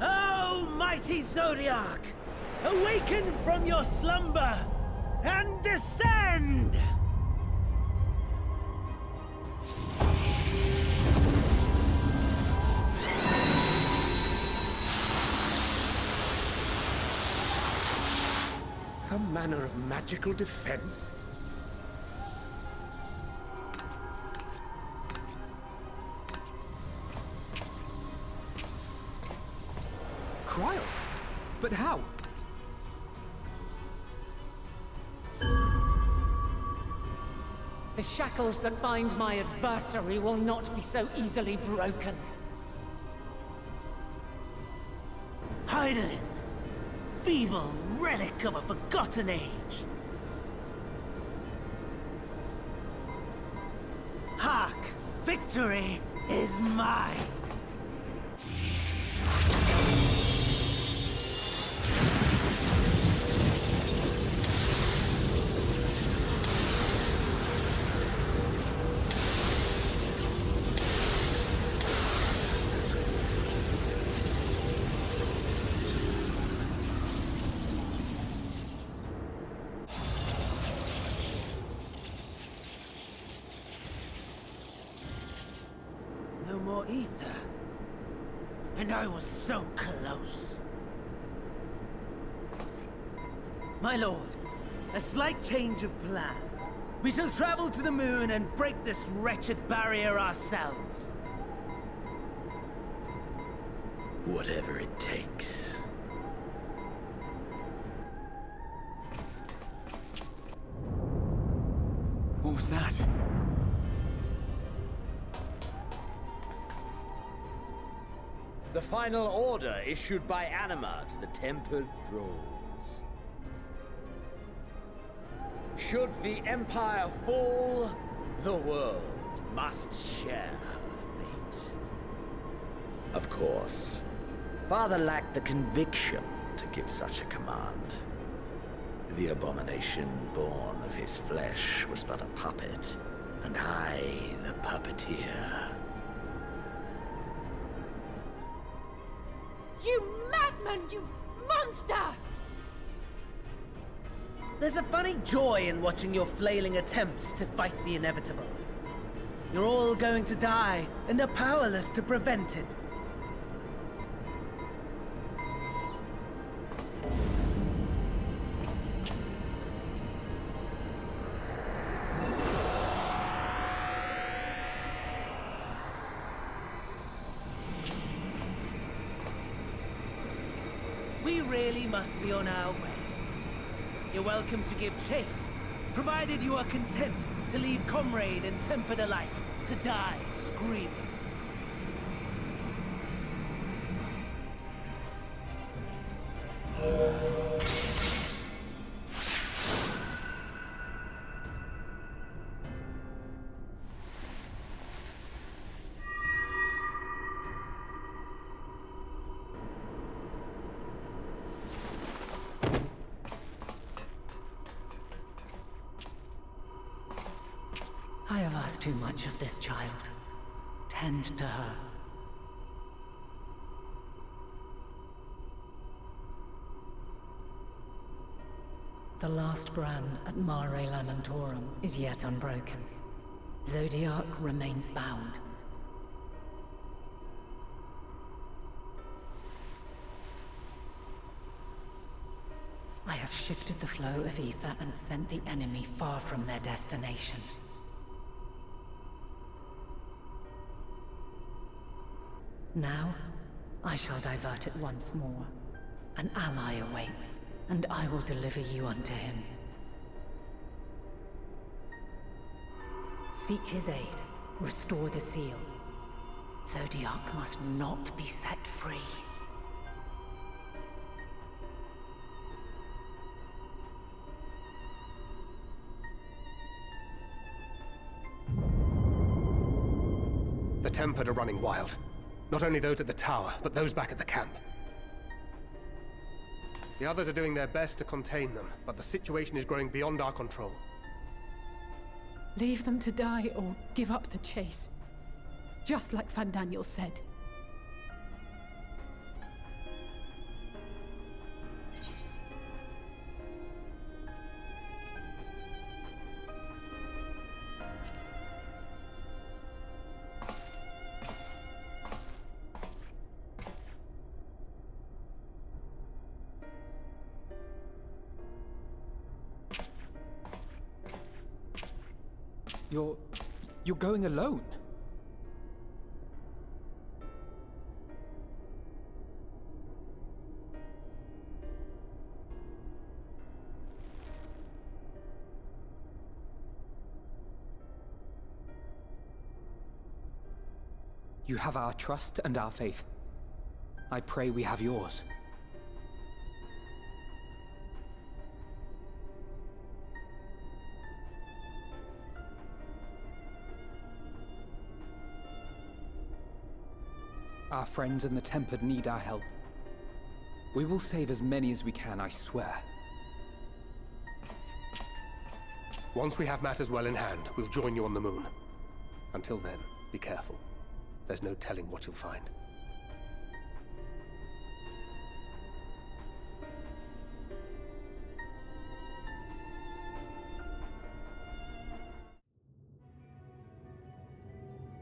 Oh, mighty Zodiac! Awaken from your slumber and descend! Some manner of magical defense? Cryle? But how? The shackles that bind my adversary will not be so easily broken. Hydaelyn! Feeble relic of a forgotten age! Hark! Victory is mine! No more ether. And I was so close. My lord, a slight change of plans. We shall travel to the moon and break this wretched barrier ourselves. Whatever it takes. What was that? The final order issued by Anima to the Tempered Thralls. Should the Empire fall, the world must share her fate. Of course, Father lacked the conviction to give such a command. The abomination born of his flesh was but a puppet, and I the puppeteer. You madman, you monster! There's a funny joy in watching your flailing attempts to fight the inevitable. You're all going to die, and they're powerless to prevent it. We really must be on our way. You're welcome to give chase, provided you are content to leave comrade and tempered alike to die screaming. I have asked too much of this child. Tend to her. The last brand at Mare Lamentorum is yet unbroken. Zodiac remains bound. I have shifted the flow of ether and sent the enemy far from their destination. Now, I shall divert it once more. An ally awaits, and I will deliver you unto him. Seek his aid. Restore the seal. Zodiac must not be set free. The Tempered are running wild. Not only those at the tower, but those back at the camp. The others are doing their best to contain them, but the situation is growing beyond our control. Leave them to die or give up the chase. Just like Van Daniel said. You're going alone? You have our trust and our faith. I pray we have yours. Our friends in the Tempered need our help. We will save as many as we can, I swear. Once we have matters well in hand, we'll join you on the moon. Until then, be careful. There's no telling what you'll find.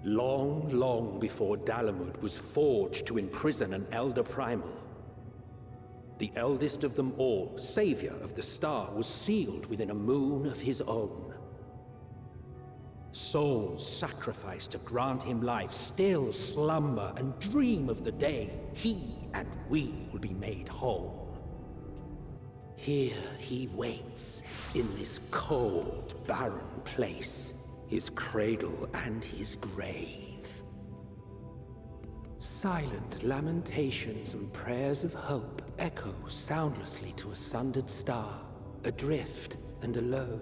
Long, long before Dalamud was forged to imprison an Elder Primal, the eldest of them all, savior of the star, was sealed within a moon of his own. Souls sacrificed to grant him life still slumber and dream of the day he and we will be made whole. Here he waits, in this cold, barren place, his cradle and his grave. Silent lamentations and prayers of hope echo soundlessly to a sundered star, adrift and alone.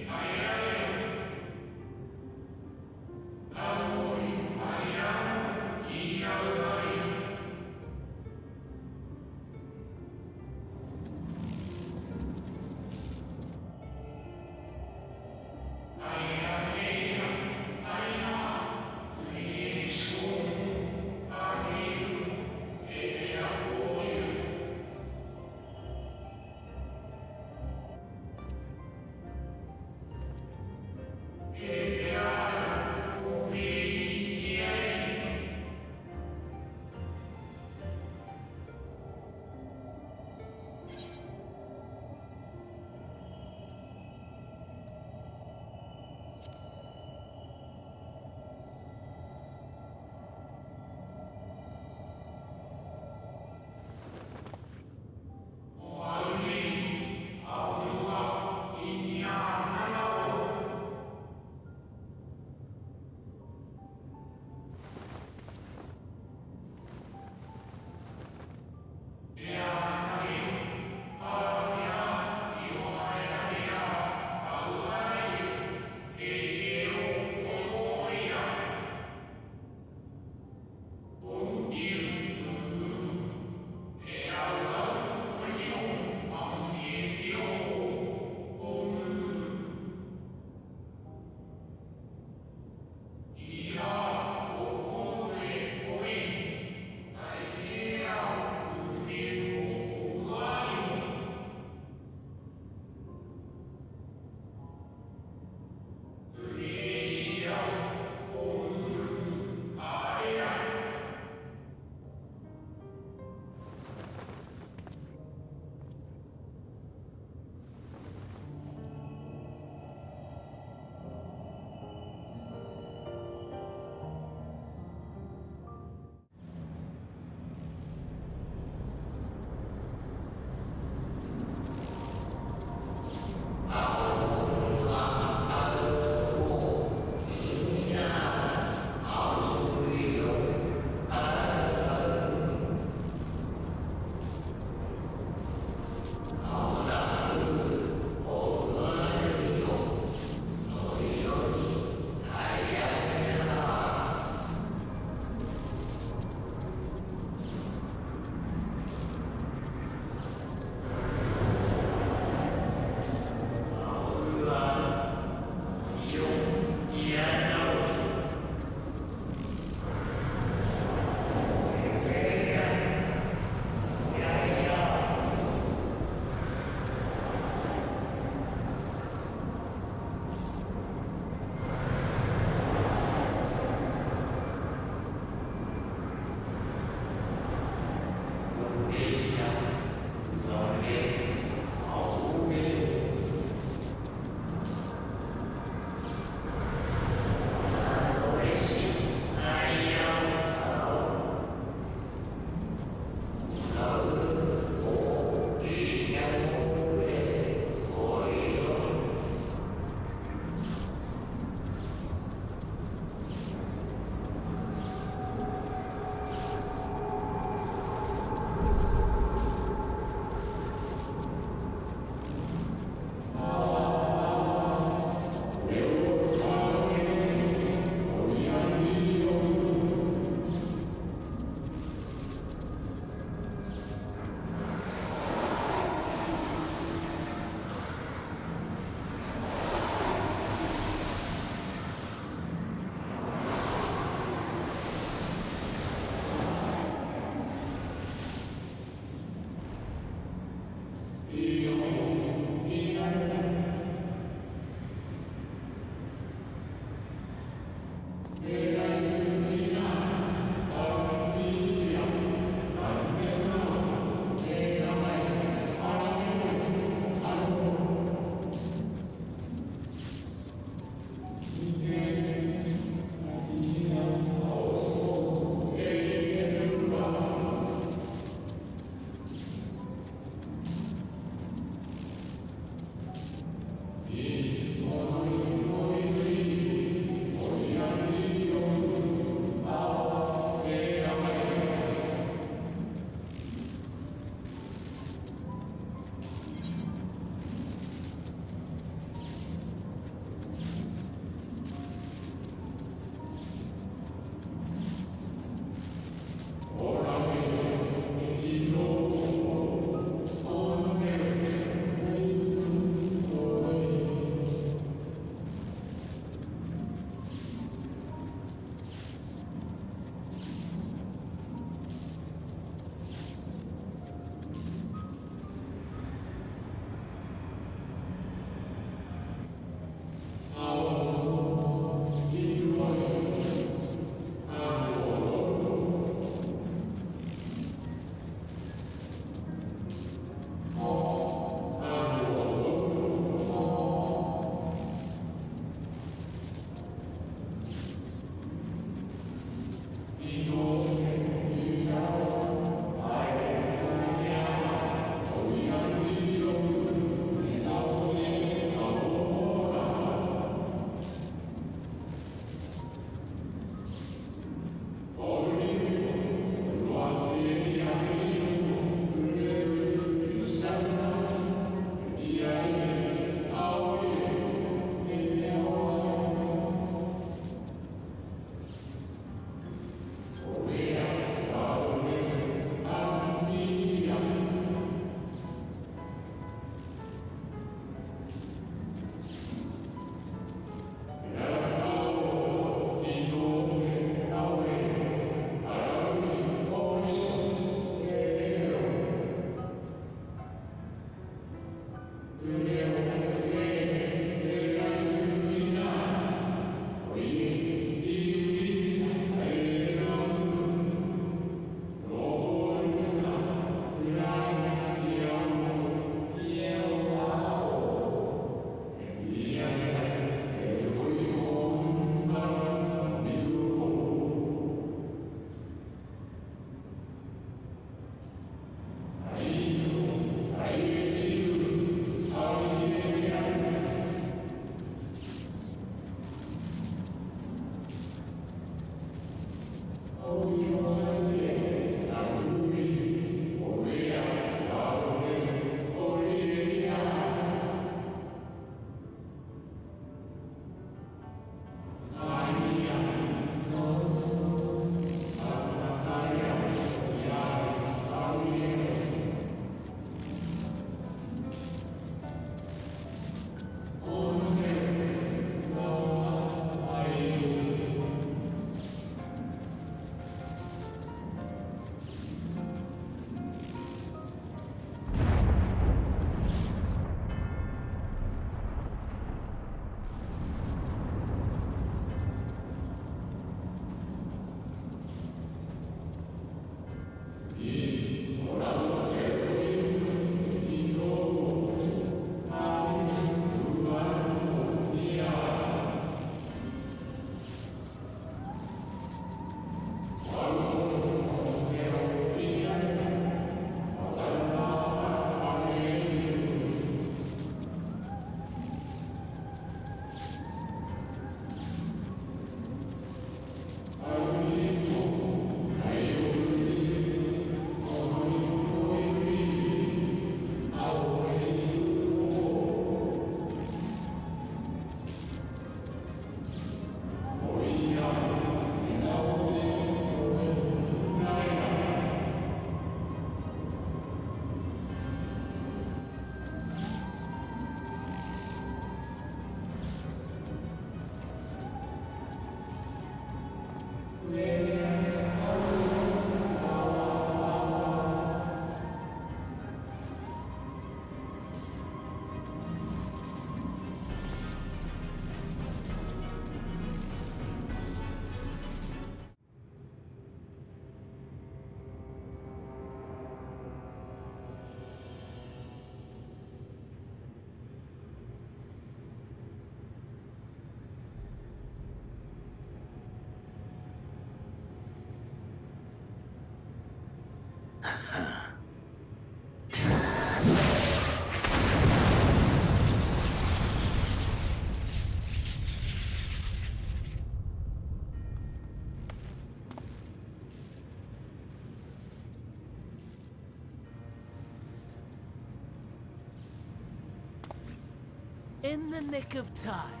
in the nick of time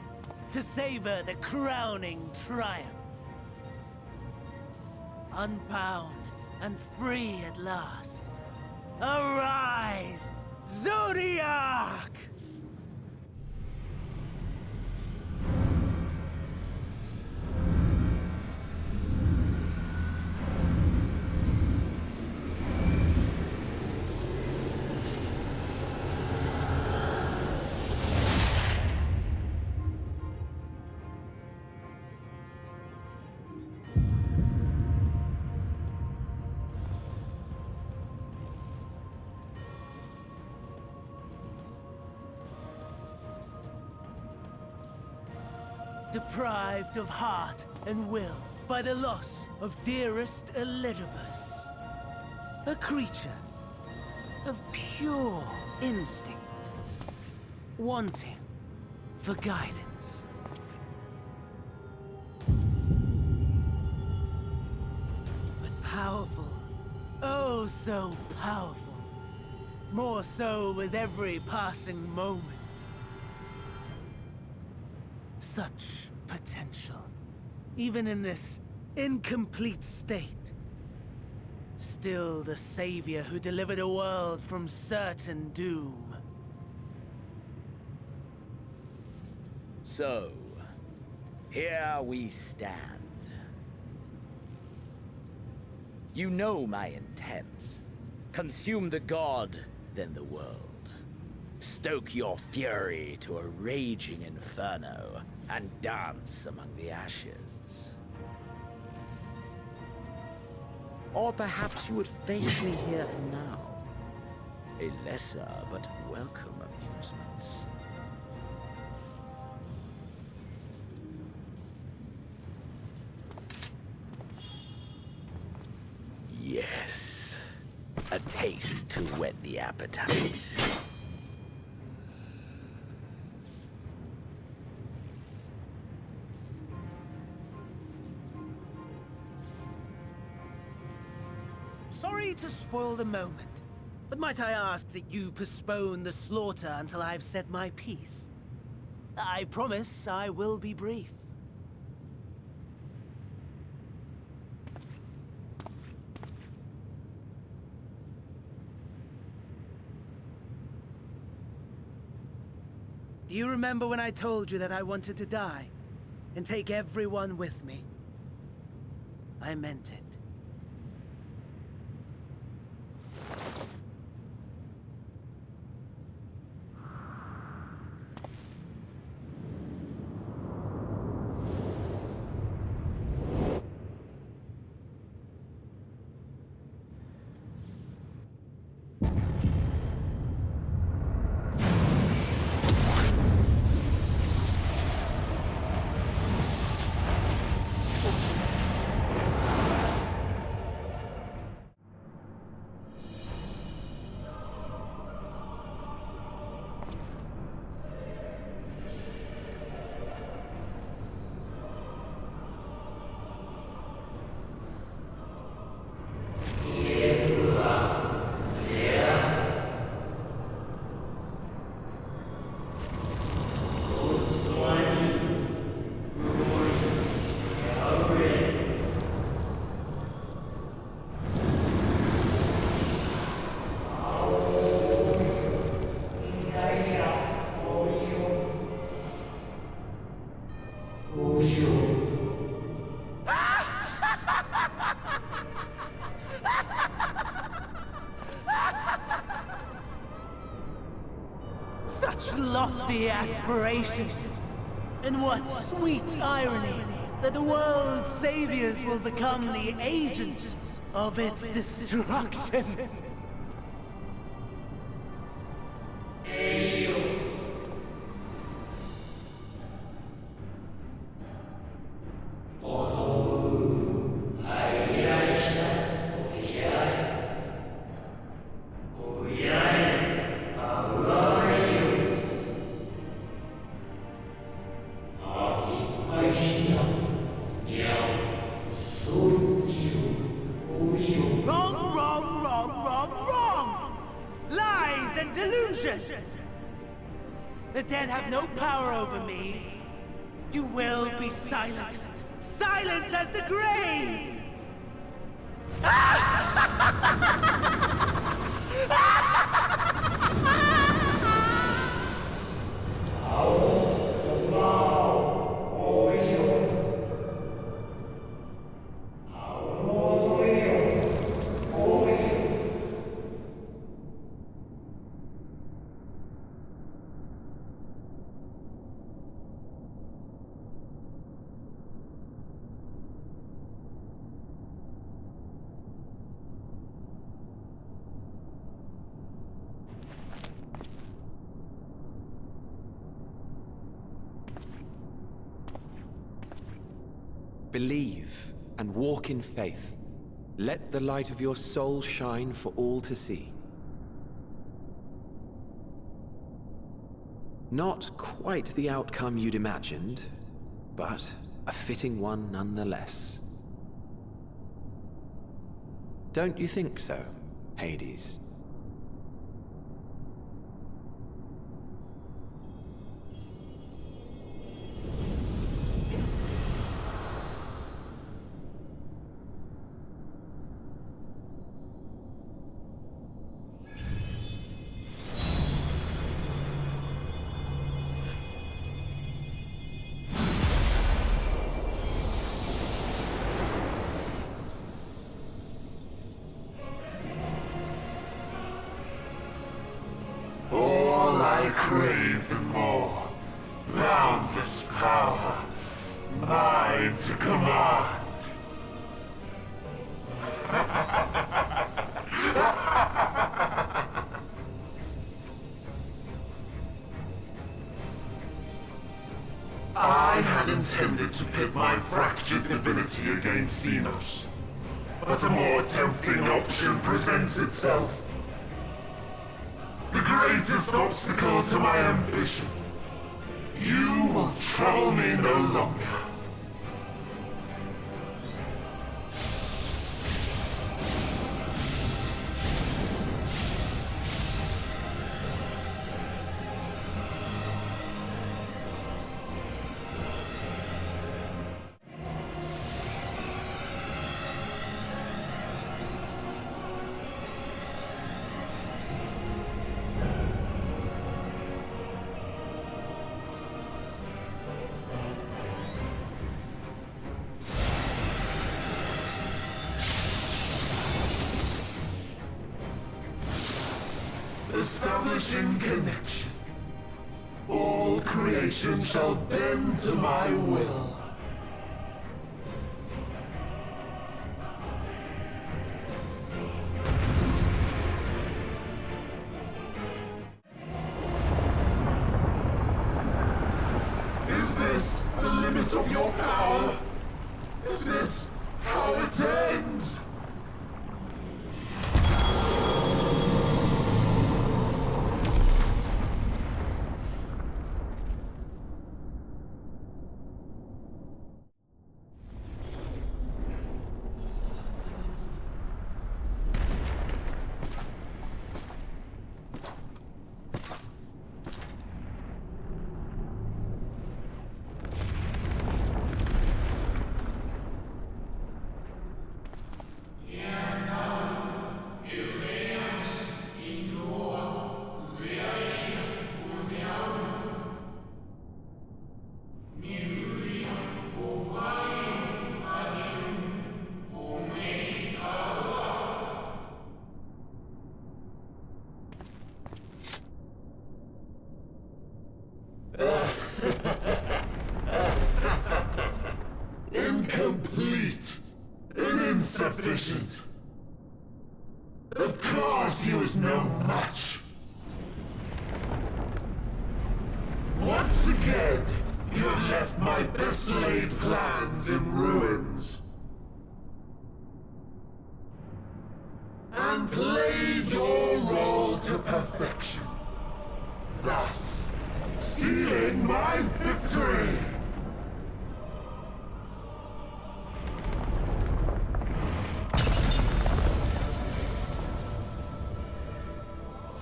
to savor the crowning triumph. Unbound and free at last. Arise, Zodiac! Deprived of heart and will by the loss of dearest Elidibus. A creature of pure instinct, wanting for guidance. But powerful, oh so powerful. More so with every passing moment. Such potential, even in this incomplete state. Still the savior who delivered a world from certain doom. So, here we stand. You know my intent. Consume the god, then the world. Stoke your fury to a raging inferno, and dance among the ashes. Or perhaps you would face me here and now. A lesser but welcome amusement. Yes. A taste to whet the appetite. Sorry to spoil the moment, but might I ask that you postpone the slaughter until I've said my piece? I promise I will be brief. Do you remember when I told you that I wanted to die and take everyone with me? I meant it. Such lofty aspirations! And what sweet irony that the world's saviors will become the agents of its destruction! The dead have no power over me. You will be silent. Silent as the grave! Believe and walk in faith. Let the light of your soul shine for all to see. Not quite the outcome you'd imagined, but a fitting one nonetheless. Don't you think so, Hades? All I craved and more. Boundless power. Mine to command. I had intended to pit my fractured divinity against Xenos. But a more tempting option presents itself. The greatest obstacle to my ambition. You will trouble me no longer. Establishing connection. All creation shall bend to my will. Is this the limit of your power? Is this how it ends? Incomplete and insufficient. Of course he was no match. Once again, you have left my best laid plans in ruins. And played your role to perfection. Thus, sealing my victory!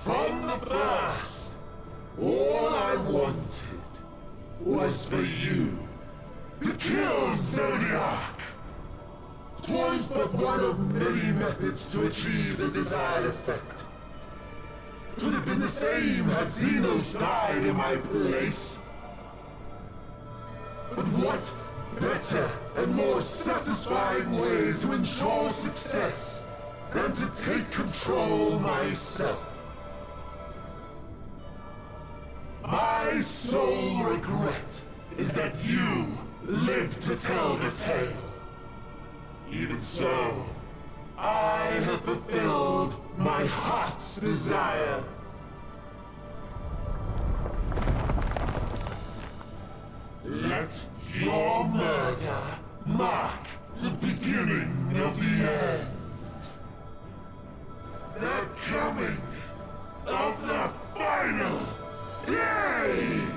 From the first, all I wanted O Zodiac! 'Twas but one of many methods to achieve the desired effect. 'Twould have been the same had Xenos died in my place. But what better and more satisfying way to ensure success than to take control myself? My sole regret is that you lived to tell the tale. Even so, I have fulfilled my heart's desire. Let your murder mark the beginning of the end. The coming of the final days!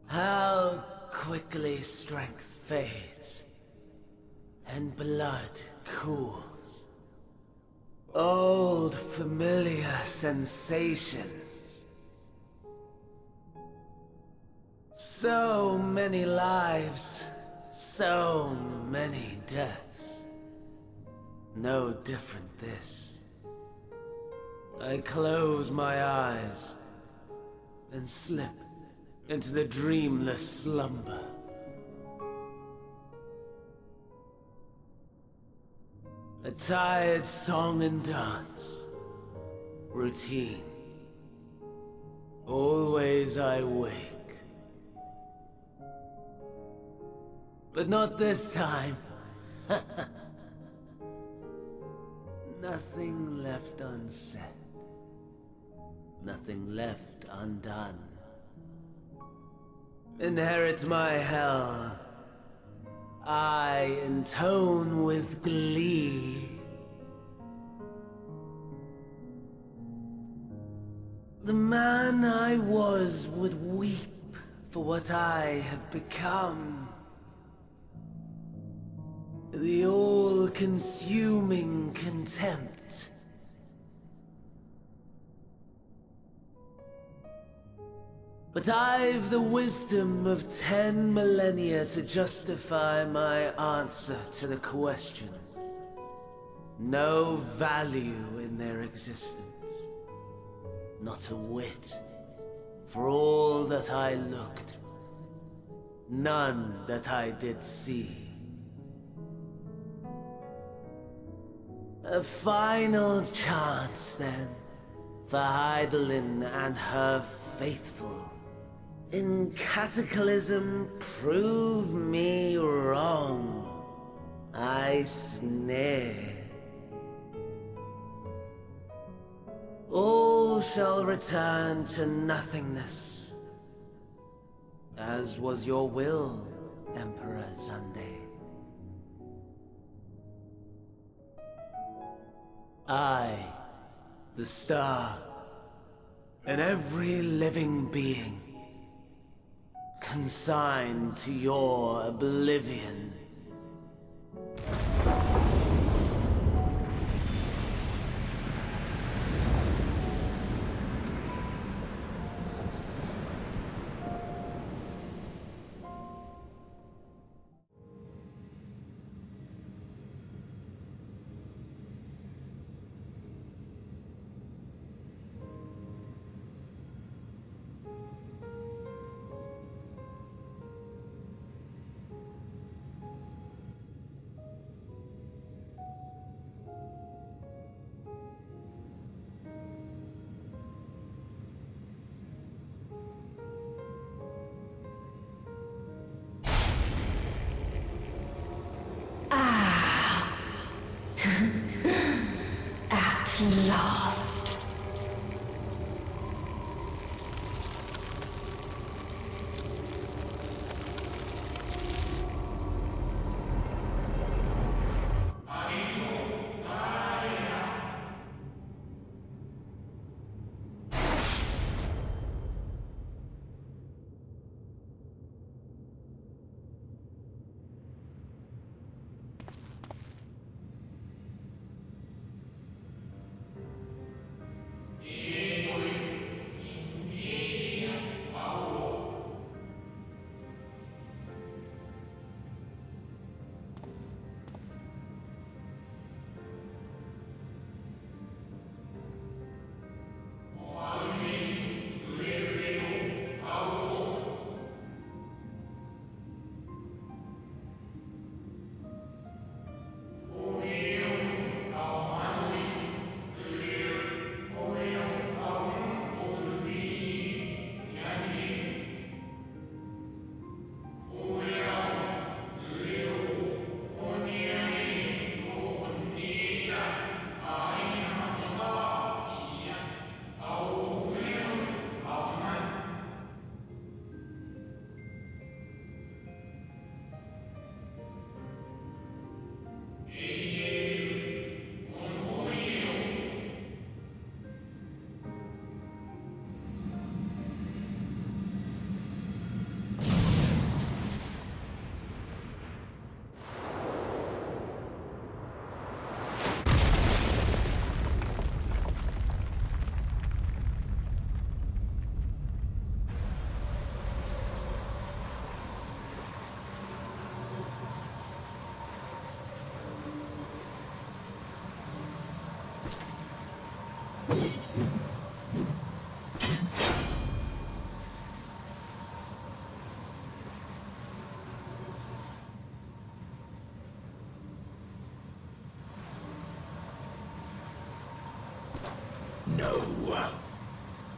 How quickly strength fades, and blood cools. Old familiar sensations. So many lives, so many deaths. No different this. I close my eyes and slip into the dreamless slumber. A tired song and dance. Routine. Always I wake. But not this time. Nothing left unsaid. Nothing left undone. Inherit my hell. I intone with glee. The man I was would weep for what I have become. The all-consuming contempt. But I've the wisdom of 10 millennia to justify my answer to the question. No value in their existence. Not a whit. For all that I looked. None that I did see. A final chance, then, for Heidelin and her faithful. In Cataclysm, prove me wrong. I snare. All shall return to nothingness, as was your will, Emperor Zande. I, the star, and every living being, consigned to your oblivion. At last. No.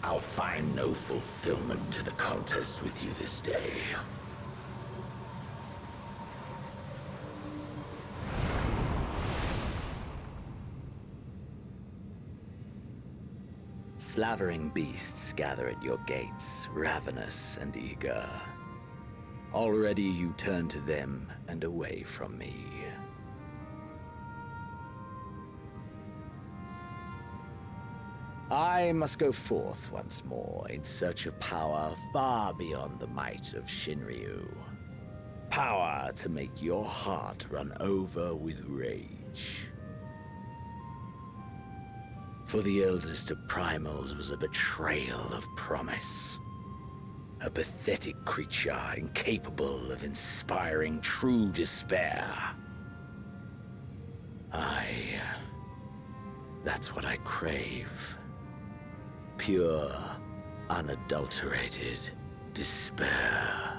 I'll find no fulfillment in a contest with you this day. Slavering beasts gather at your gates, ravenous and eager. Already you turn to them and away from me. I must go forth once more in search of power far beyond the might of Shinryu. Power to make your heart run over with rage. For the eldest of primals was a betrayal of promise. A pathetic creature incapable of inspiring true despair. That's what I crave. Pure, unadulterated despair.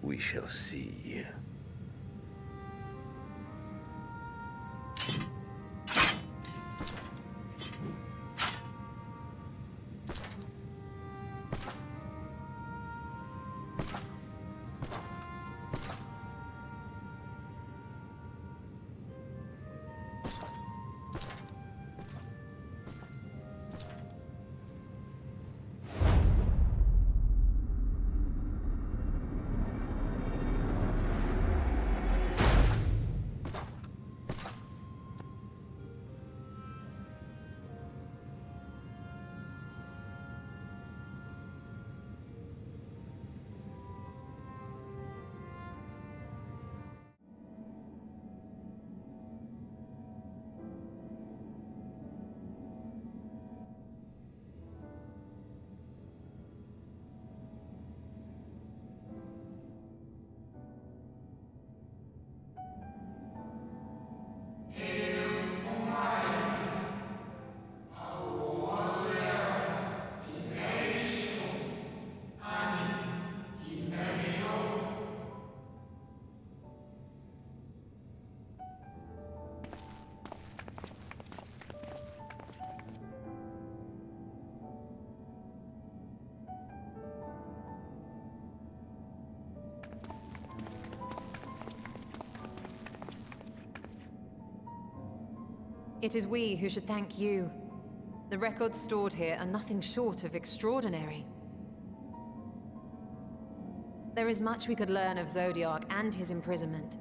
We shall see. It is we who should thank you. The records stored here are nothing short of extraordinary. There is much we could learn of Zodiac and his imprisonment,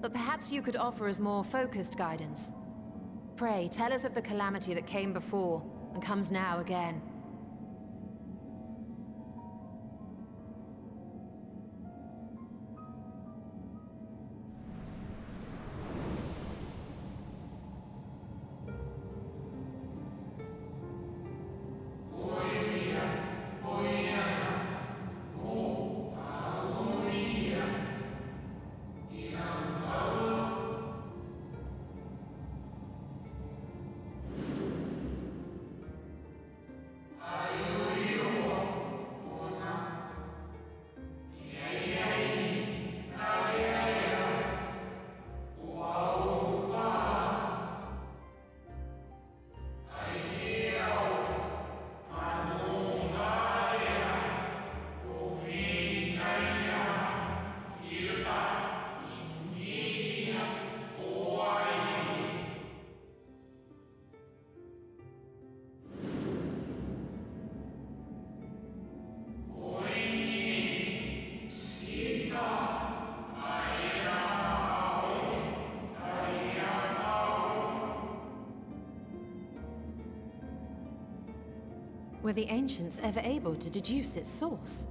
but perhaps you could offer us more focused guidance. Pray, tell us of the calamity that came before and comes now again. Were the ancients ever able to deduce its source?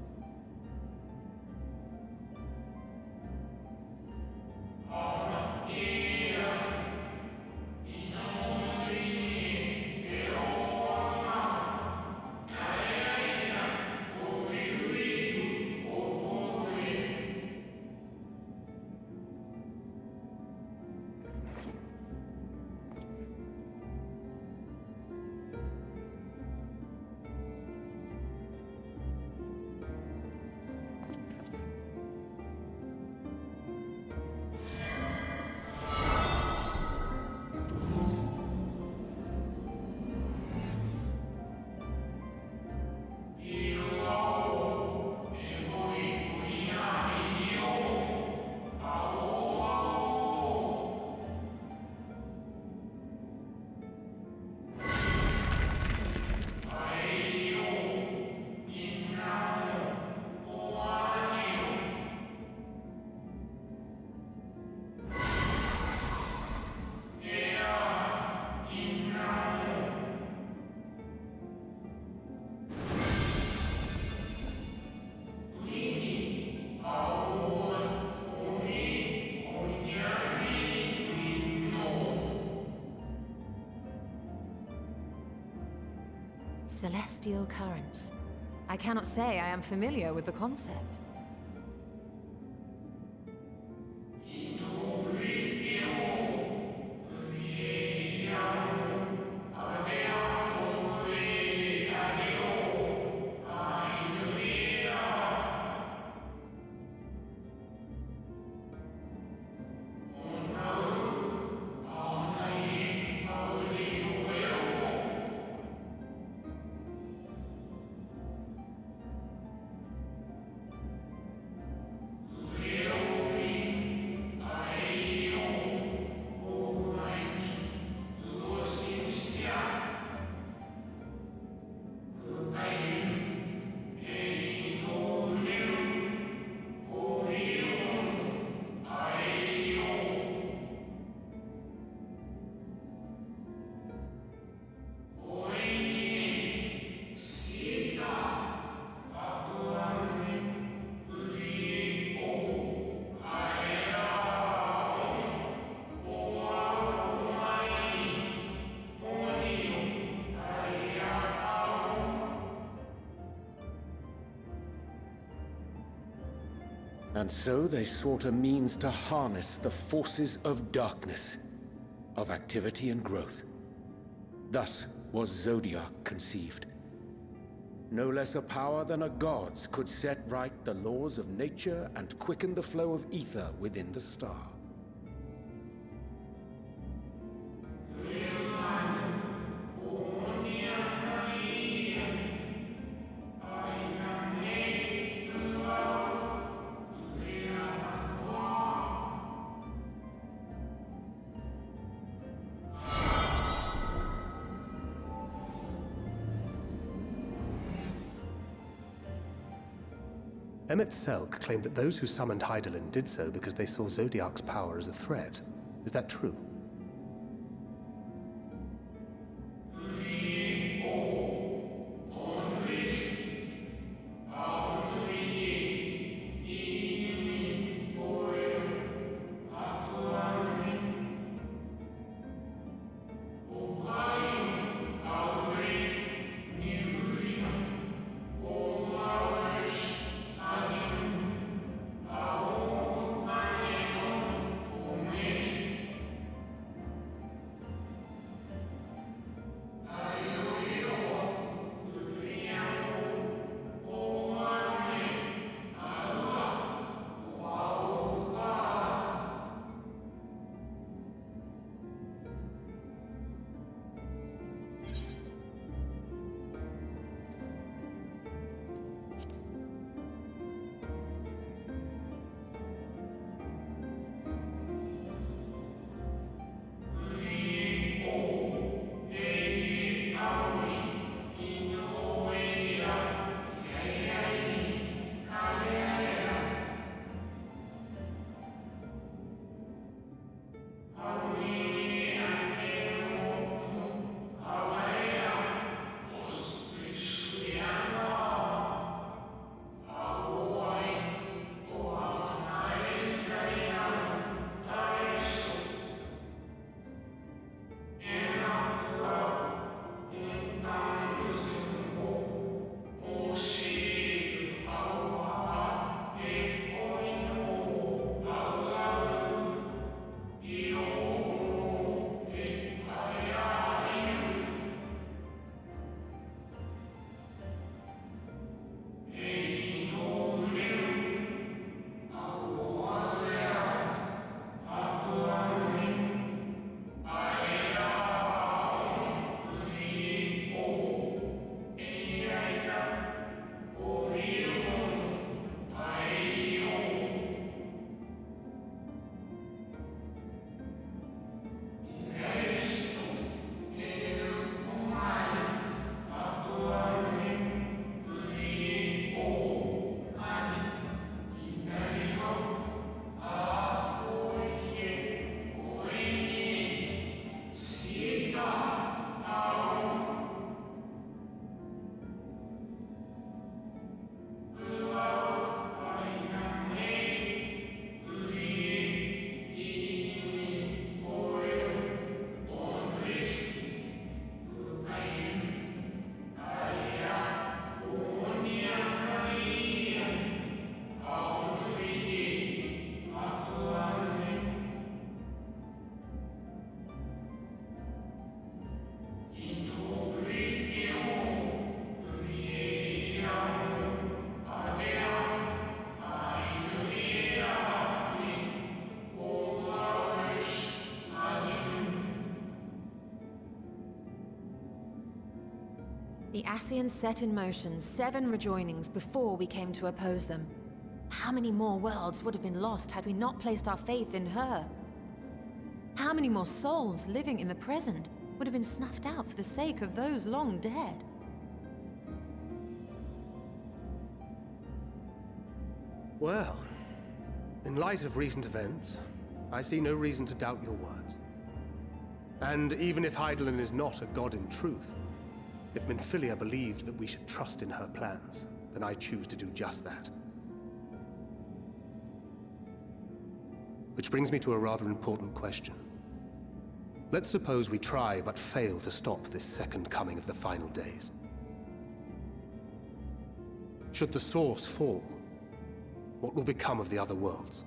Celestial currents. I cannot say I am familiar with the concept. And so they sought a means to harness the forces of darkness, of activity and growth. Thus was Zodiac conceived. No less a power than a god's could set right the laws of nature and quicken the flow of ether within the star. Emmett Selk claimed that those who summoned Hydaelyn did so because they saw Zodiac's power as a threat. Is that true? The Ascians set in motion 7 rejoinings before we came to oppose them. How many more worlds would have been lost had we not placed our faith in her? How many more souls living in the present would have been snuffed out for the sake of those long dead? Well, in light of recent events, I see no reason to doubt your words. And even if Hydaelyn is not a god in truth, if Minfilia believed that we should trust in her plans, then I choose to do just that. Which brings me to a rather important question. Let's suppose we try but fail to stop this second coming of the final days. Should the Source fall, what will become of the other worlds?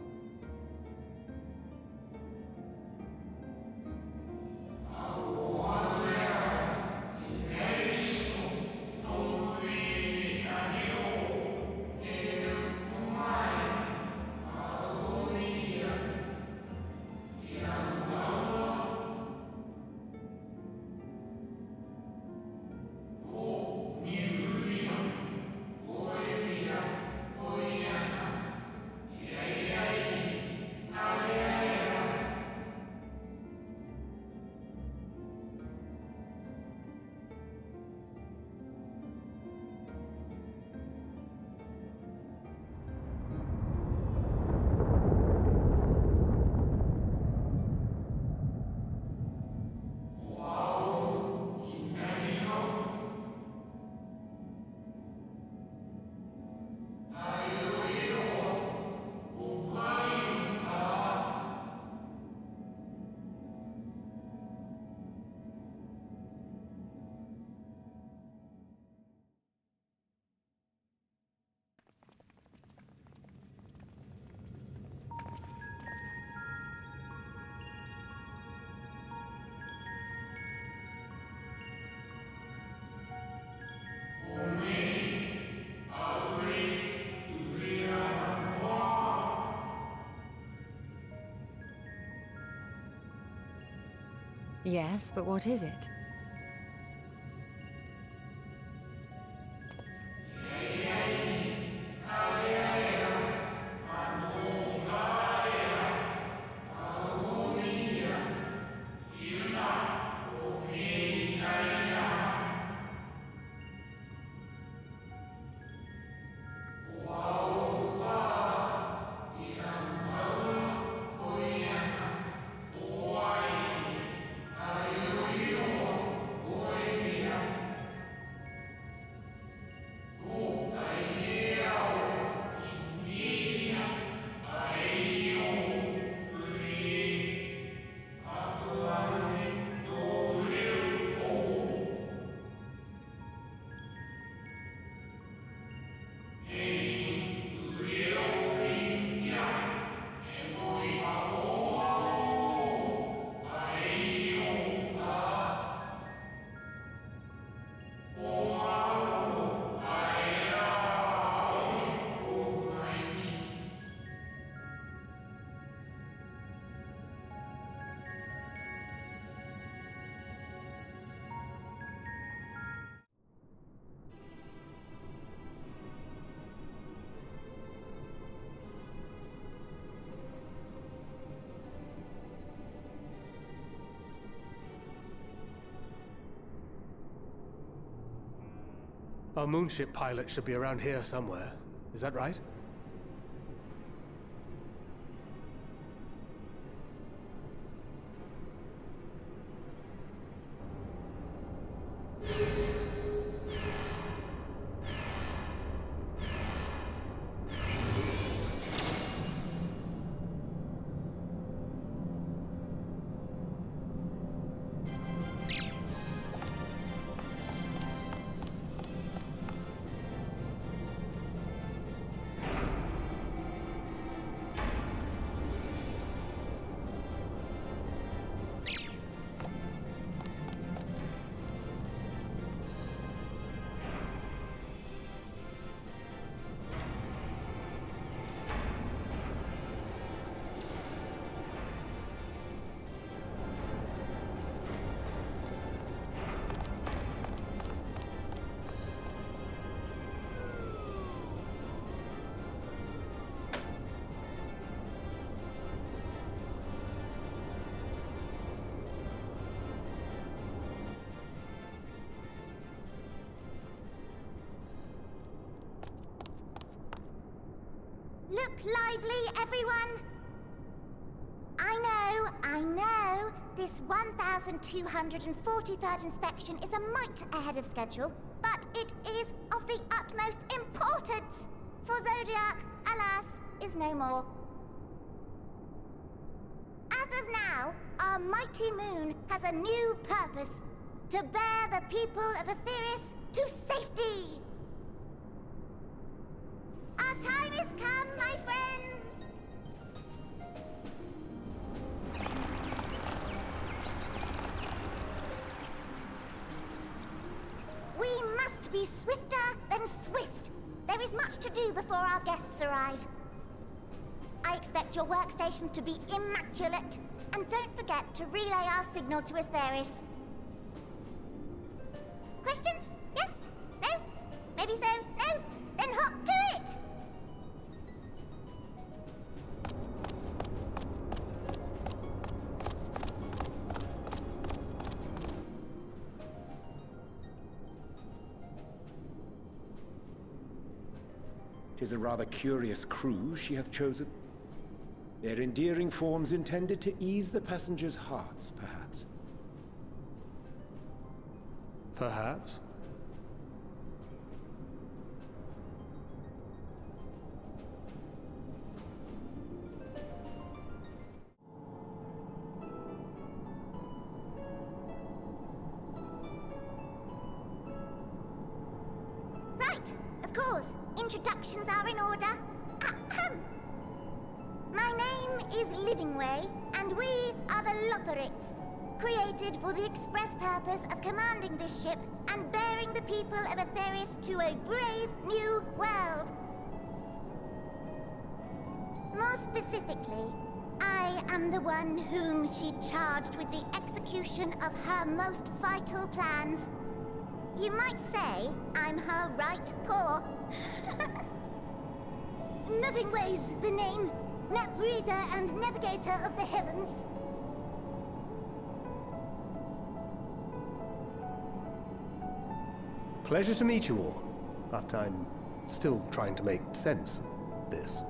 Yes, but what is it? Our moonship pilot should be around here somewhere. Is that right? Look lively, everyone! I know, this 1243rd inspection is a mite ahead of schedule, but it is of the utmost importance, for Zodiac, alas, is no more. As of now, our mighty moon has a new purpose, to bear the people of Aetheris to safety! Our time has come, my friends! We must be swifter than swift. There is much to do before our guests arrive. I expect your workstations to be immaculate, and don't forget to relay our signal to Aetheris. Questions? Yes? No? Maybe so? No? Then hop to it! "'Tis a rather curious crew she hath chosen. Their endearing forms intended to ease the passengers' hearts, perhaps." Perhaps? Right, of course. Introductions are in order. Ahem. My name is Livingway, and we are the Loporrits, created for the express purpose of commanding this ship and bearing the people of Aetheris to a brave new world. More specifically, I am the one whom she charged with the execution of her most vital plans. You might say I'm her right paw. Livingway's the name. Map reader and navigator of the heavens. Pleasure to meet you all, but I'm still trying to make sense of this.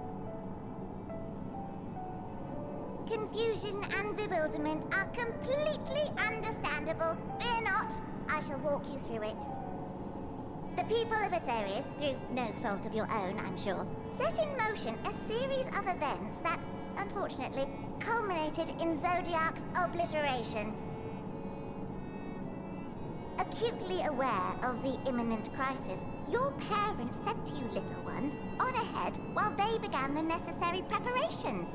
Confusion and bewilderment are completely understandable. Fear not, I shall walk you through it. The people of Aetheris, through no fault of your own, I'm sure, set in motion a series of events that, unfortunately, culminated in Zodiac's obliteration. Acutely aware of the imminent crisis, your parents sent you little ones on ahead while they began the necessary preparations.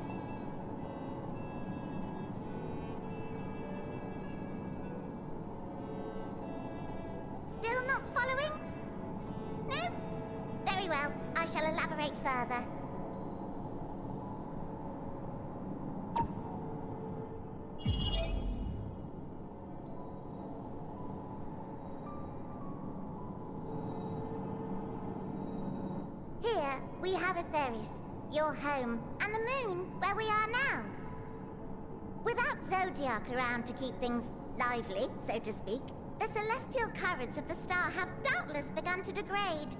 Still not following? No? Very well, I shall elaborate further. Here, we have Aetheris, your home, and the moon, where we are now. Without Zodiac around to keep things lively, so to speak, the celestial currents of the star have doubtless begun to degrade.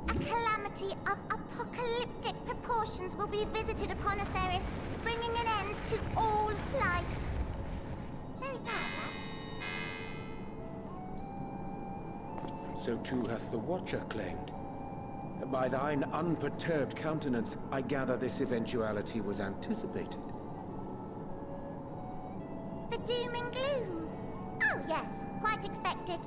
A calamity of apocalyptic proportions will be visited upon Aetheris, bringing an end to all life. Very sad, that. So too hath the Watcher claimed. By thine unperturbed countenance, I gather this eventuality was anticipated. The doom and gloom. Oh yes, quite expected.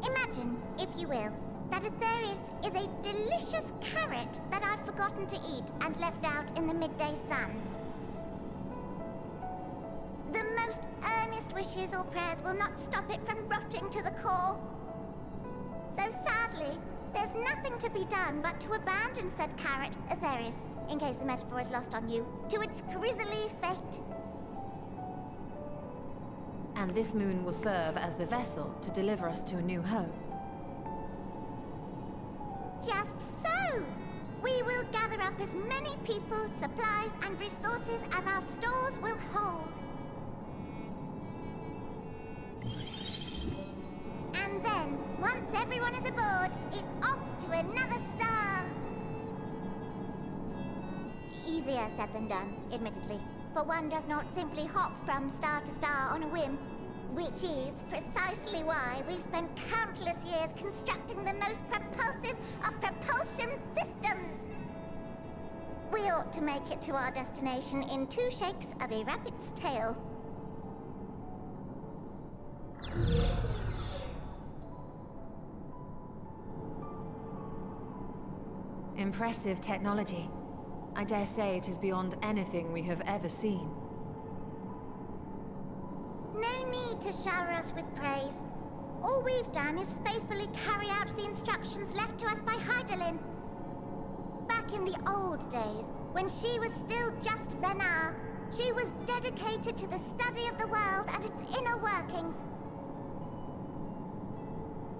Imagine, if you will, that Aetheris is a delicious carrot that I've forgotten to eat and left out in the midday sun. The most earnest wishes or prayers will not stop it from rotting to the core. So sadly, there's nothing to be done but to abandon said carrot, Aetheris, in case the metaphor is lost on you, to its grisly fate. And this moon will serve as the vessel to deliver us to a new home. Just so! We will gather up as many people, supplies, and resources as our stores will hold. And then then, once everyone is aboard, it's off to another star. Easier said than done, admittedly, for one does not simply hop from star to star on a whim, which is precisely why we've spent countless years constructing the most propulsive of propulsion systems. We ought to make it to our destination in 2 shakes of a rabbit's tail. Impressive technology. I dare say it is beyond anything we have ever seen. No need to shower us with praise. All we've done is faithfully carry out the instructions left to us by Heidelin. Back in the old days, when she was still just Venar, she was dedicated to the study of the world and its inner workings.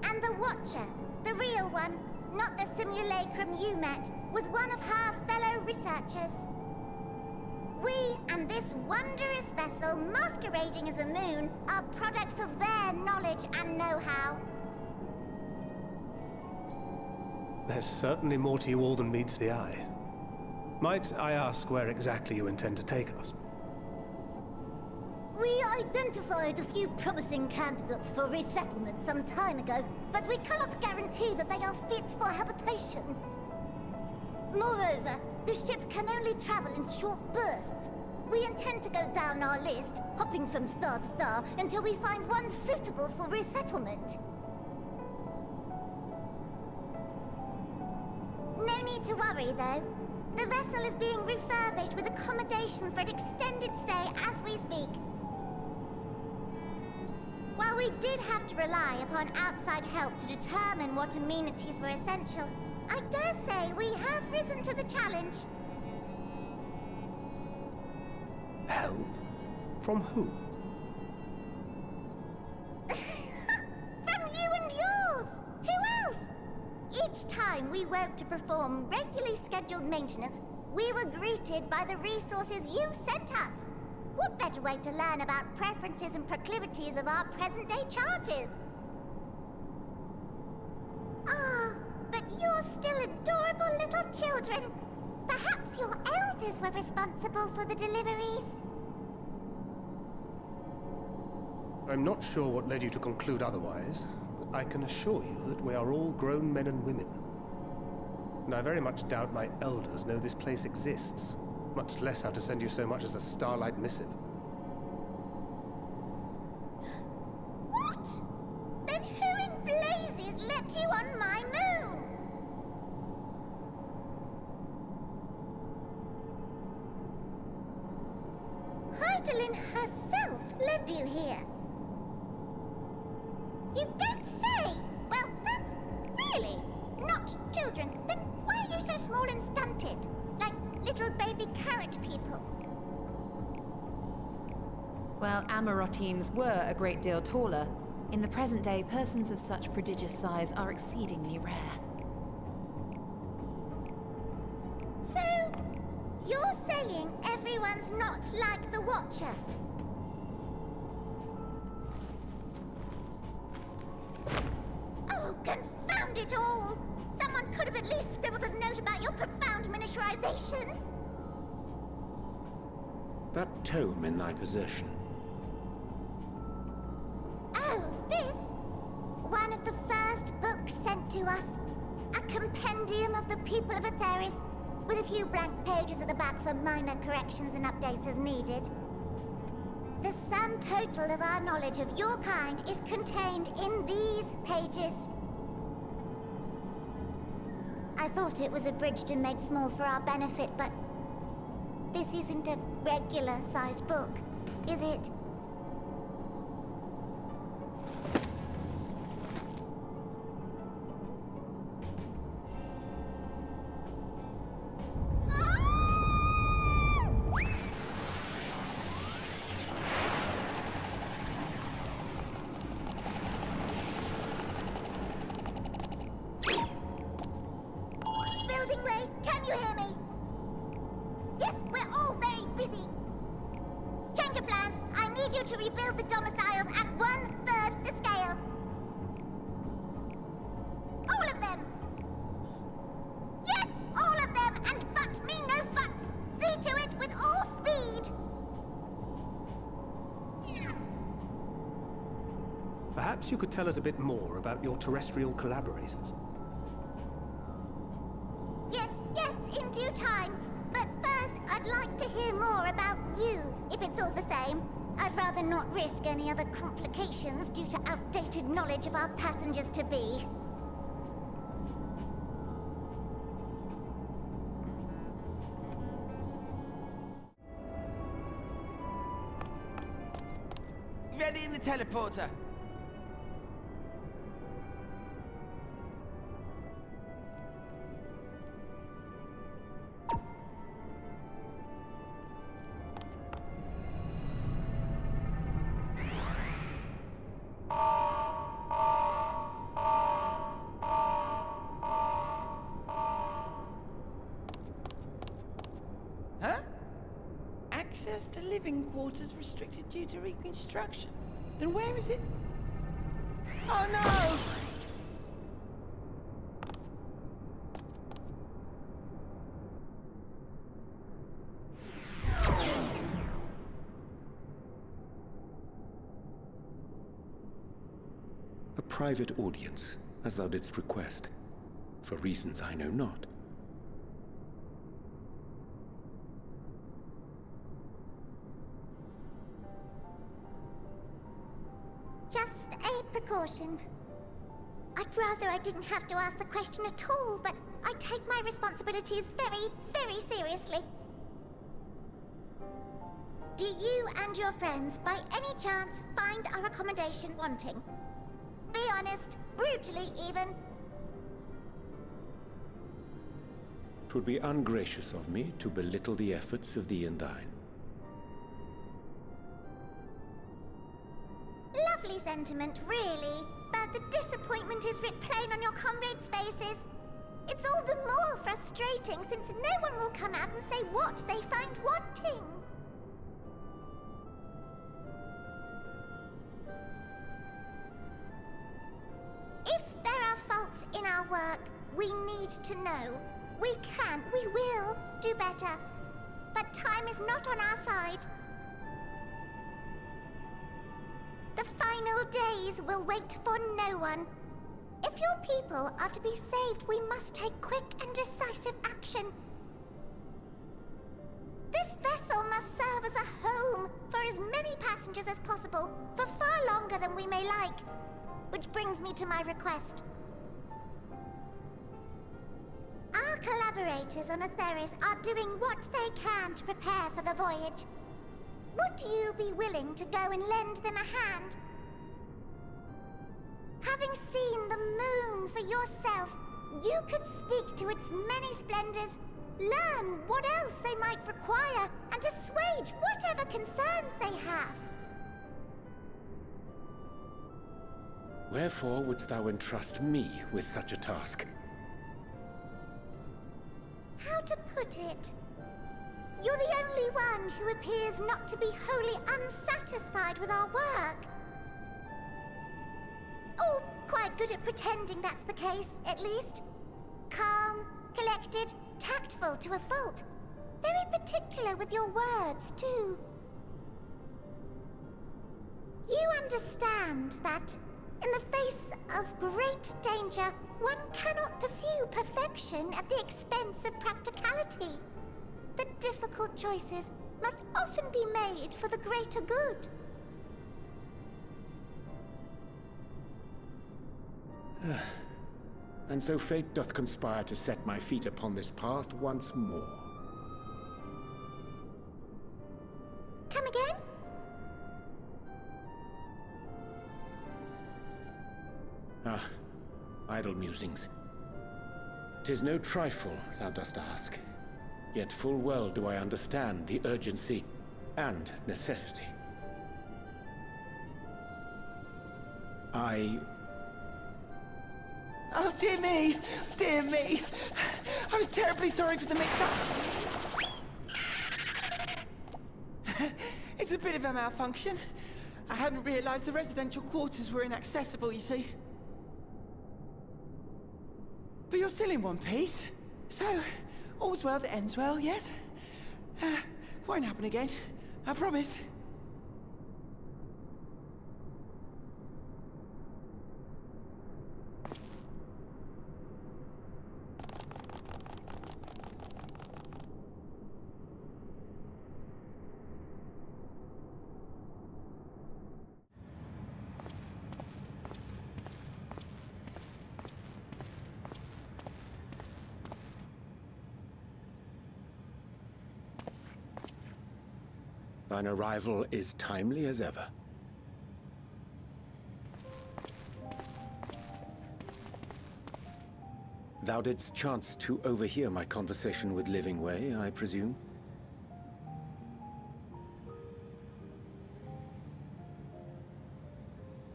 And the Watcher, the real one, not the simulacrum you met, was one of her fellow researchers. We and this wondrous vessel masquerading as a moon are products of their knowledge and know-how. There's certainly more to you all than meets the eye. Might I ask where exactly you intend to take us? We identified a few promising candidates for resettlement some time ago, but we cannot guarantee that they are fit for habitation. Moreover, the ship can only travel in short bursts. We intend to go down our list, hopping from star to star, until we find one suitable for resettlement. No need to worry, though. The vessel is being refurbished with accommodation for an extended stay as we speak. While we did have to rely upon outside help to determine what amenities were essential, I dare say we have risen to the challenge. Help? From who? From you and yours! Who else? Each time we woke to perform regularly scheduled maintenance, we were greeted by the resources you sent us. What better way to learn about preferences and proclivities of our present-day charges? Ah, but you're still adorable little children. Perhaps your elders were responsible for the deliveries. I'm not sure what led you to conclude otherwise, but I can assure you that we are all grown men and women. And I very much doubt my elders know this place exists, much less how to send you so much as a starlight missive. What? Then who in blazes let you on my moon? Heidelin herself led you here. You don't say! Well, that's really not children. Then why are you so small and stunted? Like little baby carrot people. While Amarotines were a great deal taller, in the present day, persons of such prodigious size are exceedingly rare. So, you're saying everyone's not like the Watcher? Oh, confound it all! Someone could have at least scribbled a note about your profound miniaturization. That tome in thy possession. Oh, this? One of the first books sent to us. A compendium of the people of Aetheris, with a few blank pages at the back for minor corrections and updates as needed. The sum total of our knowledge of your kind is contained in these pages. I thought it was abridged and made small for our benefit, but this isn't a regular-sized book, is it? Building way, can you hear me? Yes, we're all very busy. Change of plans. I need you to rebuild the domiciles at 1/3 the scale. Perhaps you could tell us a bit more about your terrestrial collaborators. Yes, yes, in due time. But first, I'd like to hear more about you, if it's all the same. I'd rather not risk any other complications due to outdated knowledge of our passengers-to-be. Ready in the teleporter. Huh? Access to living quarters restricted due to reconstruction. Then where is it? Oh no! A private audience, as thou didst request, for reasons I know not. Just a precaution. I'd rather I didn't have to ask the question at all, but I take my responsibilities very, very seriously. Do you and your friends, by any chance, find our accommodation wanting? Be honest, brutally even. 'Twould be ungracious of me to belittle the efforts of thee and thine. Lovely sentiment, really. But the disappointment is writ plain on your comrades' faces. It's all the more frustrating since no one will come out and say what they find wanting. If there are faults in our work, we need to know. We will do better. But time is not on our side. The final days will wait for no one. If your people are to be saved, we must take quick and decisive action. This vessel must serve as a home for as many passengers as possible, for far longer than we may like. Which brings me to my request. Our collaborators on Atheris are doing what they can to prepare for the voyage. Would you be willing to go and lend them a hand? Having seen the moon for yourself, you could speak to its many splendors, learn what else they might require, and assuage whatever concerns they have. Wherefore wouldst thou entrust me with such a task? How to put it? You're the only one who appears not to be wholly unsatisfied with our work. Or quite good at pretending that's the case, at least. Calm, collected, tactful to a fault. Very particular with your words, too. You understand that, in the face of great danger, one cannot pursue perfection at the expense of practicality. The difficult choices must often be made for the greater good. And so fate doth conspire to set my feet upon this path once more. Come again? Ah, idle musings. 'Tis no trifle thou dost ask. Yet full well do I understand the urgency and necessity. Oh, dear me! Dear me! I was terribly sorry for the mix-up. It's a bit of a malfunction. I hadn't realized the residential quarters were inaccessible, you see. But you're still in one piece. So, all's well that ends well, yes? Won't happen again. I promise. Thine arrival is timely as ever. Thou didst chance to overhear my conversation with Livingway, I presume?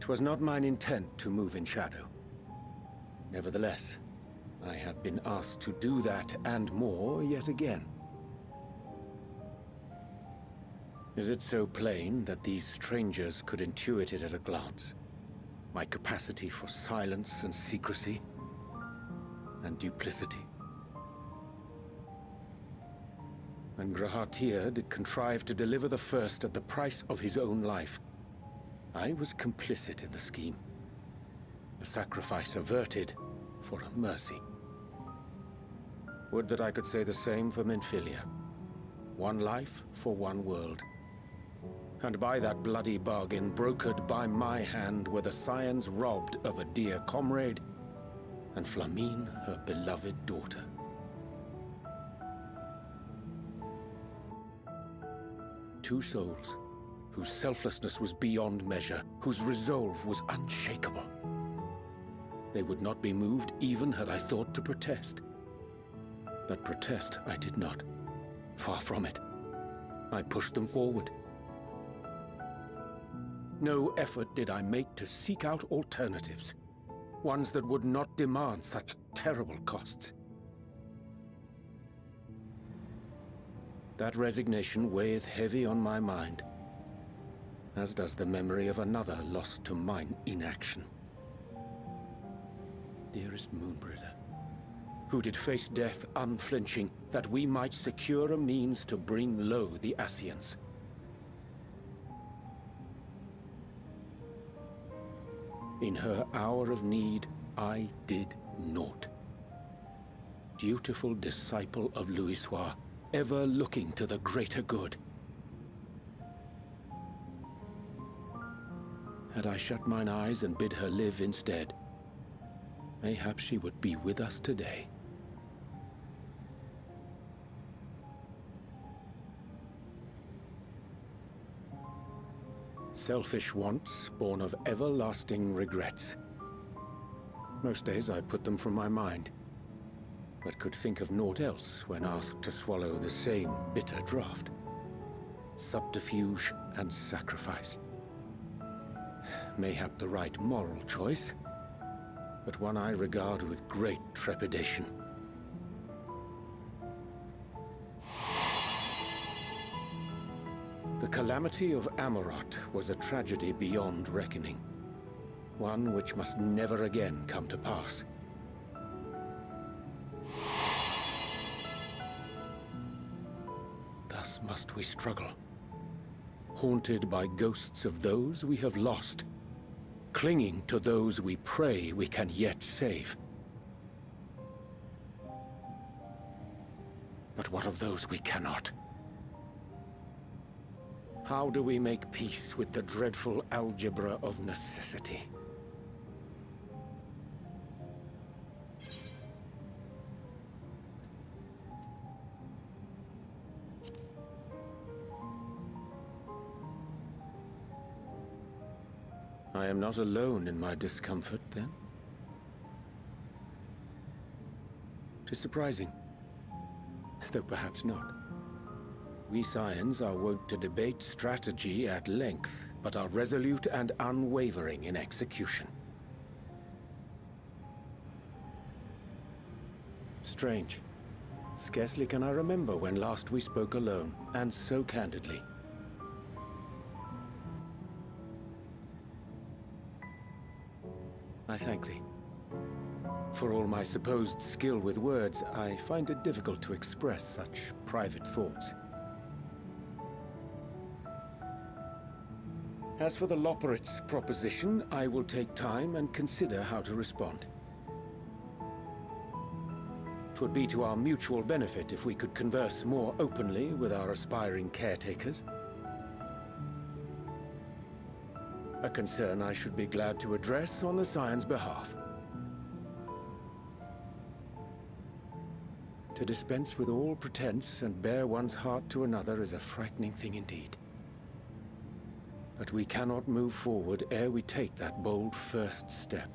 'Twas not mine intent to move in shadow. Nevertheless, I have been asked to do that and more yet again. Is it so plain that these strangers could intuit it at a glance? My capacity for silence and secrecy and duplicity. When Grahatir did contrive to deliver the first at the price of his own life, I was complicit in the scheme. A sacrifice averted for a mercy. Would that I could say the same for Menphilia. One life for one world. And by that bloody bargain, brokered by my hand, were the scions robbed of a dear comrade, and Flamine her beloved daughter. Two souls, whose selflessness was beyond measure, whose resolve was unshakable. They would not be moved even had I thought to protest. But protest I did not. Far from it. I pushed them forward. No effort did I make to seek out alternatives, ones that would not demand such terrible costs. That resignation weigheth heavy on my mind, as does the memory of another lost to mine inaction. Dearest Moonbringer, who did face death unflinching, that we might secure a means to bring low the Ascians. In her hour of need, I did naught. Dutiful disciple of Louisoix, ever looking to the greater good. Had I shut mine eyes and bid her live instead, mayhap she would be with us today. Selfish wants, born of everlasting regrets. Most days I put them from my mind, but could think of naught else when asked to swallow the same bitter draught. Subterfuge and sacrifice. Mayhap the right moral choice, but one I regard with great trepidation. The calamity of Amarot was a tragedy beyond reckoning, one which must never again come to pass. Thus must we struggle, haunted by ghosts of those we have lost, clinging to those we pray we can yet save. But what of those we cannot? How do we make peace with the dreadful algebra of necessity? I am not alone in my discomfort, then? 'Tis surprising, though perhaps not. We scions are wont to debate strategy at length, but are resolute and unwavering in execution. Strange. Scarcely can I remember when last we spoke alone, and so candidly. I thank thee. For all my supposed skill with words, I find it difficult to express such private thoughts. As for the Loporrit's proposition, I will take time and consider how to respond. 'Twould be to our mutual benefit if we could converse more openly with our aspiring caretakers. A concern I should be glad to address on the Scion's behalf. To dispense with all pretense and bare one's heart to another is a frightening thing indeed. But we cannot move forward ere we take that bold first step.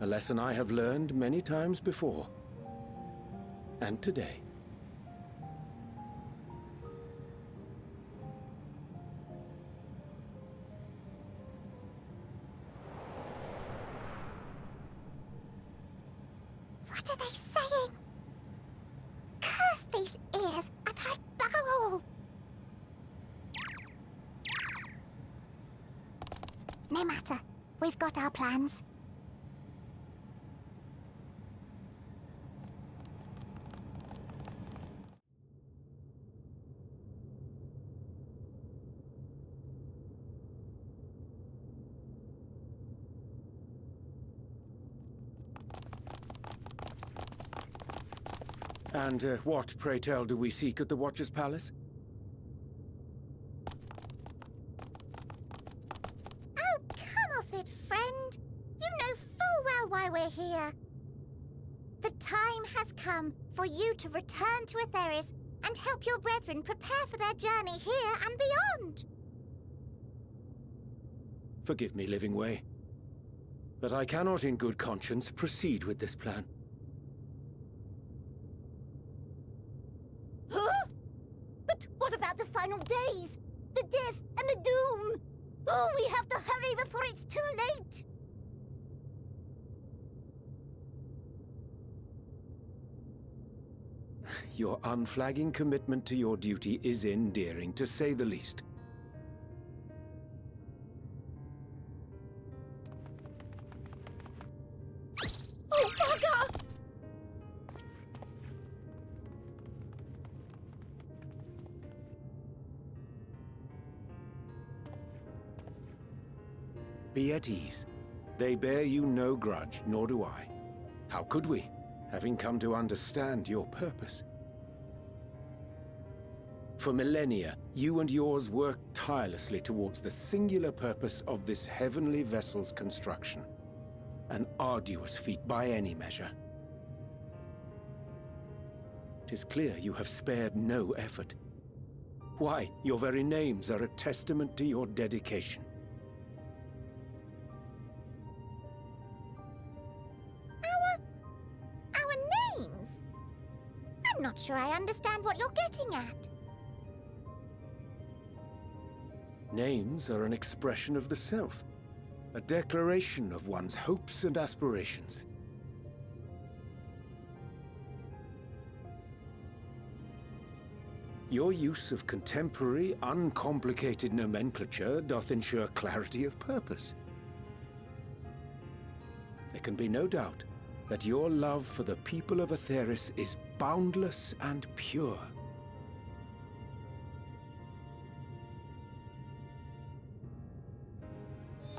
A lesson I have learned many times before. And today. What are they saying? Curse these ears! I've heard bugger all! No matter. We've got our plans. And what, pray tell, do we seek at the Watcher's Palace? Oh, come off it, friend! You know full well why we're here. The time has come for you to return to Aetheris and help your brethren prepare for their journey here and beyond. Forgive me, Living Way, but I cannot in good conscience proceed with this plan. Huh? But what about the final days? The death and the doom? Oh, we have to hurry before it's too late! Your unflagging commitment to your duty is endearing, to say the least. Oh, bugger! Be at ease. They bear you no grudge, nor do I. How could we, having come to understand your purpose? For millennia, you and yours worked tirelessly towards the singular purpose of this heavenly vessel's construction. An arduous feat by any measure. It is clear you have spared no effort. Why, your very names are a testament to your dedication. Our names? I'm not sure I understand what you're getting at. Names are an expression of the self, a declaration of one's hopes and aspirations. Your use of contemporary, uncomplicated nomenclature doth ensure clarity of purpose. There can be no doubt that your love for the people of Aetheris is boundless and pure.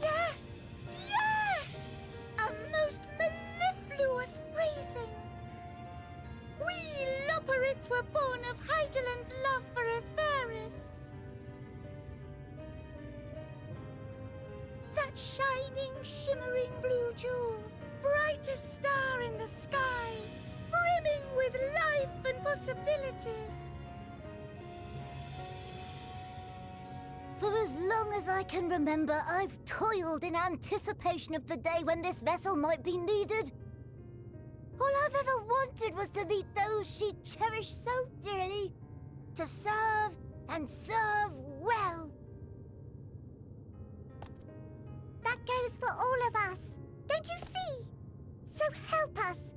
Yes! Yes! A most mellifluous phrasing! We Loperids were born of Hydaelyn's love for Aetheris. That shining, shimmering blue jewel, brightest star in the sky, brimming with life and possibilities. For as long as I can remember, I've toiled in anticipation of the day when this vessel might be needed. All I've ever wanted was to meet those she cherished so dearly, to serve and serve well. That goes for all of us, don't you see? So help us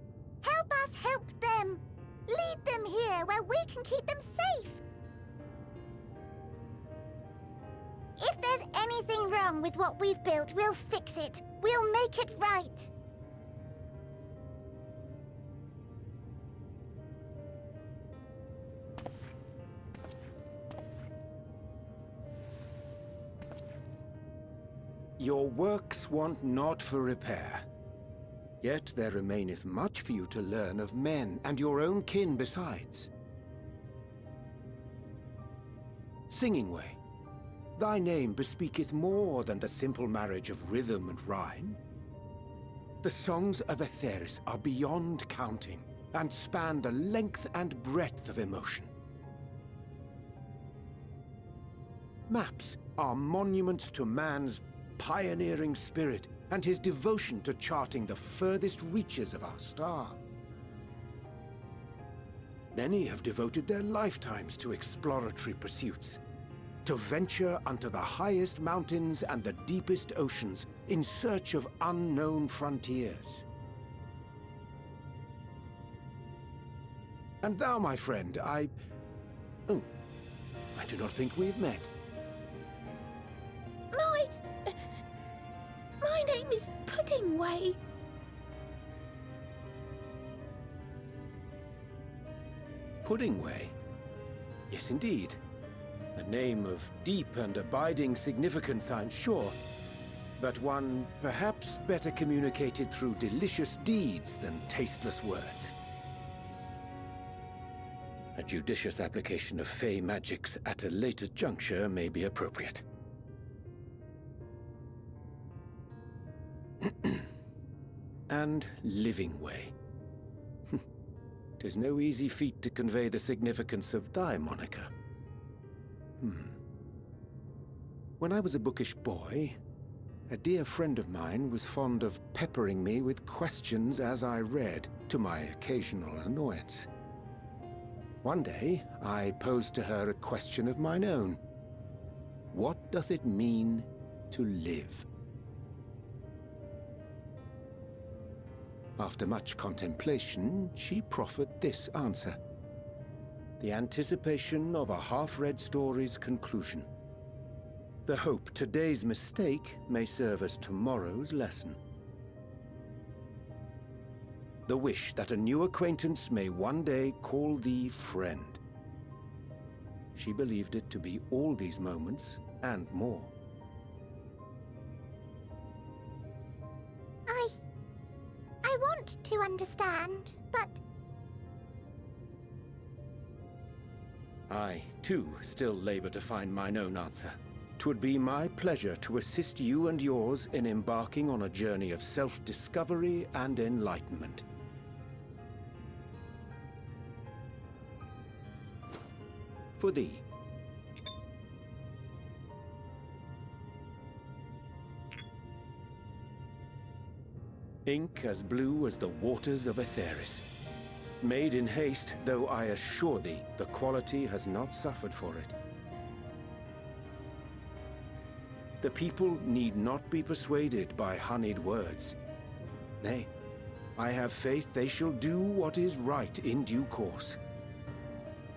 help them. Lead them here where we can keep them safe. If there's anything wrong with what we've built, we'll fix it. We'll make it right. Your works want not for repair. Yet there remaineth much for you to learn of men, and your own kin besides. Singing Way, thy name bespeaketh more than the simple marriage of rhythm and rhyme. The songs of Aetheris are beyond counting, and span the length and breadth of emotion. Maps are monuments to man's pioneering spirit and his devotion to charting the furthest reaches of our star. Many have devoted their lifetimes to exploratory pursuits, to venture unto the highest mountains and the deepest oceans in search of unknown frontiers. And thou, my friend, Oh, I do not think we've met. My name is Puddingway. Puddingway? Yes, indeed. A name of deep and abiding significance, I'm sure, but one perhaps better communicated through delicious deeds than tasteless words. A judicious application of fey magics at a later juncture may be appropriate. And Living Way. 'Tis no easy feat to convey the significance of thy moniker. When I was a bookish boy, a dear friend of mine was fond of peppering me with questions as I read, to my occasional annoyance. One day, I posed to her a question of mine own. What doth it mean to live? After much contemplation, she proffered this answer. The anticipation of a half-read story's conclusion. The hope today's mistake may serve as tomorrow's lesson. The wish that a new acquaintance may one day call thee friend. She believed it to be all these moments and more. I want to understand, but... I, too, still labor to find mine own answer. 'Twould be my pleasure to assist you and yours in embarking on a journey of self-discovery and enlightenment. For thee. Ink as blue as the waters of Aetheris. Made in haste, though I assure thee, the quality has not suffered for it. The people need not be persuaded by honeyed words. Nay, I have faith they shall do what is right in due course.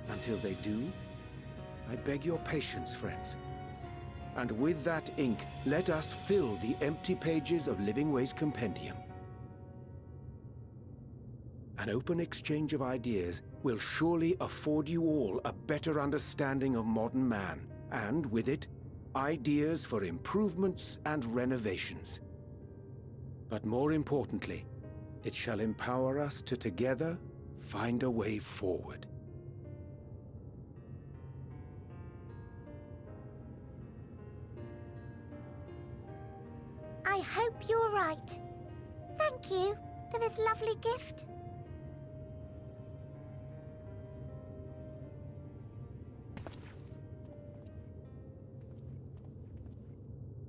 Until they do, I beg your patience, friends. And with that ink, let us fill the empty pages of Living Way's compendium. An open exchange of ideas will surely afford you all a better understanding of modern man, and with it, ideas for improvements and renovations. But more importantly, it shall empower us to together find a way forward. I hope you're right. Thank you for this lovely gift.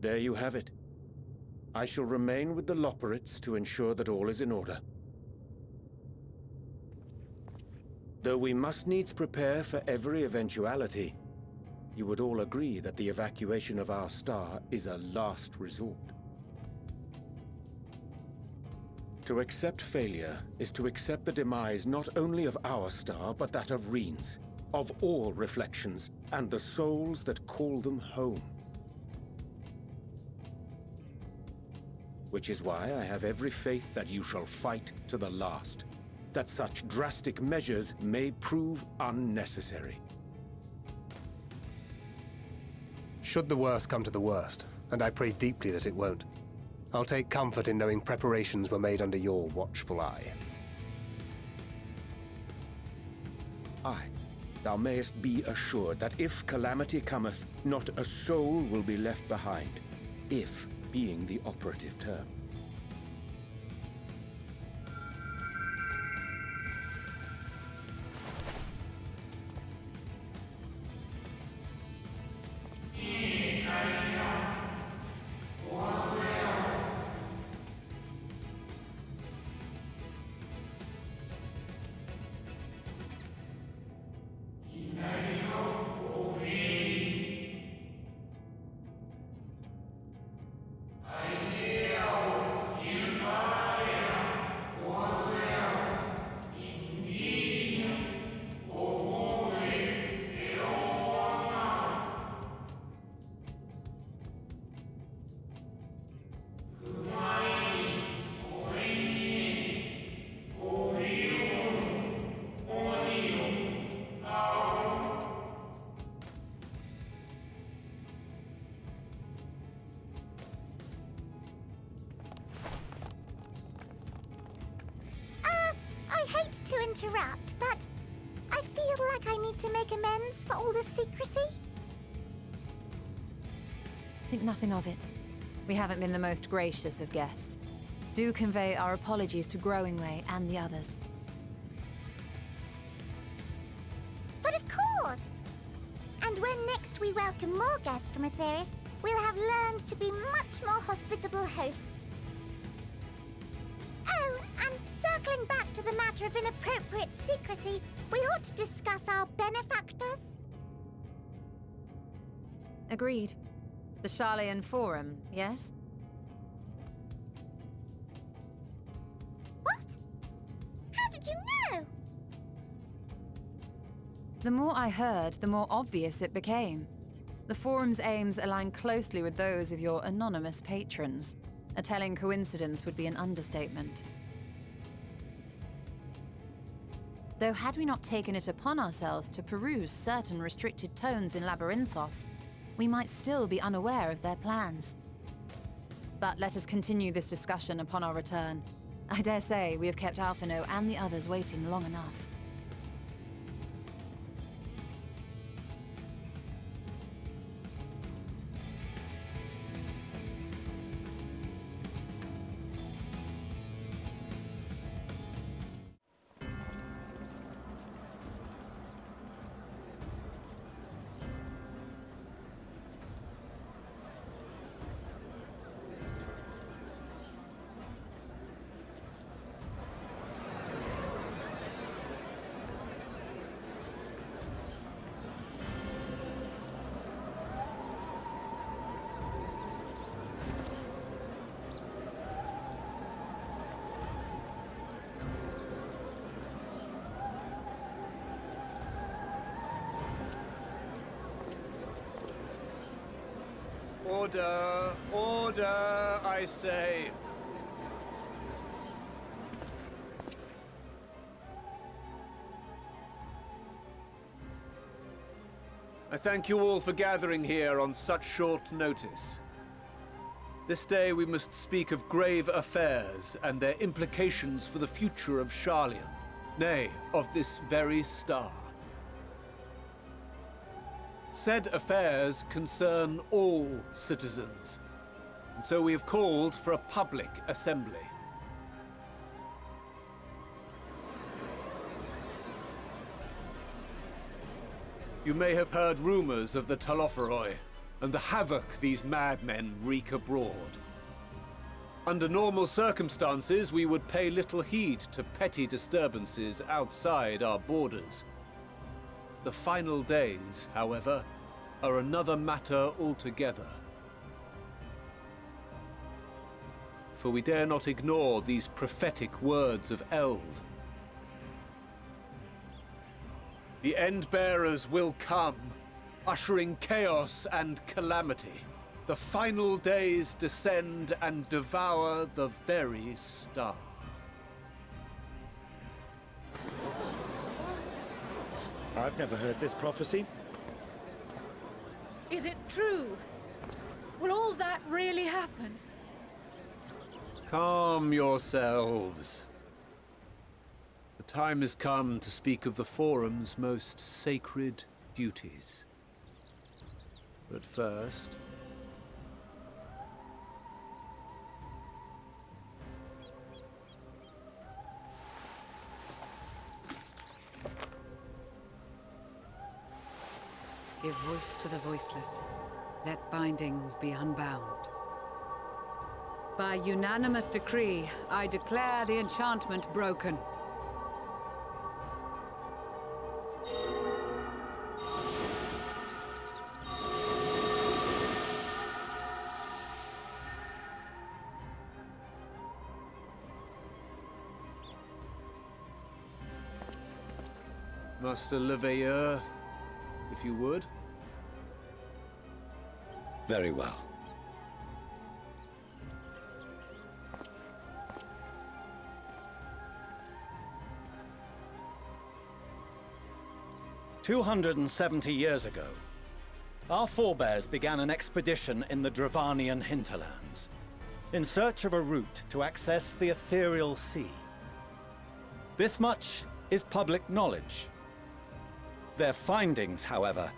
There you have it. I shall remain with the Loporrits to ensure that all is in order. Though we must needs prepare for every eventuality, you would all agree that the evacuation of our star is a last resort. To accept failure is to accept the demise not only of our star, but that of Reen's, of all reflections, and the souls that call them home. Which is why I have every faith that you shall fight to the last, that such drastic measures may prove unnecessary. Should the worst come to the worst, and I pray deeply that it won't, I'll take comfort in knowing preparations were made under your watchful eye. Aye, thou mayest be assured that if calamity cometh, not a soul will be left behind, if being the operative term. I hate to interrupt, but I feel like I need to make amends for all the secrecy. Think nothing of it. We haven't been the most gracious of guests. Do convey our apologies to Growingway and the others. But of course! And when next we welcome more guests from Atheris, we'll have learned to be much more hospitable hosts. Oh, and circling back to the matter of inappropriate secrecy, we ought to discuss our benefactors. Agreed. The Sharlayan Forum, yes? What? How did you know? The more I heard, the more obvious it became. The Forum's aims align closely with those of your anonymous patrons. A telling coincidence would be an understatement. Though had we not taken it upon ourselves to peruse certain restricted tones in Labyrinthos, we might still be unaware of their plans. But let us continue this discussion upon our return. I dare say we have kept Alphino and the others waiting long enough. Order! Order, I say! I thank you all for gathering here on such short notice. This day we must speak of grave affairs and their implications for the future of Sharlayan, nay, of this very star. Said affairs concern all citizens, and so we have called for a public assembly. You may have heard rumors of the Talopheroi, and the havoc these madmen wreak abroad. Under normal circumstances, we would pay little heed to petty disturbances outside our borders. The final days, however, are another matter altogether. For we dare not ignore these prophetic words of Eld. The Endbearers will come, ushering chaos and calamity. The final days descend and devour the very star. I've never heard this prophecy. Is it true? Will all that really happen? Calm yourselves. The time has come to speak of the Forum's most sacred duties. But first... Give voice to the voiceless. Let bindings be unbound. By unanimous decree, I declare the enchantment broken. Master Leveilleur, if you would. Very well. "270 years ago, our forebears began an expedition in the Dravanian hinterlands, in search of a route to access the ethereal sea. This much is public knowledge. Their findings, however,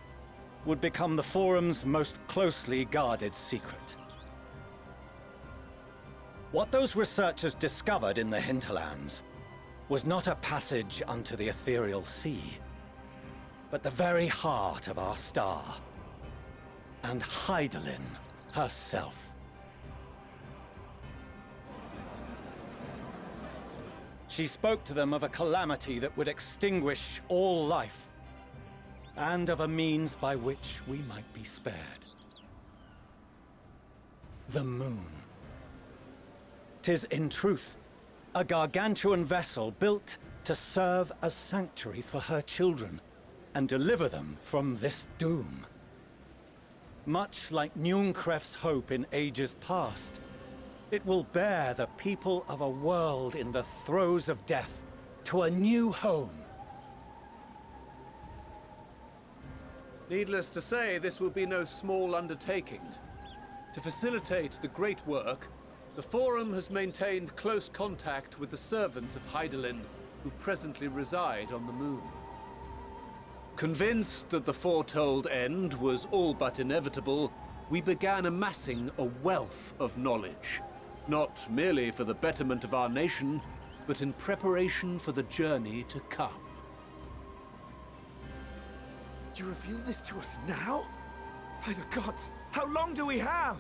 would become the Forum's most closely guarded secret. What those researchers discovered in the hinterlands was not a passage unto the ethereal sea, but the very heart of our star, and Hydaelyn herself. She spoke to them of a calamity that would extinguish all life, and of a means by which we might be spared. The moon. 'Tis in truth a gargantuan vessel built to serve as sanctuary for her children and deliver them from this doom. Much like Njunkref's hope in ages past, it will bear the people of a world in the throes of death to a new home. Needless to say, this will be no small undertaking. To facilitate the great work, the Forum has maintained close contact with the servants of Hydaelyn, who presently reside on the moon. Convinced that the foretold end was all but inevitable, we began amassing a wealth of knowledge, not merely for the betterment of our nation, but in preparation for the journey to come. You reveal this to us now? By the gods, how long do we have?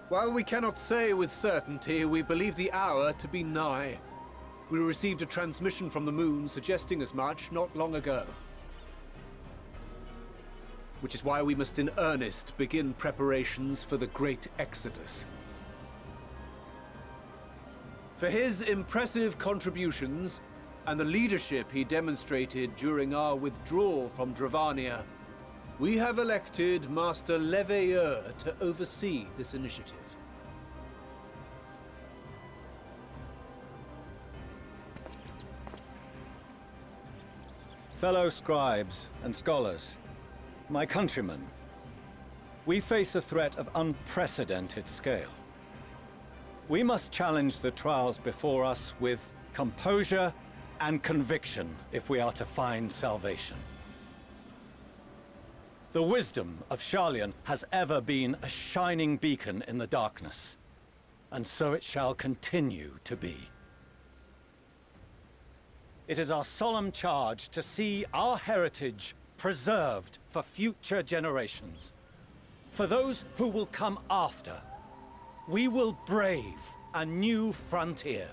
While we cannot say with certainty, we believe the hour to be nigh. We received a transmission from the moon suggesting as much not long ago. Which is why we must in earnest begin preparations for the great exodus. For his impressive contributions and the leadership he demonstrated during our withdrawal from Dravania, we have elected Master Leveilleur to oversee this initiative. Fellow scribes and scholars, my countrymen, we face a threat of unprecedented scale. We must challenge the trials before us with composure and conviction if we are to find salvation. The wisdom of Sharlayan has ever been a shining beacon in the darkness, and so it shall continue to be. It is our solemn charge to see our heritage preserved for future generations. For those who will come after, we will brave a new frontier.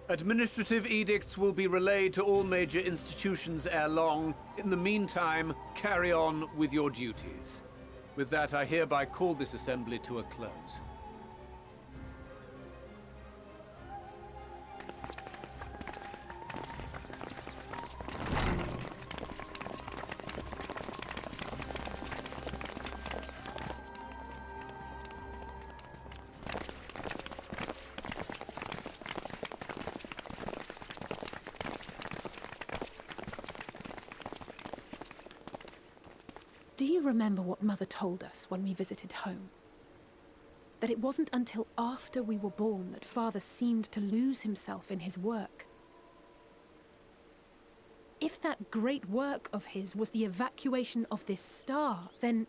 Administrative edicts will be relayed to all major institutions ere long. In the meantime, carry on with your duties. With that, I hereby call this assembly to a close. Do you remember what Mother told us when we visited home? That it wasn't until after we were born that Father seemed to lose himself in his work. If that great work of his was the evacuation of this star, then...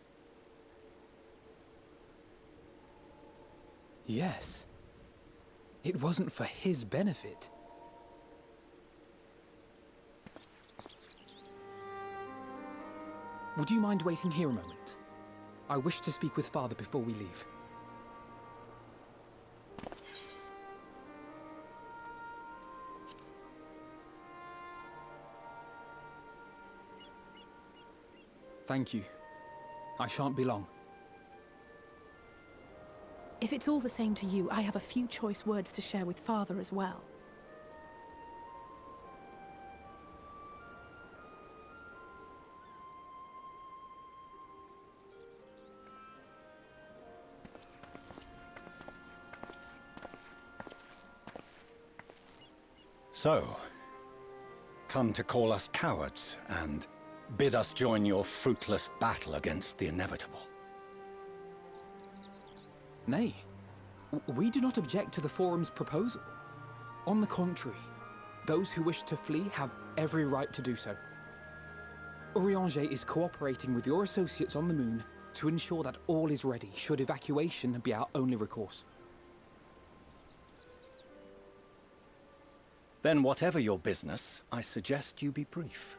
Yes. It wasn't for his benefit. Would you mind waiting here a moment? I wish to speak with Father before we leave. Thank you. I shan't be long. If it's all the same to you, I have a few choice words to share with Father as well. So, come to call us cowards and bid us join your fruitless battle against the inevitable. Nay, we do not object to the Forum's proposal. On the contrary, those who wish to flee have every right to do so. Urianger is cooperating with your associates on the Moon to ensure that all is ready should evacuation be our only recourse. Then whatever your business, I suggest you be brief.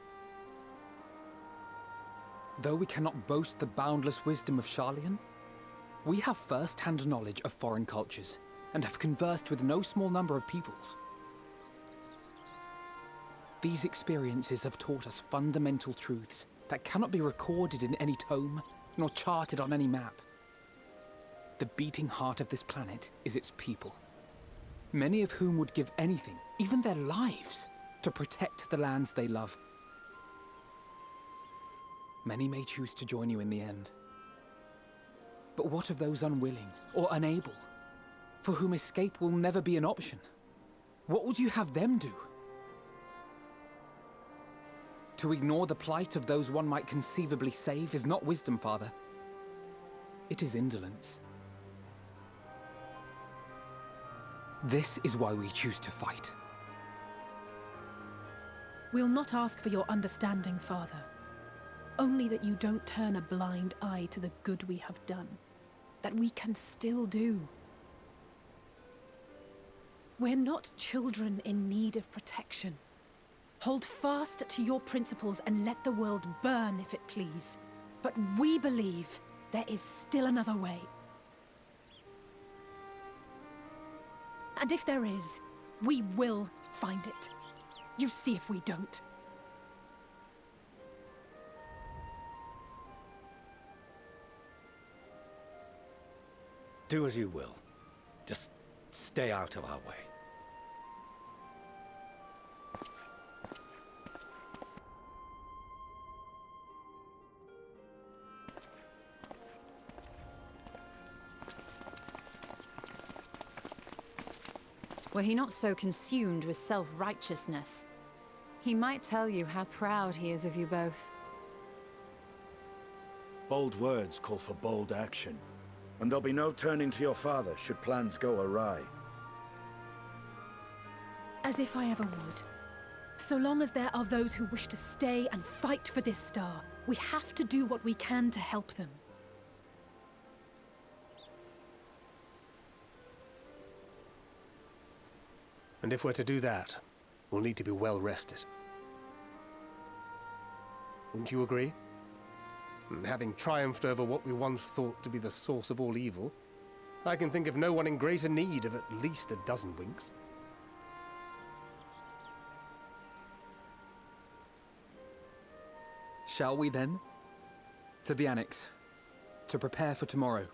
Though we cannot boast the boundless wisdom of Charlian, we have first-hand knowledge of foreign cultures and have conversed with no small number of peoples. These experiences have taught us fundamental truths that cannot be recorded in any tome, nor charted on any map. The beating heart of this planet is its people, many of whom would give anything, even their lives, to protect the lands they love. Many may choose to join you in the end. But what of those unwilling or unable, for whom escape will never be an option? What would you have them do? To ignore the plight of those one might conceivably save is not wisdom, Father. It is indolence. This is why we choose to fight. We'll not ask for your understanding, Father. Only that you don't turn a blind eye to the good we have done. That we can still do. We're not children in need of protection. Hold fast to your principles and let the world burn if it please. But we believe there is still another way. And if there is, we will find it. You see if we don't. Do as you will. Just stay out of our way. Were he not so consumed with self-righteousness, he might tell you how proud he is of you both. Bold words call for bold action. And there'll be no turning to your father should plans go awry. As if I ever would. So long as there are those who wish to stay and fight for this star, we have to do what we can to help them. And if we're to do that, we'll need to be well rested. Wouldn't you agree? And having triumphed over what we once thought to be the source of all evil, I can think of no one in greater need of at least a dozen winks. Shall we then? To the Annex, to prepare for tomorrow.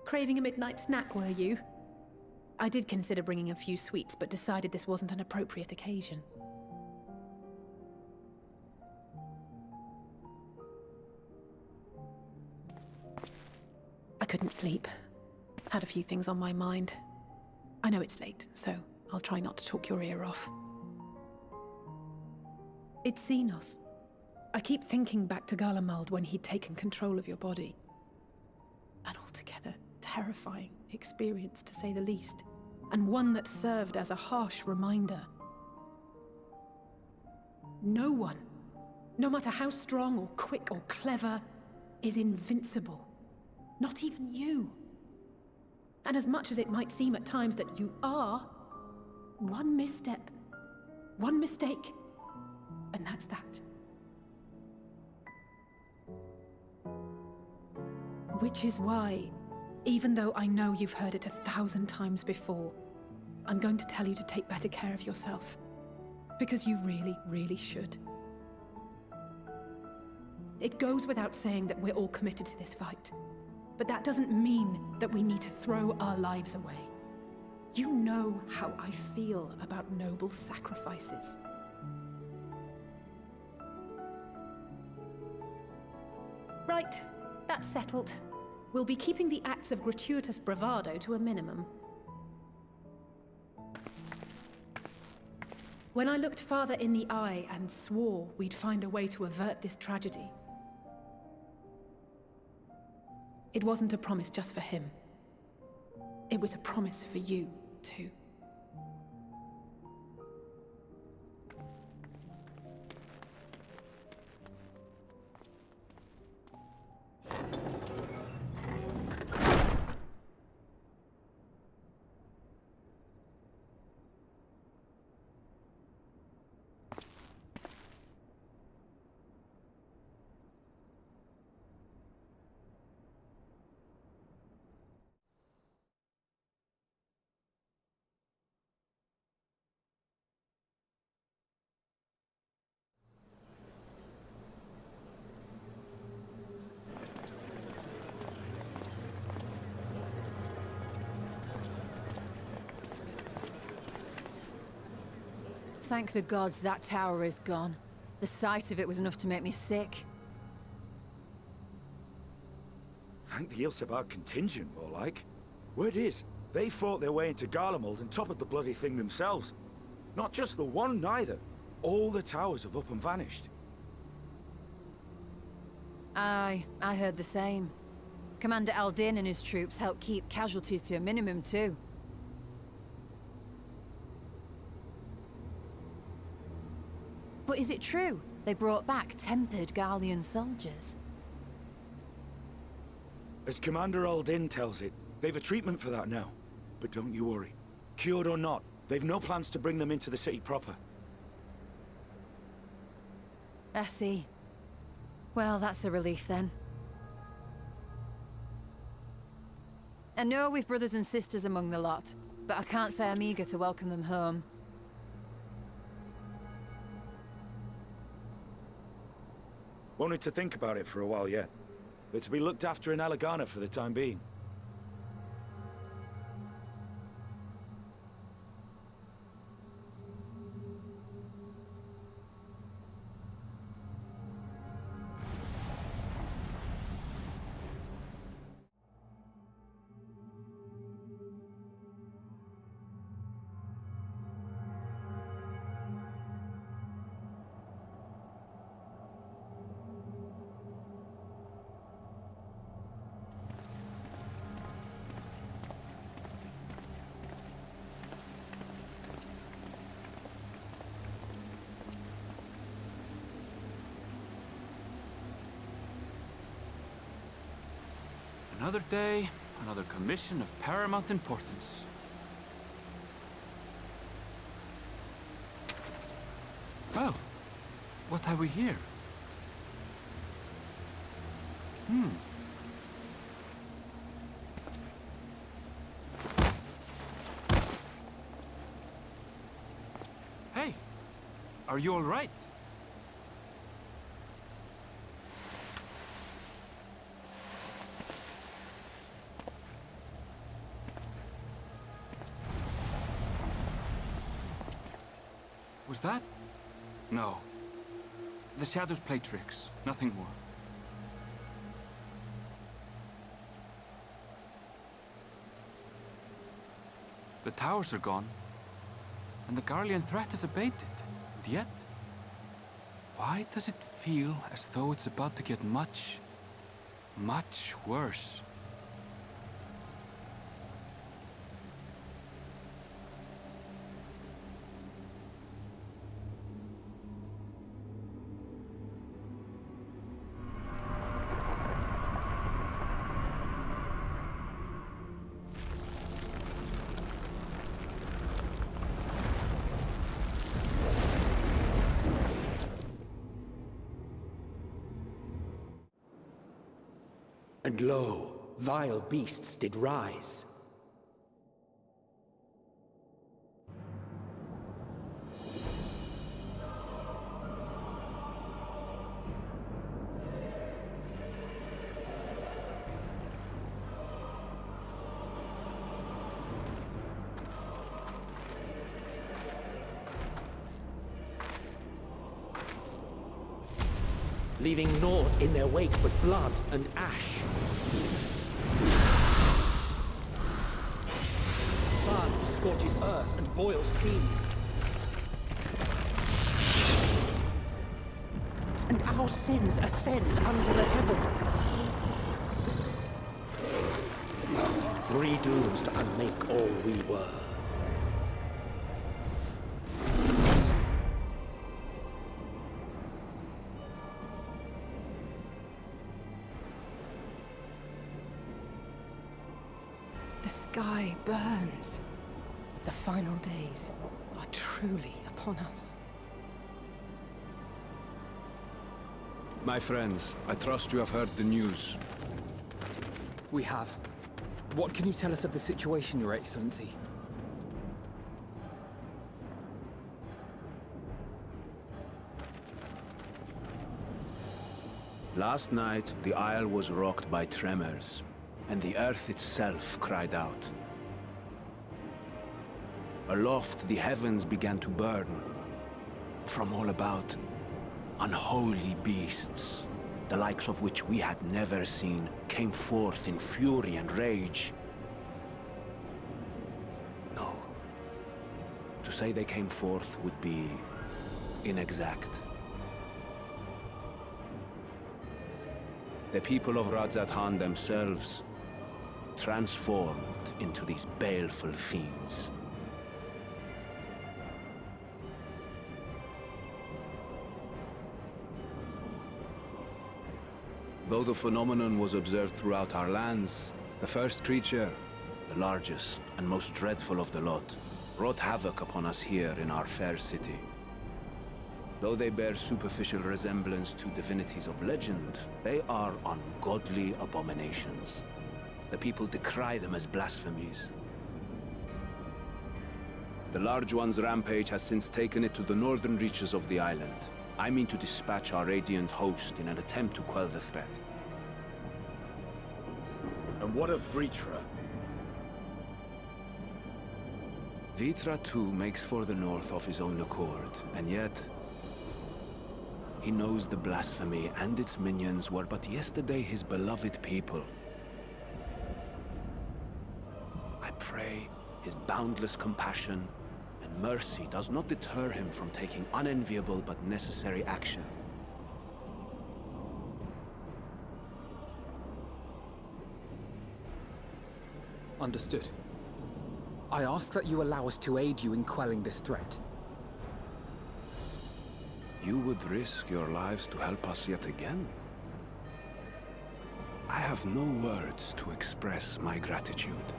Craving a midnight snack, were you? I did consider bringing a few sweets, but decided this wasn't an appropriate occasion. I couldn't sleep. Had a few things on my mind. I know it's late, so I'll try not to talk your ear off. It's Xenos. I keep thinking back to Garlemald when he'd taken control of your body. An altogether terrifying experience, to say the least, and one that served as a harsh reminder. No one, no matter how strong or quick or clever, is invincible. Not even you. And as much as it might seem at times that you are, one misstep, one mistake, and that's that. Which is why, even though I know you've heard it 1,000 times before, I'm going to tell you to take better care of yourself. Because you really, really should. It goes without saying that we're all committed to this fight. But that doesn't mean that we need to throw our lives away. You know how I feel about noble sacrifices. Right, that's settled. We'll be keeping the acts of gratuitous bravado to a minimum. When I looked Father in the eye and swore we'd find a way to avert this tragedy, it wasn't a promise just for him. It was a promise for you, too. Thank the gods that tower is gone. The sight of it was enough to make me sick. Thank the Ilsebar contingent, more like. Word is, they fought their way into Garlemald and toppled the bloody thing themselves. Not just the one, neither. All the towers have up and vanished. Aye, I heard the same. Commander Aldin and his troops helped keep casualties to a minimum, too. But is it true they brought back tempered Garlean soldiers? As Commander Aldin tells it, they've a treatment for that now. But don't you worry. Cured or not, they've no plans to bring them into the city proper. I see. Well, that's a relief then. I know we've brothers and sisters among the lot, but I can't say I'm eager to welcome them home. Wanted to think about it for a while yet. They're to be looked after in Alagana for the time being. Another day, another commission of paramount importance. Well, what have we here? Hey, are you all right? Was that? No. The shadows play tricks, nothing more. . The towers are gone, and the Garlean threat has abated. And yet, why does it feel as though it's about to get much, much worse? And lo, vile beasts did rise. Leaving naught in their wake but blood and ash. The sun scorches earth and boils seas. And our sins ascend unto the heavens. Three dooms to unmake all we were. The sky burns. The final days are truly upon us. My friends, I trust you have heard the news. We have. What can you tell us of the situation, Your Excellency? Last night, the Isle was rocked by tremors, and the earth itself cried out. Aloft, the heavens began to burn. From all about, unholy beasts, the likes of which we had never seen, came forth in fury and rage. No. To say they came forth would be inexact. The people of Radzat-Han themselves transformed into these baleful fiends. Though the phenomenon was observed throughout our lands, the first creature, the largest and most dreadful of the lot, wrought havoc upon us here in our fair city. Though they bear superficial resemblance to divinities of legend, they are ungodly abominations. The people decry them as blasphemies. The Large One's rampage has since taken it to the northern reaches of the island. I mean to dispatch our radiant host in an attempt to quell the threat. And what of Vritra? Vritra too makes for the north of his own accord, and yet he knows the blasphemy and its minions were but yesterday his beloved people. I pray his boundless compassion and mercy does not deter him from taking unenviable but necessary action. Understood. I ask that you allow us to aid you in quelling this threat. You would risk your lives to help us yet again? I have no words to express my gratitude.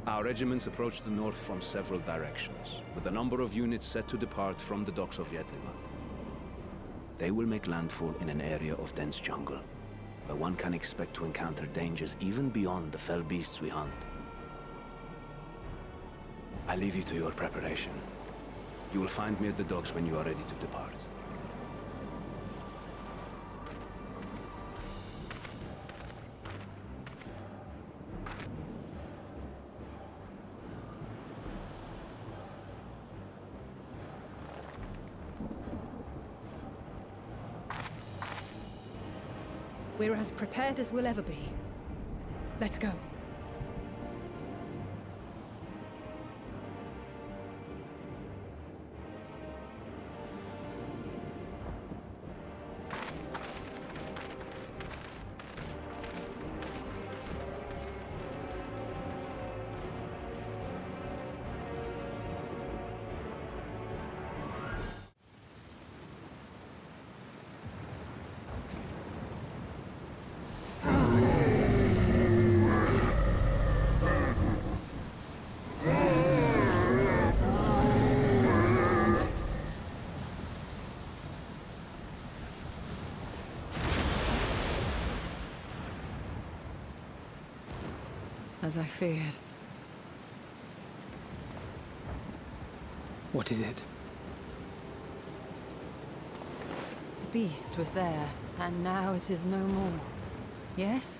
Our regiments approach the north from several directions, with a number of units set to depart from the docks of Yedlimat. They will make landfall in an area of dense jungle, where one can expect to encounter dangers even beyond the fell beasts we hunt. I leave you to your preparation. You will find me at the docks when you are ready to depart. We're as prepared as we'll ever be. Let's go. As I feared. What is it? The beast was there, and now it is no more. Yes?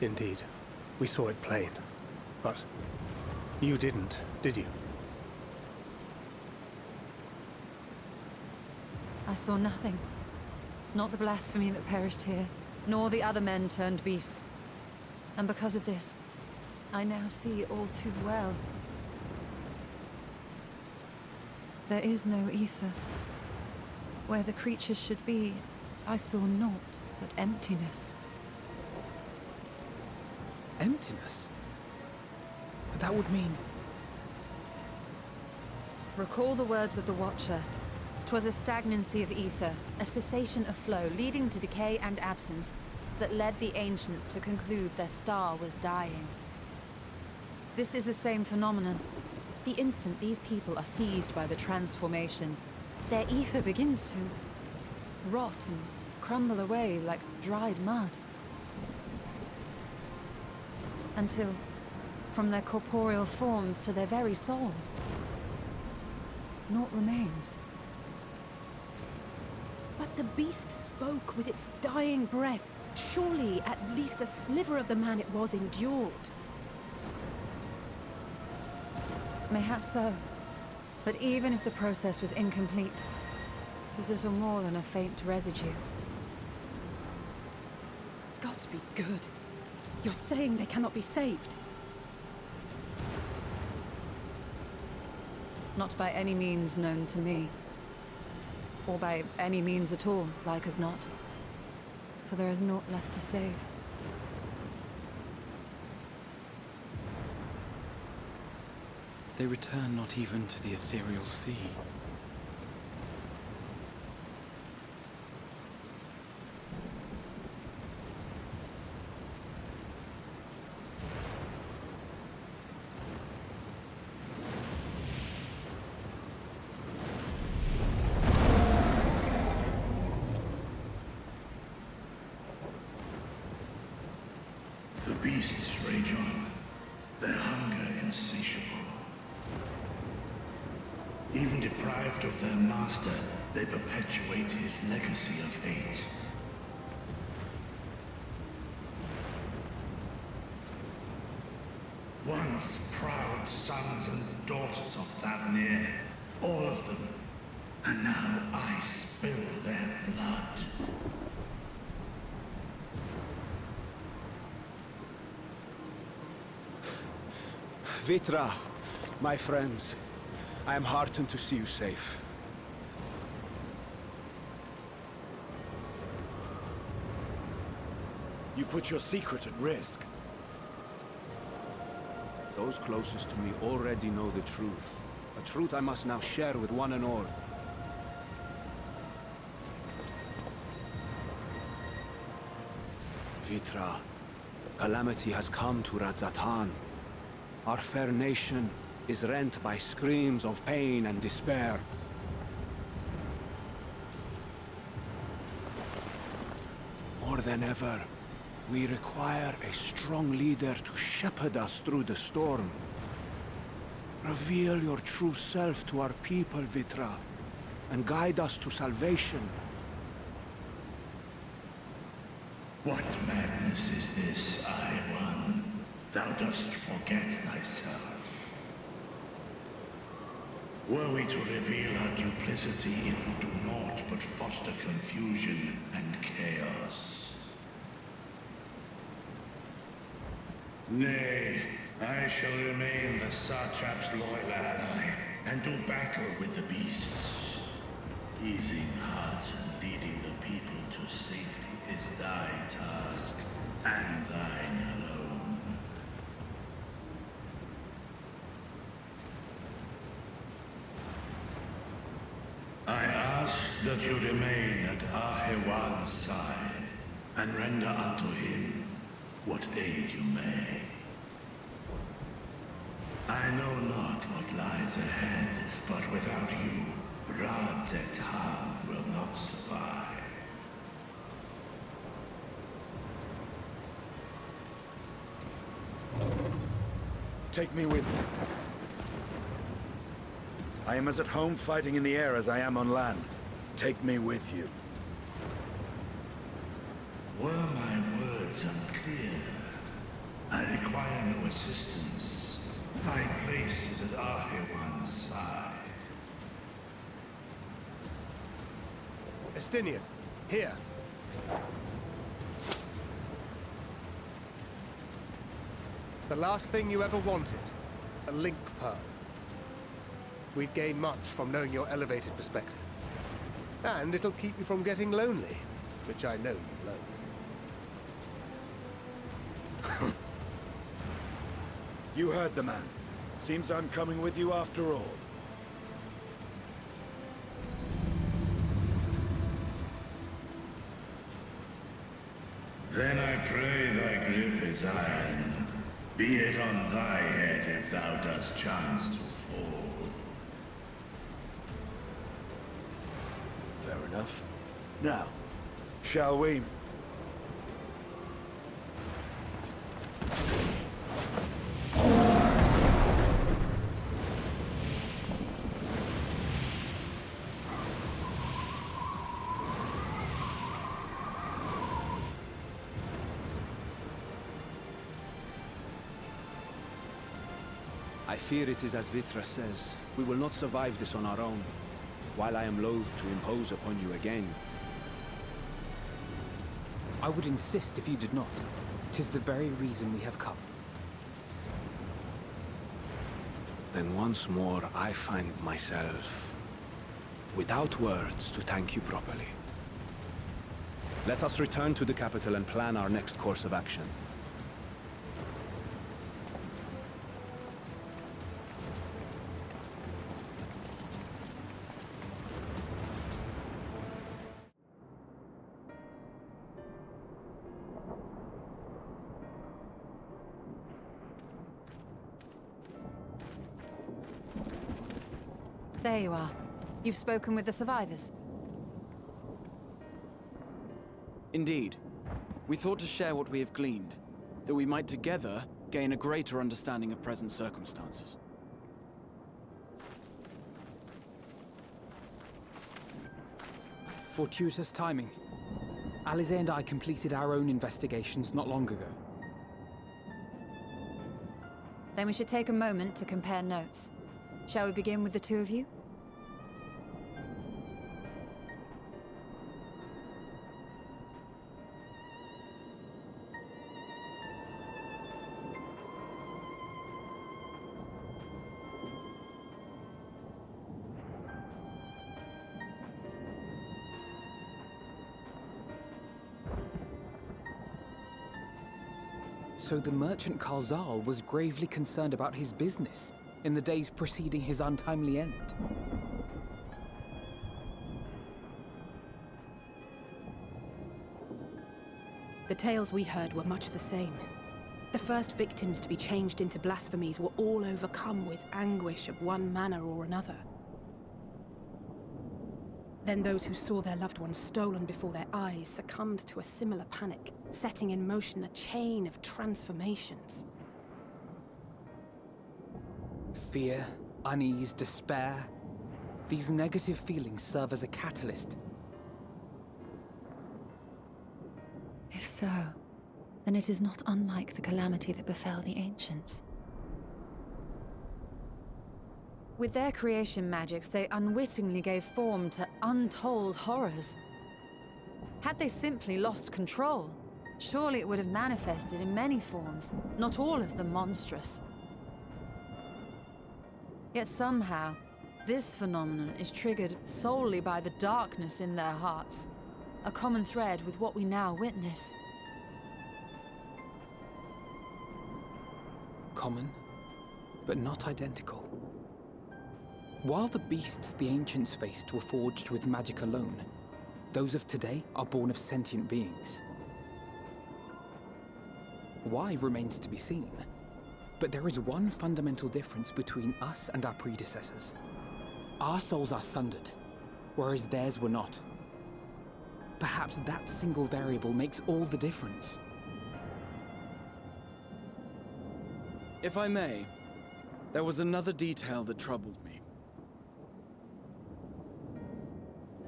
Indeed. We saw it plain. But you didn't, did you? I saw nothing. Not the blasphemy that perished here, nor the other men turned beasts. And because of this, I now see all too well. There is no ether. Where the creatures should be, I saw naught but emptiness. Emptiness? But that would mean... Recall the words of the Watcher. 'Twas a stagnancy of ether, a cessation of flow, leading to decay and absence, that led the ancients to conclude their star was dying. This is the same phenomenon. The instant these people are seized by the transformation, their ether begins to rot and crumble away like dried mud. Until, from their corporeal forms to their very souls, naught remains. But the beast spoke with its dying breath. Surely at least a sliver of the man it was endured. Mayhaps so. But even if the process was incomplete, it was little more than a faint residue. Gods be good. You're saying they cannot be saved? Not by any means known to me. Or by any means at all, like as not. For there is naught left to save. They return not even to the ethereal sea. The beasts rage on, their hunger insatiable. Even deprived of their master, they perpetuate his legacy of hate. Once proud sons and daughters of Thavnir, all of them, and now I spill their blood. Vitra, my friends, I am heartened to see you safe. You put your secret at risk. Those closest to me already know the truth. A truth I must now share with one and all. Vitra, calamity has come to Radzatan. Our fair nation is rent by screams of pain and despair. More than ever, we require a strong leader to shepherd us through the storm. Reveal your true self to our people, Vitra, and guide us to salvation. What madness is this, I-One? Thou dost forget thyself. Were we to reveal our duplicity, it would do naught but foster confusion and chaos. Nay, I shall remain the Satrap's loyal ally, and do battle with the beasts. Easing hearts and leading the people to safety is thy task, and thine alone. I ask that you remain at Ahewan's side, and render unto him what aid you may. I know not what lies ahead, but without you, Radzatan will not survive. Take me with you. I am as at home fighting in the air as I am on land. Take me with you. Were my words unclear? I require no assistance. Thy place is at Arhewan's side. Estinian, here. The last thing you ever wanted. A link pearl. We'd gain much from knowing your elevated perspective. And it'll keep you from getting lonely, which I know you loathe. You heard the man. Seems I'm coming with you after all. Then I pray thy grip is iron. Be it on thy head if thou dost chance to fall. Fair enough. Now, shall we? I fear it is as Vitra says. We will not survive this on our own. While I am loath to impose upon you again. I would insist if you did not. 'Tis the very reason we have come. Then once more I find myself without words to thank you properly. Let us return to the capital and plan our next course of action. There you are. You've spoken with the survivors. Indeed. We thought to share what we have gleaned, that we might together gain a greater understanding of present circumstances. Fortuitous timing. Alize and I completed our own investigations not long ago. Then we should take a moment to compare notes. Shall we begin with the two of you? So the merchant Karzal was gravely concerned about his business in the days preceding his untimely end. The tales we heard were much the same. The first victims to be changed into blasphemies were all overcome with anguish of one manner or another. Then those who saw their loved ones stolen before their eyes succumbed to a similar panic, setting in motion a chain of transformations. Fear, unease, despair. These negative feelings serve as a catalyst. If so, then it is not unlike the calamity that befell the ancients. With their creation magics, they unwittingly gave form to untold horrors. Had they simply lost control, surely it would have manifested in many forms, not all of them monstrous. Yet somehow, this phenomenon is triggered solely by the darkness in their hearts, a common thread with what we now witness. Common, but not identical. While the beasts the ancients faced were forged with magic alone, those of today are born of sentient beings. Why remains to be seen, but there is one fundamental difference between us and our predecessors. Our souls are sundered, whereas theirs were not. Perhaps that single variable makes all the difference. If I may, There was another detail that troubled me.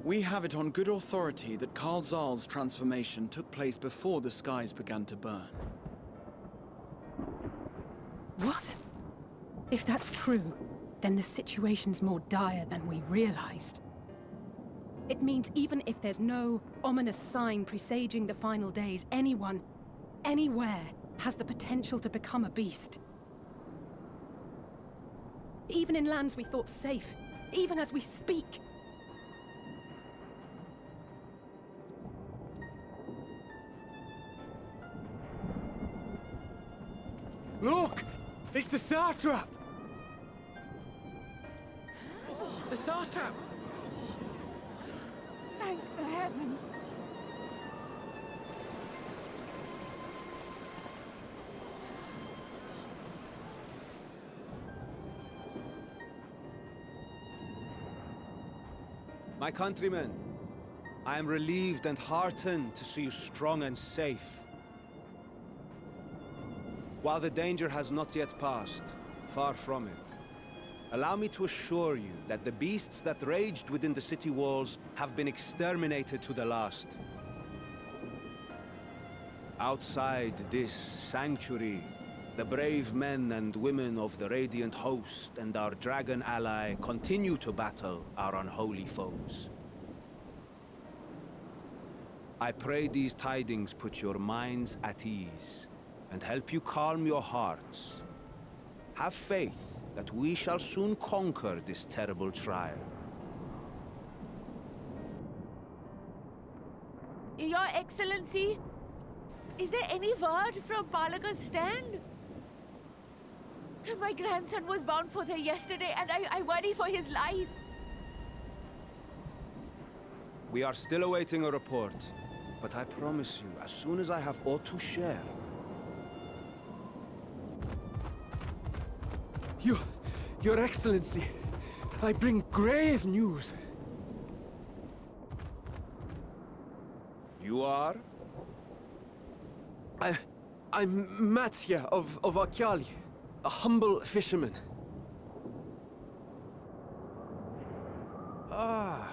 We have it on good authority that Karl Zahl's transformation took place before the skies began to burn. What? If that's true, then the situation's more dire than we realized. It means even if there's no ominous sign presaging the final days, anyone, anywhere, has the potential to become a beast. Even in lands we thought safe, even as we speak. Look! It's the Satrap! The Satrap! Thank the heavens! My countrymen, I am relieved and heartened to see you strong and safe. While the danger has not yet passed, far from it, allow me to assure you that the beasts that raged within the city walls have been exterminated to the last. Outside this sanctuary, the brave men and women of the Radiant Host and our dragon ally continue to battle our unholy foes. I pray these tidings put your minds at ease and help you calm your hearts. Have faith that we shall soon conquer this terrible trial. Your Excellency, is there any word from Balaga's stand? My grandson was bound for there yesterday, and I worry for his life. We are still awaiting a report, but I promise you, as soon as I have aught to share... Your Excellency, I bring grave news. You are? I'm Matsya of Akyali, a humble fisherman. Ah,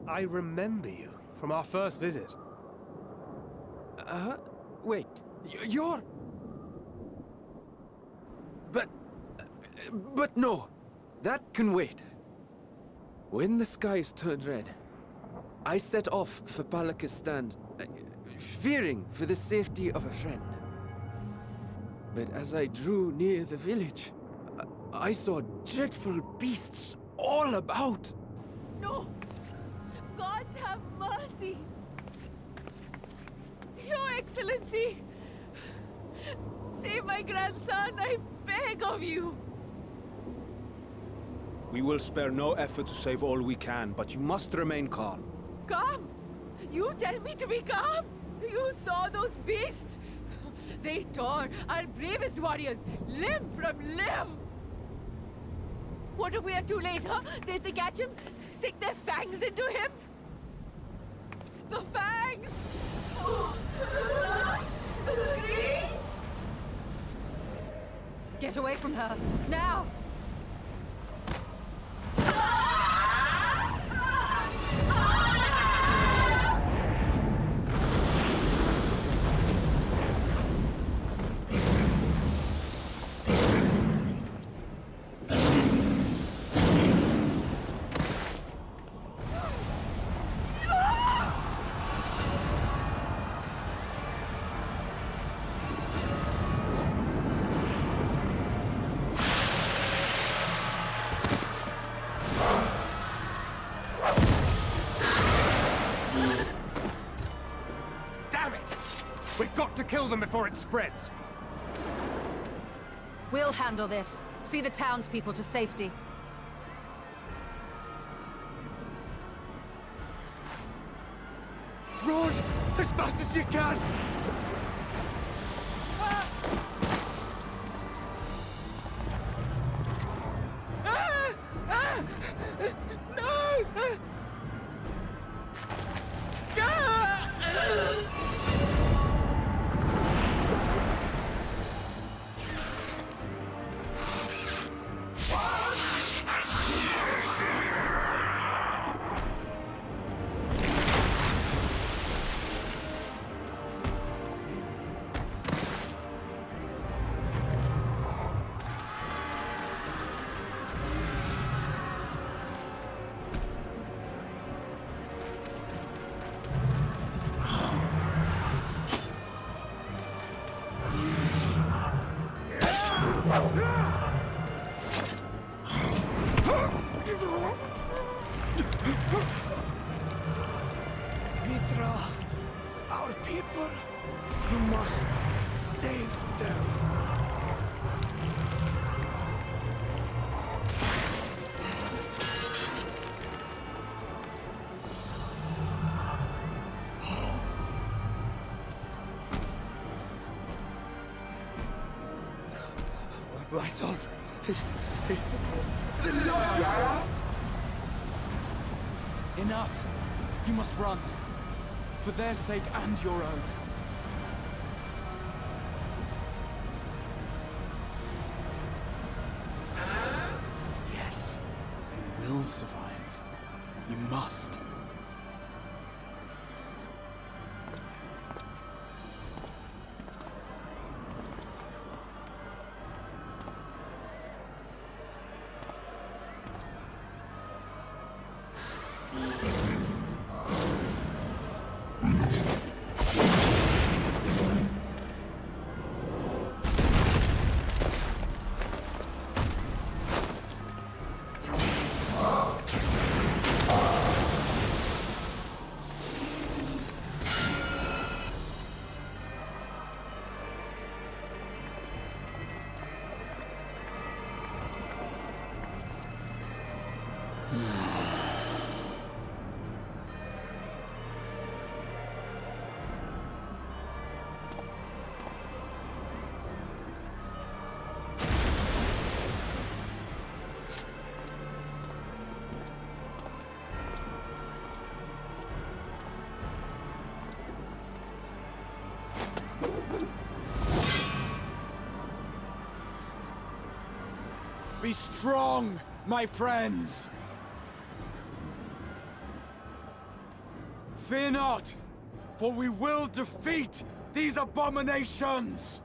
I remember you from our first visit. Wait, you're... But no, that can wait. When the skies turned red, I set off for Balaka's stand, fearing for the safety of a friend. But as I drew near the village, I saw dreadful beasts all about. No! Gods have mercy! Your Excellency! Save my grandson, I beg of you! We will spare no effort to save all we can, but you must remain calm. Calm? You tell me to be calm? You saw those beasts? They tore our bravest warriors limb from limb! What if we are too late, huh? They catch him, stick their fangs into him? The fangs! The screams! Get away from her, now! We've got to kill them before it spreads! We'll handle this. See the townspeople to safety. Run! As fast as you can! must save them. My son. Enough! You must run. For their sake and your own. Yes, you will survive. You must. Be strong, my friends! Fear not, for we will defeat these abominations!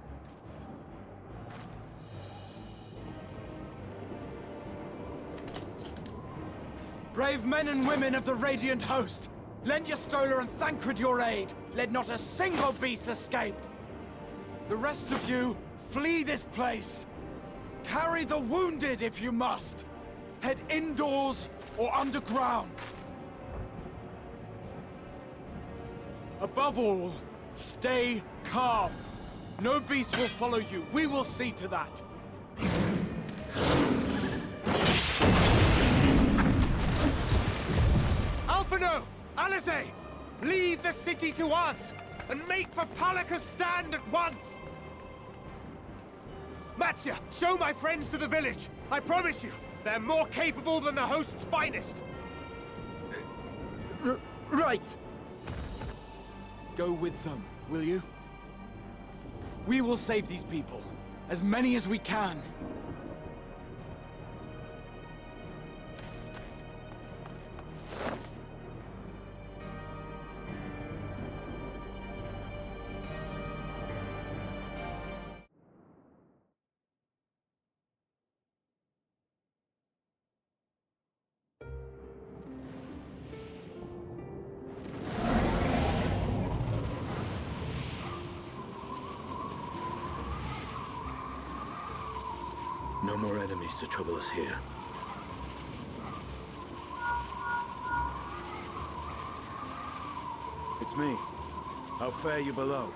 Brave men and women of the Radiant Host, lend your Stola and Thancred your aid. Let not a single beast escape. The rest of you, flee this place. Carry the wounded if you must. Head indoors or underground. Above all, stay calm. No beast will follow you. We will see to that. Alphino! Alizé! Leave the city to us, and make for Palaka's stand at once! Matsya, show my friends to the village! I promise you, they're more capable than the host's finest! Right! Go with them, will you? We will save these people. As many as we can. No more enemies to trouble us here. It's me. How fare you below?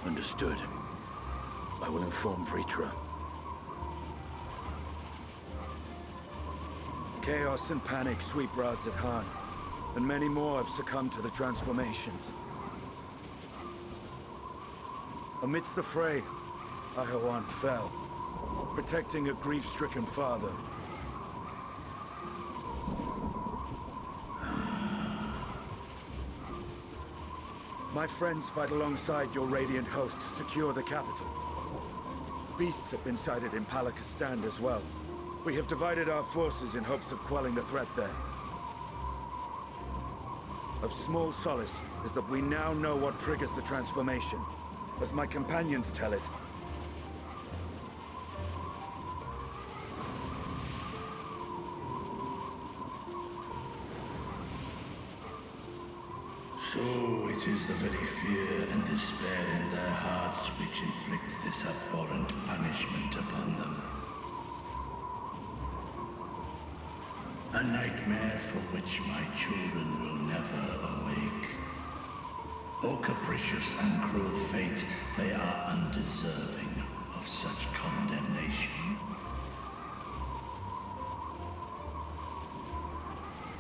Understood. I will inform Vritra. Chaos and panic sweep Raz Khan, and many more have succumbed to the transformations. Amidst the fray, Ahawan fell, protecting a grief-stricken father. My friends fight alongside your Radiant Host to secure the capital. Beasts have been sighted in Palaka's as well. We have divided our forces in hopes of quelling the threat there. Of small solace is that we now know what triggers the transformation. As my companions tell it, So it is the very fear and despair in their hearts which inflicts this abhorrent punishment upon them. A nightmare from which my children will never awake. O capricious and cruel fate, they are undeserving of such condemnation.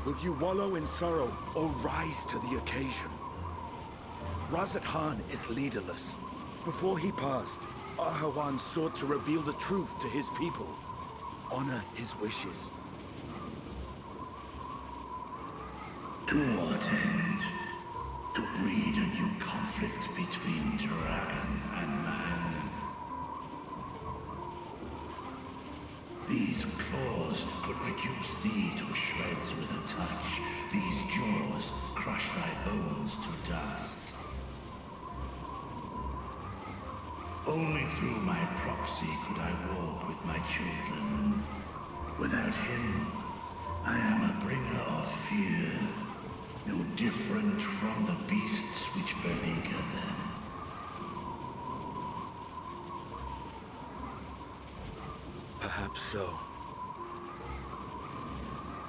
Will you wallow in sorrow or rise to the occasion? Razat Khan is leaderless. Before he passed, Ahawan sought to reveal the truth to his people. Honor his wishes. To what end? To breed a new conflict between dragon and man. These claws could reduce thee to shreds with a touch. These jaws crush thy bones to dust. Only through my proxy could I walk with my children. Without him, I am a bringer of fear, no different from the beasts which beleaguer them. Perhaps so.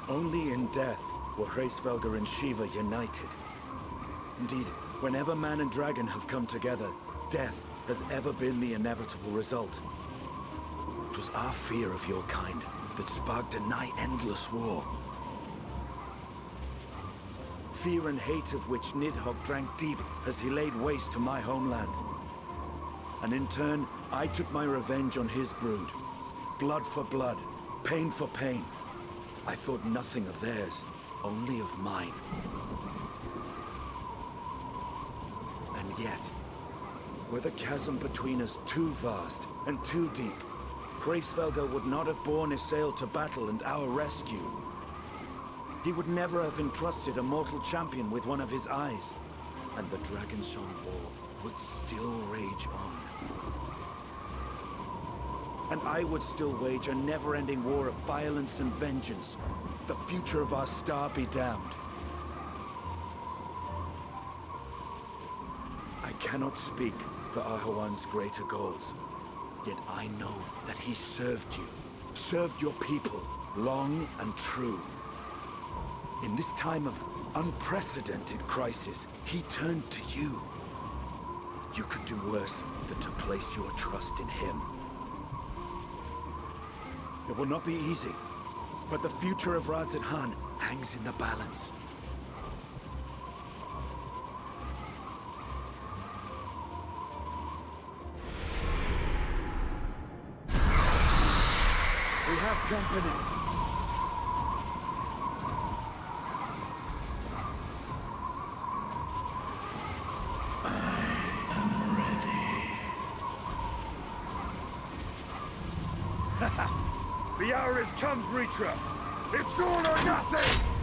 Only in death were Hraesvelgr and Shiva united. Indeed, whenever man and dragon have come together, death has ever been the inevitable result. It was our fear of your kind that sparked a nigh-endless war. Fear and hate of which Nidhogg drank deep as he laid waste to my homeland. And in turn, I took my revenge on his brood. Blood for blood, pain for pain. I thought nothing of theirs, only of mine. And yet, were the chasm between us too vast and too deep, Hraesvelgr would not have borne Isael to battle and our rescue. He would never have entrusted a mortal champion with one of his eyes, and the Dragonsong War would still rage on. And I would still wage a never-ending war of violence and vengeance. The future of our star be damned. I cannot speak for Ahawan's greater goals, yet I know that he served you, served your people, long and true. In this time of unprecedented crisis, he turned to you. You could do worse than to place your trust in him. It will not be easy, but the future of Razat Khan hangs in the balance. We have company. The hour has come, Vritra! It's all or nothing!